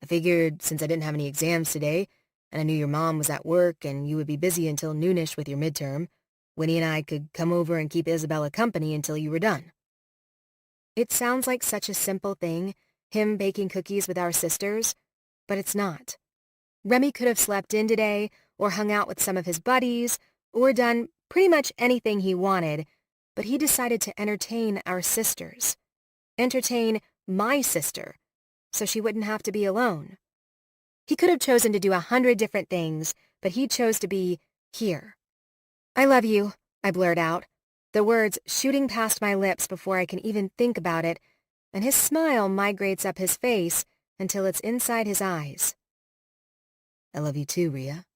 "I figured since I didn't have any exams today, and I knew your mom was at work and you would be busy until noonish with your midterm, Winnie and I could come over and keep Isabella company until you were done." It sounds like such a simple thing, him baking cookies with our sisters, but it's not. Remy could have slept in today, or hung out with some of his buddies, or done pretty much anything he wanted, but he decided to entertain our sisters. Entertain my sister, so she wouldn't have to be alone. He could have chosen to do 100 different things, but he chose to be here. "I love you," I blurt out, the words shooting past my lips before I can even think about it, and his smile migrates up his face until it's inside his eyes. "I love you too, Rhea."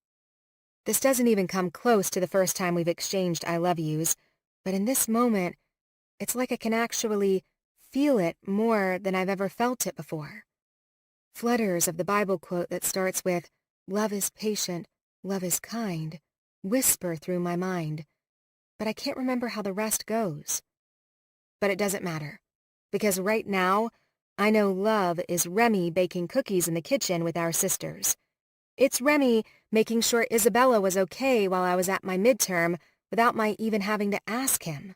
This doesn't even come close to the first time we've exchanged I love yous, but in this moment, it's like I can actually feel it more than I've ever felt it before. Flutters of the Bible quote that starts with, "Love is patient, love is kind," whisper through my mind, but I can't remember how the rest goes. But it doesn't matter, because right now, I know love is Remy baking cookies in the kitchen with our sisters. It's Remy making sure Isabella was okay while I was at my midterm without my even having to ask him.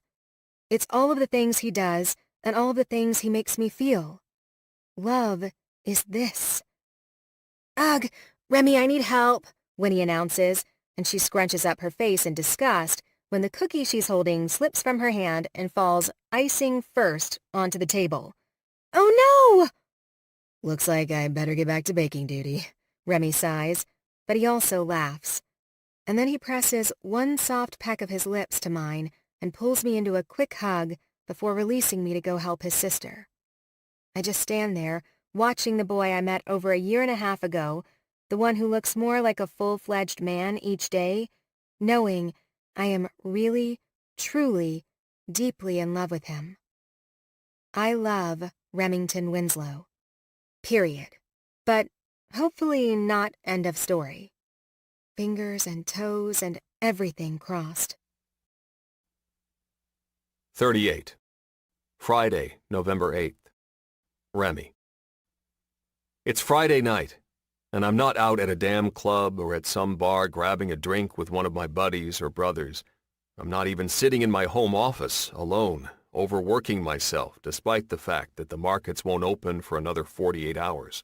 It's all of the things he does and all of the things he makes me feel. Love is this. "Ugh, Remy, I need help," Winnie announces, and she scrunches up her face in disgust when the cookie she's holding slips from her hand and falls icing first onto the table. "Oh no!" "Looks like I better get back to baking duty," Remy sighs, but he also laughs. And then he presses one soft peck of his lips to mine and pulls me into a quick hug before releasing me to go help his sister. I just stand there, watching the boy I met over a year and a half ago, the one who looks more like a full-fledged man each day, knowing I am really, truly, deeply in love with him. I love Remington Winslow. Period. But hopefully not end of story. Fingers and toes and everything crossed. 38. Friday, November 8th. Remy. It's Friday night, and I'm not out at a damn club or at some bar grabbing a drink with one of my buddies or brothers. I'm not even sitting in my home office, alone, overworking myself despite the fact that the markets won't open for another 48 hours.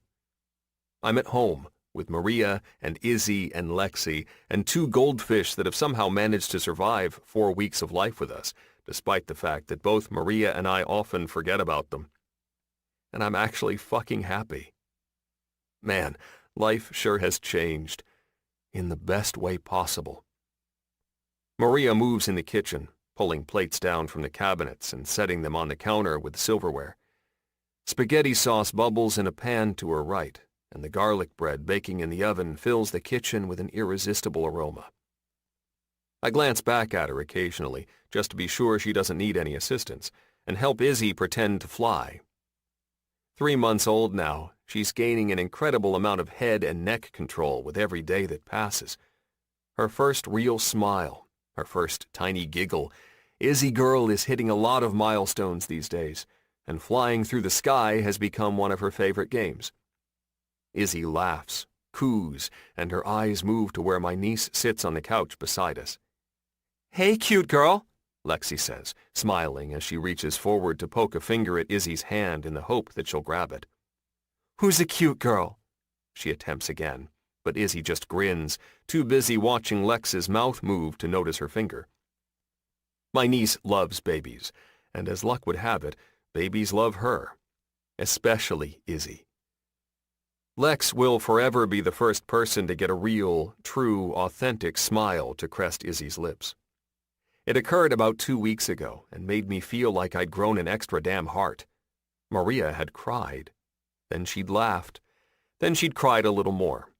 I'm at home with Maria and Izzy and Lexi and 2 goldfish that have somehow managed to survive 4 weeks of life with us, despite the fact that both Maria and I often forget about them. And I'm actually fucking happy. Man, life sure has changed, in the best way possible. Maria moves in the kitchen, pulling plates down from the cabinets and setting them on the counter with silverware. Spaghetti sauce bubbles in a pan to her right, and the garlic bread baking in the oven fills the kitchen with an irresistible aroma. I glance back at her occasionally, just to be sure she doesn't need any assistance, and help Izzy pretend to fly. 3 months old now, she's gaining an incredible amount of head and neck control with every day that passes. Her first real smile, her first tiny giggle. Izzy girl is hitting a lot of milestones these days, and flying through the sky has become one of her favorite games. Izzy laughs, coos, and her eyes move to where my niece sits on the couch beside us. "Hey, cute girl," Lexi says, smiling as she reaches forward to poke a finger at Izzy's hand in the hope that she'll grab it. "Who's a cute girl?" She attempts again, but Izzy just grins, too busy watching Lex's mouth move to notice her finger. My niece loves babies, and as luck would have it, babies love her, especially Izzy. Lex will forever be the first person to get a real, true, authentic smile to crest Izzy's lips. It occurred about 2 weeks ago and made me feel like I'd grown an extra damn heart. Maria had cried. Then she'd laughed. Then she'd cried a little more.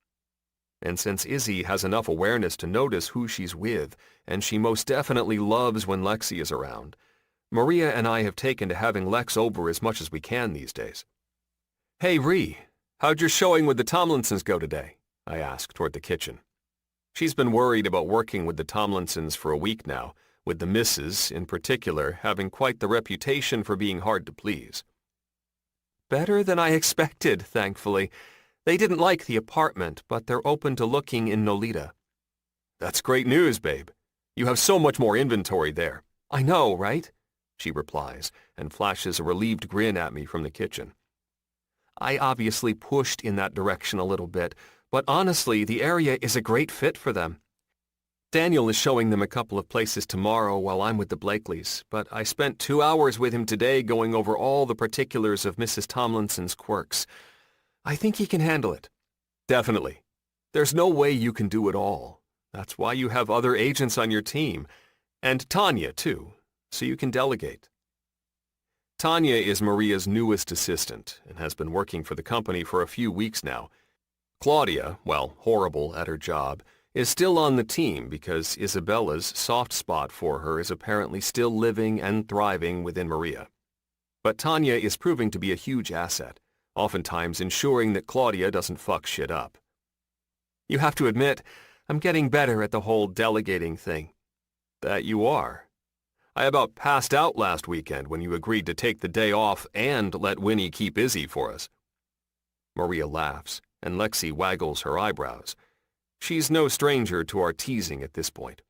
And since Izzy has enough awareness to notice who she's with, and she most definitely loves when Lexi is around, Maria and I have taken to having Lex over as much as we can these days. "Hey, Ree, how'd your showing with the Tomlinsons go today?" I asked toward the kitchen. She's been worried about working with the Tomlinsons for a week now, with the missus, in particular, having quite the reputation for being hard to please. "Better than I expected, thankfully. They didn't like the apartment, but they're open to looking in Nolita." "That's great news, babe. You have so much more inventory there." "I know, right?" she replies, and flashes a relieved grin at me from the kitchen. I obviously pushed in that direction a little bit, but honestly, the area is a great fit for them. Daniel is showing them a couple of places tomorrow while I'm with the Blakeleys, but I spent 2 hours with him today going over all the particulars of Mrs. Tomlinson's quirks. I think he can handle it. Definitely. There's no way you can do it all. That's why you have other agents on your team. And Tanya, too, so you can delegate. Tanya is Maria's newest assistant and has been working for the company for a few weeks now. Claudia, well, horrible at her job, is still on the team because Isabella's soft spot for her is apparently still living and thriving within Maria. But Tanya is proving to be a huge asset, oftentimes ensuring that Claudia doesn't fuck shit up. You have to admit, I'm getting better at the whole delegating thing. That you are. I about passed out last weekend when you agreed to take the day off and let Winnie keep Izzy for us. Maria laughs, and Lexi waggles her eyebrows. She's no stranger to our teasing at this point.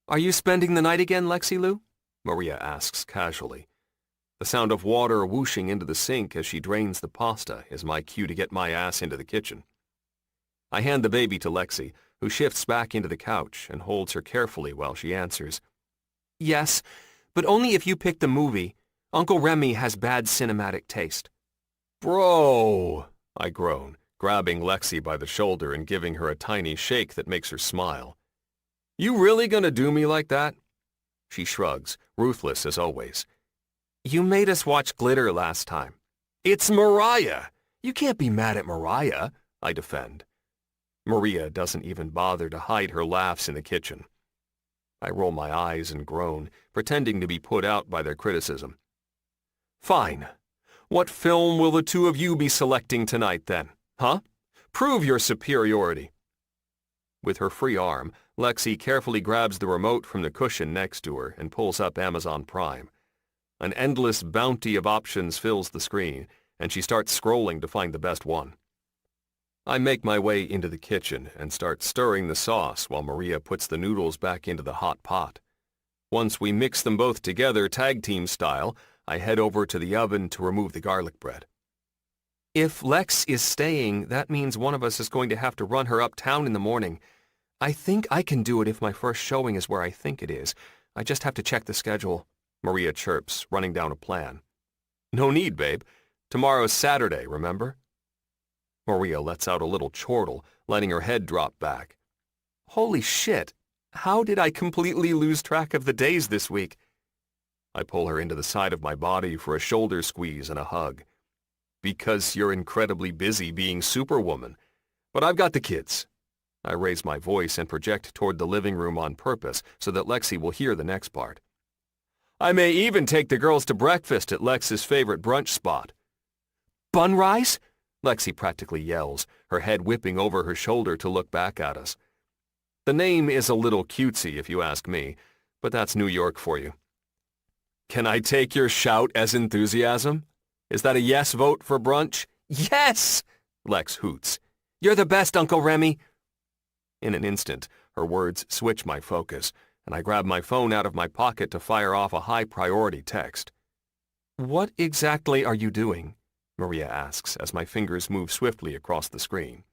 "Are you spending the night again, Lexi Lou?" Maria asks casually. The sound of water whooshing into the sink as she drains the pasta is my cue to get my ass into the kitchen. I hand the baby to Lexi, who shifts back into the couch and holds her carefully while she answers. "Yes, but only if you pick the movie. Uncle Remy has bad cinematic taste." "Bro," I groan, grabbing Lexi by the shoulder and giving her a tiny shake that makes her smile. "You really gonna do me like that?" She shrugs, ruthless as always. "You made us watch Glitter last time." "It's Mariah! You can't be mad at Mariah," I defend. Maria doesn't even bother to hide her laughs in the kitchen. I roll my eyes and groan, pretending to be put out by their criticism. "Fine. What film will the two of you be selecting tonight, then? Huh? Prove your superiority. With her free arm, Lexi carefully grabs the remote from the cushion next to her and pulls up Amazon Prime. An endless bounty of options fills the screen, and she starts scrolling to find the best one. I make my way into the kitchen and start stirring the sauce while Maria puts the noodles back into the hot pot. Once we mix them both together tag team style, I head over to the oven to remove the garlic bread. If Lex is staying, that means one of us is going to have to run her uptown in the morning. I think I can do it if my first showing is where I think it is. I just have to check the schedule, Maria chirps, running down a plan. No need, babe. Tomorrow's Saturday, remember? Maria lets out a little chortle, letting her head drop back. Holy shit! How did I completely lose track of the days this week? I pull her into the side of my body for a shoulder squeeze and a hug. Because you're incredibly busy being Superwoman. But I've got the kids. I raise my voice and project toward the living room on purpose so that Lexi will hear the next part. I may even take the girls to breakfast at Lex's favorite brunch spot. Bunrise? Lexi practically yells, her head whipping over her shoulder to look back at us. The name is a little cutesy if you ask me, but that's New York for you. Can I take your shout as enthusiasm? Is that a yes vote for brunch? Yes! Lex hoots. You're the best, Uncle Remy. In an instant, her words switch my focus, and I grab my phone out of my pocket to fire off a high-priority text. What exactly are you doing? Maria asks as my fingers move swiftly across the screen.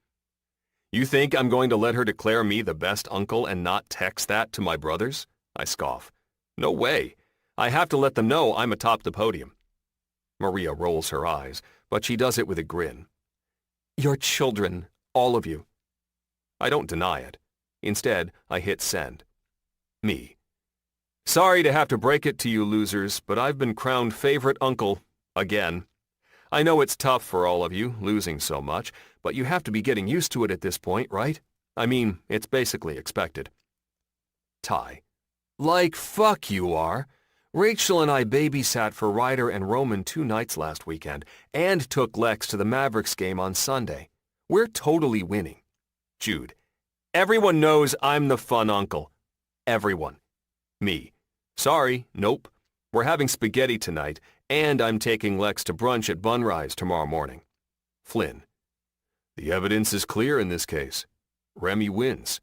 You think I'm going to let her declare me the best uncle and not text that to my brothers? I scoff. No way. I have to let them know I'm atop the podium. Maria rolls her eyes, but she does it with a grin. You're children, all of you. I don't deny it. Instead, I hit send. Me. Sorry to have to break it to you losers, but I've been crowned favorite uncle again. I know it's tough for all of you, losing so much, but you have to be getting used to it at this point, right? I mean, it's basically expected. Ty. Like fuck you are. Rachel and I babysat for Ryder and Roman 2 nights last weekend and took Lex to the Mavericks game on Sunday. We're totally winning. Jude. Everyone knows I'm the fun uncle. Everyone. Me. Sorry, nope. We're having spaghetti tonight, and I'm taking Lex to brunch at Bunrise tomorrow morning. Flynn. The evidence is clear in this case. Remy wins.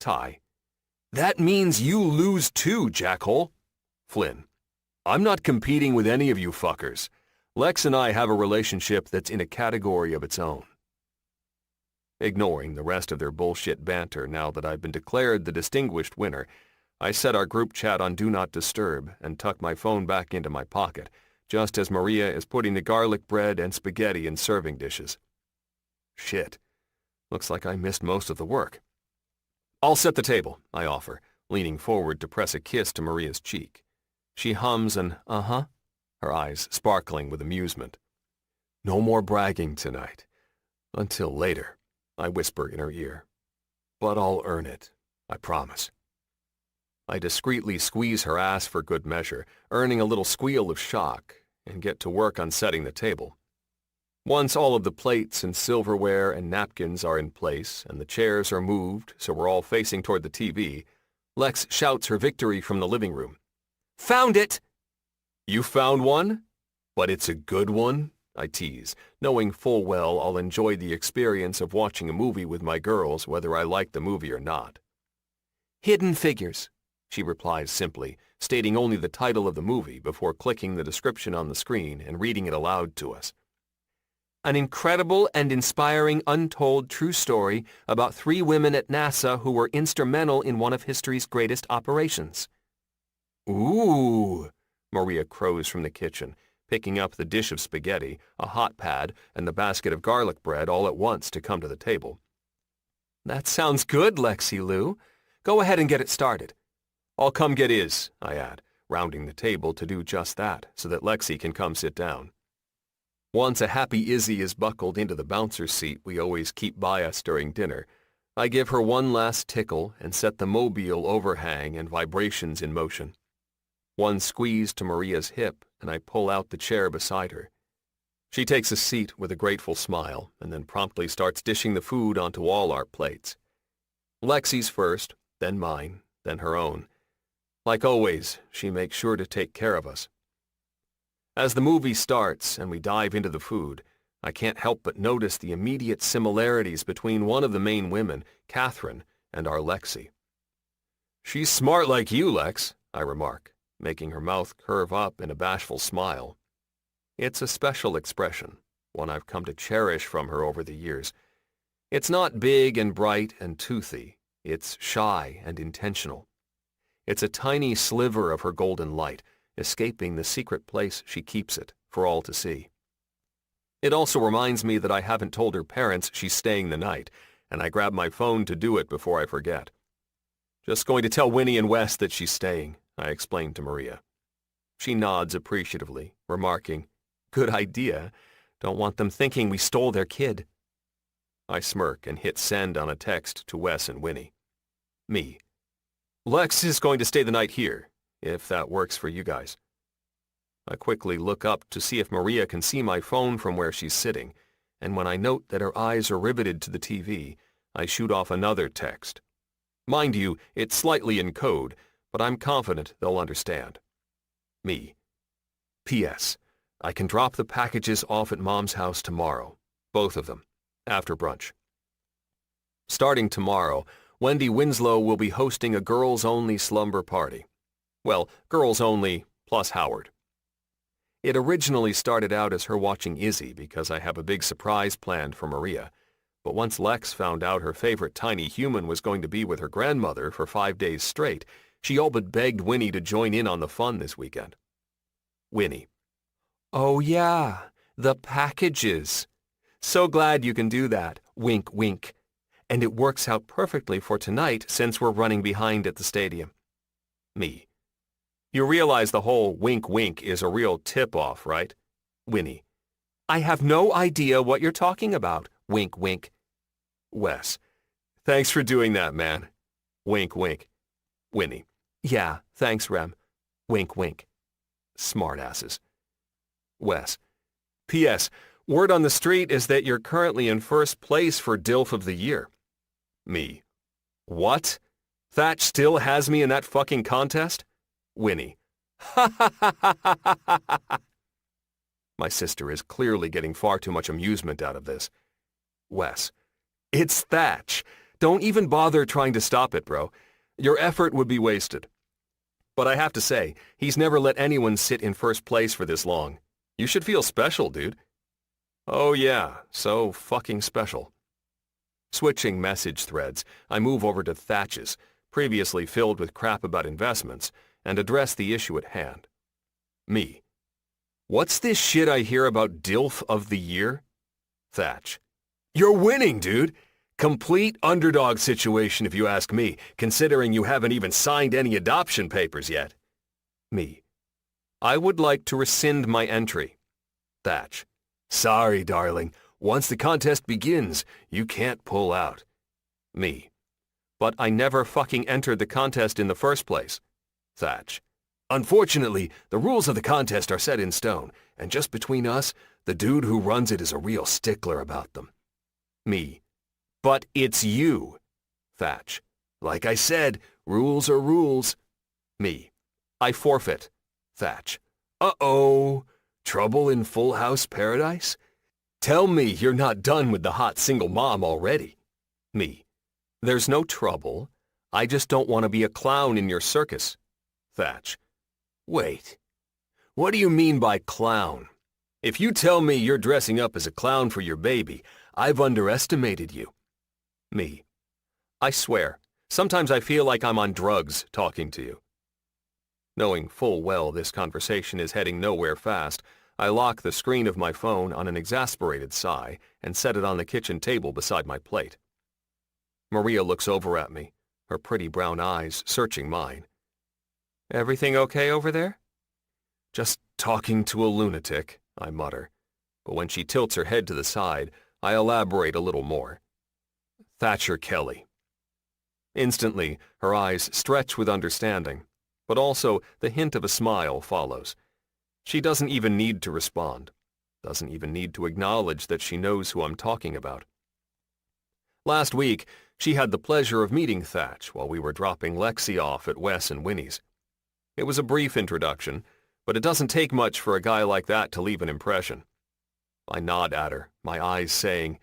Ty. That means you lose too, jackhole. Flynn. I'm not competing with any of you fuckers. Lex and I have a relationship that's in a category of its own. Ignoring the rest of their bullshit banter now that I've been declared the distinguished winner, I set our group chat on Do Not Disturb and tuck my phone back into my pocket, just as Maria is putting the garlic bread and spaghetti in serving dishes. Shit. Looks like I missed most of the work. I'll set the table, I offer, leaning forward to press a kiss to Maria's cheek. She hums an uh-huh, her eyes sparkling with amusement. No more bragging tonight. Until later, I whisper in her ear. But I'll earn it, I promise. I discreetly squeeze her ass for good measure, earning a little squeal of shock, and get to work on setting the table. Once all of the plates and silverware and napkins are in place and the chairs are moved so we're all facing toward the TV, Lex shouts her victory from the living room. Found it! You found one? But it's a good one? I tease, knowing full well I'll enjoy the experience of watching a movie with my girls whether I like the movie or not. Hidden Figures, she replies simply, stating only the title of the movie before clicking the description on the screen and reading it aloud to us. An incredible and inspiring untold true story about 3 women at NASA who were instrumental in one of history's greatest operations. Ooh, Maria crows from the kitchen, picking up the dish of spaghetti, a hot pad, and the basket of garlic bread all at once to come to the table. That sounds good, Lexi Lou. Go ahead and get it started. I'll come get his, I add, rounding the table to do just that so that Lexi can come sit down. Once a happy Izzy is buckled into the bouncer seat we always keep by us during dinner, I give her one last tickle and set the mobile overhang and vibrations in motion. One squeeze to Maria's hip and I pull out the chair beside her. She takes a seat with a grateful smile and then promptly starts dishing the food onto all our plates. Lexi's first, then mine, then her own. Like always, she makes sure to take care of us. As the movie starts and we dive into the food, I can't help but notice the immediate similarities between one of the main women, Catherine, and our Lexi. "She's smart like you, Lex," I remark, making her mouth curve up in a bashful smile. It's a special expression, one I've come to cherish from her over the years. It's not big and bright and toothy. It's shy and intentional. It's a tiny sliver of her golden light, escaping the secret place she keeps it for all to see. It also reminds me that I haven't told her parents she's staying the night, and I grab my phone to do it before I forget. "Just going to tell Winnie and Wes that she's staying," I explained to Maria. She nods appreciatively, remarking, "Good idea. Don't want them thinking we stole their kid." I smirk and hit send on a text to Wes and Winnie. Me. "Lex is going to stay the night here, if that works for you guys." I quickly look up to see if Maria can see my phone from where she's sitting, and when I note that her eyes are riveted to the TV, I shoot off another text. Mind you, it's slightly in code, but I'm confident they'll understand. Me. "P.S. I can drop the packages off at Mom's house tomorrow, both of them, after brunch." Starting tomorrow, Wendy Winslow will be hosting a girls-only slumber party. Well, girls only plus Howard. It originally started out as her watching Izzy because I have a big surprise planned for Maria. But once Lex found out her favorite tiny human was going to be with her grandmother for 5 days straight, she all but begged Winnie to join in on the fun this weekend. Winnie. "Oh yeah, the packages. So glad you can do that. Wink, wink. And it works out perfectly for tonight since we're running behind at the stadium." Me. "You realize the whole wink wink is a real tip-off, right?" Winnie. "I have no idea what you're talking about. Wink wink." Wes. "Thanks for doing that, man." Wink wink. Winnie. "Yeah, thanks, Rem." Wink wink. Smartasses. Wes. "P.S. Word on the street is that you're currently in first place for DILF of the Year." Me. "What? Thatch still has me in that fucking contest?" Winnie. "Ha ha ha ha ha ha ha." My sister is clearly getting far too much amusement out of this. Wes. "It's Thatch. Don't even bother trying to stop it, bro. Your effort would be wasted. But I have to say, he's never let anyone sit in first place for this long. You should feel special, dude." Oh yeah, so fucking special. Switching message threads, I move over to Thatch's, previously filled with crap about investments, and address the issue at hand. Me. "What's this shit I hear about DILF of the Year?" Thatch. "You're winning, dude. Complete underdog situation if you ask me, considering you haven't even signed any adoption papers yet." Me. "I would like to rescind my entry." Thatch. "Sorry, darling. Once the contest begins, you can't pull out." Me. "But I never fucking entered the contest in the first place." Thatch. "Unfortunately, the rules of the contest are set in stone, and just between us, the dude who runs it is a real stickler about them." Me. "But it's you." Thatch. "Like I said, rules are rules." Me. "I forfeit." Thatch. "Uh-oh. Trouble in Full House Paradise? Tell me you're not done with the hot single mom already." Me. "There's no trouble. I just don't want to be a clown in your circus." Thatch. "Wait. What do you mean by clown? If you tell me you're dressing up as a clown for your baby, I've underestimated you." Me. "I swear, sometimes I feel like I'm on drugs talking to you." Knowing full well this conversation is heading nowhere fast, I lock the screen of my phone on an exasperated sigh and set it on the kitchen table beside my plate. Maria looks over at me, her pretty brown eyes searching mine. "Everything okay over there?" "Just talking to a lunatic," I mutter. But when she tilts her head to the side, I elaborate a little more. "Thatcher Kelly." Instantly, her eyes stretch with understanding, but also the hint of a smile follows. She doesn't even need to respond. Doesn't even need to acknowledge that she knows who I'm talking about. Last week, she had the pleasure of meeting Thatch while we were dropping Lexi off at Wes and Winnie's. It was a brief introduction, but it doesn't take much for a guy like that to leave an impression. I nod at her, my eyes saying,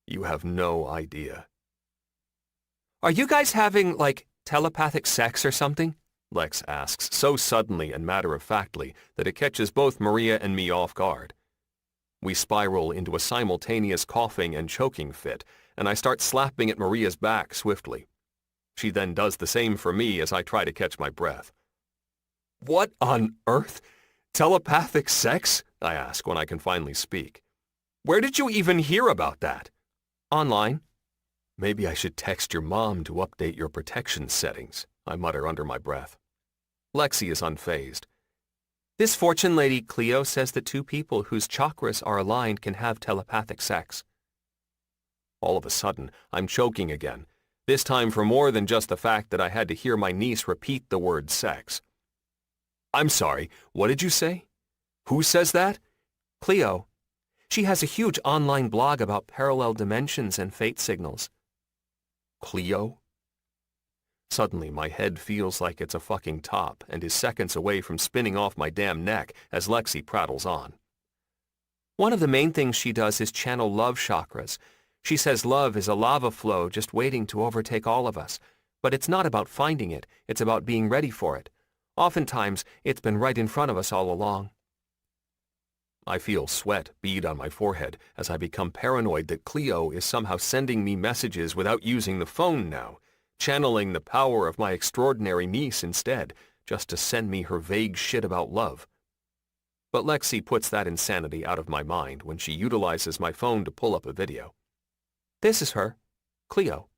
"You have no idea." "Are you guys having, telepathic sex or something?" Lex asks so suddenly and matter-of-factly that it catches both Maria and me off guard. We spiral into a simultaneous coughing and choking fit, and I start slapping at Maria's back swiftly. She then does the same for me as I try to catch my breath. "What on earth? Telepathic sex?" I ask when I can finally speak. "Where did you even hear about that?" "Online." "Maybe I should text your mom to update your protection settings," I mutter under my breath. Lexi is unfazed. "This fortune lady Cleo says that two people whose chakras are aligned can have telepathic sex." All of a sudden, I'm choking again, this time for more than just the fact that I had to hear my niece repeat the word sex. "I'm sorry, what did you say? Who says that?" "Cleo. She has a huge online blog about parallel dimensions and fate signals." "Cleo?" Suddenly, my head feels like it's a fucking top and is seconds away from spinning off my damn neck as Lexi prattles on. "One of the main things she does is channel love chakras. She says love is a lava flow just waiting to overtake all of us. But it's not about finding it, it's about being ready for it. Oftentimes, it's been right in front of us all along." I feel sweat bead on my forehead as I become paranoid that Cleo is somehow sending me messages without using the phone now, channeling the power of my extraordinary niece instead, just to send me her vague shit about love. But Lexi puts that insanity out of my mind when she utilizes my phone to pull up a video. "This is her, Cleo."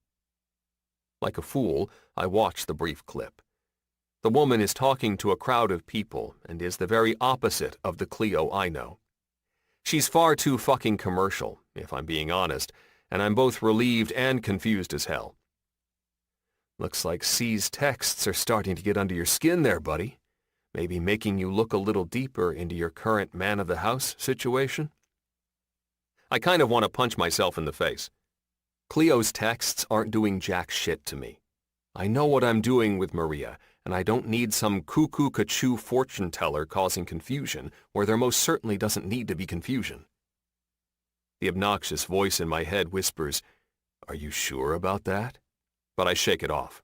Like a fool, I watch the brief clip. The woman is talking to a crowd of people and is the very opposite of the Cleo I know. She's far too fucking commercial, if I'm being honest, and I'm both relieved and confused as hell. "Looks like C's texts are starting to get under your skin there, buddy. Maybe making you look a little deeper into your current man-of-the-house situation?" I kind of want to punch myself in the face. Cleo's texts aren't doing jack shit to me. I know what I'm doing with Maria, and I don't need some cuckoo-cachoo fortune teller causing confusion where there most certainly doesn't need to be confusion. The obnoxious voice in my head whispers, "Are you sure about that?" But I shake it off.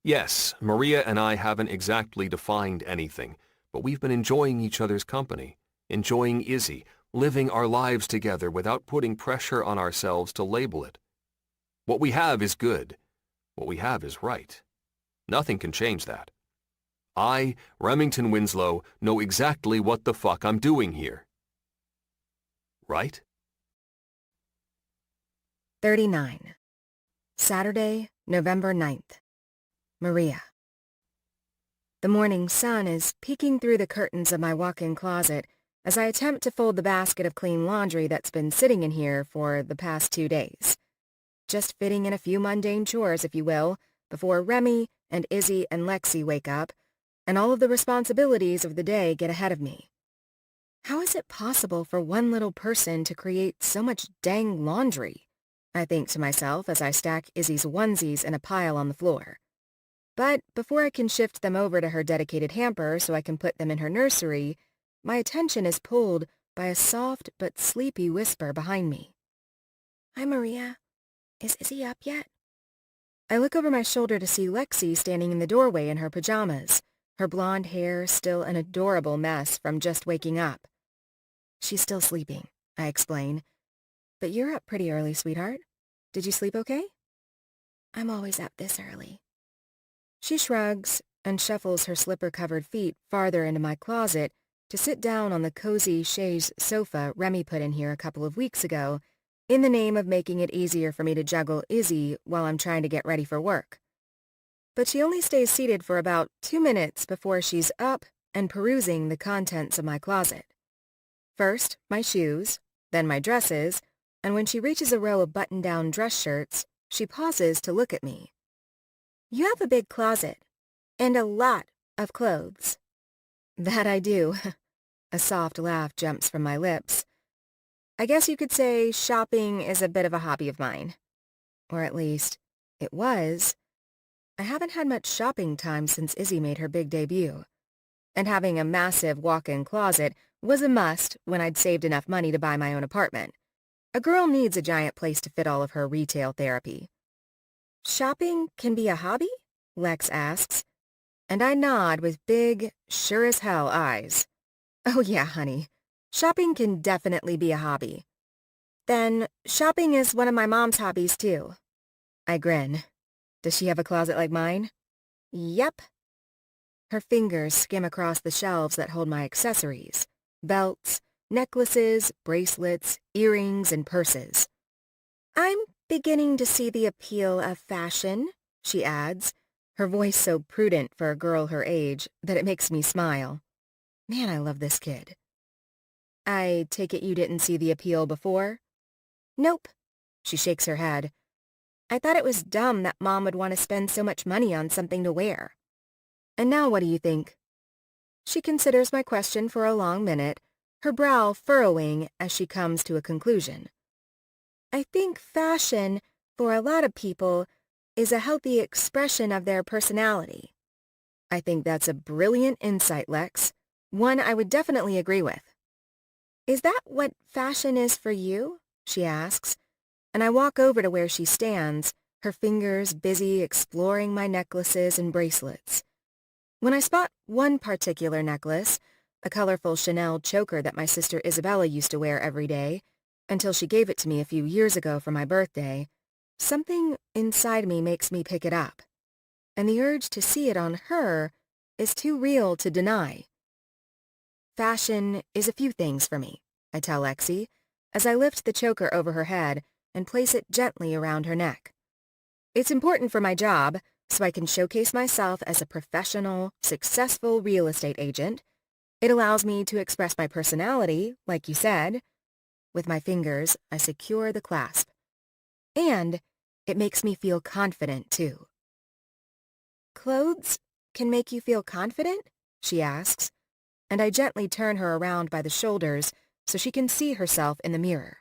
Yes, Maria and I haven't exactly defined anything, but we've been enjoying each other's company, enjoying Izzy, living our lives together without putting pressure on ourselves to label it. What we have is good. What we have is right. Nothing can change that. I, Remington Winslow, know exactly what the fuck I'm doing here. Right? 39. Saturday, November 9th. Maria. The morning sun is peeking through the curtains of my walk-in closet as I attempt to fold the basket of clean laundry that's been sitting in here for the past 2 days. Just fitting in a few mundane chores, if you will, before Remy and Izzy and Lexi wake up, and all of the responsibilities of the day get ahead of me. How is it possible for one little person to create so much dang laundry? I think to myself as I stack Izzy's onesies in a pile on the floor. But before I can shift them over to her dedicated hamper so I can put them in her nursery, my attention is pulled by a soft but sleepy whisper behind me. "Hi, Maria. Is Izzy up yet?" I look over my shoulder to see Lexi standing in the doorway in her pajamas, her blonde hair still an adorable mess from just waking up. "She's still sleeping," I explain. "But you're up pretty early, sweetheart. Did you sleep okay?" "I'm always up this early." She shrugs and shuffles her slipper-covered feet farther into my closet to sit down on the cozy chaise sofa Remy put in here a couple of weeks ago, in the name of making it easier for me to juggle Izzy while I'm trying to get ready for work. But she only stays seated for about 2 minutes before she's up and perusing the contents of my closet. First, my shoes, then my dresses, and when she reaches a row of button-down dress shirts, she pauses to look at me. "You have a big closet, and a lot of clothes." "That I do." A soft laugh jumps from my lips. I guess you could say shopping is a bit of a hobby of mine. Or at least, it was. I haven't had much shopping time since Izzy made her big debut. And having a massive walk-in closet was a must when I'd saved enough money to buy my own apartment. A girl needs a giant place to fit all of her retail therapy. Shopping can be a hobby? Lex asks. And I nod with big, sure-as-hell eyes. Oh yeah, honey. Shopping can definitely be a hobby. Then, shopping is one of my mom's hobbies, too. I grin. Does she have a closet like mine? Yep. Her fingers skim across the shelves that hold my accessories. Belts, necklaces, bracelets, earrings, and purses. I'm beginning to see the appeal of fashion, she adds, her voice so prudent for a girl her age that it makes me smile. Man, I love this kid. I take it you didn't see the appeal before? Nope. She shakes her head. I thought it was dumb that Mom would want to spend so much money on something to wear. And now what do you think? She considers my question for a long minute, her brow furrowing as she comes to a conclusion. I think fashion, for a lot of people, is a healthy expression of their personality. I think that's a brilliant insight, Lex. One I would definitely agree with. Is that what fashion is for you? She asks, and I walk over to where she stands, her fingers busy exploring my necklaces and bracelets. When I spot one particular necklace, a colorful Chanel choker that my sister Isabella used to wear every day, until she gave it to me a few years ago for my birthday, something inside me makes me pick it up, and the urge to see it on her is too real to deny. Fashion is a few things for me, I tell Lexi, as I lift the choker over her head and place it gently around her neck. It's important for my job, so I can showcase myself as a professional, successful real estate agent. It allows me to express my personality, like you said. With my fingers, I secure the clasp. And it makes me feel confident, too. Clothes can make you feel confident? She asks, and I gently turn her around by the shoulders so she can see herself in the mirror.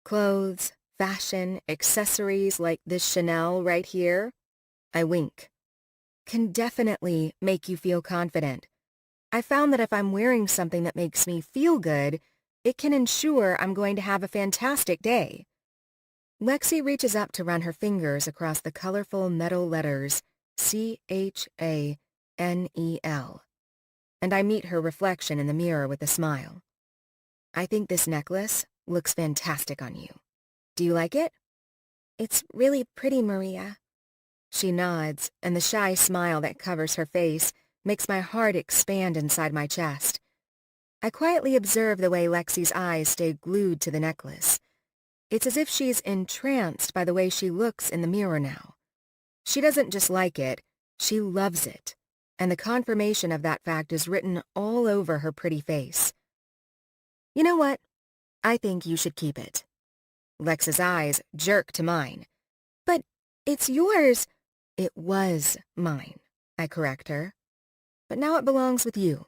Clothes, fashion, accessories like this Chanel right here, I wink, can definitely make you feel confident. I found that if I'm wearing something that makes me feel good, it can ensure I'm going to have a fantastic day. Lexi reaches up to run her fingers across the colorful metal letters CHANEL, and I meet her reflection in the mirror with a smile. I think this necklace looks fantastic on you. Do you like it? It's really pretty, Maria. She nods, and the shy smile that covers her face makes my heart expand inside my chest. I quietly observe the way Lexi's eyes stay glued to the necklace. It's as if she's entranced by the way she looks in the mirror now. She doesn't just like it, she loves it, and the confirmation of that fact is written all over her pretty face. You know what? I think you should keep it. Lex's eyes jerk to mine. But it's yours. It was mine, I correct her. But now it belongs with you.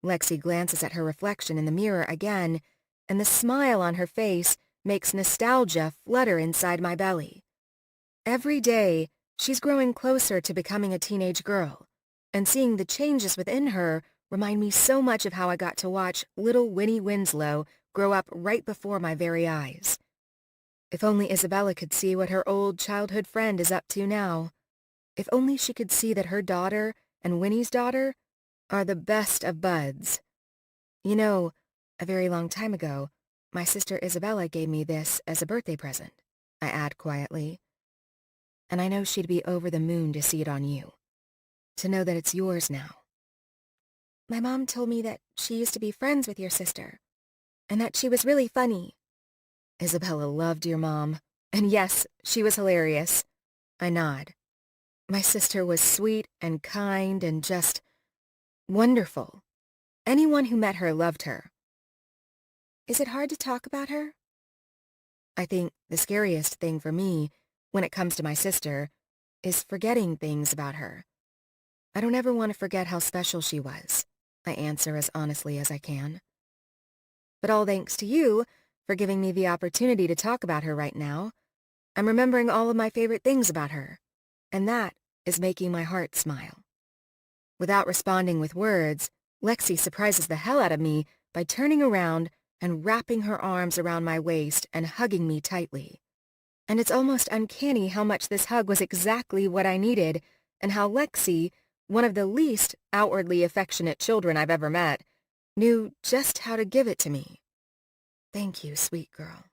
Lexi glances at her reflection in the mirror again, and the smile on her face makes nostalgia flutter inside my belly. Every day, she's growing closer to becoming a teenage girl, and seeing the changes within her remind me so much of how I got to watch little Winnie Winslow grow up right before my very eyes. If only Isabella could see what her old childhood friend is up to now. If only she could see that her daughter and Winnie's daughter are the best of buds. You know, a very long time ago, my sister Isabella gave me this as a birthday present, I add quietly. And I know she'd be over the moon to see it on you, to know that it's yours now. My mom told me that she used to be friends with your sister, and that she was really funny. Isabella loved your mom, and yes, she was hilarious. I nod. My sister was sweet and kind and just wonderful. Anyone who met her loved her. Is it hard to talk about her? I think the scariest thing for me, when it comes to my sister, is forgetting things about her. I don't ever want to forget how special she was. I answer as honestly as I can. But all thanks to you for giving me the opportunity to talk about her right now. I'm remembering all of my favorite things about her, and that is making my heart smile. Without responding with words, Lexi surprises the hell out of me by turning around and wrapping her arms around my waist and hugging me tightly. And it's almost uncanny how much this hug was exactly what I needed, and how Lexi, one of the least outwardly affectionate children I've ever met, knew just how to give it to me. Thank you, sweet girl.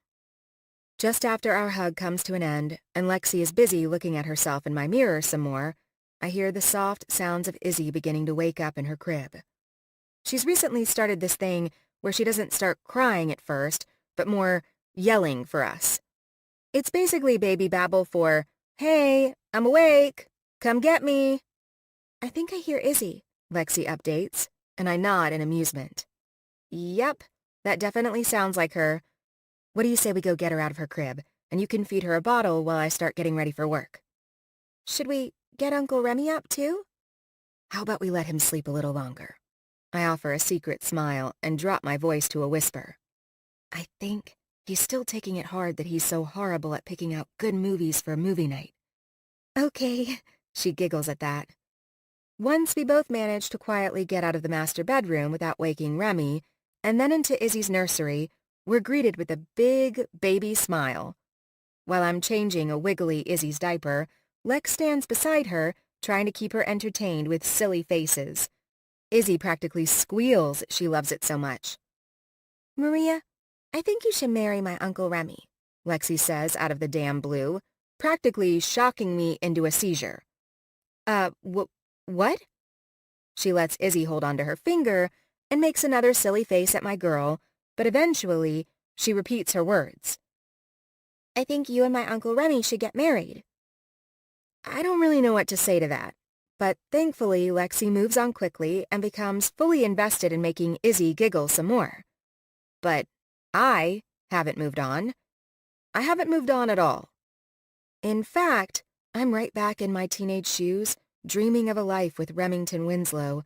Just after our hug comes to an end, and Lexi is busy looking at herself in my mirror some more, I hear the soft sounds of Izzy beginning to wake up in her crib. She's recently started this thing where she doesn't start crying at first, but more yelling for us. It's basically baby babble for, "Hey, I'm awake. Come get me." "I think I hear Izzy," Lexi updates, and I nod in amusement. "Yep, that definitely sounds like her. What do you say we go get her out of her crib, and you can feed her a bottle while I start getting ready for work?" "Should we get Uncle Remy up, too?" "How about we let him sleep a little longer?" I offer a secret smile and drop my voice to a whisper. I think he's still taking it hard that he's so horrible at picking out good movies for a movie night. "Okay," she giggles at that. Once we both manage to quietly get out of the master bedroom without waking Remy, and then into Izzy's nursery, we're greeted with a big baby smile. While I'm changing a wiggly Izzy's diaper, Lex stands beside her, trying to keep her entertained with silly faces. Izzy practically squeals, she loves it so much. "Maria, I think you should marry my Uncle Remy," Lexi says out of the damn blue, practically shocking me into a seizure. What? She lets Izzy hold onto her finger and makes another silly face at my girl, but eventually she repeats her words. "I think you and my Uncle Remy should get married." I don't really know what to say to that, but thankfully Lexi moves on quickly and becomes fully invested in making Izzy giggle some more. But I haven't moved on. I haven't moved on at all. In fact, I'm right back in my teenage shoes, dreaming of a life with Remington Winslow,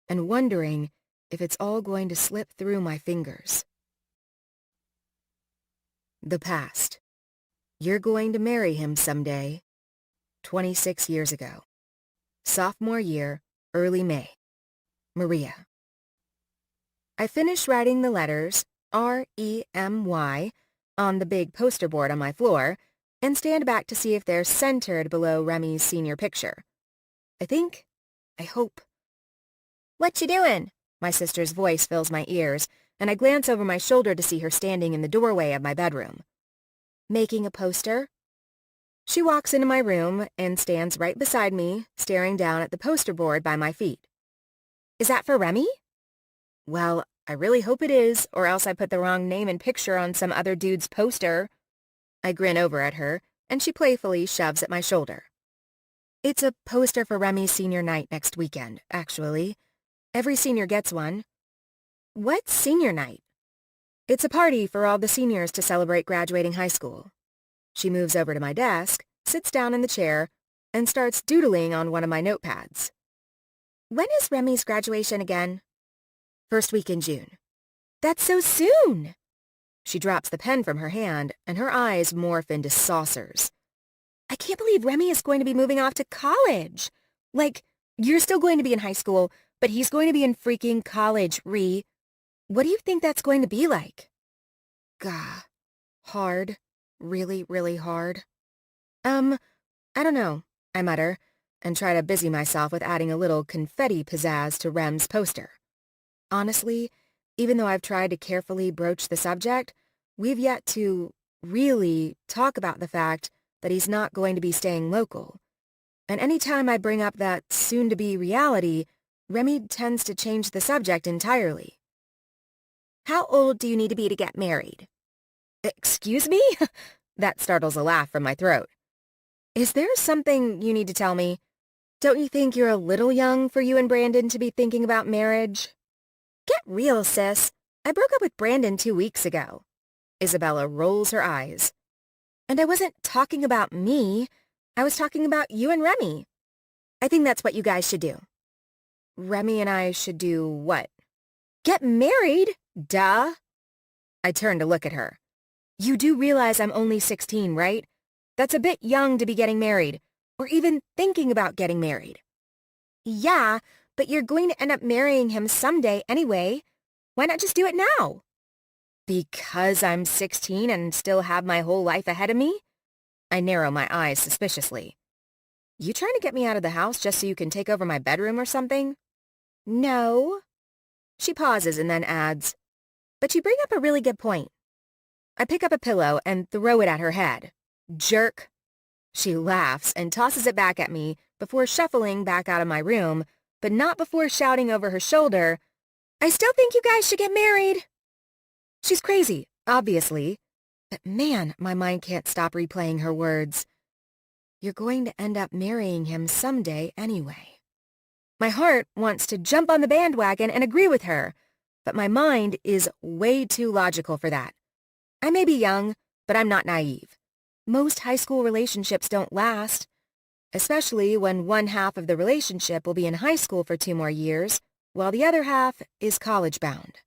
and wondering if it's all going to slip through my fingers. The past. You're going to marry him someday. 26 years ago. Sophomore year, early May. Maria. I finished writing the letters, R-E-M-Y, on the big poster board on my floor, and stand back to see if they're centered below Remy's senior picture. I hope. "What you doing?" My sister's voice fills my ears, and I glance over my shoulder to see her standing in the doorway of my bedroom. "Making a poster." She walks into my room and stands right beside me, staring down at the poster board by my feet. "Is that for Remy?" "Well, I really hope it is, or else I put the wrong name and picture on some other dude's poster." I grin over at her, and she playfully shoves at my shoulder. "It's a poster for Remy's senior night next weekend, actually. Every senior gets one." "What's senior night?" "It's a party for all the seniors to celebrate graduating high school." She moves over to my desk, sits down in the chair, and starts doodling on one of my notepads. "When is Remy's graduation again?" "First week in June." "That's so soon!" She drops the pen from her hand, and her eyes morph into saucers. "I can't believe Remy is going to be moving off to college. Like, you're still going to be in high school, but he's going to be in freaking college, Ree. What do you think that's going to be like?" Gah. Hard. Really, really hard. I don't know," I mutter, and try to busy myself with adding a little confetti pizzazz to Rem's poster. Honestly, even though I've tried to carefully broach the subject, we've yet to really talk about the fact that he's not going to be staying local. And any time I bring up that soon-to-be reality, Remy tends to change the subject entirely. "How old do you need to be to get married?" "Excuse me?" That startles a laugh from my throat. "Is there something you need to tell me? Don't you think you're a little young for you and Brandon to be thinking about marriage?" "Get real, sis. I broke up with Brandon 2 weeks ago." Isabella rolls her eyes. "And I wasn't talking about me. I was talking about you and Remy. I think that's what you guys should do." "Remy and I should do what?" Get married? Duh. I turned to look at her. You do realize I'm only 16, right? That's a bit young to be getting married, or even thinking about getting married. Yeah, but you're going to end up marrying him someday anyway. Why not just do it now? Because I'm 16 and still have my whole life ahead of me? I narrow my eyes suspiciously. You trying to get me out of the house just so you can take over my bedroom or something? No. She pauses and then adds, but you bring up a really good point. I pick up a pillow and throw it at her head. Jerk. She laughs and tosses it back at me before shuffling back out of my room, but not before shouting over her shoulder, I still think you guys should get married. She's crazy, obviously, but man, my mind can't stop replaying her words. You're going to end up marrying him someday anyway. My heart wants to jump on the bandwagon and agree with her, but my mind is way too logical for that. I may be young, but I'm not naive. Most high school relationships don't last, especially when one half of the relationship will be in high school for 2 more years, while the other half is college-bound.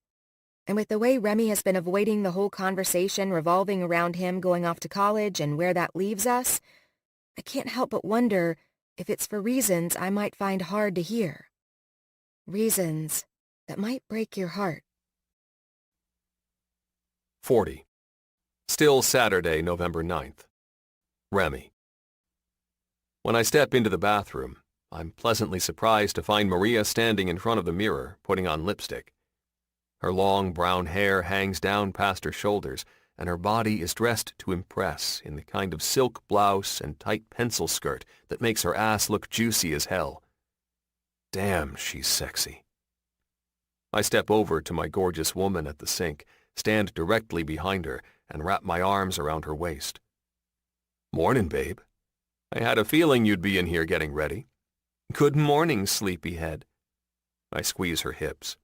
And with the way Remy has been avoiding the whole conversation revolving around him going off to college and where that leaves us, I can't help but wonder if it's for reasons I might find hard to hear. Reasons that might break your heart. 40. Still Saturday, November 9th. Remy. When I step into the bathroom, I'm pleasantly surprised to find Maria standing in front of the mirror, putting on lipstick. Her long brown hair hangs down past her shoulders, and her body is dressed to impress in the kind of silk blouse and tight pencil skirt that makes her ass look juicy as hell. Damn, she's sexy. I step over to my gorgeous woman at the sink, stand directly behind her, and wrap my arms around her waist. Morning, babe. I had a feeling you'd be in here getting ready. Good morning, sleepyhead. I squeeze her hips.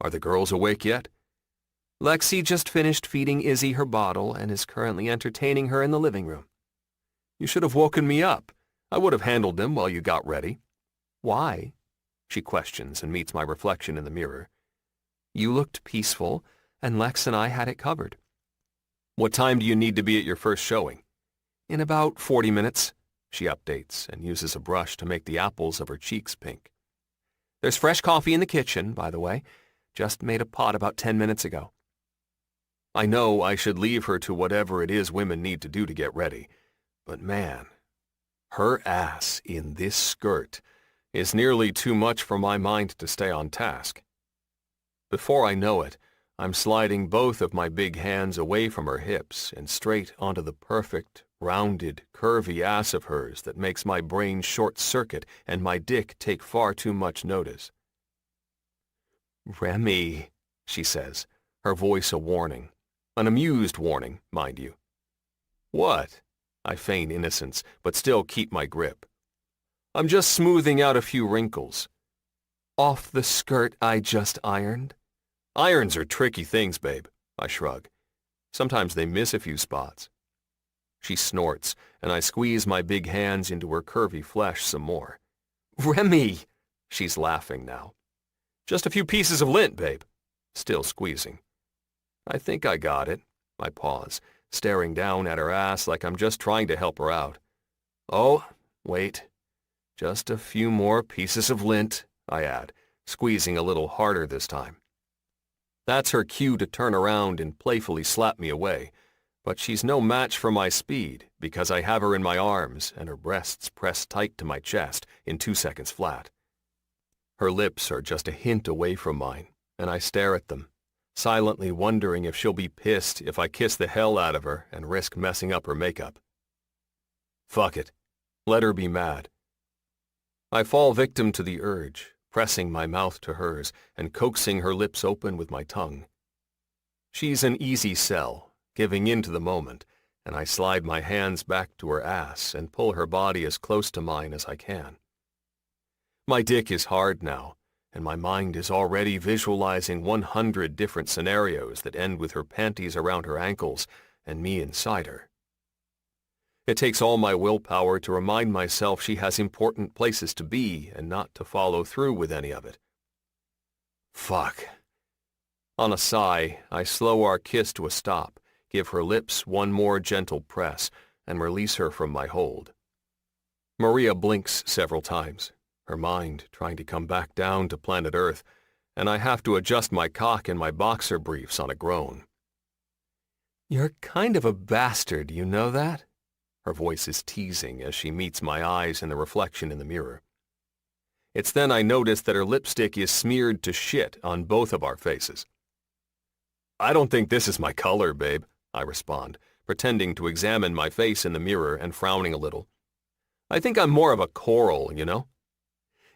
Are the girls awake yet? Lexi just finished feeding Izzy her bottle and is currently entertaining her in the living room. You should have woken me up. I would have handled them while you got ready. Why? She questions and meets my reflection in the mirror. You looked peaceful, and Lex and I had it covered. What time do you need to be at your first showing? In about 40 minutes, she updates and uses a brush to make the apples of her cheeks pink. There's fresh coffee in the kitchen, by the way. Just made a pot about 10 minutes ago. I know I should leave her to whatever it is women need to do to get ready, but man, her ass in this skirt is nearly too much for my mind to stay on task. Before I know it, I'm sliding both of my big hands away from her hips and straight onto the perfect, rounded, curvy ass of hers that makes my brain short-circuit and my dick take far too much notice. Remy, she says, her voice a warning. An amused warning, mind you. What? I feign innocence, but still keep my grip. I'm just smoothing out a few wrinkles. Off the skirt I just ironed? Irons are tricky things, babe, I shrug. Sometimes they miss a few spots. She snorts, and I squeeze my big hands into her curvy flesh some more. Remy! She's laughing now. Just a few pieces of lint, babe. Still squeezing. I think I got it. I pause, staring down at her ass like I'm just trying to help her out. Oh, wait. Just a few more pieces of lint, I add, squeezing a little harder this time. That's her cue to turn around and playfully slap me away, but she's no match for my speed because I have her in my arms and her breasts pressed tight to my chest in 2 seconds flat. Her lips are just a hint away from mine, and I stare at them, silently wondering if she'll be pissed if I kiss the hell out of her and risk messing up her makeup. Fuck it. Let her be mad. I fall victim to the urge, pressing my mouth to hers and coaxing her lips open with my tongue. She's an easy sell, giving in to the moment, and I slide my hands back to her ass and pull her body as close to mine as I can. My dick is hard now, and my mind is already visualizing 100 different scenarios that end with her panties around her ankles and me inside her. It takes all my willpower to remind myself she has important places to be and not to follow through with any of it. Fuck. On a sigh, I slow our kiss to a stop, give her lips one more gentle press, and release her from my hold. Maria blinks several times, her mind trying to come back down to planet Earth, and I have to adjust my cock in my boxer briefs on a groan. "You're kind of a bastard, you know that?" Her voice is teasing as she meets my eyes in the reflection in the mirror. It's then I notice that her lipstick is smeared to shit on both of our faces. "I don't think this is my color, babe," I respond, pretending to examine my face in the mirror and frowning a little. "I think I'm more of a coral, you know?"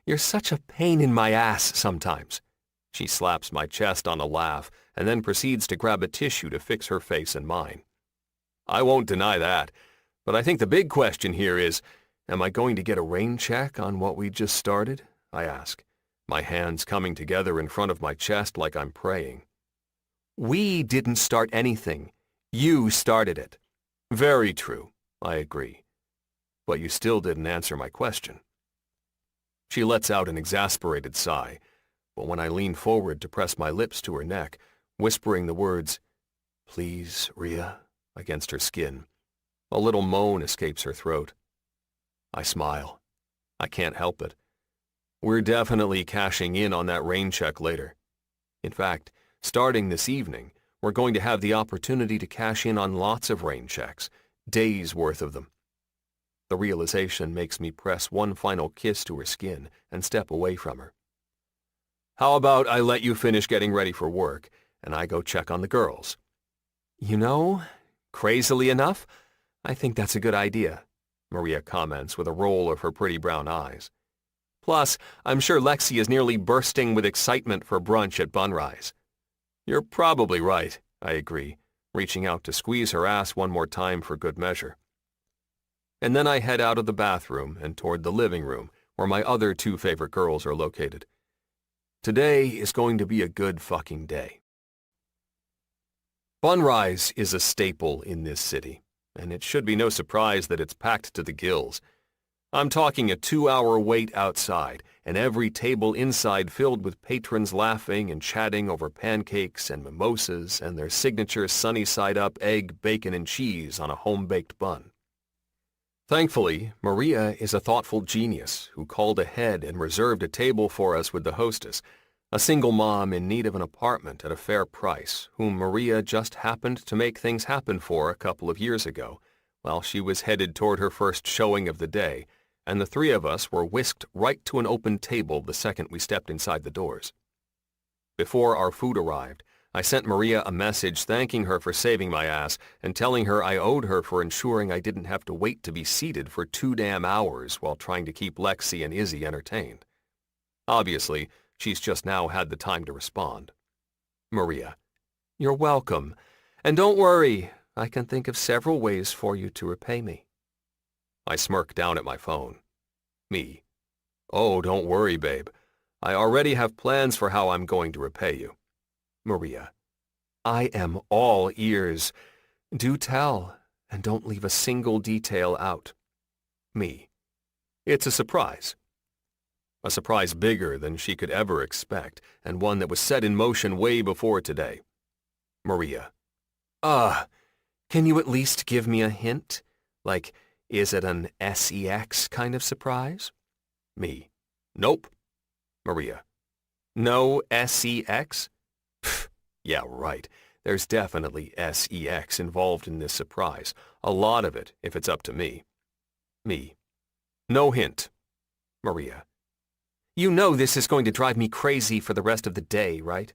"You're such a pain in my ass sometimes." She slaps my chest on a laugh and then proceeds to grab a tissue to fix her face and mine. "I won't deny that, but I think the big question here is, am I going to get a rain check on what we just started?" I ask, my hands coming together in front of my chest like I'm praying. "We didn't start anything. You started it." "Very true," I agree. "But you still didn't answer my question." She lets out an exasperated sigh, but when I lean forward to press my lips to her neck, whispering the words, "Please, Rhea," against her skin, a little moan escapes her throat. I smile. I can't help it. We're definitely cashing in on that rain check later. In fact, starting this evening, we're going to have the opportunity to cash in on lots of rain checks, days worth of them. The realization makes me press one final kiss to her skin and step away from her. "How about I let you finish getting ready for work, and I go check on the girls?" "You know, crazily enough, I think that's a good idea," Maria comments with a roll of her pretty brown eyes. "Plus, I'm sure Lexi is nearly bursting with excitement for brunch at Bunrise." "You're probably right," I agree, reaching out to squeeze her ass one more time for good measure. And then I head out of the bathroom and toward the living room, where my other two favorite girls are located. Today is going to be a good fucking day. Bunrise is a staple in this city, and it should be no surprise that it's packed to the gills. I'm talking a 2-hour wait outside, and every table inside filled with patrons laughing and chatting over pancakes and mimosas and their signature sunny-side-up egg, bacon, and cheese on a home-baked bun. Thankfully, Maria is a thoughtful genius who called ahead and reserved a table for us with the hostess, a single mom in need of an apartment at a fair price, whom Maria just happened to make things happen for a couple of years ago, while she was headed toward her first showing of the day, and the three of us were whisked right to an open table the second we stepped inside the doors. Before our food arrived, I sent Maria a message thanking her for saving my ass and telling her I owed her for ensuring I didn't have to wait to be seated for 2 damn hours while trying to keep Lexi and Izzy entertained. Obviously, she's just now had the time to respond. Maria: "You're welcome. And don't worry, I can think of several ways for you to repay me." I smirk down at my phone. Me: "Oh, don't worry, babe. I already have plans for how I'm going to repay you." Maria: "I am all ears. Do tell, and don't leave a single detail out." Me: "It's a surprise." A surprise bigger than she could ever expect, and one that was set in motion way before today. Maria: "Can you at least give me a hint? Like, is it an sex kind of surprise?" Me: "Nope." Maria: "No sex? Pfft, yeah, right. There's definitely sex involved in this surprise. A lot of it, if it's up to me." Me: "No hint." Maria: "You know this is going to drive me crazy for the rest of the day, right?"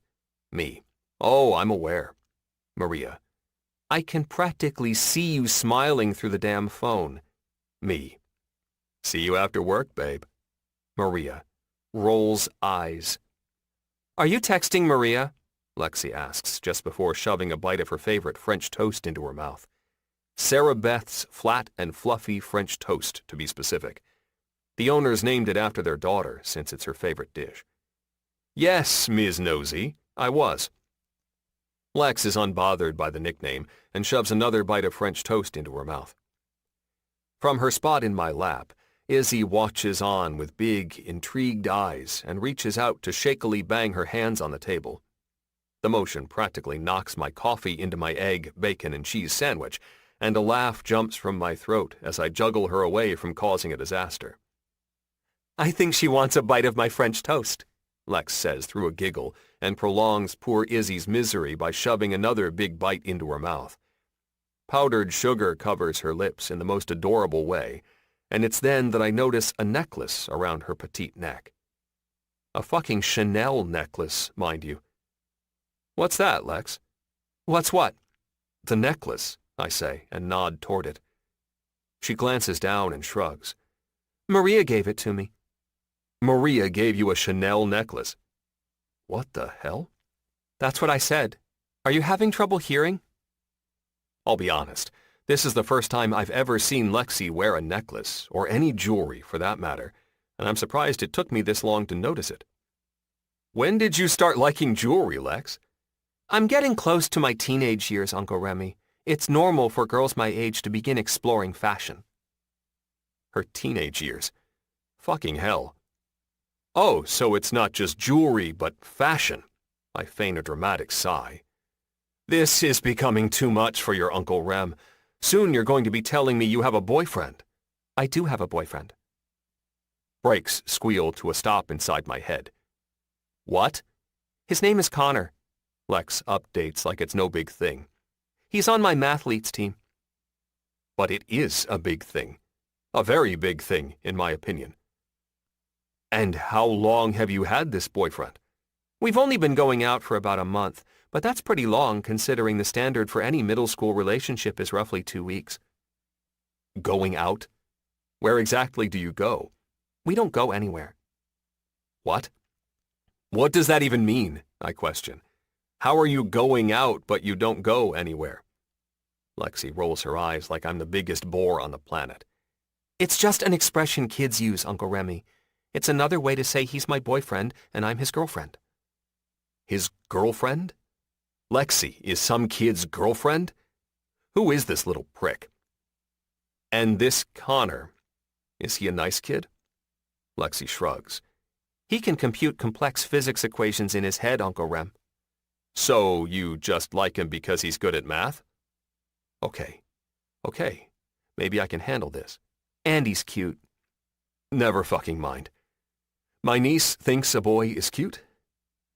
Me: "Oh, I'm aware." Maria: "I can practically see you smiling through the damn phone." Me: "See you after work, babe." Maria rolls eyes. "Are you texting Maria?" Lexi asks just before shoving a bite of her favorite French toast into her mouth. Sarah Beth's flat and fluffy French toast, to be specific. The owners named it after their daughter, since it's her favorite dish. "Yes, Ms. Nosy, I was." Lex is unbothered by the nickname and shoves another bite of French toast into her mouth. From her spot in my lap, Izzy watches on with big, intrigued eyes and reaches out to shakily bang her hands on the table. The motion practically knocks my coffee into my egg, bacon, and cheese sandwich, and a laugh jumps from my throat as I juggle her away from causing a disaster. "I think she wants a bite of my French toast," Lex says through a giggle, and prolongs poor Izzy's misery by shoving another big bite into her mouth. Powdered sugar covers her lips in the most adorable way, and it's then that I notice a necklace around her petite neck. A fucking Chanel necklace, mind you. "What's that, Lex?" "What's what?" "The necklace," I say, and nod toward it. She glances down and shrugs. "Maria gave it to me." "Maria gave you a Chanel necklace?" "What the hell?" "That's what I said. Are you having trouble hearing?" I'll be honest, this is the first time I've ever seen Lexi wear a necklace, or any jewelry for that matter, and I'm surprised it took me this long to notice it. "When did you start liking jewelry, Lex?" "I'm getting close to my teenage years, Uncle Remy. It's normal for girls my age to begin exploring fashion." Her teenage years. Fucking hell. "Oh, so it's not just jewelry, but fashion." I feign a dramatic sigh. "This is becoming too much for your Uncle Rem. Soon you're going to be telling me you have a boyfriend." "I do have a boyfriend." Brakes squeal to a stop inside my head. "What?" "His name is Connor." Lex updates like it's no big thing. "He's on my mathletes team." But it is a big thing. A very big thing, in my opinion. "And how long have you had this boyfriend?" "We've only been going out for about a month, but that's pretty long considering the standard for any middle school relationship is roughly 2 weeks. "Going out? Where exactly do you go?" "We don't go anywhere." "What? What does that even mean?" I question. "How are you going out but you don't go anywhere?" Lexi rolls her eyes like I'm the biggest bore on the planet. "It's just an expression kids use, Uncle Remy. It's another way to say he's my boyfriend and I'm his girlfriend." His girlfriend? Lexi is some kid's girlfriend? Who is this little prick? "And this Connor, is he a nice kid?" Lexi shrugs. "He can compute complex physics equations in his head, Uncle Rem." "So you just like him because he's good at math?" Okay. Maybe I can handle this. "And he's cute." Never fucking mind. "My niece thinks a boy is cute?"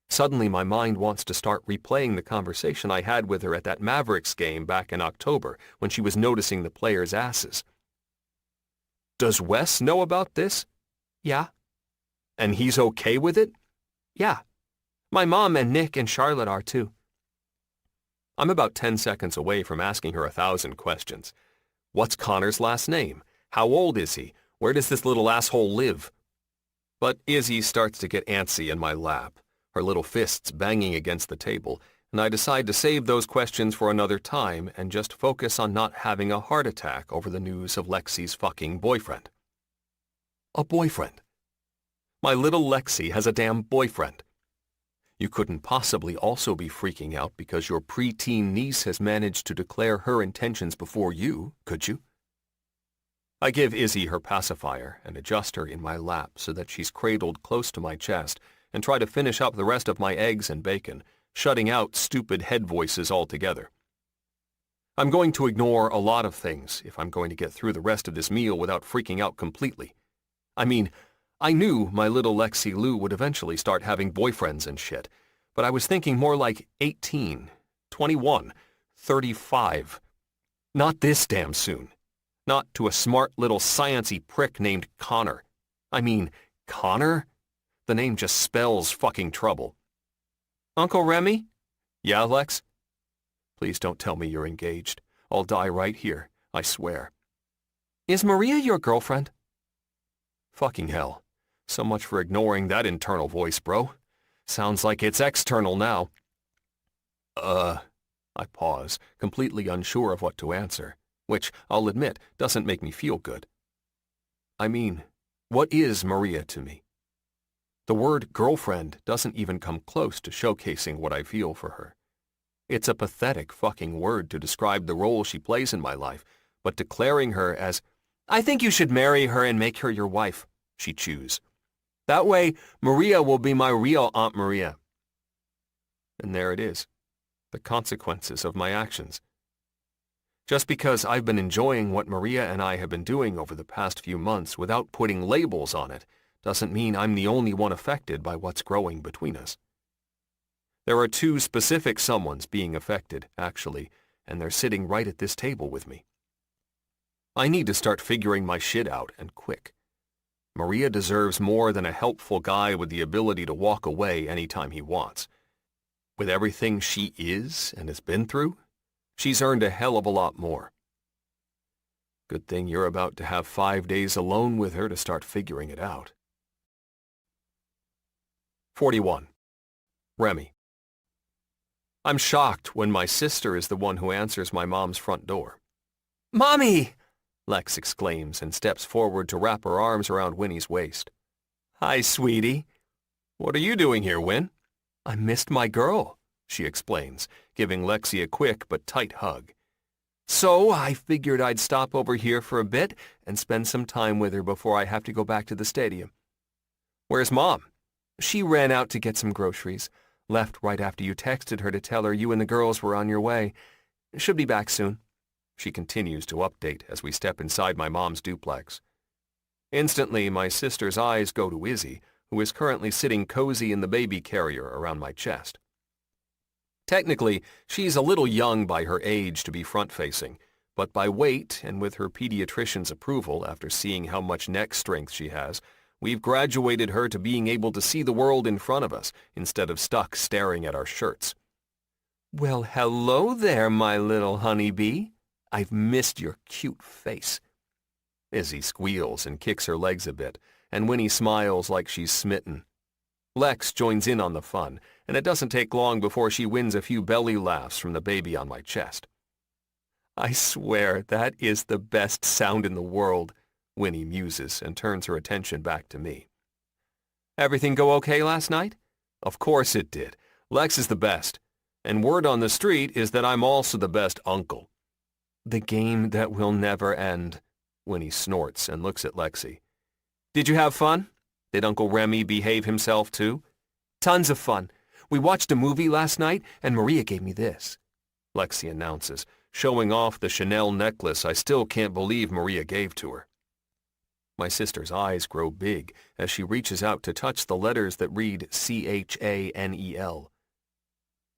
Suddenly my mind wants to start replaying the conversation I had with her at that Mavericks game back in October when she was noticing the players' asses. "Does Wes know about this?" "Yeah." "And he's okay with it?" "Yeah. My mom and Nick and Charlotte are too." I'm about 10 seconds away from asking her 1,000 questions. What's Connor's last name? How old is he? Where does this little asshole live? But Izzy starts to get antsy in my lap, her little fists banging against the table, and I decide to save those questions for another time and just focus on not having a heart attack over the news of Lexi's fucking boyfriend. A boyfriend. My little Lexi has a damn boyfriend. You couldn't possibly also be freaking out because your preteen niece has managed to declare her intentions before you, could you? I give Izzy her pacifier and adjust her in my lap so that she's cradled close to my chest and try to finish up the rest of my eggs and bacon, shutting out stupid head voices altogether. I'm going to ignore a lot of things if I'm going to get through the rest of this meal without freaking out completely. I mean, I knew my little Lexi Lou would eventually start having boyfriends and shit, but I was thinking more like 18, 21, 35. Not this damn soon. Not to a smart little science-y prick named Connor. I mean, Connor? The name just spells fucking trouble. "Uncle Remy?" "Yeah, Lex?" "Please don't tell me you're engaged. I'll die right here, I swear." "Is Maria your girlfriend?" Fucking hell. So much for ignoring that internal voice, bro. Sounds like it's external now. I pause, completely unsure of what to answer, which, I'll admit, doesn't make me feel good. I mean, what is Maria to me? The word girlfriend doesn't even come close to showcasing what I feel for her. It's a pathetic fucking word to describe the role she plays in my life, but declaring her as, "I think you should marry her and make her your wife," she chews. "That way, Maria will be my real Aunt Maria." And there it is, the consequences of my actions. Just because I've been enjoying what Maria and I have been doing over the past few months without putting labels on it doesn't mean I'm the only one affected by what's growing between us. There are two specific someones being affected, actually, and they're sitting right at this table with me. I need to start figuring my shit out, and quick. Maria deserves more than a helpful guy with the ability to walk away anytime he wants. With everything she is and has been through, she's earned a hell of a lot more. Good thing you're about to have 5 days alone with her to start figuring it out. 41. Remy. I'm shocked when my sister is the one who answers my mom's front door. "Mommy!" Lex exclaims and steps forward to wrap her arms around Winnie's waist. "Hi, sweetie. What are you doing here, Win?" "I missed my girl," she explains, giving Lexi a quick but tight hug. "So I figured I'd stop over here for a bit and spend some time with her before I have to go back to the stadium." "Where's Mom?" "She ran out to get some groceries. Left right after you texted her to tell her you and the girls were on your way. Should be back soon." She continues to update as we step inside my mom's duplex. Instantly, my sister's eyes go to Izzy, who is currently sitting cozy in the baby carrier around my chest. Technically, she's a little young by her age to be front-facing, but by weight and with her pediatrician's approval after seeing how much neck strength she has, we've graduated her to being able to see the world in front of us instead of stuck staring at our shirts. "Well, hello there, my little honeybee. I've missed your cute face." Izzy squeals and kicks her legs a bit, and Winnie smiles like she's smitten. Lex joins in on the fun, and it doesn't take long before she wins a few belly laughs from the baby on my chest. "I swear that is the best sound in the world," Winnie muses and turns her attention back to me. "Everything go okay last night?" "Of course it did. Lex is the best. And word on the street is that I'm also the best uncle." "The game that will never end," Winnie snorts and looks at Lexi. "Did you have fun? Did Uncle Remy behave himself too?" "Tons of fun. We watched a movie last night and Maria gave me this," Lexi announces, showing off the Chanel necklace I still can't believe Maria gave to her. My sister's eyes grow big as she reaches out to touch the letters that read CHANEL.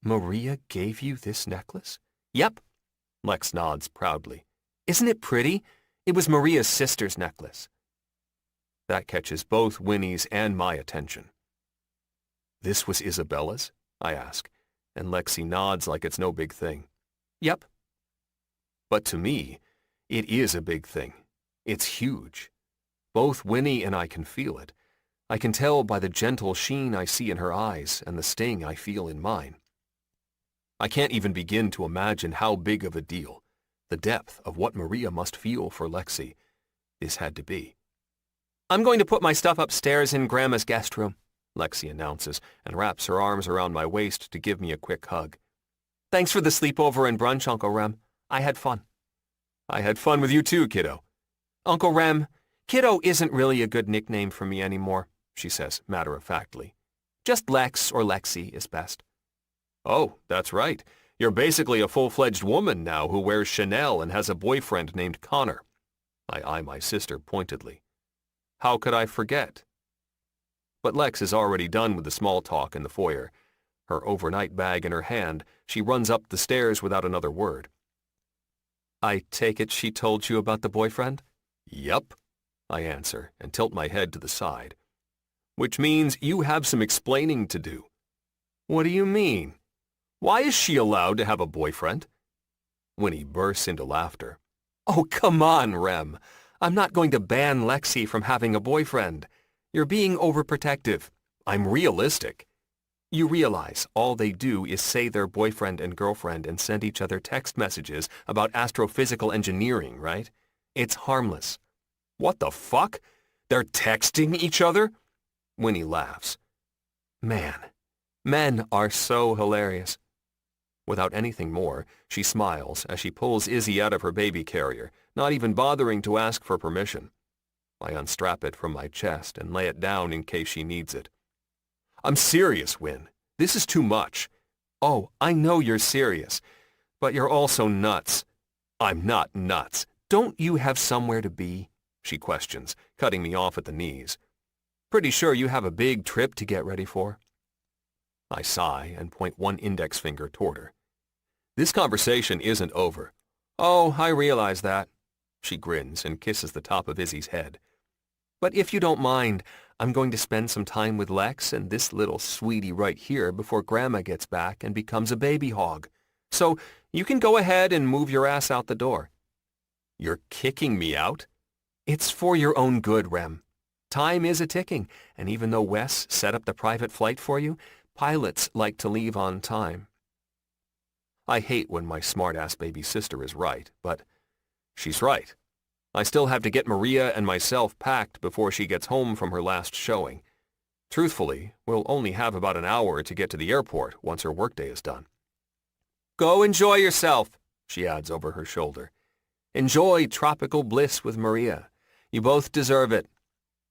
"Maria gave you this necklace?" "Yep." Lex nods proudly. "Isn't it pretty? It was Maria's sister's necklace." That catches both Winnie's and my attention. "This was Isabella's?" I ask, and Lexi nods like it's no big thing. "Yep." But to me, it is a big thing. It's huge. Both Winnie and I can feel it. I can tell by the gentle sheen I see in her eyes and the sting I feel in mine. I can't even begin to imagine how big of a deal, the depth of what Maria must feel for Lexi, this had to be. "I'm going to put my stuff upstairs in Grandma's guest room," Lexi announces and wraps her arms around my waist to give me a quick hug. "Thanks for the sleepover and brunch, Uncle Rem. I had fun." "I had fun with you too, kiddo." "Uncle Rem, kiddo isn't really a good nickname for me anymore," she says matter-of-factly. "Just Lex or Lexi is best." "Oh, that's right. You're basically a full-fledged woman now who wears Chanel and has a boyfriend named Connor." I eye my sister pointedly. How could I forget? But Lex is already done with the small talk in the foyer. Her overnight bag in her hand, she runs up the stairs without another word. "I take it she told you about the boyfriend?" "Yup," I answer and tilt my head to the side. "Which means you have some explaining to do." "What do you mean? Why is she allowed to have a boyfriend?" Winnie bursts into laughter. "Oh, come on, Rem. I'm not going to ban Lexi from having a boyfriend. You're being overprotective. I'm realistic. You realize all they do is say they're boyfriend and girlfriend and send each other text messages about astrophysical engineering, right? It's harmless." "What the fuck? They're texting each other?" Winnie laughs. Man, men are so hilarious. Without anything more, she smiles as she pulls Izzy out of her baby carrier, not even bothering to ask for permission. I unstrap it from my chest and lay it down in case she needs it. "I'm serious, Win. This is too much." Oh, I know you're serious, but you're also nuts. I'm not nuts. Don't you have somewhere to be? She questions, cutting me off at the knees. Pretty sure you have a big trip to get ready for. I sigh and point one index finger toward her. This conversation isn't over. Oh, I realize that. She grins and kisses the top of Izzy's head. But if you don't mind, I'm going to spend some time with Lex and this little sweetie right here before Grandma gets back and becomes a baby hog. So you can go ahead and move your ass out the door. You're kicking me out? It's for your own good, Rem. Time is a-ticking, and even though Wes set up the private flight for you, pilots like to leave on time. I hate when my smart-ass baby sister is right, but she's right. I still have to get Maria and myself packed before she gets home from her last showing. Truthfully, we'll only have about an hour to get to the airport once her workday is done. Go enjoy yourself, she adds over her shoulder. Enjoy tropical bliss with Maria. You both deserve it.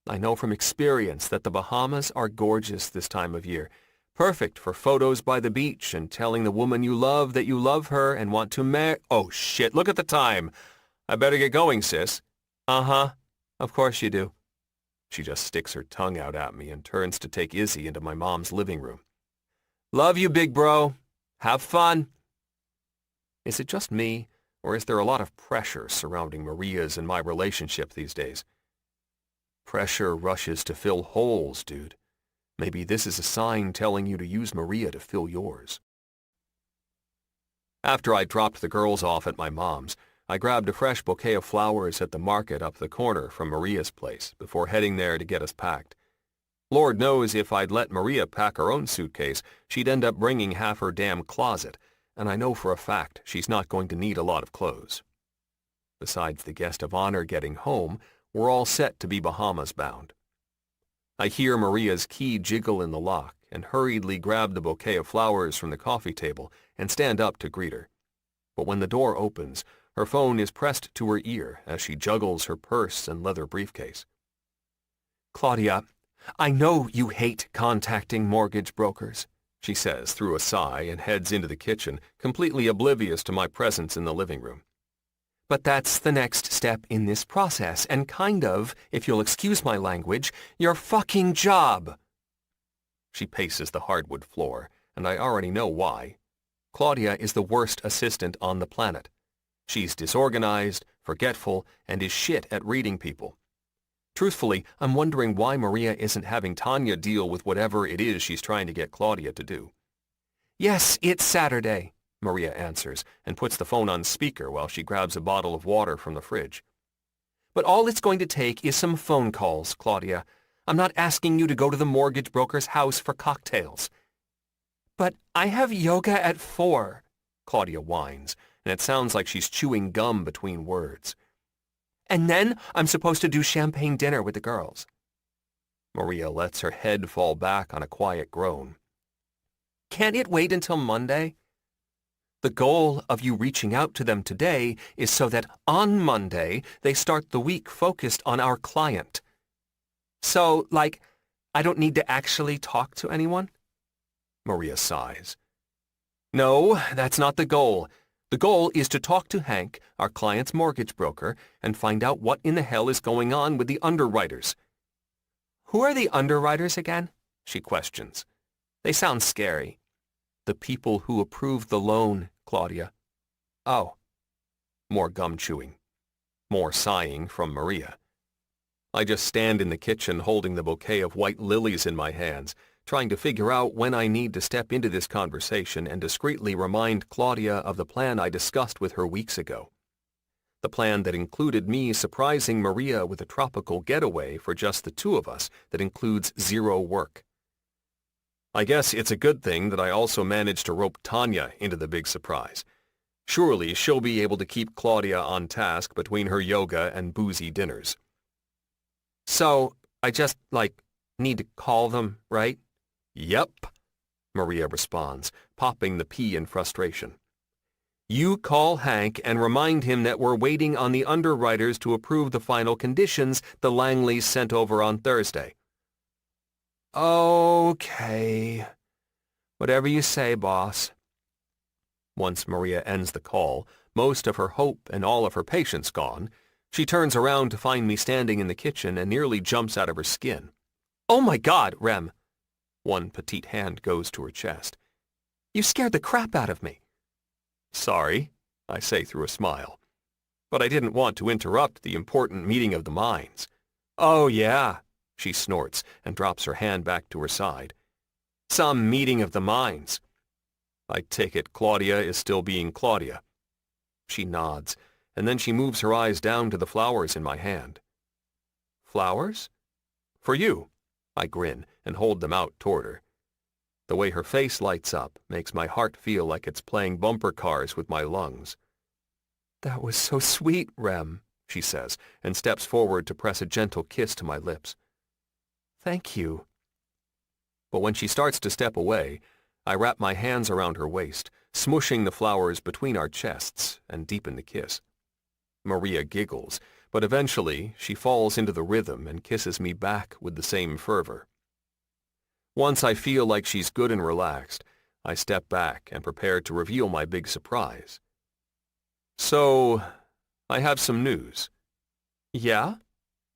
I know from experience that the Bahamas are gorgeous this time of year, perfect for photos by the beach and telling the woman you love that you love her and want to marry— Oh shit, look at the time. I better get going, sis. Uh-huh. Of course you do. She just sticks her tongue out at me and turns to take Izzy into my mom's living room. Love you, big bro. Have fun. Is it just me, or is there a lot of pressure surrounding Maria's and my relationship these days? Pressure rushes to fill holes, dude. Maybe this is a sign telling you to use Maria to fill yours. After I dropped the girls off at my mom's, I grabbed a fresh bouquet of flowers at the market up the corner from Maria's place before heading there to get us packed. Lord knows if I'd let Maria pack her own suitcase, she'd end up bringing half her damn closet, and I know for a fact she's not going to need a lot of clothes. Besides the guest of honor getting home, we're all set to be Bahamas bound. I hear Maria's key jiggle in the lock and hurriedly grab the bouquet of flowers from the coffee table and stand up to greet her. But when the door opens, her phone is pressed to her ear as she juggles her purse and leather briefcase. Claudia, I know you hate contacting mortgage brokers, she says through a sigh and heads into the kitchen, completely oblivious to my presence in the living room. But that's the next step in this process and kind of, if you'll excuse my language, your fucking job. She paces the hardwood floor, and I already know why. Claudia is the worst assistant on the planet. She's disorganized, forgetful, and is shit at reading people. Truthfully, I'm wondering why Maria isn't having Tanya deal with whatever it is she's trying to get Claudia to do. Yes, it's Saturday, Maria answers and puts the phone on speaker while she grabs a bottle of water from the fridge. But all it's going to take is some phone calls, Claudia. I'm not asking you to go to the mortgage broker's house for cocktails. But I have yoga at 4, Claudia whines, and it sounds like she's chewing gum between words. And then I'm supposed to do champagne dinner with the girls. Maria lets her head fall back on a quiet groan. Can't it wait until Monday? The goal of you reaching out to them today is so that on Monday they start the week focused on our client. So, I don't need to actually talk to anyone? Maria sighs. No, that's not the goal. The goal is to talk to Hank, our client's mortgage broker, and find out what in the hell is going on with the underwriters. Who are the underwriters again? She questions. They sound scary. The people who approved the loan, Claudia. Oh. More gum chewing. More sighing from Maria. I just stand in the kitchen holding the bouquet of white lilies in my hands, trying to figure out when I need to step into this conversation and discreetly remind Claudia of the plan I discussed with her weeks ago. The plan that included me surprising Maria with a tropical getaway for just the two of us that includes zero work. I guess it's a good thing that I also managed to rope Tanya into the big surprise. Surely she'll be able to keep Claudia on task between her yoga and boozy dinners. So, I just, need to call them, right? Yep, Maria responds, popping the P in frustration. You call Hank and remind him that we're waiting on the underwriters to approve the final conditions the Langleys sent over on Thursday. Okay. Whatever you say, boss. Once Maria ends the call, most of her hope and all of her patience gone, she turns around to find me standing in the kitchen and nearly jumps out of her skin. "Oh my God, Rem!" One petite hand goes to her chest. "You scared the crap out of me." "Sorry," I say through a smile. But I didn't want to interrupt the important meeting of the minds. "Oh yeah," she snorts and drops her hand back to her side. "Some meeting of the minds. I take it Claudia is still being Claudia." She nods, and then she moves her eyes down to the flowers in my hand. "Flowers? For you." I grin and hold them out toward her. The way her face lights up makes my heart feel like it's playing bumper cars with my lungs. "That was so sweet, Rem," she says, and steps forward to press a gentle kiss to my lips. "Thank you." But when she starts to step away, I wrap my hands around her waist, smushing the flowers between our chests, and deepen the kiss. Maria giggles, but eventually she falls into the rhythm and kisses me back with the same fervor. Once I feel like she's good and relaxed, I step back and prepare to reveal my big surprise. "So, I have some news." "Yeah?"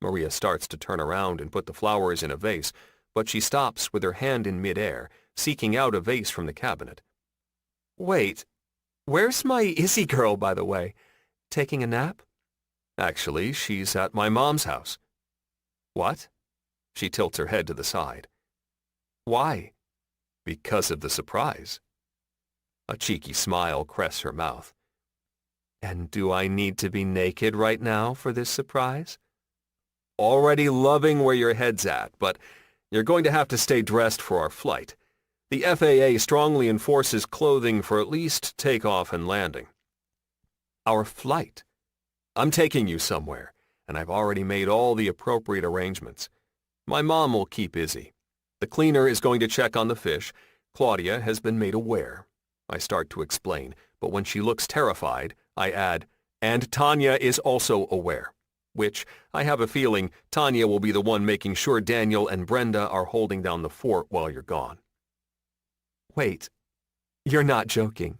Maria starts to turn around and put the flowers in a vase, but she stops with her hand in midair, seeking out a vase from the cabinet. "Wait, where's my Izzy girl, by the way? Taking a nap?" "Actually, she's at my mom's house." "What?" She tilts her head to the side. "Why?" "Because of the surprise." A cheeky smile crests her mouth. "And do I need to be naked right now for this surprise?" "Already loving where your head's at, but you're going to have to stay dressed for our flight. The FAA strongly enforces clothing for at least takeoff and landing." "Our flight?" "I'm taking you somewhere, and I've already made all the appropriate arrangements. My mom will keep Izzy. The cleaner is going to check on the fish. Claudia has been made aware." I start to explain, but when she looks terrified, I add, "And Tanya is also aware," which I have a feeling Tanya will be the one making sure Daniel and Brenda are holding down the fort while you're gone. "Wait, you're not joking,"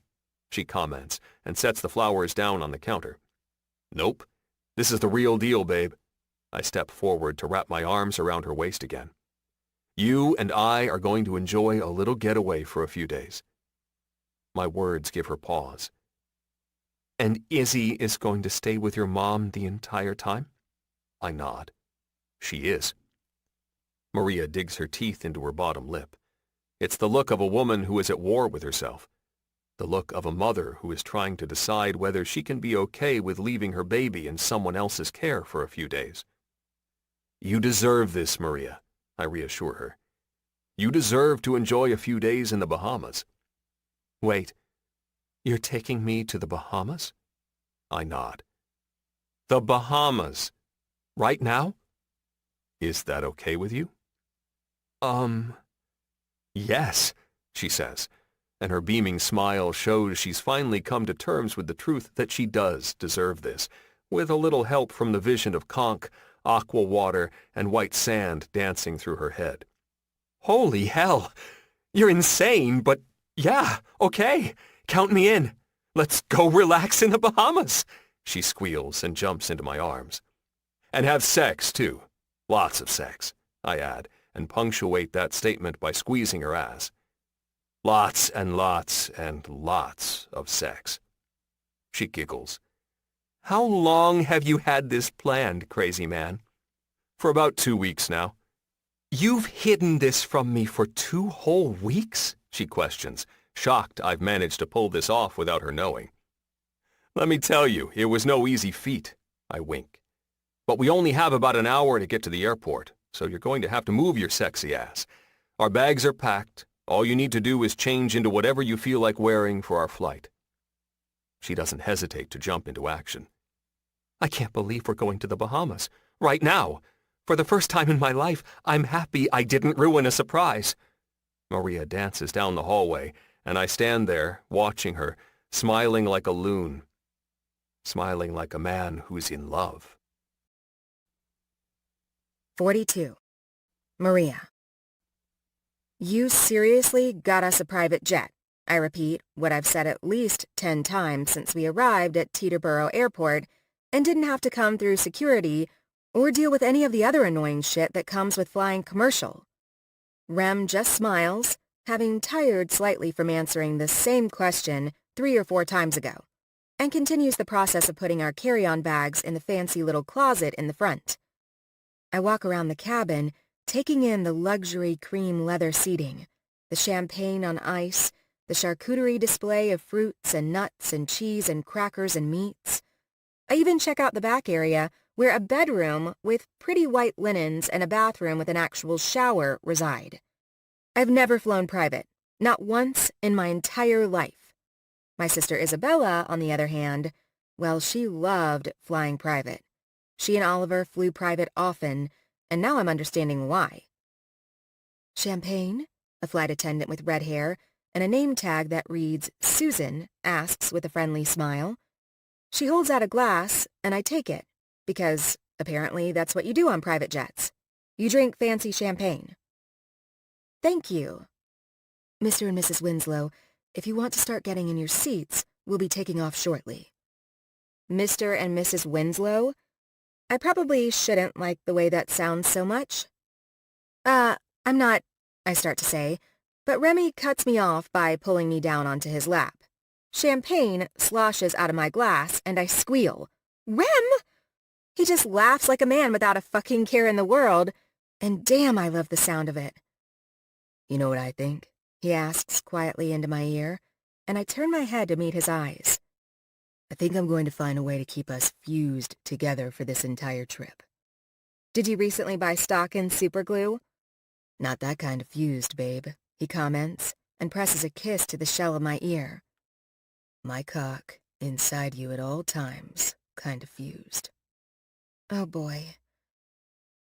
she comments and sets the flowers down on the counter. "Nope. This is the real deal, babe." I step forward to wrap my arms around her waist again. "You and I are going to enjoy a little getaway for a few days." My words give her pause. "And Izzy is going to stay with your mom the entire time?" I nod. "She is." Maria digs her teeth into her bottom lip. It's the look of a woman who is at war with herself. The look of a mother who is trying to decide whether she can be okay with leaving her baby in someone else's care for a few days. "You deserve this, Maria," I reassure her. "You deserve to enjoy a few days in the Bahamas." "Wait, you're taking me to the Bahamas?" I nod. "The Bahamas. Right now?" "Is that okay with you?" Yes," she says, and her beaming smile shows she's finally come to terms with the truth that she does deserve this, with a little help from the vision of conch, aqua water, and white sand dancing through her head. "Holy hell! You're insane, but yeah, okay. Count me in. Let's go relax in the Bahamas," she squeals and jumps into my arms. "And have sex, too. Lots of sex," I add, and punctuate that statement by squeezing her ass. "Lots and lots and lots of sex." She giggles. "How long have you had this planned, crazy man?" "For about 2 weeks now." "You've hidden this from me for 2 whole weeks?" she questions, shocked I've managed to pull this off without her knowing. "Let me tell you, it was no easy feat," I wink. "But we only have about an hour to get to the airport, so you're going to have to move your sexy ass. Our bags are packed. All you need to do is change into whatever you feel like wearing for our flight." She doesn't hesitate to jump into action. "I can't believe we're going to the Bahamas. Right now. For the first time in my life, I'm happy I didn't ruin a surprise." Maria dances down the hallway, and I stand there, watching her, smiling like a loon. Smiling like a man who's in love. 42. Maria. You seriously got us a private jet. I repeat what I've said at least 10 times since we arrived at Teterboro Airport and didn't have to come through security or deal with any of the other annoying shit that comes with flying commercial. Rem just smiles, having tired slightly from answering the same question 3 or 4 times ago, and continues the process of putting our carry-on bags in the fancy little closet in the front. I walk around the cabin, taking in the luxury cream leather seating, the champagne on ice, the charcuterie display of fruits and nuts and cheese and crackers and meats. I even check out the back area where a bedroom with pretty white linens and a bathroom with an actual shower reside. I've never flown private, not once in my entire life. My sister Isabella, on the other hand, well, she loved flying private. She and Oliver flew private often, and now I'm understanding why. Champagne? A flight attendant with red hair and a name tag that reads Susan asks with a friendly smile. She holds out a glass, and I take it, because apparently that's what you do on private jets. You drink fancy champagne. Thank you. Mr. and Mrs. Winslow, if you want to start getting in your seats, we'll be taking off shortly. Mr. and Mrs. Winslow? I probably shouldn't like the way that sounds so much. I'm not, I start to say, but Remy cuts me off by pulling me down onto his lap. Champagne sloshes out of my glass, and I squeal. Rem! He just laughs like a man without a fucking care in the world, and damn, I love the sound of it. You know what I think? He asks quietly into my ear, and I turn my head to meet his eyes. I think I'm going to find a way to keep us fused together for this entire trip. Did you recently buy stock in superglue? Not that kind of fused, babe, he comments, and presses a kiss to the shell of my ear. My cock, inside you at all times, kind of fused. Oh boy.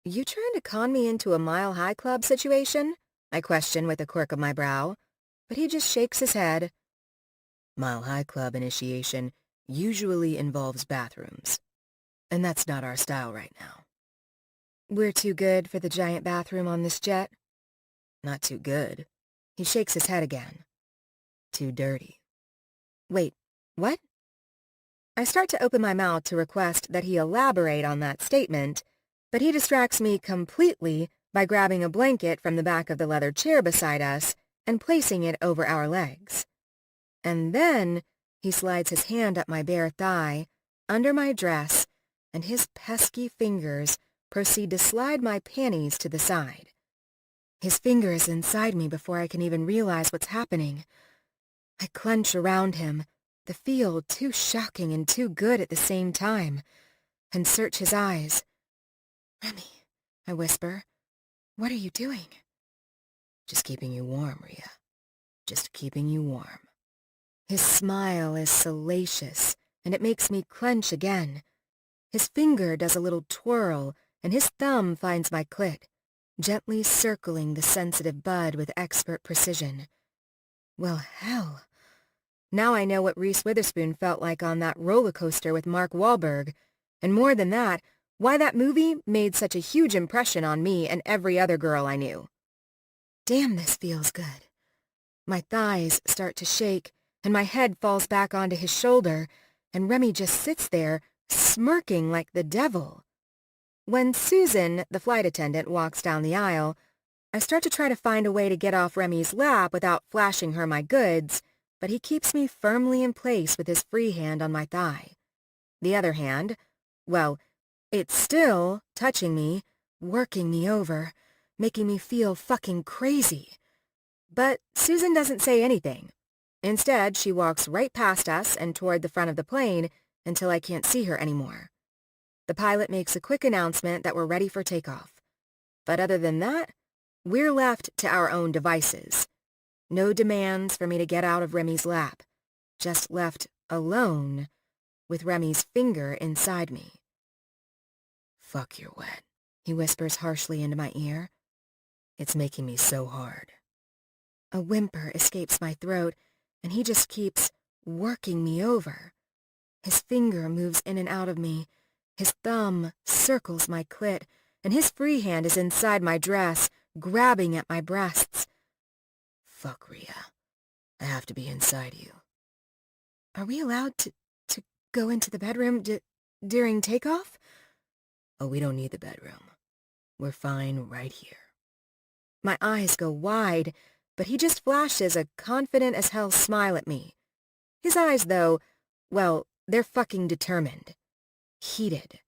You trying to con me into a Mile High Club situation? I question with a quirk of my brow, but he just shakes his head. Mile High Club initiation usually involves bathrooms, and that's not our style right now. We're too good for the giant bathroom on this jet? Not too good. He shakes his head again. Too dirty. Wait, what? I start to open my mouth to request that he elaborate on that statement, but he distracts me completely by grabbing a blanket from the back of the leather chair beside us and placing it over our legs. And then he slides his hand up my bare thigh, under my dress, and his pesky fingers proceed to slide my panties to the side. His finger is inside me before I can even realize what's happening. I clench around him, the feel too shocking and too good at the same time, and search his eyes. Remy, I whisper, what are you doing? Just keeping you warm, Rhea. Just keeping you warm. His smile is salacious, and it makes me clench again. His finger does a little twirl, and his thumb finds my clit, gently circling the sensitive bud with expert precision. Well, hell. Now I know what Reese Witherspoon felt like on that roller coaster with Mark Wahlberg, and more than that, why that movie made such a huge impression on me and every other girl I knew. Damn, this feels good. My thighs start to shake, and my head falls back onto his shoulder, and Remy just sits there, smirking like the devil. When Susan, the flight attendant, walks down the aisle, I start to try to find a way to get off Remy's lap without flashing her my goods, but he keeps me firmly in place with his free hand on my thigh. The other hand, well, it's still touching me, working me over, making me feel fucking crazy. But Susan doesn't say anything. Instead, she walks right past us and toward the front of the plane until I can't see her anymore. The pilot makes a quick announcement that we're ready for takeoff. But other than that, we're left to our own devices. No demands for me to get out of Remy's lap. Just left alone with Remy's finger inside me. Fuck, you're wet, he whispers harshly into my ear. It's making me so hard. A whimper escapes my throat, and he just keeps working me over. His finger moves in and out of me. His thumb circles my clit, and his free hand is inside my dress, grabbing at my breasts. Fuck, Rhea. I have to be inside you. Are we allowed to go into the bedroom during takeoff? Oh, we don't need the bedroom. We're fine right here. My eyes go wide, but he just flashes a confident-as-hell smile at me. His eyes, though, well, they're fucking determined. Heated.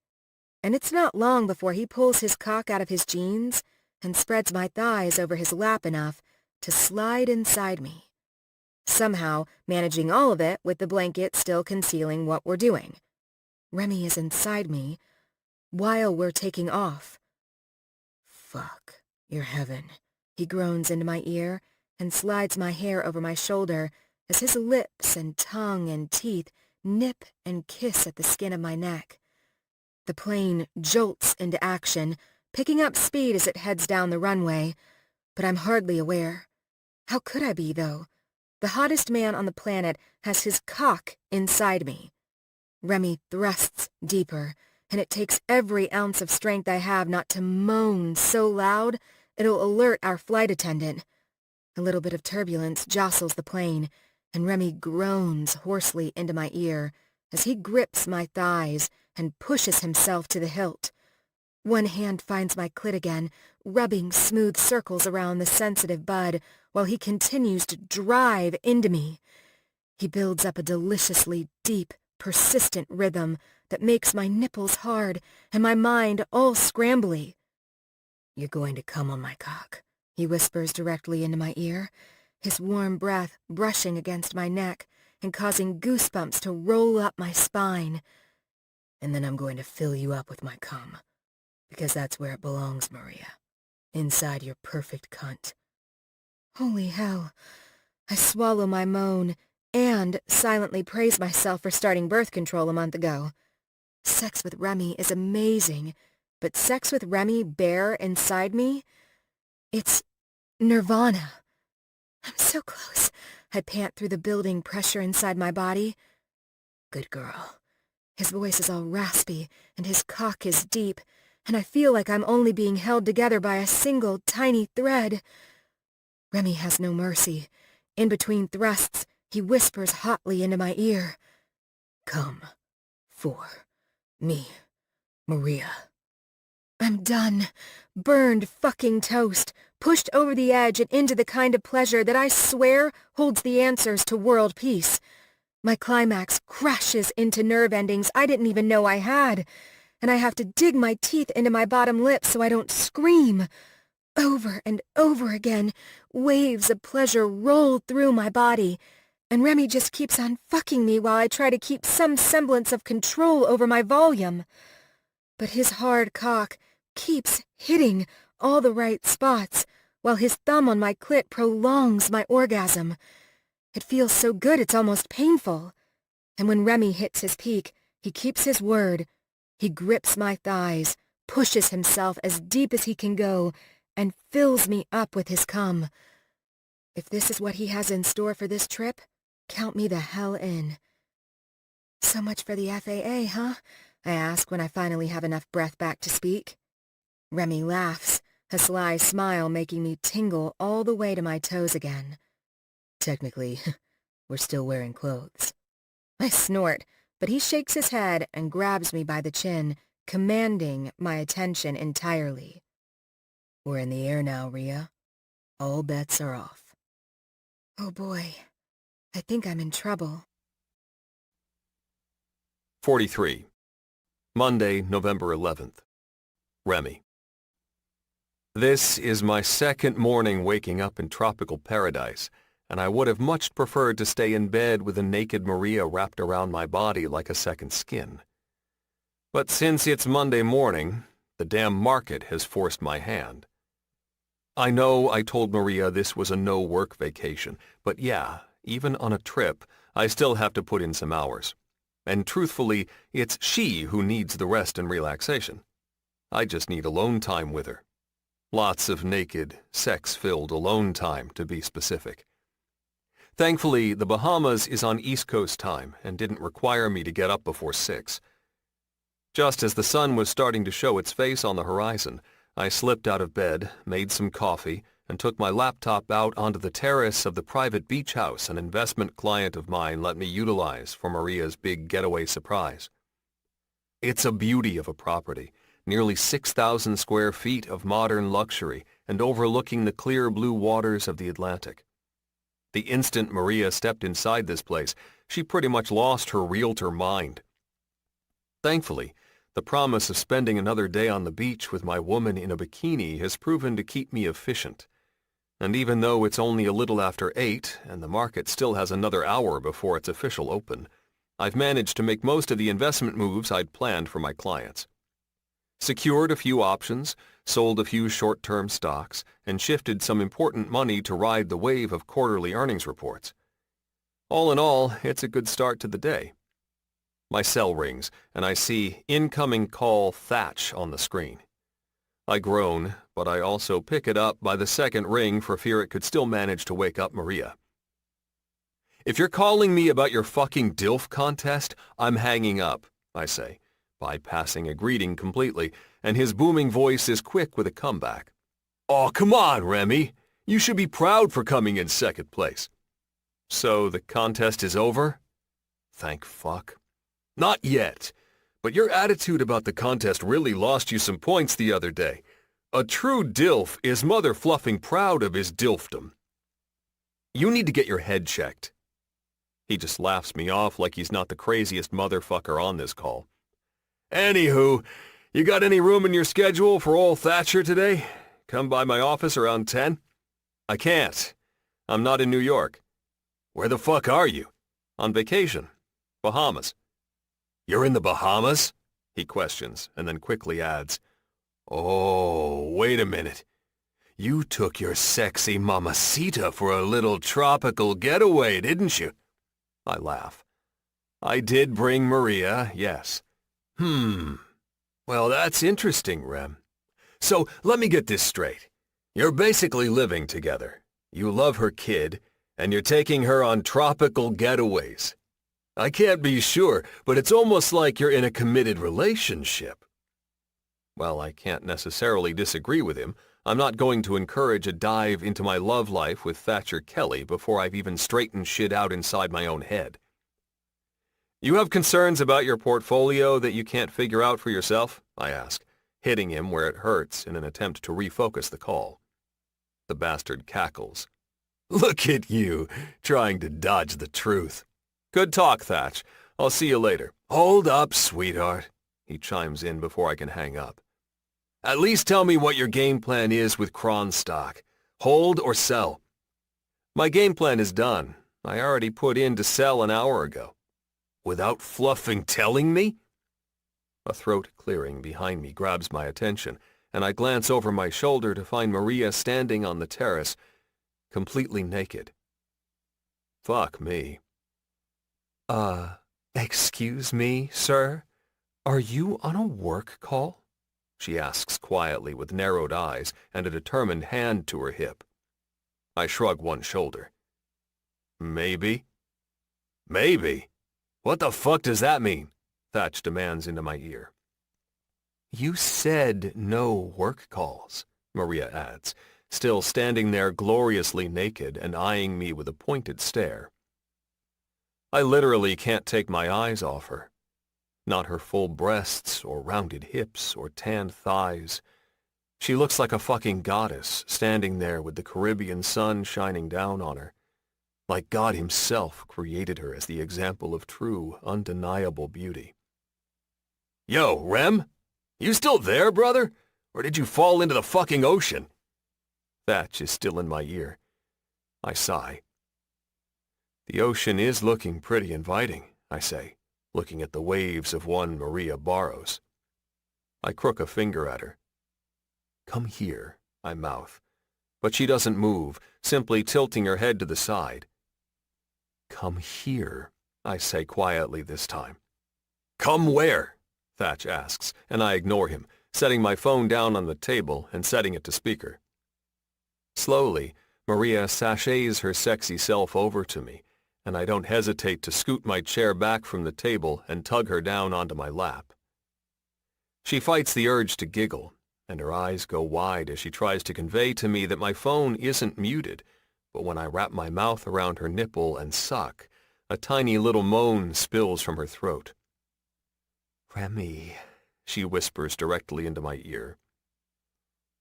And it's not long before he pulls his cock out of his jeans and spreads my thighs over his lap enough to slide inside me. Somehow managing all of it with the blanket still concealing what we're doing. Remy is inside me while we're taking off. Fuck, you're heaven. He groans into my ear and slides my hair over my shoulder as his lips and tongue and teeth nip and kiss at the skin of my neck. The plane jolts into action, picking up speed as it heads down the runway, but I'm hardly aware. How could I be, though? The hottest man on the planet has his cock inside me. Remy thrusts deeper, and it takes every ounce of strength I have not to moan so loud it'll alert our flight attendant. A little bit of turbulence jostles the plane, and Remy groans hoarsely into my ear as he grips my thighs and pushes himself to the hilt. One hand finds my clit again, rubbing smooth circles around the sensitive bud while he continues to drive into me. He builds up a deliciously deep, persistent rhythm that makes my nipples hard and my mind all scrambly. You're going to come on my cock, he whispers directly into my ear, his warm breath brushing against my neck and causing goosebumps to roll up my spine. And then I'm going to fill you up with my cum, because that's where it belongs, Maria, inside your perfect cunt. Holy hell. I swallow my moan and silently praise myself for starting birth control a month ago. Sex with Remy is amazing, but sex with Remy bare inside me? It's nirvana. I'm so close. I pant through the building pressure inside my body. Good girl. His voice is all raspy, and his cock is deep, and I feel like I'm only being held together by a single tiny thread. Remy has no mercy. In between thrusts, he whispers hotly into my ear. Come for me, Maria. I'm done. Burned fucking toast, pushed over the edge and into the kind of pleasure that I swear holds the answers to world peace. My climax crashes into nerve endings I didn't even know I had, and I have to dig my teeth into my bottom lip so I don't scream. Over and over again, waves of pleasure roll through my body, and Remy just keeps on fucking me while I try to keep some semblance of control over my volume. But his hard cock keeps hitting all the right spots, while his thumb on my clit prolongs my orgasm. It feels so good it's almost painful. And when Remy hits his peak, he keeps his word. He grips my thighs, pushes himself as deep as he can go, and fills me up with his cum. If this is what he has in store for this trip, count me the hell in. So much for the FAA, huh? I ask when I finally have enough breath back to speak. Remy laughs, a sly smile making me tingle all the way to my toes again. Technically, we're still wearing clothes. I snort, but he shakes his head and grabs me by the chin, commanding my attention entirely. We're in the air now, Rhea. All bets are off. Oh boy, I think I'm in trouble. 43. Monday, November 11th. Remy. This is my second morning waking up in tropical paradise, and I would have much preferred to stay in bed with a naked Maria wrapped around my body like a second skin. But since it's Monday morning, the damn market has forced my hand. I know I told Maria this was a no-work vacation, but yeah, even on a trip, I still have to put in some hours. And truthfully, it's she who needs the rest and relaxation. I just need alone time with her. Lots of naked, sex-filled alone time, to be specific. Thankfully, the Bahamas is on East Coast time and didn't require me to get up before 6. Just as the sun was starting to show its face on the horizon, I slipped out of bed, made some coffee, and took my laptop out onto the terrace of the private beach house an investment client of mine let me utilize for Maria's big getaway surprise. It's a beauty of a property, nearly 6,000 square feet of modern luxury and overlooking the clear blue waters of the Atlantic. The instant Maria stepped inside this place, she pretty much lost her realtor mind. Thankfully, the promise of spending another day on the beach with my woman in a bikini has proven to keep me efficient. And even though it's only a little after 8 and the market still has another hour before its official open, I've managed to make most of the investment moves I'd planned for my clients. Secured a few options, sold a few short-term stocks, and shifted some important money to ride the wave of quarterly earnings reports. All in all, it's a good start to the day. My cell rings, and I see incoming call Thatch on the screen. I groan, but I also pick it up by the second ring for fear it could still manage to wake up Maria. "If you're calling me about your fucking DILF contest, I'm hanging up," I say, bypassing a greeting completely, and his booming voice is quick with a comeback. "Oh, come on, Remy. You should be proud for coming in second place." "So the contest is over?" "Thank fuck." "Not yet. But your attitude about the contest really lost you some points the other day. A true DILF is mother-fluffing proud of his DILFdom. You need to get your head checked." He just laughs me off like he's not the craziest motherfucker on this call. "Anywho, you got any room in your schedule for old Thatcher today? Come by my office around 10? "I can't. I'm not in New York." "Where the fuck are you?" "On vacation. Bahamas." "You're in the Bahamas?" he questions, and then quickly adds, "Oh, wait a minute. You took your sexy mamacita for a little tropical getaway, didn't you?" I laugh. "I did bring Maria, yes." Well, that's interesting, Rem. So let me get this straight. You're basically living together. You love her kid, and you're taking her on tropical getaways. I can't be sure, but it's almost like you're in a committed relationship." Well, I can't necessarily disagree with him. I'm not going to encourage a dive into my love life with Thatcher Kelly before I've even straightened shit out inside my own head. "You have concerns about your portfolio that you can't figure out for yourself?" I ask, hitting him where it hurts in an attempt to refocus the call. The bastard cackles. "Look at you, trying to dodge the truth." "Good talk, Thatch. I'll see you later." "Hold up, sweetheart," he chimes in before I can hang up. "At least tell me what your game plan is with Kron stock. Hold or sell?" "My game plan is done. I already put in to sell an hour ago." "Without fluffing telling me?" A throat clearing behind me grabs my attention, and I glance over my shoulder to find Maria standing on the terrace, completely naked. Fuck me. Excuse me, sir? Are you on a work call?" she asks quietly with narrowed eyes and a determined hand to her hip. I shrug one shoulder. "Maybe." "Maybe? What the fuck does that mean?" Thatch demands into my ear. "You said no work calls," Maria adds, still standing there gloriously naked and eyeing me with a pointed stare. I literally can't take my eyes off her. Not her full breasts or rounded hips or tanned thighs. She looks like a fucking goddess standing there with the Caribbean sun shining down on her. Like God himself created her as the example of true, undeniable beauty. "Yo, Rem? You still there, brother? Or did you fall into the fucking ocean?" Thatch is still in my ear. I sigh. "The ocean is looking pretty inviting," I say, looking at the waves of one Maria borrows. I crook a finger at her. "Come here," I mouth, but she doesn't move, simply tilting her head to the side. "Come here," I say quietly this time. "Come where?" Thatch asks, and I ignore him, setting my phone down on the table and setting it to speaker. Slowly, Maria sachets her sexy self over to me, and I don't hesitate to scoot my chair back from the table and tug her down onto my lap. She fights the urge to giggle, and her eyes go wide as she tries to convey to me that my phone isn't muted, but when I wrap my mouth around her nipple and suck, a tiny little moan spills from her throat. "Remy," she whispers directly into my ear.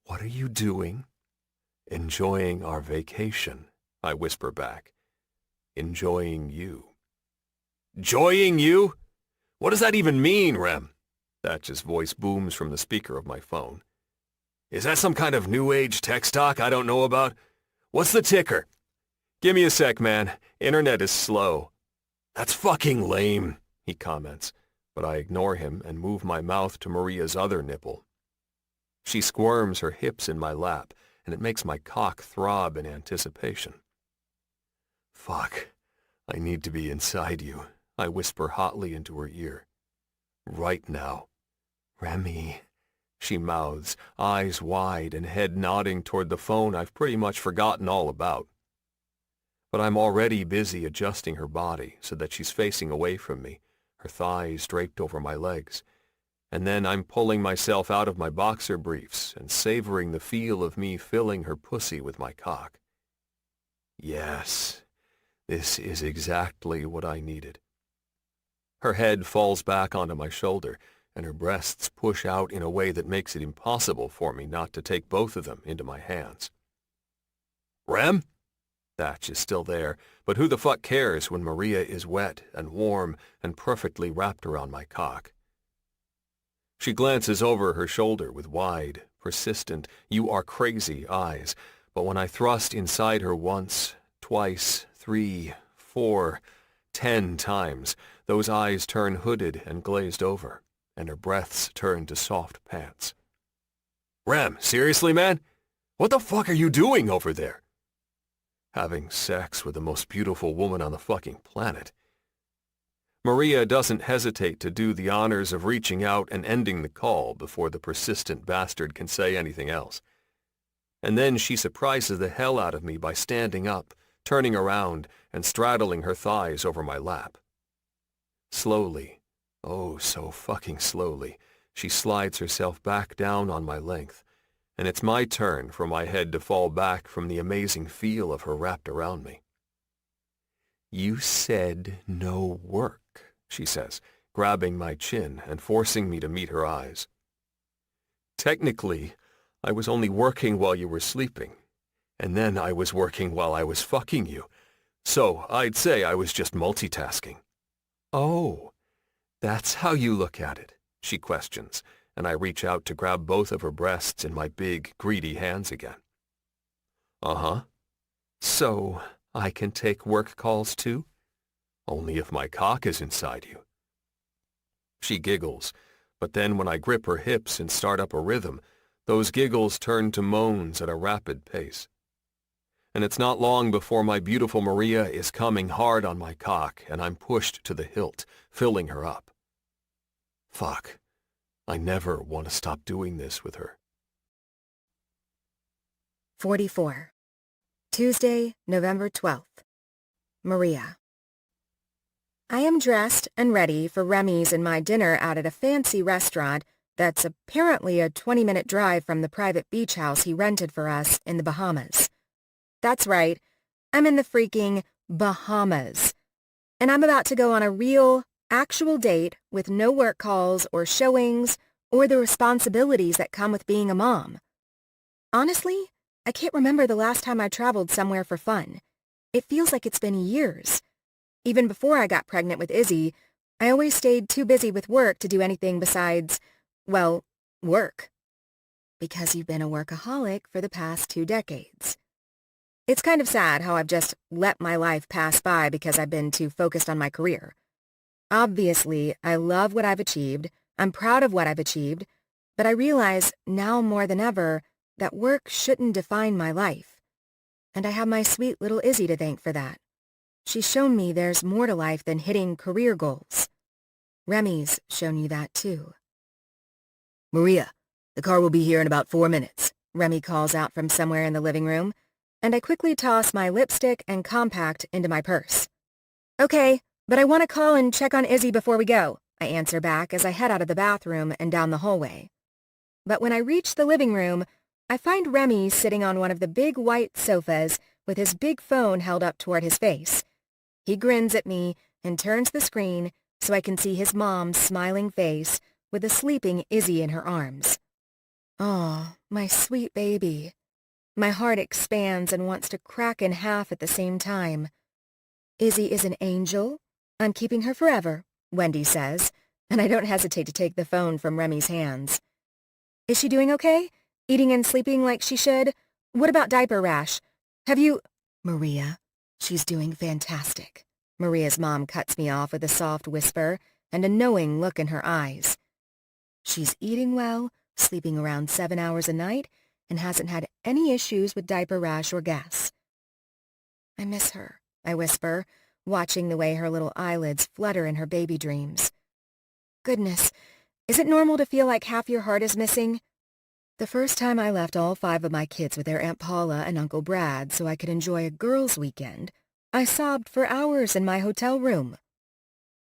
"What are you doing?" "Enjoying our vacation," I whisper back. "Enjoying you." "Enjoying you? What does that even mean, Rem?" Thatch's voice booms from the speaker of my phone. "Is that some kind of new age tech talk I don't know about? What's the ticker?" "Give me a sec, man. Internet is slow." "That's fucking lame," he comments, but I ignore him and move my mouth to Maria's other nipple. She squirms her hips in my lap, and it makes my cock throb in anticipation. "Fuck, I need to be inside you," I whisper hotly into her ear. "Right now." "Remy," she mouths, eyes wide and head nodding toward the phone I've pretty much forgotten all about. But I'm already busy adjusting her body so that she's facing away from me, her thighs draped over my legs. And then I'm pulling myself out of my boxer briefs and savoring the feel of me filling her pussy with my cock. Yes, this is exactly what I needed. Her head falls back onto my shoulder, and her breasts push out in a way that makes it impossible for me not to take both of them into my hands. "Rem?" Thatch is still there, but who the fuck cares when Maria is wet and warm and perfectly wrapped around my cock? She glances over her shoulder with wide, persistent, "you are crazy" eyes, but when I thrust inside her once, twice, 3, 4, 10 times, those eyes turn hooded and glazed over, and her breaths turn to soft pants. "Rem, seriously, man? What the fuck are you doing over there?" "Having sex with the most beautiful woman on the fucking planet." Maria doesn't hesitate to do the honors of reaching out and ending the call before the persistent bastard can say anything else. And then she surprises the hell out of me by standing up, turning around, and straddling her thighs over my lap. Slowly, oh so fucking slowly, she slides herself back down on my length, and it's my turn for my head to fall back from the amazing feel of her wrapped around me. "You said no work," she says, grabbing my chin and forcing me to meet her eyes. "Technically, I was only working while you were sleeping, and then I was working while I was fucking you, so I'd say I was just multitasking." "Oh, that's how you look at it," she questions, and I reach out to grab both of her breasts in my big, greedy hands again. "Uh-huh. So I can take work calls too?" "Only if my cock is inside you." She giggles, but then when I grip her hips and start up a rhythm, those giggles turn to moans at a rapid pace. And it's not long before my beautiful Maria is coming hard on my cock and I'm pushed to the hilt, filling her up. Fuck. I never want to stop doing this with her. 44. Tuesday, November 12th. Maria. I am dressed and ready for Remy's and my dinner out at a fancy restaurant that's apparently a 20-minute drive from the private beach house he rented for us in the Bahamas. That's right, I'm in the freaking Bahamas. And I'm about to go on a real, actual date with no work calls or showings or the responsibilities that come with being a mom. Honestly, I can't remember the last time I traveled somewhere for fun. It feels like it's been years. Even before I got pregnant with Izzy, I always stayed too busy with work to do anything besides, well, work. Because you've been a workaholic for the past 2 decades. It's kind of sad how I've just let my life pass by because I've been too focused on my career. Obviously, I love what I've achieved, I'm proud of what I've achieved, but I realize now more than ever that work shouldn't define my life. And I have my sweet little Izzy to thank for that. She's shown me there's more to life than hitting career goals. Remy's shown you that too. "Maria, the car will be here in about 4 minutes," Remy calls out from somewhere in the living room, and I quickly toss my lipstick and compact into my purse. "Okay, but I want to call and check on Izzy before we go," I answer back as I head out of the bathroom and down the hallway. But when I reach the living room, I find Remy sitting on one of the big white sofas with his big phone held up toward his face. He grins at me and turns the screen so I can see his mom's smiling face with the sleeping Izzy in her arms. "Aw, my sweet baby." My heart expands and wants to crack in half at the same time. "Izzy is an angel. I'm keeping her forever," Wendy says, and I don't hesitate to take the phone from Remy's hands. "Is she doing okay? Eating and sleeping like she should? What about diaper rash? Have you—" "Maria, she's doing fantastic." Maria's mom cuts me off with a soft whisper and a knowing look in her eyes. "She's eating well, sleeping around 7 hours a night, and hasn't had any issues with diaper rash or gas." "I miss her," I whisper, watching the way her little eyelids flutter in her baby dreams. "Goodness, is it normal to feel like half your heart is missing?" The first time I left all 5 of my kids with their Aunt Paula and Uncle Brad so I could enjoy a girls' weekend, I sobbed for hours in my hotel room.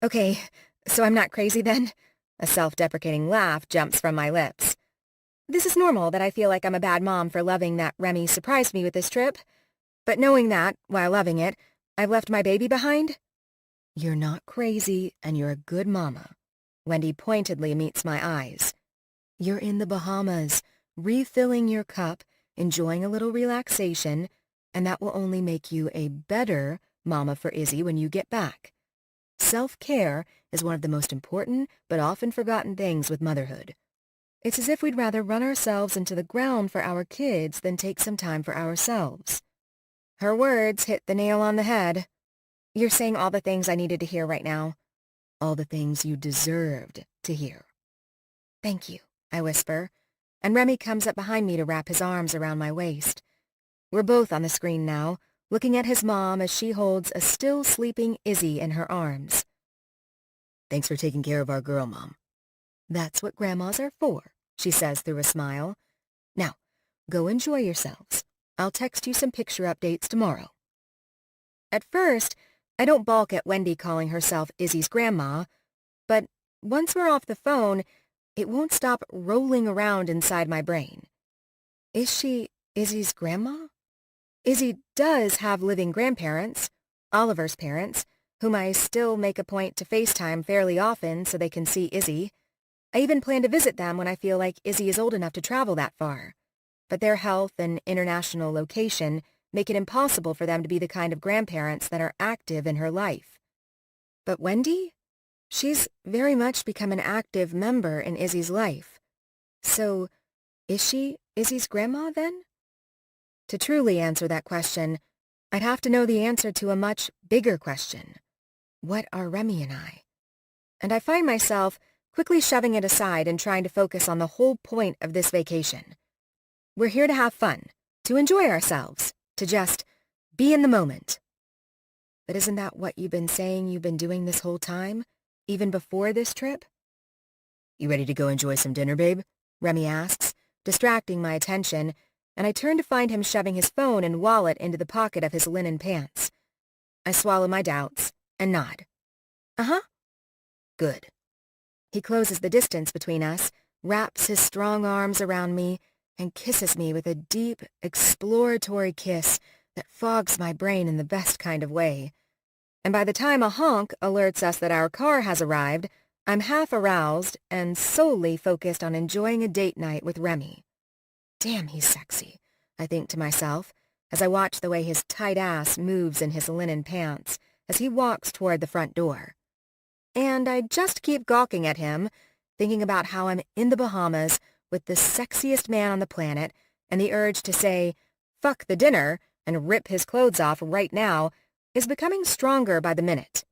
"Okay, so I'm not crazy then?" A self-deprecating laugh jumps from my lips. "This is normal that I feel like I'm a bad mom for loving that Remy surprised me with this trip. But knowing that, while loving it, I've left my baby behind?" "You're not crazy, and you're a good mama." Wendy pointedly meets my eyes. "You're in the Bahamas, refilling your cup, enjoying a little relaxation, and that will only make you a better mama for Izzy when you get back. Self-care is one of the most important but often forgotten things with motherhood. It's as if we'd rather run ourselves into the ground for our kids than take some time for ourselves." Her words hit the nail on the head. "You're saying all the things I needed to hear right now." "All the things you deserved to hear." "Thank you," I whisper, and Remy comes up behind me to wrap his arms around my waist. We're both on the screen now, looking at his mom as she holds a still sleeping Izzy in her arms. "Thanks for taking care of our girl, Mom." "That's what grandmas are for," she says through a smile. "Now, go enjoy yourselves. I'll text you some picture updates tomorrow." At first, I don't balk at Wendy calling herself Izzy's grandma, but once we're off the phone, it won't stop rolling around inside my brain. Is she Izzy's grandma? Izzy does have living grandparents, Oliver's parents, whom I still make a point to FaceTime fairly often so they can see Izzy. I even plan to visit them when I feel like Izzy is old enough to travel that far. But their health and international location make it impossible for them to be the kind of grandparents that are active in her life. But Wendy? She's very much become an active member in Izzy's life. So, is she Izzy's grandma then? To truly answer that question, I'd have to know the answer to a much bigger question. What are Remy and I? And I find myself quickly shoving it aside and trying to focus on the whole point of this vacation. We're here to have fun, to enjoy ourselves, to just be in the moment. But isn't that what you've been saying you've been doing this whole time, even before this trip? "You ready to go enjoy some dinner, babe?" Remy asks, distracting my attention, and I turn to find him shoving his phone and wallet into the pocket of his linen pants. I swallow my doubts and nod. "Uh-huh." "Good." He closes the distance between us, wraps his strong arms around me, and kisses me with a deep, exploratory kiss that fogs my brain in the best kind of way. And by the time a honk alerts us that our car has arrived, I'm half aroused and solely focused on enjoying a date night with Remy. Damn, he's sexy, I think to myself, as I watch the way his tight ass moves in his linen pants as he walks toward the front door. And I just keep gawking at him, thinking about how I'm in the Bahamas with the sexiest man on the planet, and the urge to say, "Fuck the dinner," and rip his clothes off right now is becoming stronger by the minute.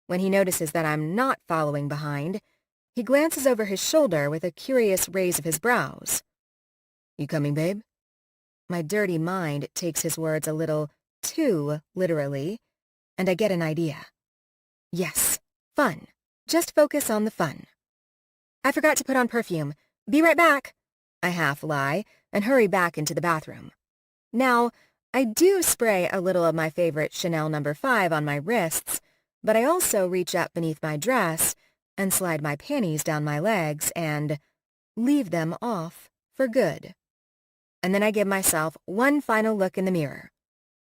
When he notices that I'm not following behind, he glances over his shoulder with a curious raise of his brows. "You coming, babe?" My dirty mind takes his words a little too literally, and I get an idea. Yes, fun. Just focus on the fun. "I forgot to put on perfume. Be right back," I half lie, and hurry back into the bathroom. Now, I do spray a little of my favorite Chanel No. 5 on my wrists, but I also reach up beneath my dress and slide my panties down my legs and, leave them off for good. And then I give myself one final look in the mirror.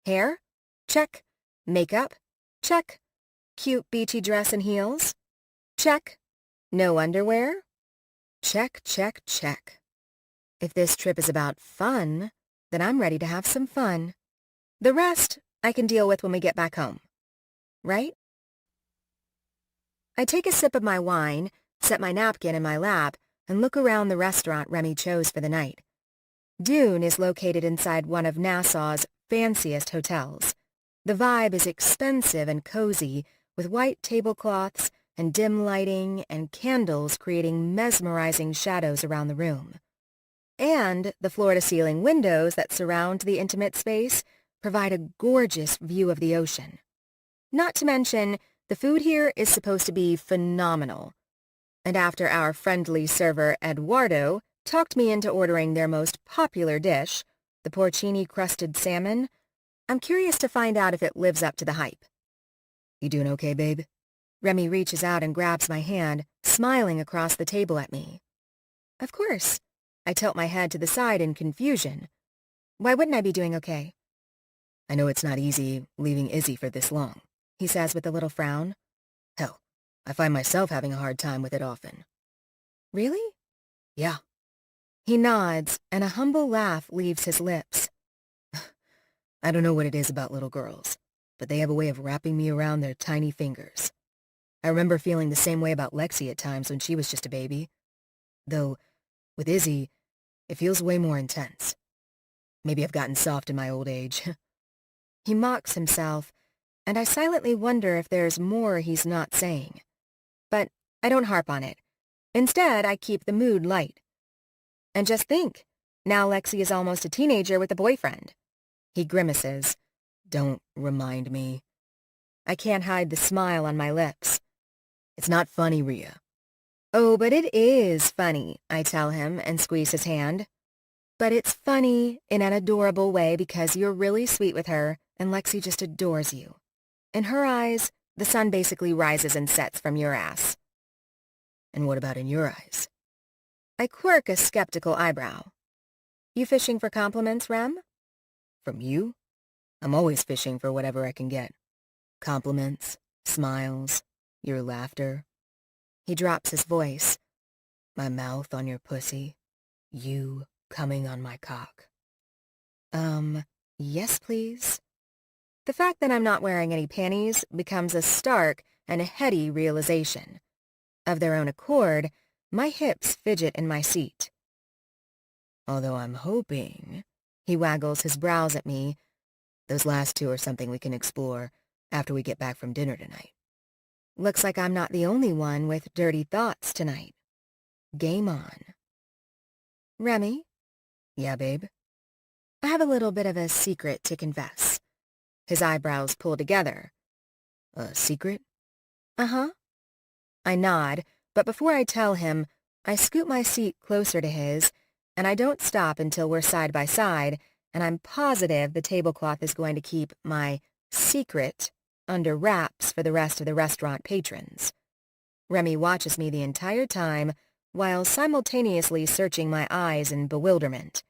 Hair? Check. Makeup? Check. Cute beachy dress and heels? Check. No underwear? Check, check, check. If this trip is about fun, then I'm ready to have some fun. The rest I can deal with when we get back home. Right? I take a sip of my wine, set my napkin in my lap, and look around the restaurant Remy chose for the night. Dune is located inside one of Nassau's fanciest hotels. The vibe is expensive and cozy, with white tablecloths and dim lighting and candles creating mesmerizing shadows around the room. And the floor-to-ceiling windows that surround the intimate space provide a gorgeous view of the ocean. Not to mention, the food here is supposed to be phenomenal. And after our friendly server Eduardo talked me into ordering their most popular dish, the porcini-crusted salmon, I'm curious to find out if it lives up to the hype. You doing okay, babe? Remy reaches out and grabs my hand, smiling across the table at me. Of course. I tilt my head to the side in confusion. Why wouldn't I be doing okay? I know it's not easy leaving Izzy for this long, he says with a little frown. Hell, I find myself having a hard time with it often. Really? Yeah. He nods, and a humble laugh leaves his lips. I don't know what it is about little girls, but they have a way of wrapping me around their tiny fingers. I remember feeling the same way about Lexi at times when she was just a baby. Though, with Izzy, it feels way more intense. Maybe I've gotten soft in my old age. He mocks himself, and I silently wonder if there's more he's not saying. But I don't harp on it. Instead, I keep the mood light. And just think, now Lexi is almost a teenager with a boyfriend. He grimaces. Don't remind me. I can't hide the smile on my lips. It's not funny, Rhea. Oh, but it is funny, I tell him and squeeze his hand. But it's funny in an adorable way because you're really sweet with her and Lexi just adores you. In her eyes, the sun basically rises and sets from your ass. And what about in your eyes? I quirk a skeptical eyebrow. You fishing for compliments, Rem? From you? I'm always fishing for whatever I can get. Compliments, smiles, your laughter. He drops his voice. My mouth on your pussy. You coming on my cock. Yes, please. The fact that I'm not wearing any panties becomes a stark and heady realization. Of their own accord, my hips fidget in my seat. Although I'm hoping, he waggles his brows at me, those last two are something we can explore after we get back from dinner tonight. Looks like I'm not the only one with dirty thoughts tonight. Game on. Remy? Yeah, babe? I have a little bit of a secret to confess. His eyebrows pull together. A secret? Uh-huh. I nod, but before I tell him, I scoot my seat closer to his, and I don't stop until we're side by side, and I'm positive the tablecloth is going to keep my secret under wraps for the rest of the restaurant patrons. Remy watches me the entire time, while simultaneously searching my eyes in bewilderment.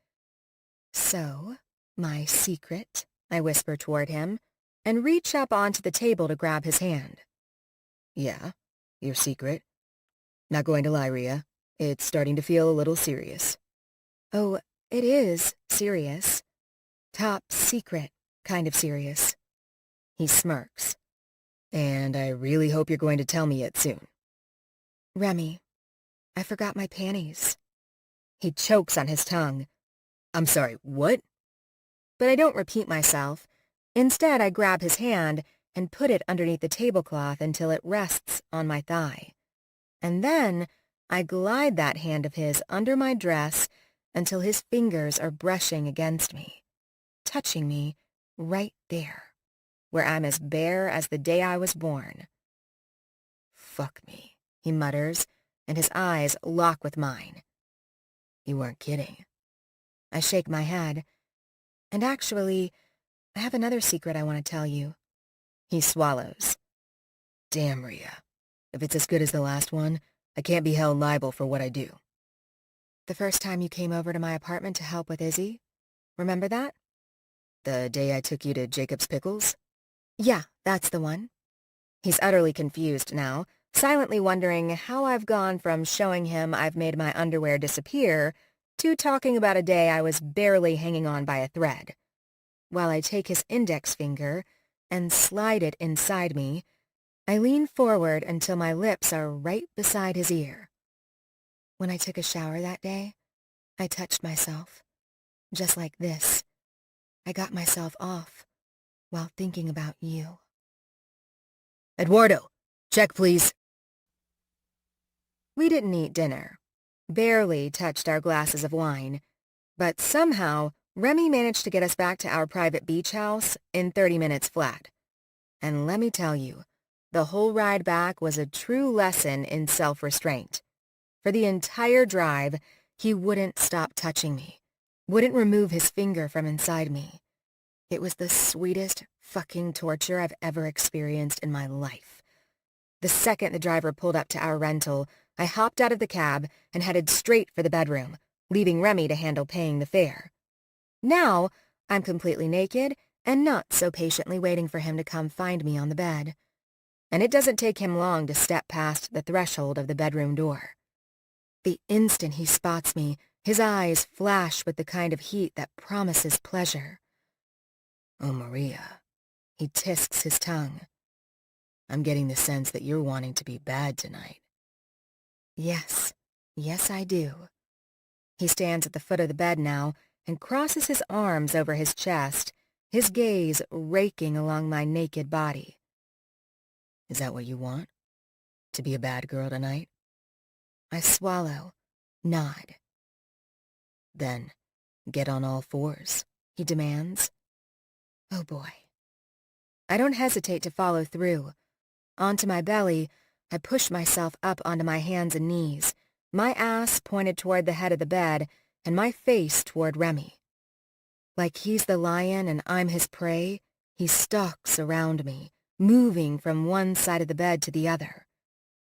So, my secret, I whisper toward him, and reach up onto the table to grab his hand. Yeah, your secret. Not going to lie, Rhea. It's starting to feel a little serious. Oh, it is serious. Top secret kind of serious. He smirks. And I really hope you're going to tell me it soon. Remy, I forgot my panties. He chokes on his tongue. I'm sorry, what? But I don't repeat myself. Instead, I grab his hand and put it underneath the tablecloth until it rests on my thigh. And then I glide that hand of his under my dress until his fingers are brushing against me, touching me right there, where I'm as bare as the day I was born. Fuck me, he mutters, and his eyes lock with mine. You weren't kidding. I shake my head. And actually, I have another secret I want to tell you. He swallows. Damn, Rhea. If it's as good as the last one, I can't be held liable for what I do. The first time you came over to my apartment to help with Izzy. Remember that? The day I took you to Jacob's Pickles? Yeah, that's the one. He's utterly confused now, silently wondering how I've gone from showing him I've made my underwear disappear to talking about a day I was barely hanging on by a thread. While I take his index finger and slide it inside me, I lean forward until my lips are right beside his ear. When I took a shower that day, I touched myself, just like this. I got myself off while thinking about you. Eduardo, check please. We didn't eat dinner, barely touched our glasses of wine, but somehow Remy managed to get us back to our private beach house in 30 minutes flat. And let me tell you, the whole ride back was a true lesson in self-restraint. For the entire drive, he wouldn't stop touching me, wouldn't remove his finger from inside me. It was the sweetest fucking torture I've ever experienced in my life. The second the driver pulled up to our rental, I hopped out of the cab and headed straight for the bedroom, leaving Remy to handle paying the fare. Now, I'm completely naked and not so patiently waiting for him to come find me on the bed. And it doesn't take him long to step past the threshold of the bedroom door. The instant he spots me, his eyes flash with the kind of heat that promises pleasure. Oh, Maria, he tisks his tongue. I'm getting the sense that you're wanting to be bad tonight. Yes, I do. He stands at the foot of the bed now and crosses his arms over his chest, his gaze raking along my naked body. Is that what you want? To be a bad girl tonight? I swallow, nod. Then, get on all fours, he demands. Oh boy. I don't hesitate to follow through. Onto my belly, I push myself up onto my hands and knees, my ass pointed toward the head of the bed and my face toward Remy. Like he's the lion and I'm his prey, he stalks around me, moving from one side of the bed to the other.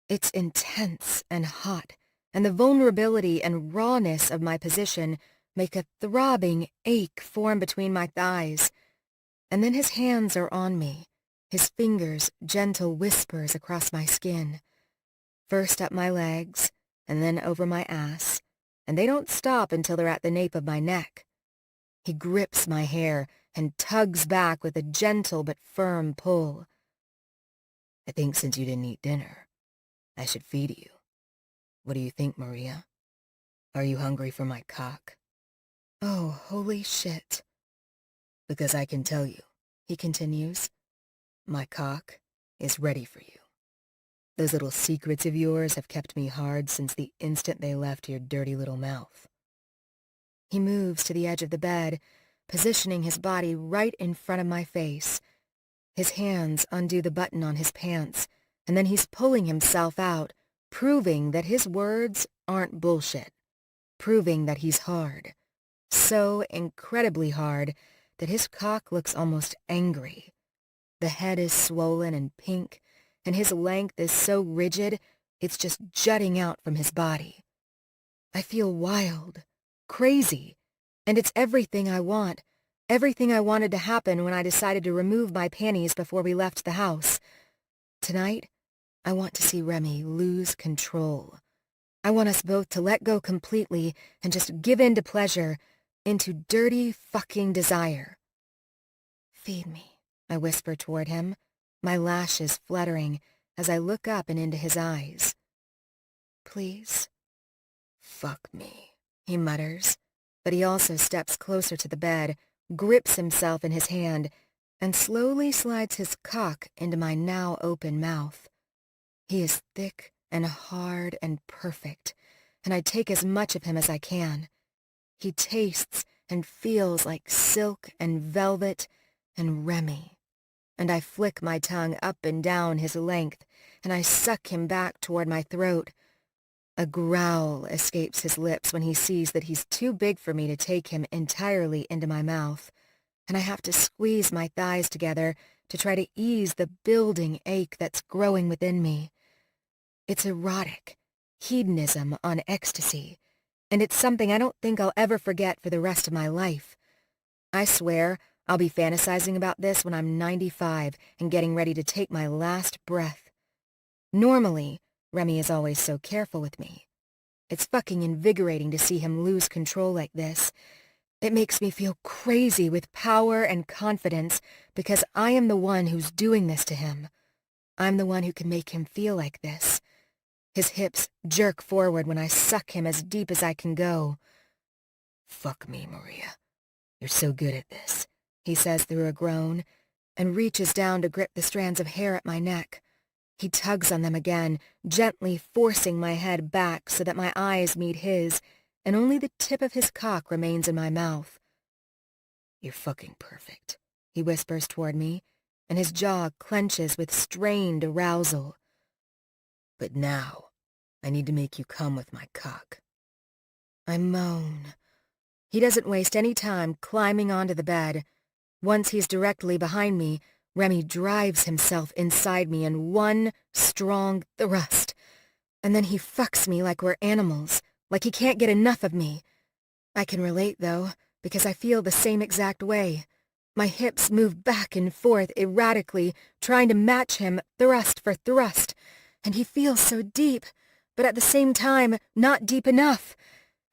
It's intense and hot, and the vulnerability and rawness of my position make a throbbing ache form between my thighs. And then his hands are on me, his fingers gentle whispers across my skin. First up my legs, and then over my ass, and they don't stop until they're at the nape of my neck. He grips my hair and tugs back with a gentle but firm pull. I think since you didn't eat dinner, I should feed you. What do you think, Maria? Are you hungry for my cock? Oh, holy shit. Because I can tell you, he continues, my cock is ready for you. Those little secrets of yours have kept me hard since the instant they left your dirty little mouth. He moves to the edge of the bed, positioning his body right in front of my face. His hands undo the button on his pants, and then he's pulling himself out, proving that his words aren't bullshit, proving that he's hard. So incredibly hard that his cock looks almost angry. The head is swollen and pink, and his length is so rigid, it's just jutting out from his body. I feel wild, crazy, and it's everything I want, everything I wanted to happen when I decided to remove my panties before we left the house. Tonight, I want to see Remy lose control. I want us both to let go completely and just give in to pleasure, into dirty fucking desire. Feed me, I whisper toward him, my lashes fluttering as I look up and into his eyes. Please? Fuck me, he mutters, but he also steps closer to the bed, grips himself in his hand, and slowly slides his cock into my now open mouth. He is thick and hard and perfect, and I take as much of him as I can. He tastes and feels like silk and velvet and Remy, and I flick my tongue up and down his length, and I suck him back toward my throat. A growl escapes his lips when he sees that he's too big for me to take him entirely into my mouth, and I have to squeeze my thighs together to try to ease the building ache that's growing within me. It's erotic, hedonism on ecstasy, and it's something I don't think I'll ever forget for the rest of my life. I swear I'll be fantasizing about this when I'm 95 and getting ready to take my last breath. Normally, Remy is always so careful with me. It's fucking invigorating to see him lose control like this. It makes me feel crazy with power and confidence because I am the one who's doing this to him. I'm the one who can make him feel like this. His hips jerk forward when I suck him as deep as I can go. "Fuck me, Maria. You're so good at this," he says through a groan, and reaches down to grip the strands of hair at my neck. He tugs on them again, gently forcing my head back so that my eyes meet his, and only the tip of his cock remains in my mouth. "You're fucking perfect," he whispers toward me, and his jaw clenches with strained arousal. "But now, I need to make you come with my cock." I moan. He doesn't waste any time climbing onto the bed. Once he's directly behind me, Remy drives himself inside me in one strong thrust, and then he fucks me like we're animals, like he can't get enough of me. I can relate, though, because I feel the same exact way. My hips move back and forth erratically, trying to match him thrust for thrust, and he feels so deep, but at the same time, not deep enough.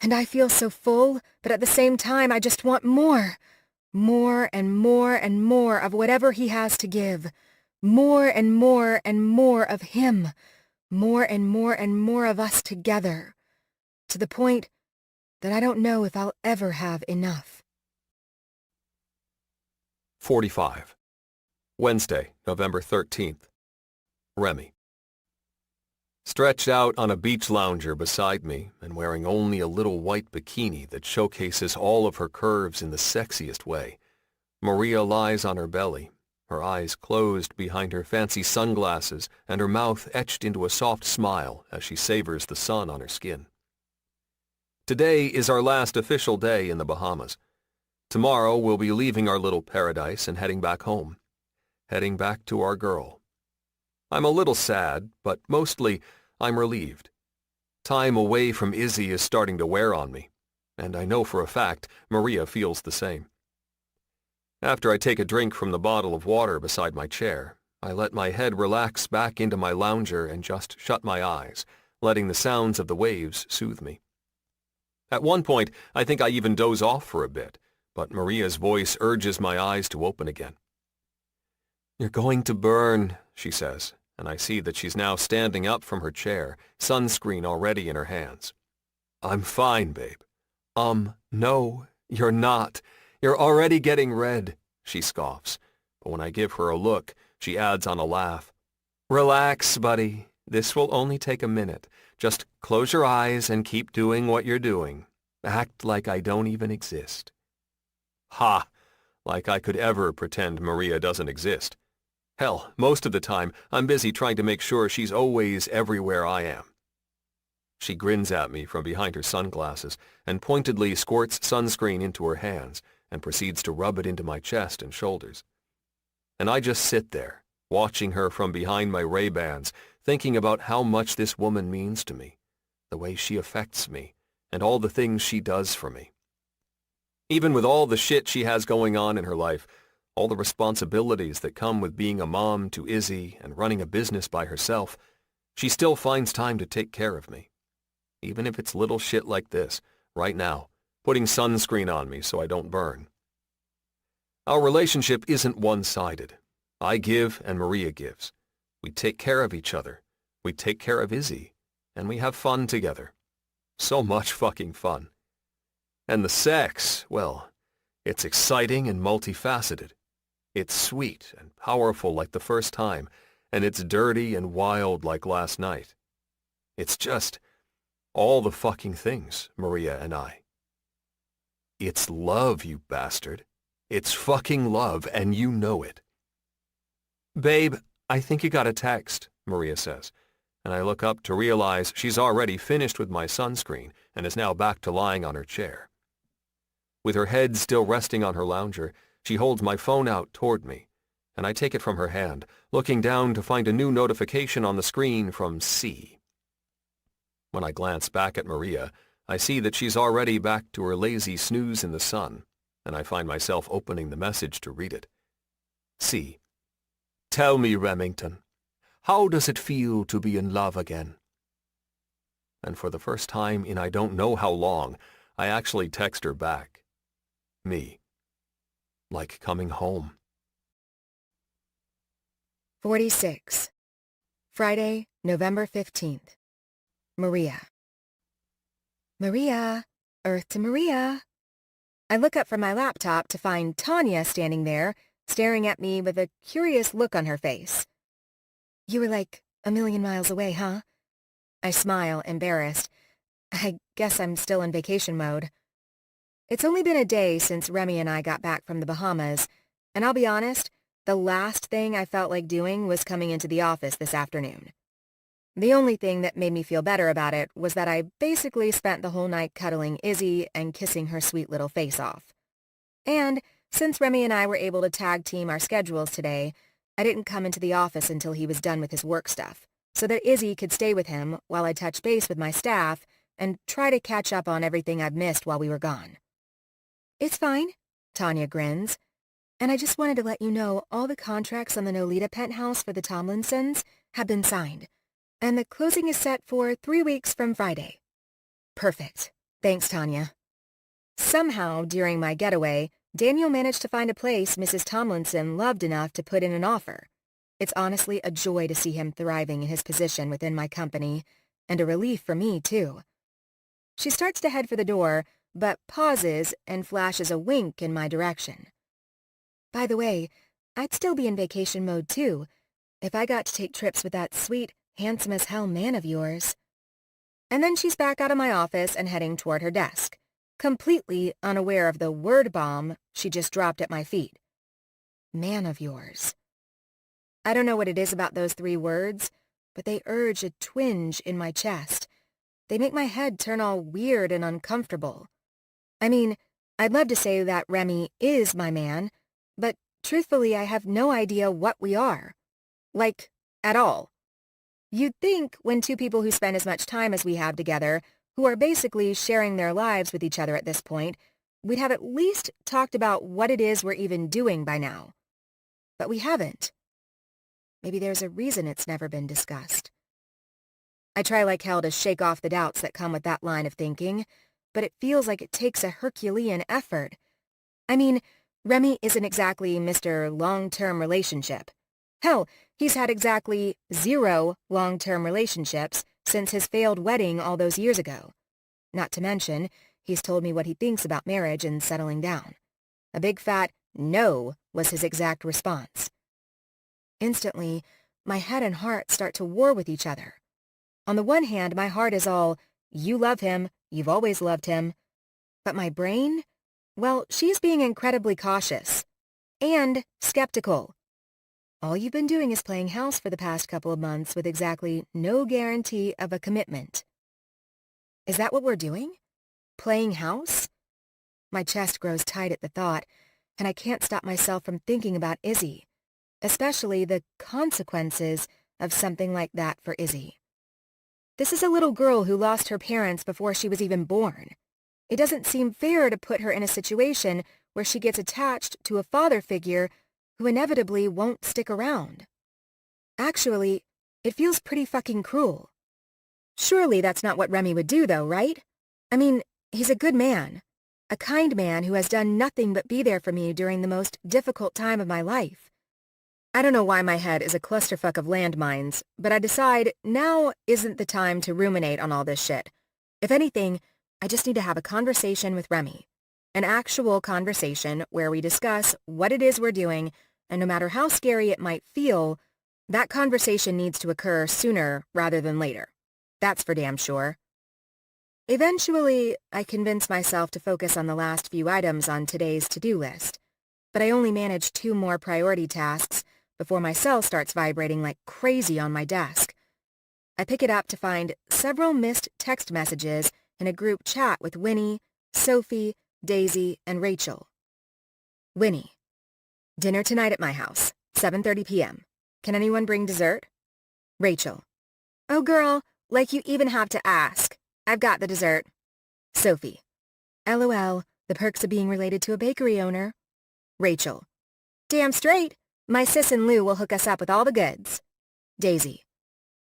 And I feel so full, but at the same time, I just want more. More and more and more of whatever he has to give. More and more and more of him. More and more of us together. To the point that I don't know if I'll ever have enough. 45. Wednesday, November 13th. Remy. Stretched out on a beach lounger beside me and wearing only a little white bikini that showcases all of her curves in the sexiest way, Maria lies on her belly, her eyes closed behind her fancy sunglasses and her mouth etched into a soft smile as she savors the sun on her skin. Today is our last official day in the Bahamas. Tomorrow we'll be leaving our little paradise and heading back home, heading back to our girl. I'm a little sad, but mostly I'm relieved. Time away from Izzy is starting to wear on me, and I know for a fact Maria feels the same. After I take a drink from the bottle of water beside my chair, I let my head relax back into my lounger and just shut my eyes, letting the sounds of the waves soothe me. At one point, I think I even doze off for a bit, but Maria's voice urges my eyes to open again. "You're going to burn," she says, and I see that she's now standing up from her chair, sunscreen already in her hands. "I'm fine, babe." No, you're not. You're already getting red," she scoffs, but when I give her a look, she adds on a laugh. "Relax, buddy. This will only take a minute. Just close your eyes and keep doing what you're doing. Act like I don't even exist." Ha! Like I could ever pretend Maria doesn't exist. Hell, most of the time, I'm busy trying to make sure she's always everywhere I am. She grins at me from behind her sunglasses and pointedly squirts sunscreen into her hands and proceeds to rub it into my chest and shoulders. And I just sit there, watching her from behind my Ray-Bans, thinking about how much this woman means to me, the way she affects me, and all the things she does for me. Even with all the shit she has going on in her life, all the responsibilities that come with being a mom to Izzy and running a business by herself, she still finds time to take care of me. Even if it's little shit like this, right now, putting sunscreen on me so I don't burn. Our relationship isn't one-sided. I give and Maria gives. We take care of each other. We take care of Izzy. And we have fun together. So much fucking fun. And the sex, well, it's exciting and multifaceted. It's sweet and powerful like the first time, and it's dirty and wild like last night. It's just all the fucking things, Maria and I. It's love, you bastard. It's fucking love, and you know it. "Babe, I think you got a text," Maria says, and I look up to realize she's already finished with my sunscreen and is now back to lying on her chair. With her head still resting on her lounger, she holds my phone out toward me, and I take it from her hand, looking down to find a new notification on the screen from C. When I glance back at Maria, I see that she's already back to her lazy snooze in the sun, and I find myself opening the message to read it. C. Tell me, Remington, how does it feel to be in love again? And for the first time in I don't know how long, I actually text her back. Me. Like coming home. 46. Friday, November 15th. Maria. Maria, Earth to Maria. I look up from my laptop to find Tanya standing there, staring at me with a curious look on her face. You were like a million miles away, huh? I smile, embarrassed. I guess I'm still in vacation mode. It's only been a day since Remy and I got back from the Bahamas, and I'll be honest, the last thing I felt like doing was coming into the office this afternoon. The only thing that made me feel better about it was that I basically spent the whole night cuddling Izzy and kissing her sweet little face off. And since Remy and I were able to tag team our schedules today, I didn't come into the office until he was done with his work stuff, so that Izzy could stay with him while I touch base with my staff and try to catch up on everything I've missed while we were gone. It's fine, Tanya grins. And I just wanted to let you know all the contracts on the Nolita penthouse for the Tomlinsons have been signed, and the closing is set for 3 weeks from Friday. Perfect. Thanks, Tanya. Somehow, during my getaway, Daniel managed to find a place Mrs. Tomlinson loved enough to put in an offer. It's honestly a joy to see him thriving in his position within my company, and a relief for me, too. She starts to head for the door, but pauses and flashes a wink in my direction. By the way, I'd still be in vacation mode, too, if I got to take trips with that sweet, handsome-as-hell man of yours. And then she's back out of my office and heading toward her desk, completely unaware of the word bomb she just dropped at my feet. Man of yours. I don't know what it is about those 3 words, but they urge a twinge in my chest. They make my head turn all weird and uncomfortable. I mean, I'd love to say that Remy is my man, but truthfully I have no idea what we are. Like, at all. You'd think when 2 people who spend as much time as we have together, who are basically sharing their lives with each other at this point, we'd have at least talked about what it is we're even doing by now. But we haven't. Maybe there's a reason it's never been discussed. I try like hell to shake off the doubts that come with that line of thinking, but it feels like it takes a Herculean effort. I mean, Remy isn't exactly Mr. Long-Term Relationship. Hell, he's had exactly 0 long-term relationships since his failed wedding all those years ago. Not to mention, he's told me what he thinks about marriage and settling down. A big fat no was his exact response. Instantly, my head and heart start to war with each other. On the one hand, my heart is all, you love him, you've always loved him. But my brain? Well, she's being incredibly cautious. And skeptical. All you've been doing is playing house for the past couple of months with exactly no guarantee of a commitment. Is that what we're doing? Playing house? My chest grows tight at the thought, and I can't stop myself from thinking about Izzy, especially the consequences of something like that for Izzy. This is a little girl who lost her parents before she was even born. It doesn't seem fair to put her in a situation where she gets attached to a father figure who inevitably won't stick around. Actually, it feels pretty fucking cruel. Surely that's not what Remy would do, though, right? I mean, he's a good man. A kind man who has done nothing but be there for me during the most difficult time of my life. I don't know why my head is a clusterfuck of landmines, but I decide now isn't the time to ruminate on all this shit. If anything, I just need to have a conversation with Remy. An actual conversation where we discuss what it is we're doing, and no matter how scary it might feel, that conversation needs to occur sooner rather than later. That's for damn sure. Eventually, I convince myself to focus on the last few items on today's to-do list, but I only manage 2 more priority tasks before my cell starts vibrating like crazy on my desk. I pick it up to find several missed text messages in a group chat with Winnie, Sophie, Daisy, and Rachel. Winnie. Dinner tonight at my house, 7:30 p.m. Can anyone bring dessert? Rachel. Oh girl, like you even have to ask. I've got the dessert. Sophie. LOL, the perks of being related to a bakery owner. Rachel. Damn straight. My sis and Lou will hook us up with all the goods. Daisy.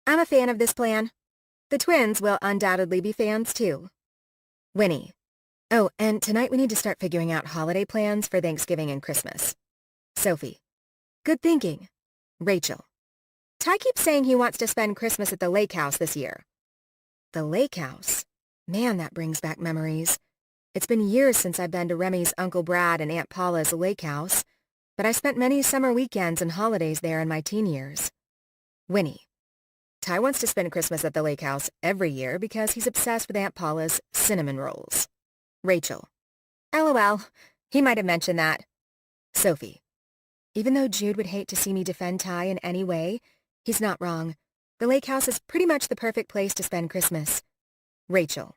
I'm a fan of this plan. The twins will undoubtedly be fans too. Winnie. Oh, and tonight we need to start figuring out holiday plans for Thanksgiving and Christmas. Sophie. Good thinking. Rachel. Ty keeps saying he wants to spend Christmas at the lake house this year. The lake house? Man, that brings back memories. It's been years since I've been to Remy's Uncle Brad and Aunt Paula's lake house, but I spent many summer weekends and holidays there in my teen years. Winnie. Ty wants to spend Christmas at the lake house every year because he's obsessed with Aunt Paula's cinnamon rolls. Rachel. LOL, he might have mentioned that. Sophie. Even though Jude would hate to see me defend Ty in any way, he's not wrong. The lake house is pretty much the perfect place to spend Christmas. Rachel.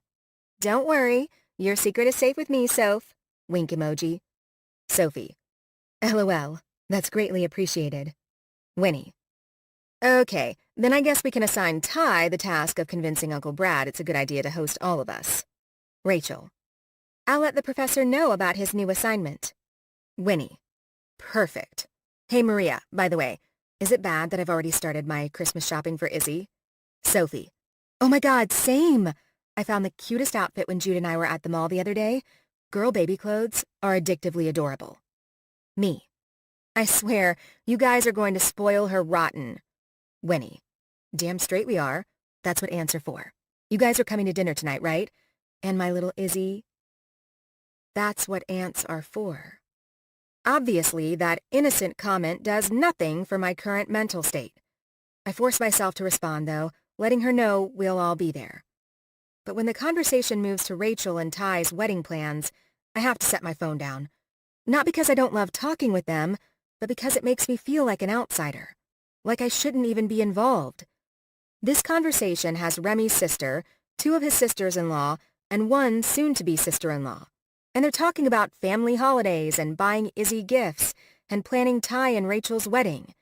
Don't worry, your secret is safe with me, Soph. Wink emoji. Sophie. LOL, that's greatly appreciated. Winnie. Okay, then I guess we can assign Ty the task of convincing Uncle Brad it's a good idea to host all of us. Rachel. I'll let the professor know about his new assignment. Winnie. Perfect. Hey, Maria, by the way, is it bad that I've already started my Christmas shopping for Izzy? Sophie. Oh my God, same! I found the cutest outfit when Jude and I were at the mall the other day. Girl baby clothes are addictively adorable. Me. I swear, you guys are going to spoil her rotten. Winnie. Damn straight we are. That's what ants are for. You guys are coming to dinner tonight, right? And my little Izzy. That's what ants are for. Obviously, that innocent comment does nothing for my current mental state. I force myself to respond, though, letting her know we'll all be there. But when the conversation moves to Rachel and Ty's wedding plans, I have to set my phone down. Not because I don't love talking with them, but because it makes me feel like an outsider. Like I shouldn't even be involved. This conversation has Remy's sister, 2 of his sisters-in-law, and 1 soon-to-be sister-in-law. And they're talking about family holidays and buying Izzy gifts and planning Ty and Rachel's wedding.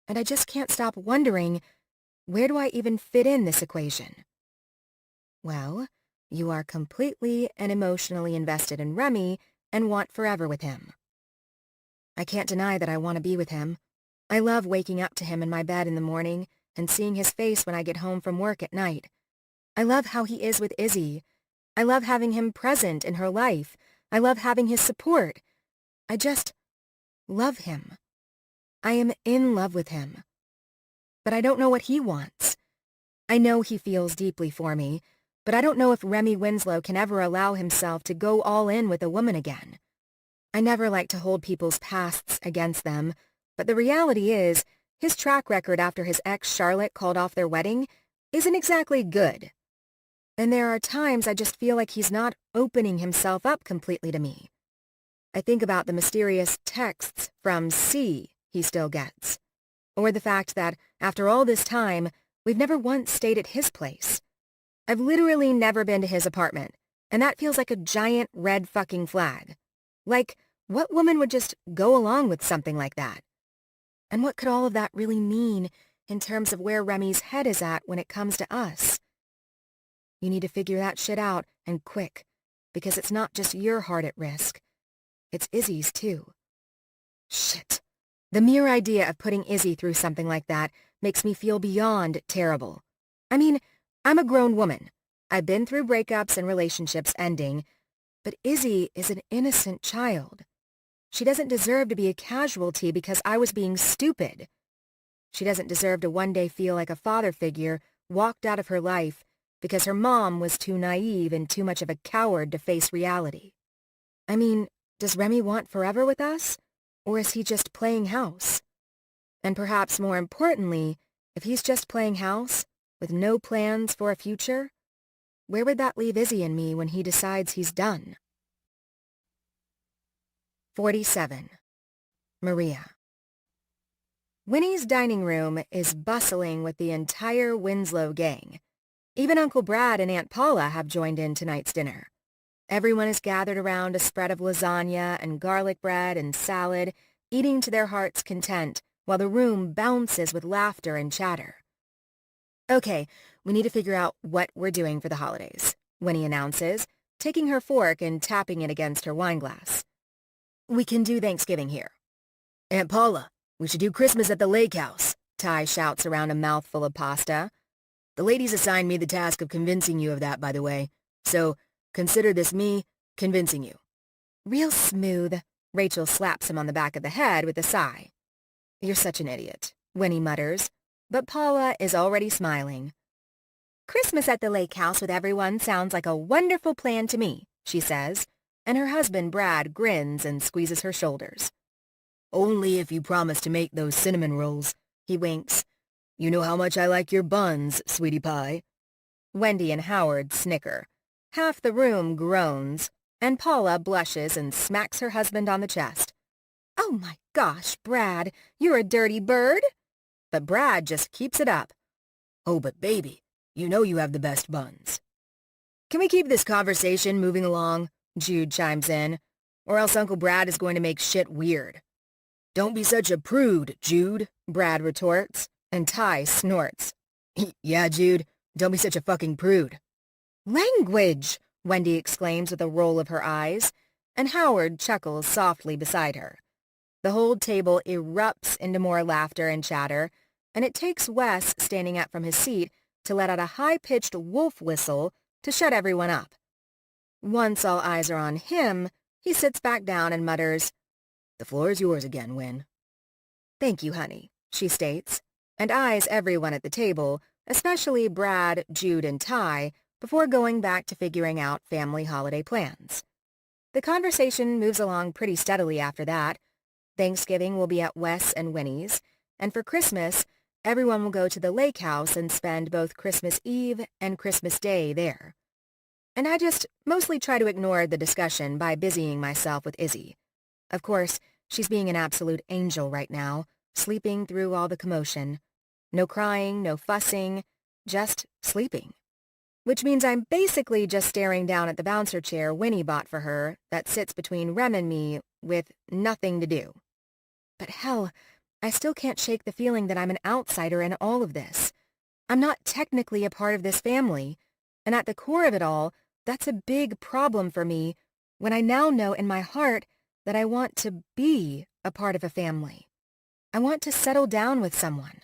And I just can't stop wondering, where do I even fit in this equation? Well, you are completely and emotionally invested in Remy and want forever with him. I can't deny that I want to be with him. I love waking up to him in my bed in the morning and seeing his face when I get home from work at night. I love how he is with Izzy. I love having him present in her life. I love having his support. I just love him. I am in love with him. But I don't know what he wants. I know he feels deeply for me, but I don't know if Remy Winslow can ever allow himself to go all in with a woman again. I never like to hold people's pasts against them, but the reality is, his track record after his ex Charlotte called off their wedding isn't exactly good. And there are times I just feel like he's not opening himself up completely to me. I think about the mysterious texts from C he still gets. Or the fact that, after all this time, we've never once stayed at his place. I've literally never been to his apartment, and that feels like a giant red fucking flag. Like, what woman would just go along with something like that? And what could all of that really mean in terms of where Remy's head is at when it comes to us? You need to figure that shit out, and quick, because it's not just your heart at risk. It's Izzy's, too. Shit. The mere idea of putting Izzy through something like that makes me feel beyond terrible. I mean, I'm a grown woman. I've been through breakups and relationships ending, but Izzy is an innocent child. She doesn't deserve to be a casualty because I was being stupid. She doesn't deserve to one day feel like a father figure walked out of her life because her mom was too naive and too much of a coward to face reality. I mean, does Remy want forever with us? Or is he just playing house? And perhaps more importantly, if he's just playing house, with no plans for a future, where would that leave Izzy and me when he decides he's done? 47. Maria. Winnie's dining room is bustling with the entire Winslow gang. Even Uncle Brad and Aunt Paula have joined in tonight's dinner. Everyone is gathered around a spread of lasagna and garlic bread and salad, eating to their heart's content, while the room bounces with laughter and chatter. Okay, we need to figure out what we're doing for the holidays, Winnie announces, taking her fork and tapping it against her wineglass. "We can do Thanksgiving here." "Aunt Paula, we should do Christmas at the lake house," Ty shouts around a mouthful of pasta. "The ladies assigned me the task of convincing you of that, by the way. So, consider this me convincing you." "Real smooth." Rachel slaps him on the back of the head with a sigh. "You're such an idiot," Winnie mutters, but Paula is already smiling. "Christmas at the lake house with everyone sounds like a wonderful plan to me," she says, and her husband Brad grins and squeezes her shoulders. "Only if you promise to make those cinnamon rolls," he winks. "You know how much I like your buns, sweetie pie." Wendy and Howard snicker. Half the room groans, and Paula blushes and smacks her husband on the chest. "Oh my gosh, Brad, you're a dirty bird." But Brad just keeps it up. "Oh, but baby, you know you have the best buns." "Can we keep this conversation moving along?" Jude chimes in, "or else Uncle Brad is going to make shit weird." "Don't be such a prude, Jude," Brad retorts, and Ty snorts. "Yeah, Jude, don't be such a fucking prude." "Language!" Wendy exclaims with a roll of her eyes, and Howard chuckles softly beside her. The whole table erupts into more laughter and chatter, and it takes Wes standing up from his seat to let out a high-pitched wolf whistle to shut everyone up. Once all eyes are on him, he sits back down and mutters, "The floor is yours again, Win." "Thank you, honey," she states, and eyes everyone at the table, especially Brad, Jude, and Ty, before going back to figuring out family holiday plans. The conversation moves along pretty steadily after that. Thanksgiving will be at Wes and Winnie's, and for Christmas, everyone will go to the lake house and spend both Christmas Eve and Christmas Day there. And I just mostly try to ignore the discussion by busying myself with Izzy. Of course, she's being an absolute angel right now, sleeping through all the commotion. No crying, no fussing, just sleeping. Which means I'm basically just staring down at the bouncer chair Winnie bought for her that sits between Rem and me with nothing to do. But hell, I still can't shake the feeling that I'm an outsider in all of this. I'm not technically a part of this family, and at the core of it all, that's a big problem for me when I now know in my heart that I want to be a part of a family. I want to settle down with someone.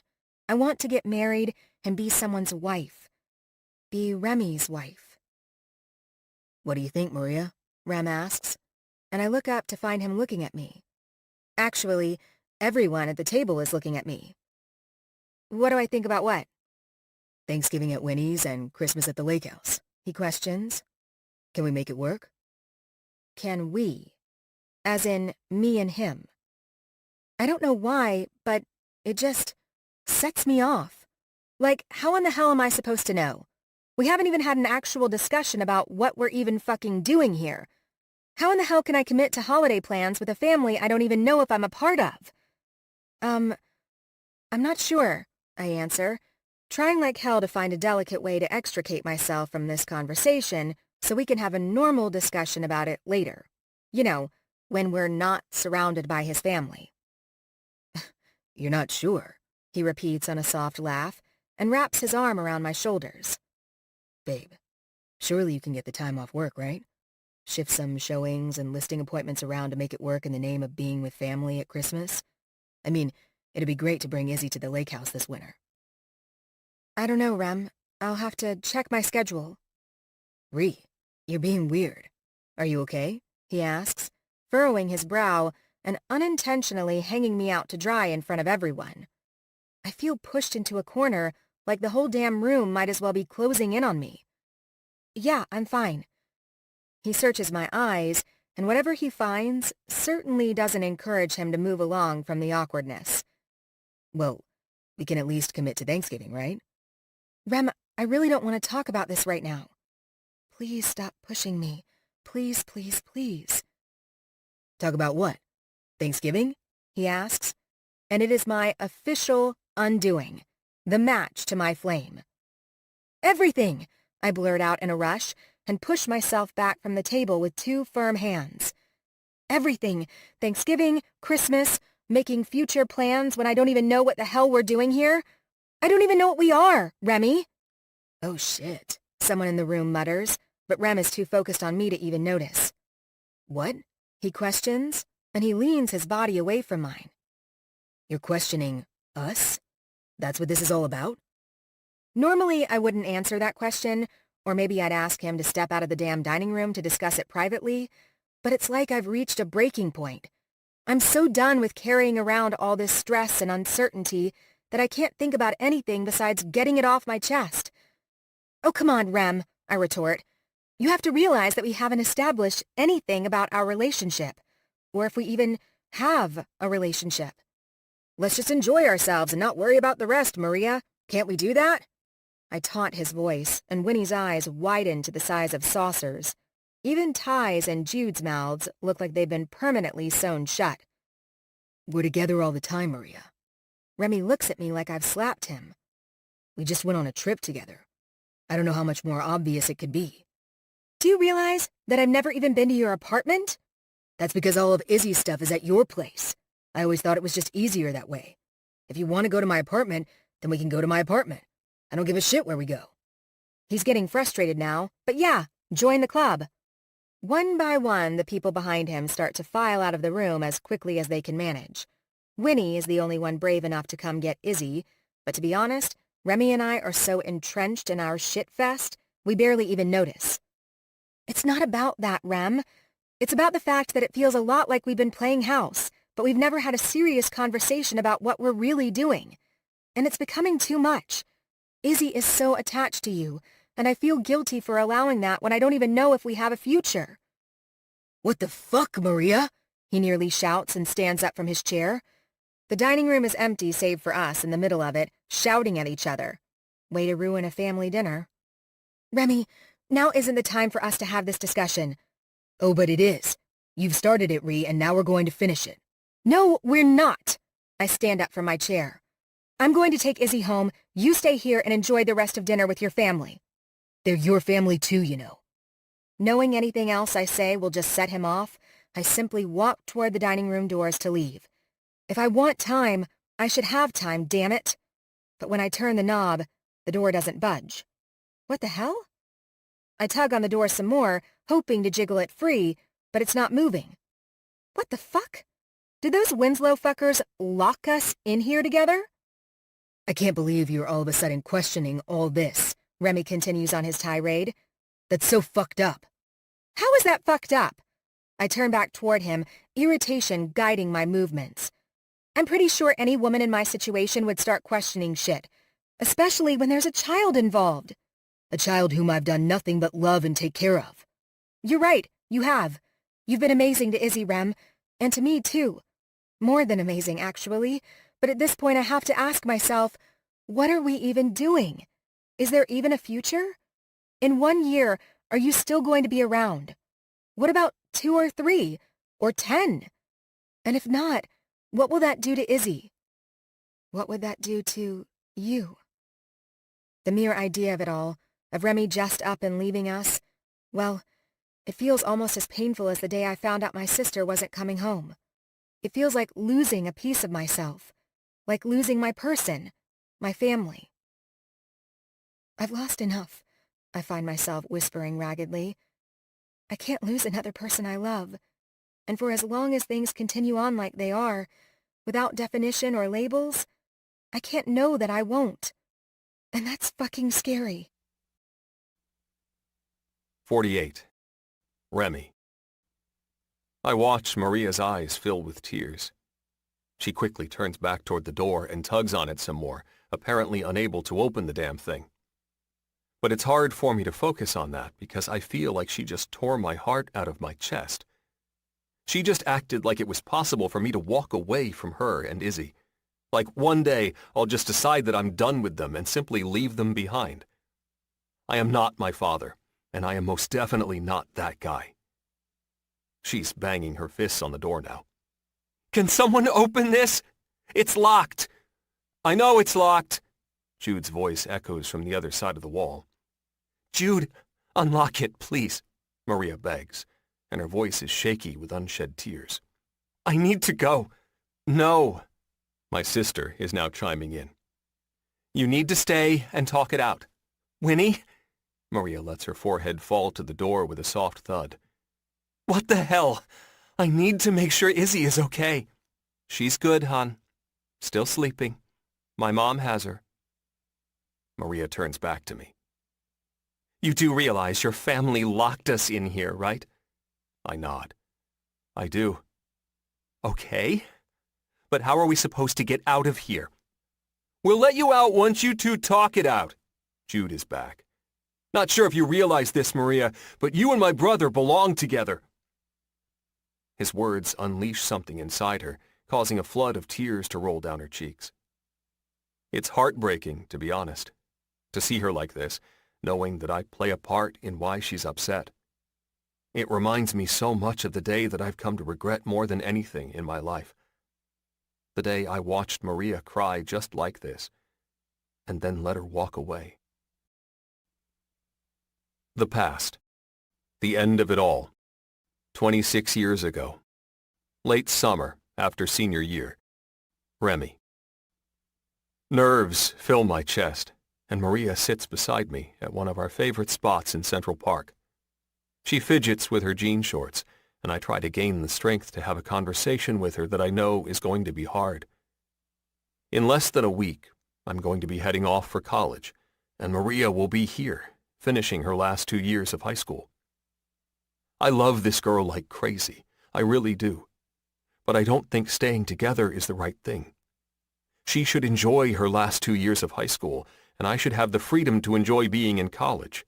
I want to get married and be someone's wife. Be Remy's wife. "What do you think, Maria?" Rem asks, and I look up to find him looking at me. Actually, everyone at the table is looking at me. "What do I think about what?" "Thanksgiving at Winnie's and Christmas at the lake house," he questions. "Can we make it work?" Can we? As in me and him. I don't know why, but it just sets me off. Like, how in the hell am I supposed to know? We haven't even had an actual discussion about what we're even fucking doing here. How in the hell can I commit to holiday plans with a family I don't even know if I'm a part of? I'm not sure, I answer, trying like hell to find a delicate way to extricate myself from this conversation so we can have a normal discussion about it later. You know, when we're not surrounded by his family. "You're not sure," he repeats on a soft laugh and wraps his arm around my shoulders. "Babe, surely you can get the time off work, right? Shift some showings and listing appointments around to make it work in the name of being with family at Christmas. I mean, it'd be great to bring Izzy to the lake house this winter." "I don't know, Rem. I'll have to check my schedule." You're being weird. Are you okay?" he asks, furrowing his brow and unintentionally hanging me out to dry in front of everyone. I feel pushed into a corner like the whole damn room might as well be closing in on me. "Yeah, I'm fine." He searches my eyes, and whatever he finds certainly doesn't encourage him to move along from the awkwardness. "Well, we can at least commit to Thanksgiving, right?" "Rem, I really don't want to talk about this right now." "Please stop pushing me. Please, please, please." "Talk about what? Thanksgiving?" he asks, and it is my official undoing, the match to my flame. "Everything," I blurt out in a rush and push myself back from the table with two firm hands. "Everything. Thanksgiving, Christmas, making future plans when I don't even know what the hell we're doing here. I don't even know what we are, Remy." "Oh shit," someone in the room mutters, but Rem is too focused on me to even notice. "What?" he questions, and he leans his body away from mine. "You're questioning us? That's what this is all about?" Normally, I wouldn't answer that question, or maybe I'd ask him to step out of the damn dining room to discuss it privately, but it's like I've reached a breaking point. I'm so done with carrying around all this stress and uncertainty that I can't think about anything besides getting it off my chest. "Oh, come on, Rem," I retort. "You have to realize that we haven't established anything about our relationship, or if we even have a relationship. Let's just enjoy ourselves and not worry about the rest, Maria. Can't we do that?" I taunt his voice, and Winnie's eyes widen to the size of saucers. Even Ty's and Jude's mouths look like they've been permanently sewn shut. "We're together all the time, Maria." Remy looks at me like I've slapped him. "We just went on a trip together. I don't know how much more obvious it could be." "Do you realize that I've never even been to your apartment?" "That's because all of Izzy's stuff is at your place. I always thought it was just easier that way. If you want to go to my apartment, then we can go to my apartment. I don't give a shit where we go." He's getting frustrated now, but yeah, join the club. One by one, the people behind him start to file out of the room as quickly as they can manage. Winnie is the only one brave enough to come get Izzy, but to be honest, Remy and I are so entrenched in our shit-fest, we barely even notice. It's not about that, Rem. It's about the fact that it feels a lot like we've been playing house, but we've never had a serious conversation about what we're really doing. And it's becoming too much. Izzy is so attached to you, and I feel guilty for allowing that when I don't even know if we have a future. "What the fuck, Maria?" he nearly shouts and stands up from his chair. The dining room is empty save for us in the middle of it, shouting at each other. Way to ruin a family dinner. "Remy, now isn't the time for us to have this discussion." "Oh, but it is. You've started it, Ree, and now we're going to finish it." "No, we're not." I stand up from my chair. "I'm going to take Izzy home. You stay here and enjoy the rest of dinner with your family." "They're your family too, you know." Knowing anything else I say will just set him off, I simply walk toward the dining room doors to leave. If I want time, I should have time, damn it. But when I turn the knob, the door doesn't budge. What the hell? I tug on the door some more, hoping to jiggle it free, but it's not moving. What the fuck? Did those Winslow fuckers lock us in here together? "I can't believe you're all of a sudden questioning all this," Remy continues on his tirade. "That's so fucked up." "How is that fucked up?" I turn back toward him, irritation guiding my movements. I'm pretty sure any woman in my situation would start questioning shit, especially when there's a child involved. "A child whom I've done nothing but love and take care of." "You're right, you have. You've been amazing to Izzy, Rem, and to me, too. More than amazing, actually, but at this point I have to ask myself, what are we even doing? Is there even a future? In 1 year, are you still going to be around? What about 2 or 3, or 10? And if not, what will that do to Izzy? What would that do to you?" The mere idea of it all, of Remy just up and leaving us, well, it feels almost as painful as the day I found out my sister wasn't coming home. It feels like losing a piece of myself, like losing my person, my family. "I've lost enough," I find myself whispering raggedly. "I can't lose another person I love, and for as long as things continue on like they are, without definition or labels, I can't know that I won't. And that's fucking scary." 48. Remy. I watch Maria's eyes fill with tears. She quickly turns back toward the door and tugs on it some more, apparently unable to open the damn thing. But it's hard for me to focus on that because I feel like she just tore my heart out of my chest. She just acted like it was possible for me to walk away from her and Izzy. Like one day I'll just decide that I'm done with them and simply leave them behind. I am not my father, and I am most definitely not that guy. She's banging her fists on the door now. "Can someone open this? It's locked." "I know it's locked." Jude's voice echoes from the other side of the wall. "Jude, unlock it, please," Maria begs, and her voice is shaky with unshed tears. "I need to go." "No." My sister is now chiming in. "You need to stay and talk it out." "Winnie?" Maria lets her forehead fall to the door with a soft thud. What the hell? I need to make sure Izzy is okay. She's good, hon. Still sleeping. My mom has her. Maria turns back to me. You do realize your family locked us in here, right? I nod. I do. Okay. But how are we supposed to get out of here? We'll let you out once you two talk it out. Jude is back. Not sure if you realize this, Maria, but you and my brother belong together. His words unleash something inside her, causing a flood of tears to roll down her cheeks. It's heartbreaking, to be honest, to see her like this, knowing that I play a part in why she's upset. It reminds me so much of the day that I've come to regret more than anything in my life. The day I watched Maria cry just like this, and then let her walk away. The past. The end of it all. 26 years ago. Late summer, after senior year. Remy. Nerves fill my chest, and Maria sits beside me at one of our favorite spots in Central Park. She fidgets with her jean shorts, and I try to gain the strength to have a conversation with her that I know is going to be hard. In less than a week, I'm going to be heading off for college, and Maria will be here, finishing her last 2 years of high school. I love this girl like crazy. I really do. But I don't think staying together is the right thing. She should enjoy her last 2 years of high school, and I should have the freedom to enjoy being in college.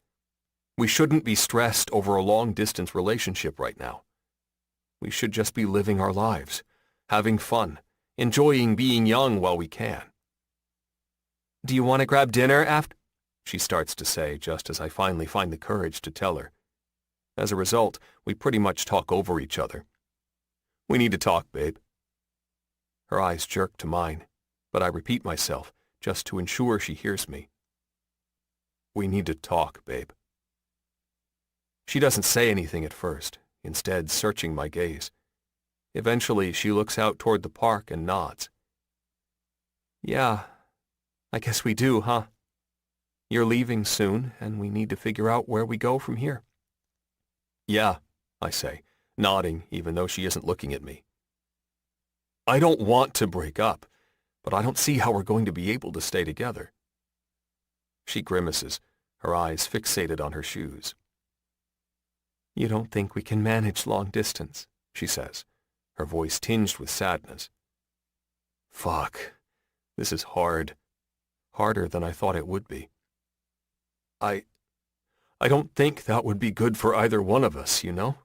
We shouldn't be stressed over a long-distance relationship right now. We should just be living our lives, having fun, enjoying being young while we can. Do you want to grab dinner after? She starts to say just as I finally find the courage to tell her. As a result, we pretty much talk over each other. We need to talk, babe. Her eyes jerk to mine, but I repeat myself just to ensure she hears me. We need to talk, babe. She doesn't say anything at first, instead searching my gaze. Eventually, she looks out toward the park and nods. Yeah, I guess we do, huh? You're leaving soon, and we need to figure out where we go from here. Yeah, I say, nodding even though she isn't looking at me. I don't want to break up, but I don't see how we're going to be able to stay together. She grimaces, her eyes fixated on her shoes. You don't think we can manage long distance, she says, her voice tinged with sadness. Fuck, this is hard. Harder than I thought it would be. I don't think that would be good for either one of us, you know?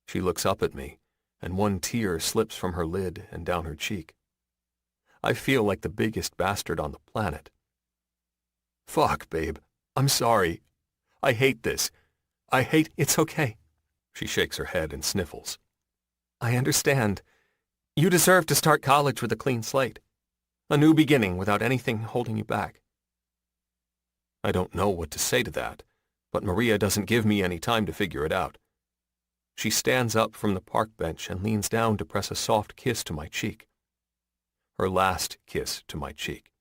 She looks up at me, and one tear slips from her lid and down her cheek. I feel like the biggest bastard on the planet. Fuck, babe. I'm sorry. I hate this. It's okay. She shakes her head and sniffles. I understand. You deserve to start college with a clean slate. A new beginning without anything holding you back. I don't know what to say to that, but Maria doesn't give me any time to figure it out. She stands up from the park bench and leans down to press a soft kiss to my cheek. Her last kiss to my cheek.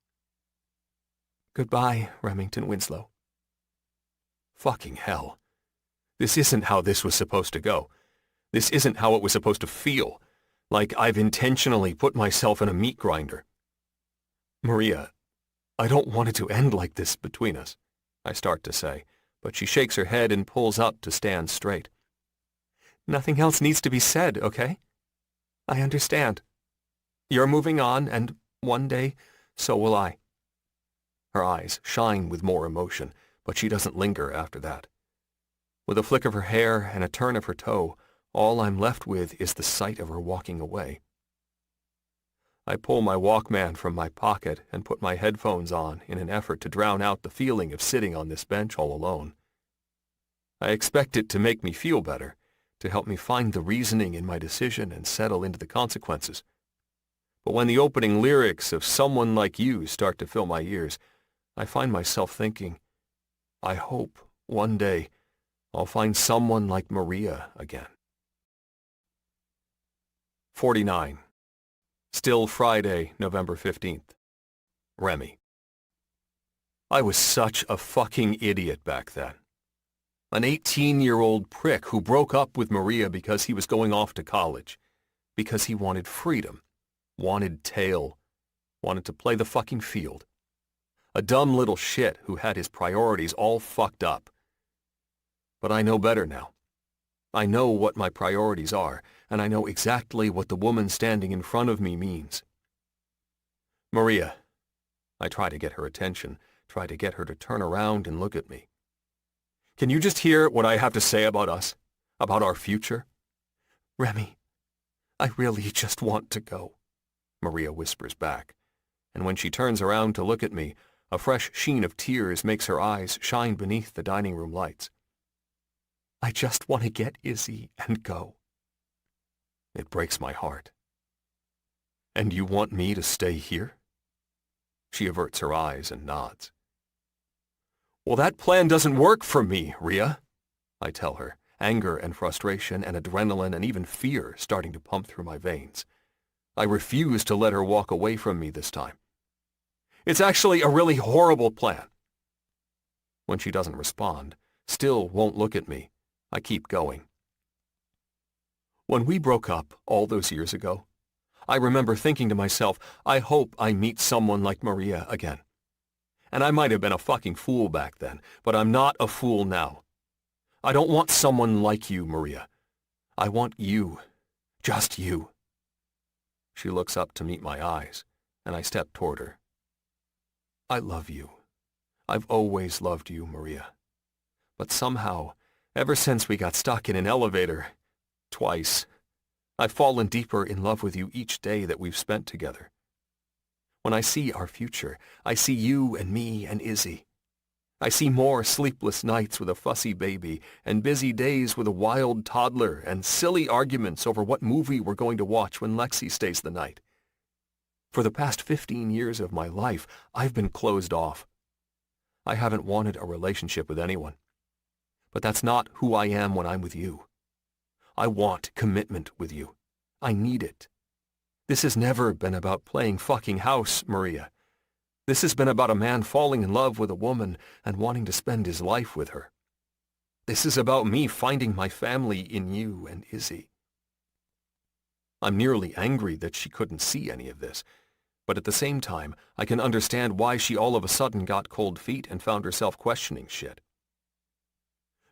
Goodbye, Remington Winslow. Fucking hell. This isn't how this was supposed to go. This isn't how it was supposed to feel. Like I've intentionally put myself in a meat grinder. Maria, I don't want it to end like this between us, I start to say, but she shakes her head and pulls up to stand straight. Nothing else needs to be said, okay? I understand. You're moving on, and one day, so will I. Her eyes shine with more emotion, but she doesn't linger after that. With a flick of her hair and a turn of her toe, all I'm left with is the sight of her walking away. I pull my Walkman from my pocket and put my headphones on in an effort to drown out the feeling of sitting on this bench all alone. I expect it to make me feel better, to help me find the reasoning in my decision and settle into the consequences. But when the opening lyrics of Someone Like You start to fill my ears, I find myself thinking, I hope one day I'll find someone like Maria again. 49. Still Friday, November 15th. Remy. I was such a fucking idiot back then. An 18-year-old prick who broke up with Maria because he was going off to college. Because he wanted freedom, wanted tail, wanted to play the fucking field. A dumb little shit who had his priorities all fucked up. But I know better now. I know what my priorities are, and I know exactly what the woman standing in front of me means. Maria. I try to get her attention, try to get her to turn around and look at me. Can you just hear what I have to say about us? About our future? Remy, I really just want to go, Maria whispers back, and when she turns around to look at me, a fresh sheen of tears makes her eyes shine beneath the dining room lights. I just want to get Izzy and go. It breaks my heart. And you want me to stay here? She averts her eyes and nods. Well, that plan doesn't work for me, Rhea, I tell her, anger and frustration and adrenaline and even fear starting to pump through my veins. I refuse to let her walk away from me this time. It's actually a really horrible plan. When she doesn't respond, still won't look at me, I keep going. When we broke up all those years ago, I remember thinking to myself, I hope I meet someone like Maria again. And I might have been a fucking fool back then, but I'm not a fool now. I don't want someone like you, Maria. I want you. Just you. She looks up to meet my eyes, and I step toward her. I love you. I've always loved you, Maria. But somehow, ever since we got stuck in an elevator, twice, I've fallen deeper in love with you each day that we've spent together. When I see our future, I see you and me and Izzy. I see more sleepless nights with a fussy baby and busy days with a wild toddler and silly arguments over what movie we're going to watch when Lexi stays the night. For the past 15 years of my life, I've been closed off. I haven't wanted a relationship with anyone. But that's not who I am when I'm with you. I want commitment with you. I need it. This has never been about playing fucking house, Maria. This has been about a man falling in love with a woman and wanting to spend his life with her. This is about me finding my family in you and Izzy. I'm nearly angry that she couldn't see any of this, but at the same time, I can understand why she all of a sudden got cold feet and found herself questioning shit.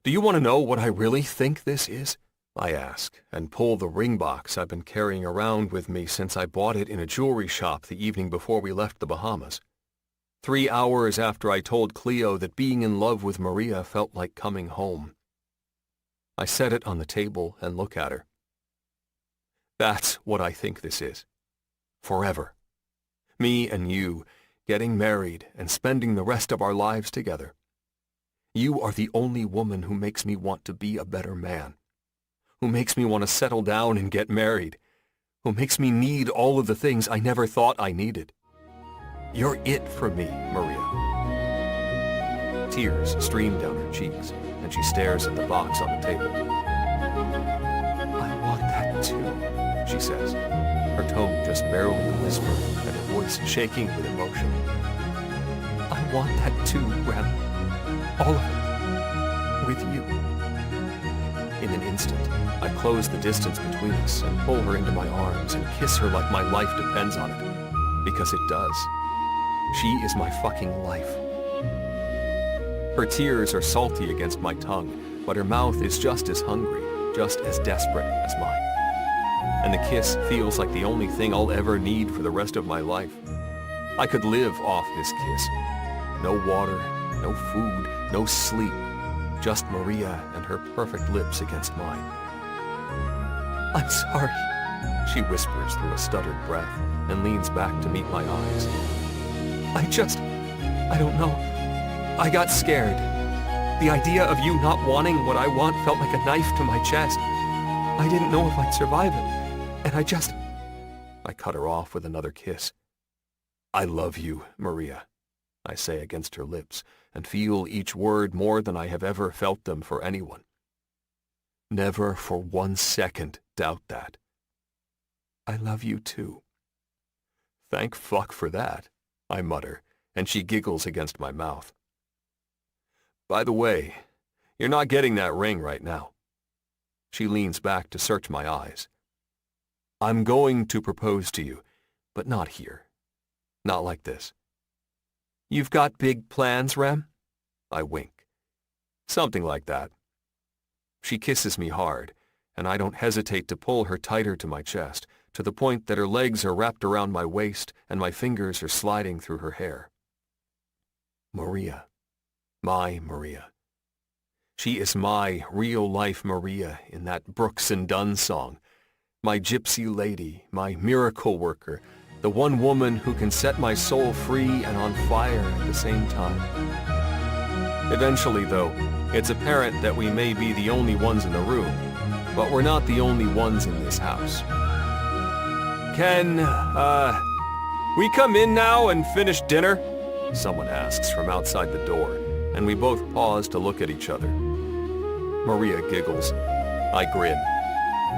Do you want to know what I really think this is? I ask, and pull the ring box I've been carrying around with me since I bought it in a jewelry shop the evening before we left the Bahamas. 3 hours after I told Cleo that being in love with Maria felt like coming home. I set it on the table and look at her. That's what I think this is. Forever. Me and you, getting married and spending the rest of our lives together. You are the only woman who makes me want to be a better man. Who makes me want to settle down and get married. Who makes me need all of the things I never thought I needed. You're it for me, Maria. Tears stream down her cheeks, and she stares at the box on the table. I want that too, she says, her tone just barely a whisper and her voice shaking with emotion. I want that too, Rem. All of it. With you. In an instant, I close the distance between us and pull her into my arms and kiss her like my life depends on it. Because it does. She is my fucking life. Her tears are salty against my tongue, but her mouth is just as hungry, just as desperate as mine. And the kiss feels like the only thing I'll ever need for the rest of my life. I could live off this kiss. No water, no food, no sleep. Just Maria and her perfect lips against mine. I'm sorry, she whispers through a stuttered breath and leans back to meet my eyes. I don't know. I got scared. The idea of you not wanting what I want felt like a knife to my chest. I didn't know if I'd survive it, and I cut her off with another kiss. I love you, Maria, I say against her lips, and feel each word more than I have ever felt them for anyone. Never for 1 second doubt that. I love you too. Thank fuck for that, I mutter, and she giggles against my mouth. By the way, you're not getting that ring right now. She leans back to search my eyes. I'm going to propose to you, but not here. Not like this. You've got big plans, Rem? I wink. Something like that. She kisses me hard, and I don't hesitate to pull her tighter to my chest, to the point that her legs are wrapped around my waist and my fingers are sliding through her hair. Maria. My Maria. She is my real-life Maria in that Brooks and Dunn song. My gypsy lady, my miracle worker, the one woman who can set my soul free and on fire at the same time. Eventually, though, it's apparent that we may be the only ones in the room, but we're not the only ones in this house. Can, we come in now and finish dinner? Someone asks from outside the door, and we both pause to look at each other. Maria giggles. I grin.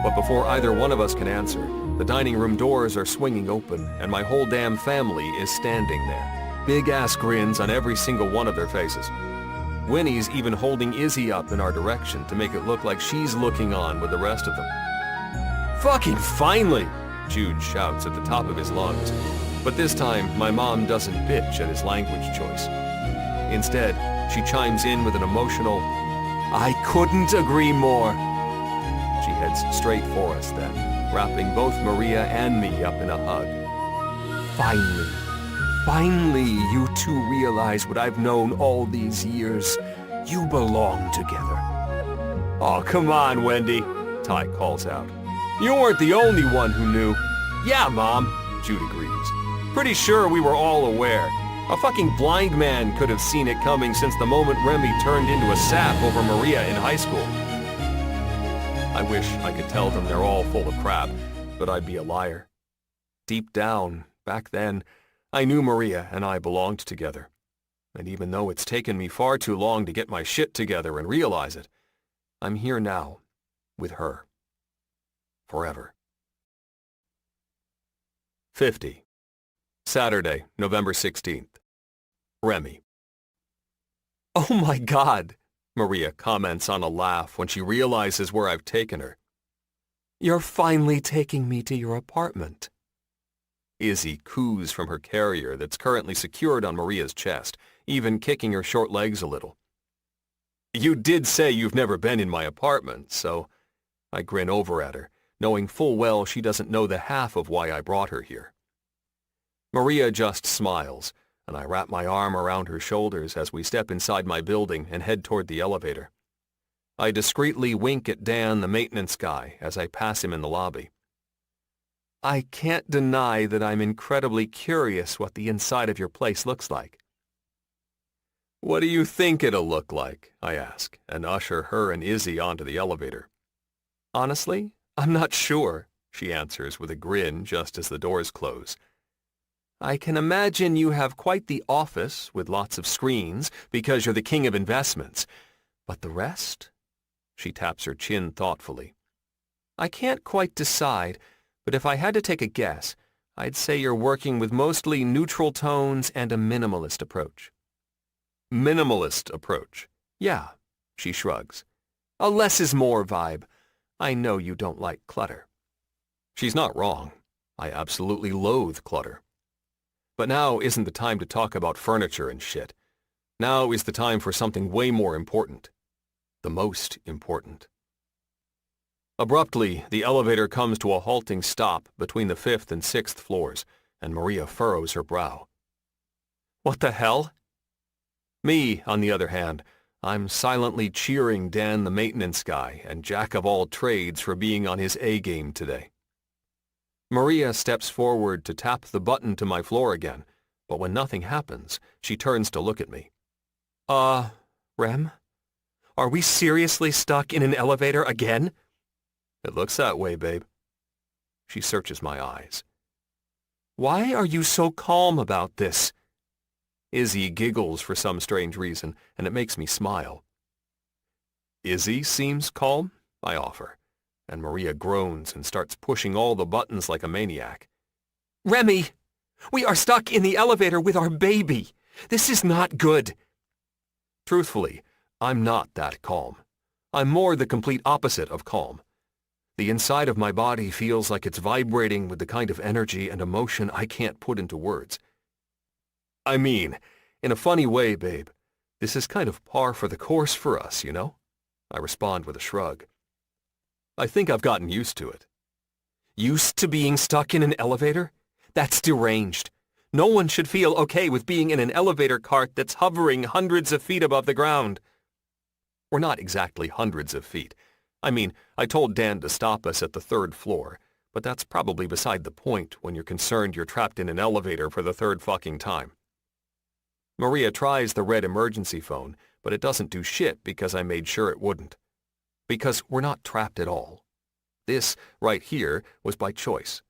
But before either one of us can answer, the dining room doors are swinging open, and my whole damn family is standing there. Big-ass grins on every single one of their faces. Winnie's even holding Izzy up in our direction to make it look like she's looking on with the rest of them. Fucking finally! Jude shouts at the top of his lungs. But this time, my mom doesn't bitch at his language choice. Instead, she chimes in with an emotional, I couldn't agree more. She heads straight for us then, wrapping both Maria and me up in a hug. Finally, you two realize what I've known all these years. You belong together. Oh, come on, Wendy, Ty calls out. You weren't the only one who knew. Yeah, Mom, Jude agrees. Pretty sure we were all aware. A fucking blind man could have seen it coming since the moment Remy turned into a sap over Maria in high school. I wish I could tell them they're all full of crap, but I'd be a liar. Deep down, back then, I knew Maria and I belonged together. And even though it's taken me far too long to get my shit together and realize it, I'm here now, with her. Forever. 50. Saturday, November 16th. Remy. Oh my God, Maria comments on a laugh when she realizes where I've taken her. You're finally taking me to your apartment. Izzy coos from her carrier that's currently secured on Maria's chest, even kicking her short legs a little. You did say you've never been in my apartment, so I grin over at her, knowing full well she doesn't know the half of why I brought her here. Maria just smiles, and I wrap my arm around her shoulders as we step inside my building and head toward the elevator. I discreetly wink at Dan, the maintenance guy, as I pass him in the lobby. I can't deny that I'm incredibly curious what the inside of your place looks like. What do you think it'll look like? I ask, and usher her and Izzy onto the elevator. Honestly, I'm not sure, she answers with a grin just as the doors close. I can imagine you have quite the office with lots of screens because you're the king of investments. But the rest? She taps her chin thoughtfully. I can't quite decide, but if I had to take a guess, I'd say you're working with mostly neutral tones and a minimalist approach. Minimalist approach? Yeah, she shrugs. A less is more vibe. I know you don't like clutter. She's not wrong. I absolutely loathe clutter. But now isn't the time to talk about furniture and shit. Now is the time for something way more important. The most important. Abruptly, the elevator comes to a halting stop between the 5th and 6th floors, and Maria furrows her brow. What the hell? Me, on the other hand, I'm silently cheering Dan the maintenance guy and jack of all trades for being on his A-game today. Maria steps forward to tap the button to my floor again, but when nothing happens, she turns to look at me. Rem? Are we seriously stuck in an elevator again? It looks that way, babe. She searches my eyes. Why are you so calm about this? Izzy giggles for some strange reason, and it makes me smile. Izzy seems calm, I offer, and Maria groans and starts pushing all the buttons like a maniac. Remy, we are stuck in the elevator with our baby. This is not good. Truthfully, I'm not that calm. I'm more the complete opposite of calm. The inside of my body feels like it's vibrating with the kind of energy and emotion I can't put into words. I mean, in a funny way, babe, this is kind of par for the course for us, you know? I respond with a shrug. I think I've gotten used to it. Used to being stuck in an elevator? That's deranged. No one should feel okay with being in an elevator cart that's hovering hundreds of feet above the ground. We're not exactly hundreds of feet. I mean, I told Dan to stop us at the 3rd floor, but that's probably beside the point when you're concerned you're trapped in an elevator for the 3rd fucking time. Maria tries the red emergency phone, but it doesn't do shit because I made sure it wouldn't. Because we're not trapped at all. This, right here, was by choice.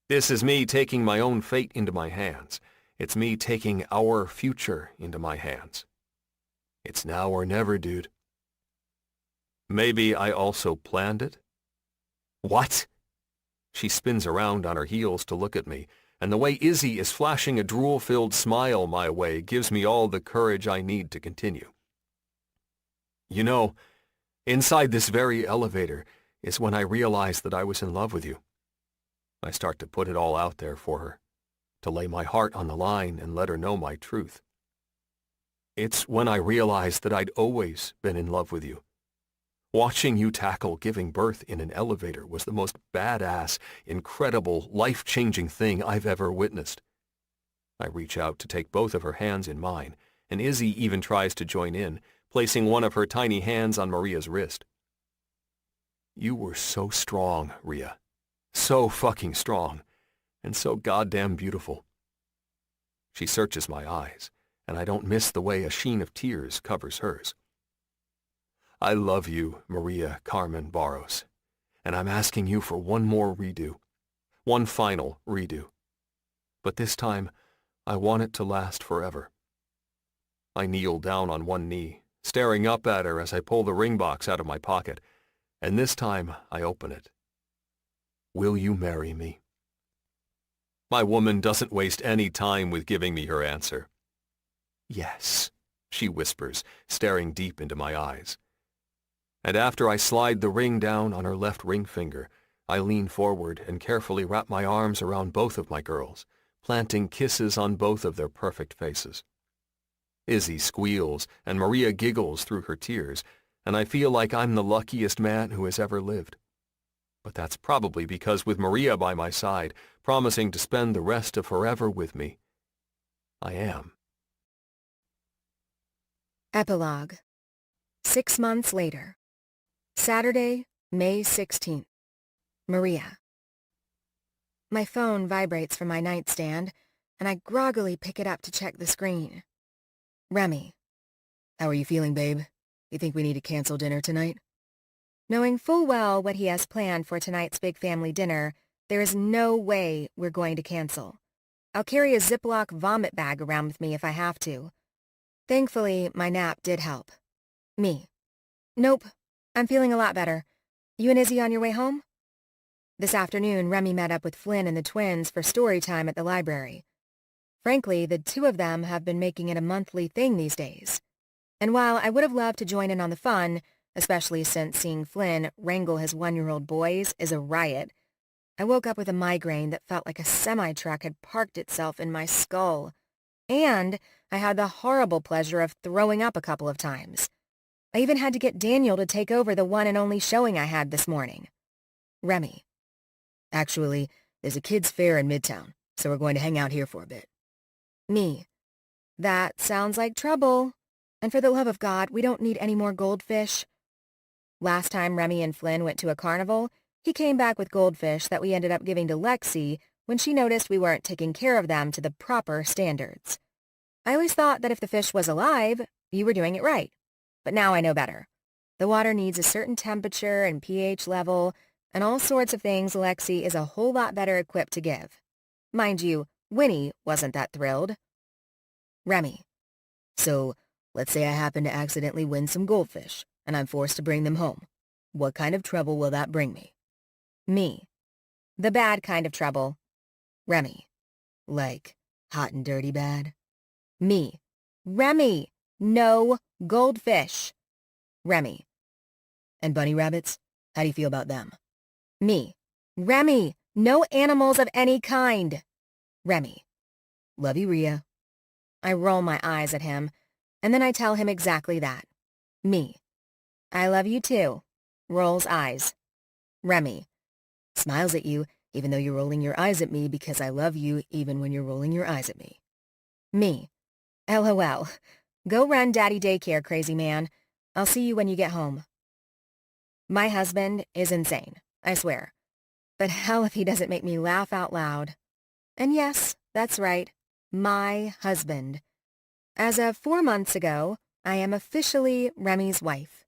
This is me taking my own fate into my hands. It's me taking our future into my hands. It's now or never, dude. Maybe I also planned it? What? She spins around on her heels to look at me, and the way Izzy is flashing a drool-filled smile my way gives me all the courage I need to continue. You know, inside this very elevator is when I realized that I was in love with you. I start to put it all out there for her, to lay my heart on the line and let her know my truth. It's when I realized that I'd always been in love with you. Watching you tackle giving birth in an elevator was the most badass, incredible, life-changing thing I've ever witnessed. I reach out to take both of her hands in mine, and Izzy even tries to join in, placing one of her tiny hands on Maria's wrist. You were so strong, Rhea. So fucking strong, and so goddamn beautiful. She searches my eyes, and I don't miss the way a sheen of tears covers hers. I love you, Maria Carmen Barros, and I'm asking you for one more redo. One final redo. But this time, I want it to last forever. I kneel down on one knee, staring up at her as I pull the ring box out of my pocket, and this time I open it. Will you marry me? My woman doesn't waste any time with giving me her answer. Yes, she whispers, staring deep into my eyes. And after I slide the ring down on her left ring finger, I lean forward and carefully wrap my arms around both of my girls, planting kisses on both of their perfect faces. Izzy squeals and Maria giggles through her tears, and I feel like I'm the luckiest man who has ever lived. But that's probably because with Maria by my side, promising to spend the rest of forever with me, I am. Epilogue. 6 months later. Saturday, May 16th. Maria. My phone vibrates from my nightstand, and I groggily pick it up to check the screen. Remy. How are you feeling, babe? You think we need to cancel dinner tonight? Knowing full well what he has planned for tonight's big family dinner, there is no way we're going to cancel. I'll carry a Ziploc vomit bag around with me if I have to. Thankfully, my nap did help. Me. Nope. I'm feeling a lot better. You and Izzy on your way home? This afternoon, Remy met up with Flynn and the twins for story time at the library. Frankly, the two of them have been making it a monthly thing these days. And while I would have loved to join in on the fun, especially since seeing Flynn wrangle his 1-year-old boys is a riot, I woke up with a migraine that felt like a semi-truck had parked itself in my skull. And I had the horrible pleasure of throwing up a couple of times. I even had to get Daniel to take over the one and only showing I had this morning. Remy. Actually, there's a kids' fair in Midtown, so we're going to hang out here for a bit. Me. That sounds like trouble. And for the love of God, we don't need any more goldfish. Last time Remy and Flynn went to a carnival, he came back with goldfish that we ended up giving to Lexi when she noticed we weren't taking care of them to the proper standards. I always thought that if the fish was alive, you were doing it right. But now I know better. The water needs a certain temperature and pH level, and all sorts of things Lexi is a whole lot better equipped to give. Mind you, Winnie wasn't that thrilled. Remy. So, let's say I happen to accidentally win some goldfish, and I'm forced to bring them home. What kind of trouble will that bring me? Me. The bad kind of trouble. Remy. Like, hot and dirty bad? Me. Remy. No goldfish. Remy. And bunny rabbits? How do you feel about them? Me. Remy. No animals of any kind. Remy. Love you, Rhea. I roll my eyes at him, and then I tell him exactly that. Me. I love you too. Rolls eyes. Remy. Smiles at you, even though you're rolling your eyes at me because I love you even when you're rolling your eyes at me. Me. LOL. Go run daddy daycare, crazy man. I'll see you when you get home. My husband is insane, I swear. But hell if he doesn't make me laugh out loud. And yes, that's right. My husband. As of 4 months ago, I am officially Remy's wife.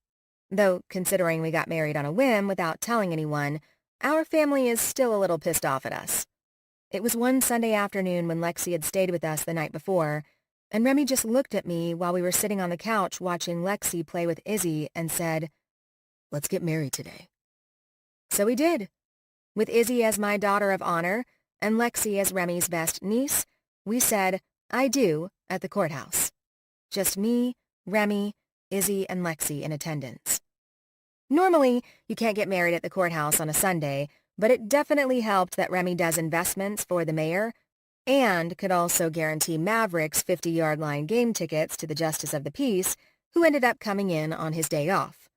Though, considering we got married on a whim without telling anyone, our family is still a little pissed off at us. It was one Sunday afternoon when Lexi had stayed with us the night before, and Remy just looked at me while we were sitting on the couch watching Lexi play with Izzy and said, "Let's get married today." So we did. With Izzy as my daughter of honor and Lexi as Remy's best niece, we said, "I do," at the courthouse. Just me, Remy, Izzy, and Lexi in attendance. Normally, you can't get married at the courthouse on a Sunday, but it definitely helped that Remy does investments for the mayor and could also guarantee Maverick's 50-yard line game tickets to the Justice of the Peace, who ended up coming in on his day off.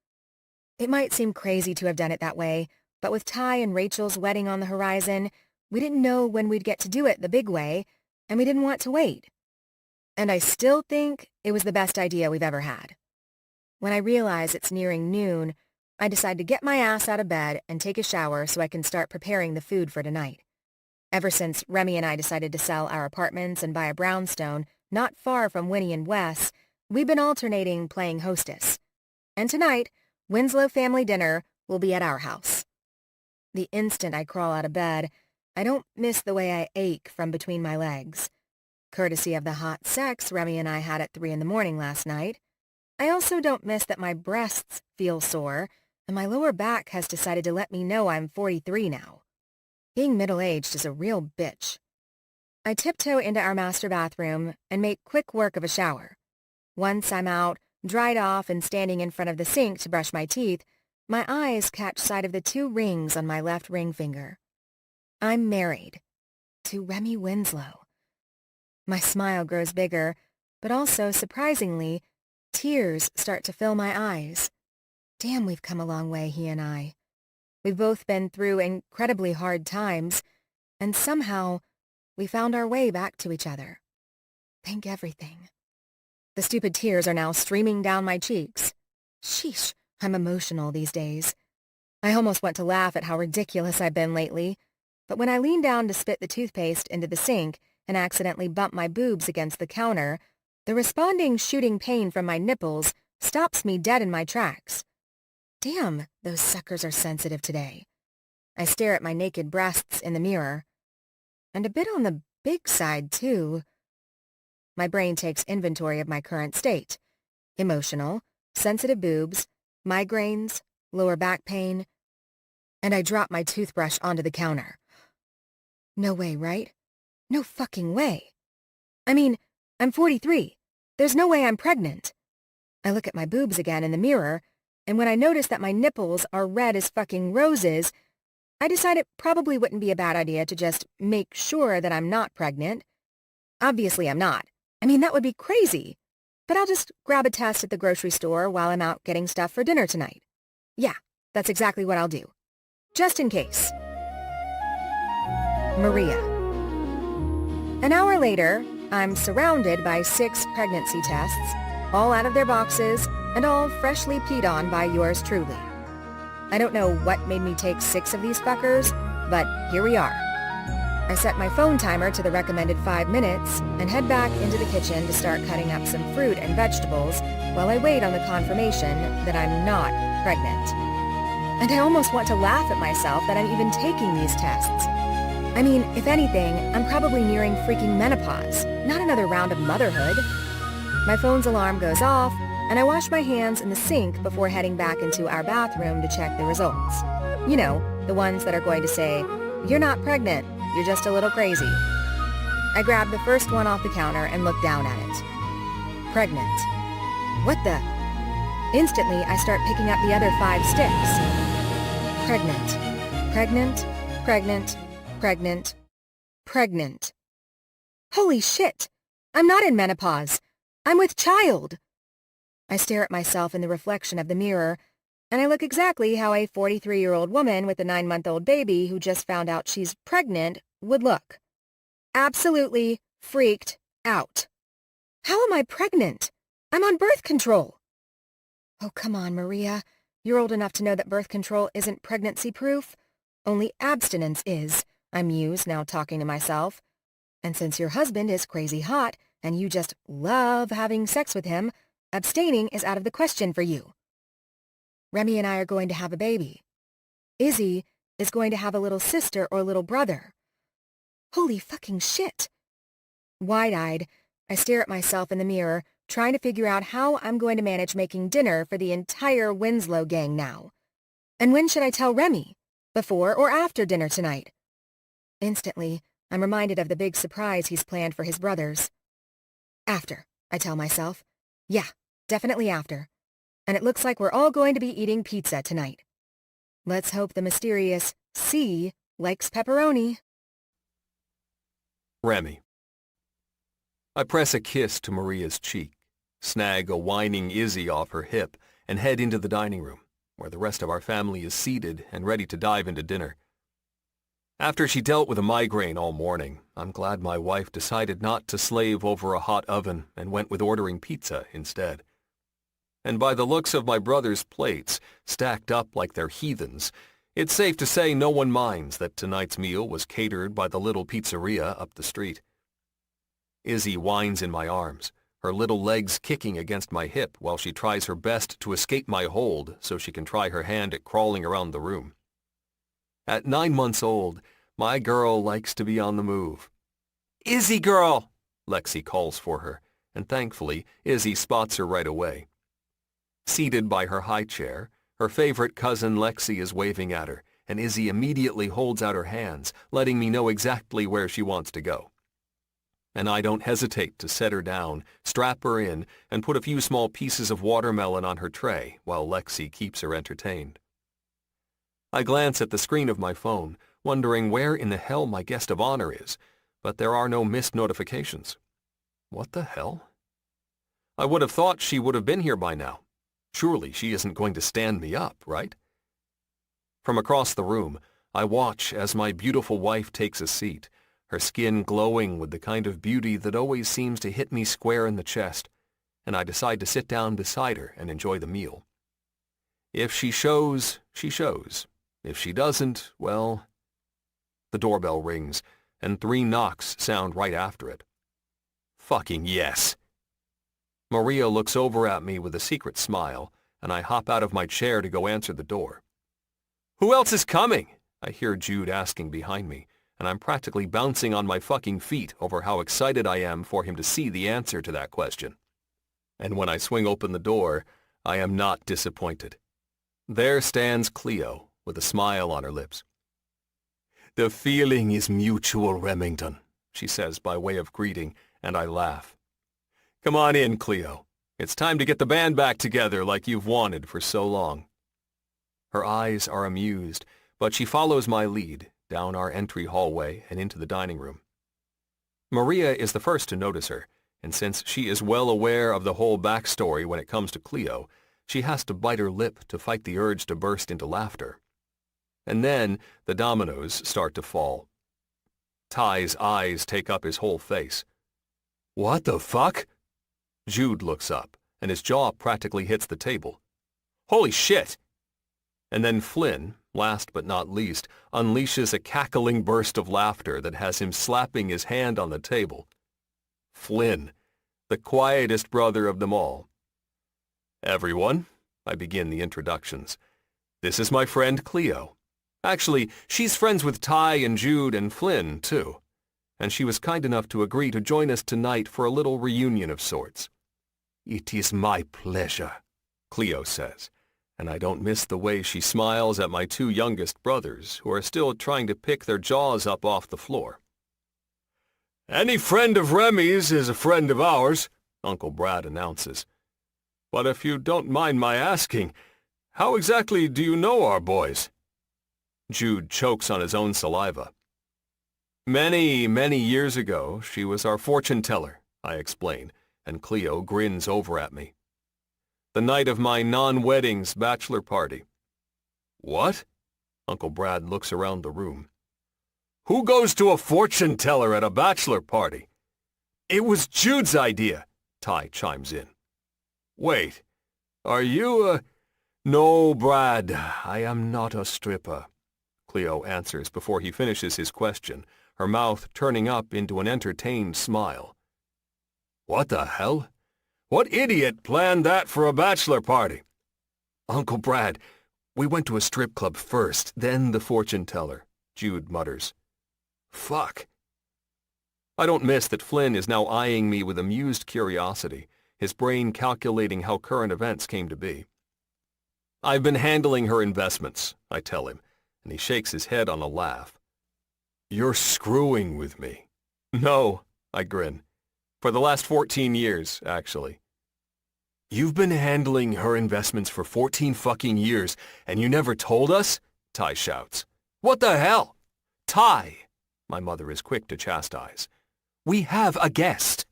It might seem crazy to have done it that way, but with Ty and Rachel's wedding on the horizon, we didn't know when we'd get to do it the big way, and we didn't want to wait. And I still think it was the best idea we've ever had. When I realize it's nearing noon, I decide to get my ass out of bed and take a shower so I can start preparing the food for tonight. Ever since Remy and I decided to sell our apartments and buy a brownstone not far from Winnie and Wes, we've been alternating playing hostess. And tonight, Winslow family dinner will be at our house. The instant I crawl out of bed, I don't miss the way I ache from between my legs. Courtesy of the hot sex Remy and I had at 3 a.m. last night. I also don't miss that my breasts feel sore, and my lower back has decided to let me know I'm 43 now. Being middle-aged is a real bitch. I tiptoe into our master bathroom and make quick work of a shower. Once I'm out, dried off and standing in front of the sink to brush my teeth, my eyes catch sight of the 2 rings on my left ring finger. I'm married to Remy Winslow. My smile grows bigger, but also, surprisingly, tears start to fill my eyes. Damn, we've come a long way, he and I. We've both been through incredibly hard times, and somehow we found our way back to each other. Thank everything. The stupid tears are now streaming down my cheeks. Sheesh, I'm emotional these days. I almost want to laugh at how ridiculous I've been lately, but when I lean down to spit the toothpaste into the sink and accidentally bump my boobs against the counter, the responding shooting pain from my nipples stops me dead in my tracks. Damn, those suckers are sensitive today. I stare at my naked breasts in the mirror. And a bit on the big side, too. My brain takes inventory of my current state. Emotional, sensitive boobs, migraines, lower back pain, and I drop my toothbrush onto the counter. No way, right? No fucking way. I mean, I'm 43. There's no way I'm pregnant. I look at my boobs again in the mirror, and when I notice that my nipples are red as fucking roses, I decide it probably wouldn't be a bad idea to just make sure that I'm not pregnant. Obviously I'm not. I mean, that would be crazy. But I'll just grab a test at the grocery store while I'm out getting stuff for dinner tonight. Yeah, that's exactly what I'll do. Just in case. Maria. An hour later, I'm surrounded by 6 pregnancy tests, all out of their boxes, and all freshly peed on by yours truly. I don't know what made me take 6 of these fuckers, but here we are. I set my phone timer to the recommended 5 minutes and head back into the kitchen to start cutting up some fruit and vegetables while I wait on the confirmation that I'm not pregnant. And I almost want to laugh at myself that I'm even taking these tests. I mean, if anything, I'm probably nearing freaking menopause, not another round of motherhood. My phone's alarm goes off, and I wash my hands in the sink before heading back into our bathroom to check the results. You know, the ones that are going to say, "You're not pregnant, you're just a little crazy." I grab the first one off the counter and look down at it. Pregnant. What the? Instantly, I start picking up the other 5 sticks. Pregnant. Pregnant. Pregnant. Pregnant. Pregnant. Holy shit! I'm not in menopause. I'm with child. I stare at myself in the reflection of the mirror, and I look exactly how a 43-year-old woman with a 9-month-old baby who just found out she's pregnant would look. Absolutely freaked out. How am I pregnant? I'm on birth control. Oh, come on, Maria. You're old enough to know that birth control isn't pregnancy-proof. Only abstinence is, I muse, now talking to myself. And since your husband is crazy hot and you just love having sex with him, abstaining is out of the question for you. Remy and I are going to have a baby. Izzy is going to have a little sister or little brother. Holy fucking shit. Wide-eyed, I stare at myself in the mirror, trying to figure out how I'm going to manage making dinner for the entire Winslow gang now. And when should I tell Remy? Before or after dinner tonight? Instantly, I'm reminded of the big surprise he's planned for his brothers. After, I tell myself. Yeah, definitely after. And it looks like we're all going to be eating pizza tonight. Let's hope the mysterious C likes pepperoni. Remy. I press a kiss to Maria's cheek, snag a whining Izzy off her hip, and head into the dining room, where the rest of our family is seated and ready to dive into dinner. After she dealt with a migraine all morning, I'm glad my wife decided not to slave over a hot oven and went with ordering pizza instead. And by the looks of my brother's plates, stacked up like they're heathens, it's safe to say no one minds that tonight's meal was catered by the little pizzeria up the street. Izzy whines in my arms, her little legs kicking against my hip while she tries her best to escape my hold so she can try her hand at crawling around the room. At 9 months old, my girl likes to be on the move. "Izzy girl!" Lexi calls for her, and thankfully, Izzy spots her right away. Seated by her high chair, her favorite cousin Lexi is waving at her, and Izzy immediately holds out her hands, letting me know exactly where she wants to go. And I don't hesitate to set her down, strap her in, and put a few small pieces of watermelon on her tray while Lexi keeps her entertained. I glance at the screen of my phone, wondering where in the hell my guest of honor is, but there are no missed notifications. What the hell? I would have thought she would have been here by now. Surely she isn't going to stand me up, right? From across the room, I watch as my beautiful wife takes a seat, her skin glowing with the kind of beauty that always seems to hit me square in the chest, and I decide to sit down beside her and enjoy the meal. If she shows, she shows. If she doesn't, well... The doorbell rings, and 3 knocks sound right after it. Fucking yes! Maria looks over at me with a secret smile, and I hop out of my chair to go answer the door. "Who else is coming?" I hear Jude asking behind me, and I'm practically bouncing on my fucking feet over how excited I am for him to see the answer to that question. And when I swing open the door, I am not disappointed. There stands Cleo, with a smile on her lips. "The feeling is mutual, Remington," she says by way of greeting, and I laugh. "Come on in, Cleo. It's time to get the band back together like you've wanted for so long." Her eyes are amused, but she follows my lead, down our entry hallway and into the dining room. Maria is the first to notice her, and since she is well aware of the whole backstory when it comes to Cleo, she has to bite her lip to fight the urge to burst into laughter. And then the dominoes start to fall. Ty's eyes take up his whole face. "What the fuck?" Jude looks up, and his jaw practically hits the table. "Holy shit!" And then Flynn, last but not least, unleashes a cackling burst of laughter that has him slapping his hand on the table. Flynn, the quietest brother of them all. "Everyone," I begin the introductions. "This is my friend Cleo. Actually, she's friends with Ty and Jude and Flynn, too. And she was kind enough to agree to join us tonight for a little reunion of sorts." "It is my pleasure," Cleo says, and I don't miss the way she smiles at my 2 youngest brothers, who are still trying to pick their jaws up off the floor. Any friend of Remy's is a friend of ours, Uncle Brad announces. But if you don't mind my asking, how exactly do you know our boys? Jude chokes on his own saliva. Many, many years ago, she was our fortune teller, I explain, and Cleo grins over at me. The night of my non-wedding's bachelor party. What? Uncle Brad looks around the room. Who goes to a fortune teller at a bachelor party? It was Jude's idea, Ty chimes in. Wait, are you No, Brad, I am not a stripper, Cleo answers before he finishes his question, her mouth turning up into an entertained smile. What the hell? What idiot planned that for a bachelor party? Uncle Brad, we went to a strip club first, then the fortune teller, Jude mutters. Fuck. I don't miss that Flynn is now eyeing me with amused curiosity, his brain calculating how current events came to be. I've been handling her investments, I tell him, and he shakes his head on a laugh. You're screwing with me. No, I grin. For the last 14 years, actually. You've been handling her investments for 14 fucking years, and you never told us? Ty shouts. What the hell? Ty, my mother is quick to chastise. We have a guest.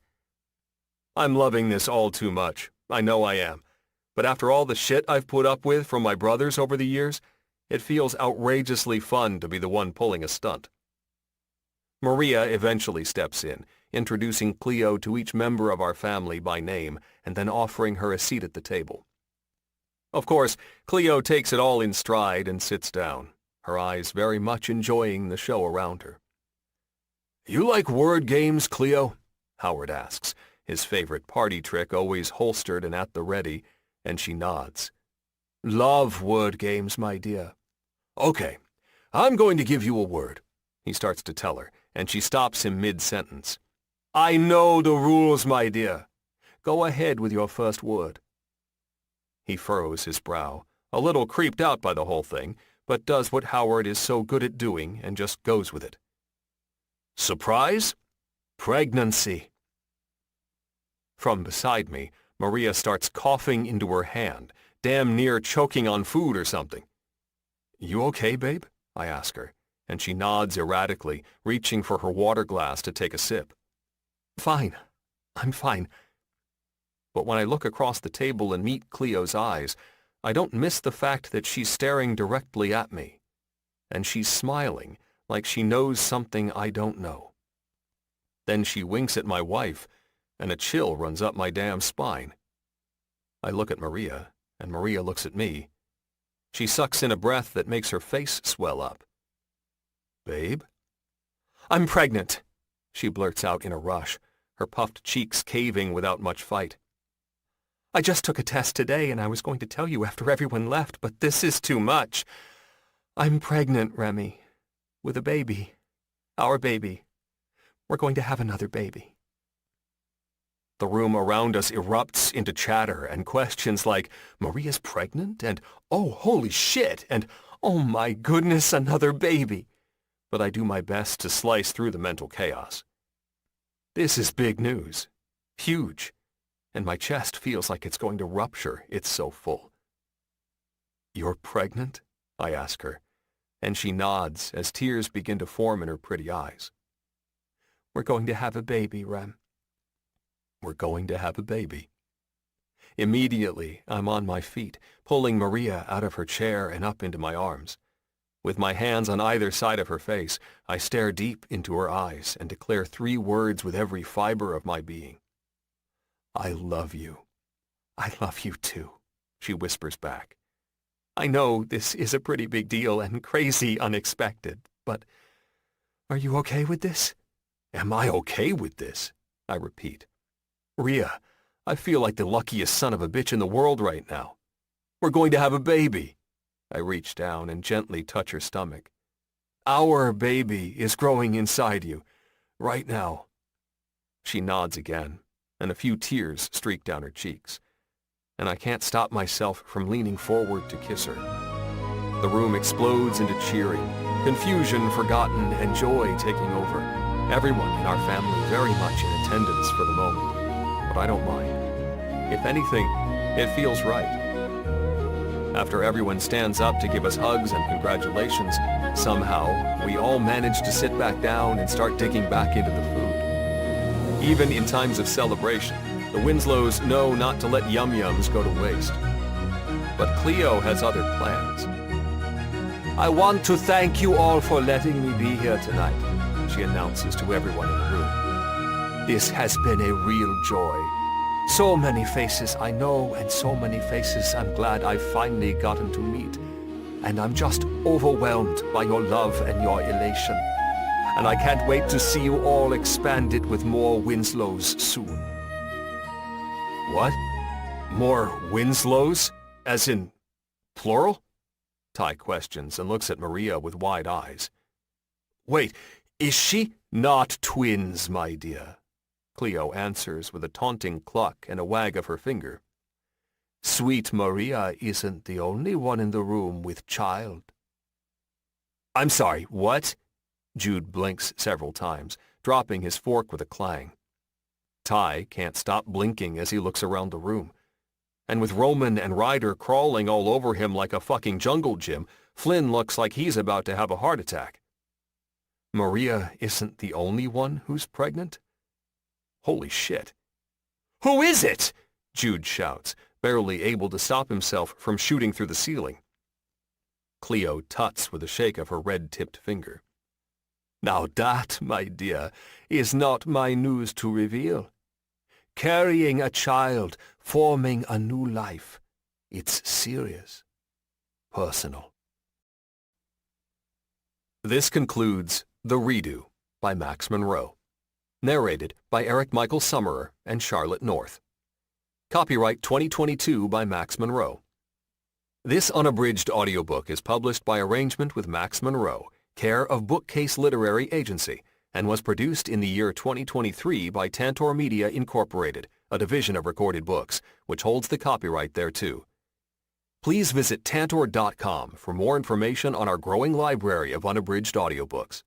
I'm loving this all too much. I know I am. But after all the shit I've put up with from my brothers over the years, it feels outrageously fun to be the one pulling a stunt. Maria eventually steps in, introducing Cleo to each member of our family by name and then offering her a seat at the table. Of course, Cleo takes it all in stride and sits down, her eyes very much enjoying the show around her. You like word games, Cleo? Howard asks, his favorite party trick always holstered and at the ready, and she nods. Love word games, my dear. Okay, I'm going to give you a word, he starts to tell her, and she stops him mid-sentence. I know the rules, my dear. Go ahead with your first word. He furrows his brow, a little creeped out by the whole thing, but does what Howard is so good at doing and just goes with it. Surprise? Pregnancy. From beside me, Maria starts coughing into her hand, damn near choking on food or something. You okay, babe? I ask her, and she nods erratically, reaching for her water glass to take a sip. Fine. I'm fine. But when I look across the table and meet Cleo's eyes, I don't miss the fact that she's staring directly at me. And she's smiling, like she knows something I don't know. Then she winks at my wife, and a chill runs up my damn spine. I look at Maria, and Maria looks at me. She sucks in a breath that makes her face swell up. Babe? I'm pregnant, she blurts out in a rush, her puffed cheeks caving without much fight. I just took a test today and I was going to tell you after everyone left, but this is too much. I'm pregnant, Remy, with a baby. Our baby. We're going to have another baby. The room around us erupts into chatter and questions like, Maria's pregnant? And, oh, holy shit! And, oh my goodness, another baby! But I do my best to slice through the mental chaos. This is big news. Huge. And my chest feels like it's going to rupture, it's so full. You're pregnant? I ask her, and she nods as tears begin to form in her pretty eyes. We're going to have a baby, Rem. We're going to have a baby. Immediately, I'm on my feet, pulling Maria out of her chair and up into my arms. With my hands on either side of her face, I stare deep into her eyes and declare 3 words with every fiber of my being. I love you. I love you too, she whispers back. I know this is a pretty big deal and crazy unexpected, but are you okay with this? Am I okay with this? I repeat. Rhea, I feel like the luckiest son of a bitch in the world right now. We're going to have a baby. I reach down and gently touch her stomach. Our baby is growing inside you, right now. She nods again, and a few tears streak down her cheeks, and I can't stop myself from leaning forward to kiss her. The room explodes into cheering, confusion forgotten and joy taking over. Everyone in our family very much in attendance for the moment, but I don't mind. If anything, it feels right. After everyone stands up to give us hugs and congratulations, somehow we all manage to sit back down and start digging back into the food. Even in times of celebration, the Winslows know not to let yum-yums go to waste. But Cleo has other plans. "I want to thank you all for letting me be here tonight," she announces to everyone in the room. "This has been a real joy. So many faces I know and so many faces I'm glad I've finally gotten to meet. And I'm just overwhelmed by your love and your elation. And I can't wait to see you all expanded with more Winslows soon." "What? More Winslows? As in plural?" Ty questions and looks at Maria with wide eyes. "Wait, is she?" "Not twins, my dear," Cleo answers with a taunting cluck and a wag of her finger. "Sweet Maria isn't the only one in the room with child." "I'm sorry, what?" Jude blinks several times, dropping his fork with a clang. Ty can't stop blinking as he looks around the room. And with Roman and Ryder crawling all over him like a fucking jungle gym, Flynn looks like he's about to have a heart attack. Maria isn't the only one who's pregnant? Holy shit. "Who is it?" Jude shouts, barely able to stop himself from shooting through the ceiling. Cleo tuts with a shake of her red-tipped finger. "Now that, my dear, is not my news to reveal. Carrying a child, forming a new life. It's serious. Personal." This concludes The Redo by Max Monroe. Narrated by Eric Michael Summerer and Charlotte North. Copyright 2022 by Max Monroe. This unabridged audiobook is published by arrangement with Max Monroe, care of Bookcase Literary Agency, and was produced in the year 2023 by Tantor Media Incorporated, a division of Recorded Books, which holds the copyright thereto. Please visit Tantor.com for more information on our growing library of unabridged audiobooks.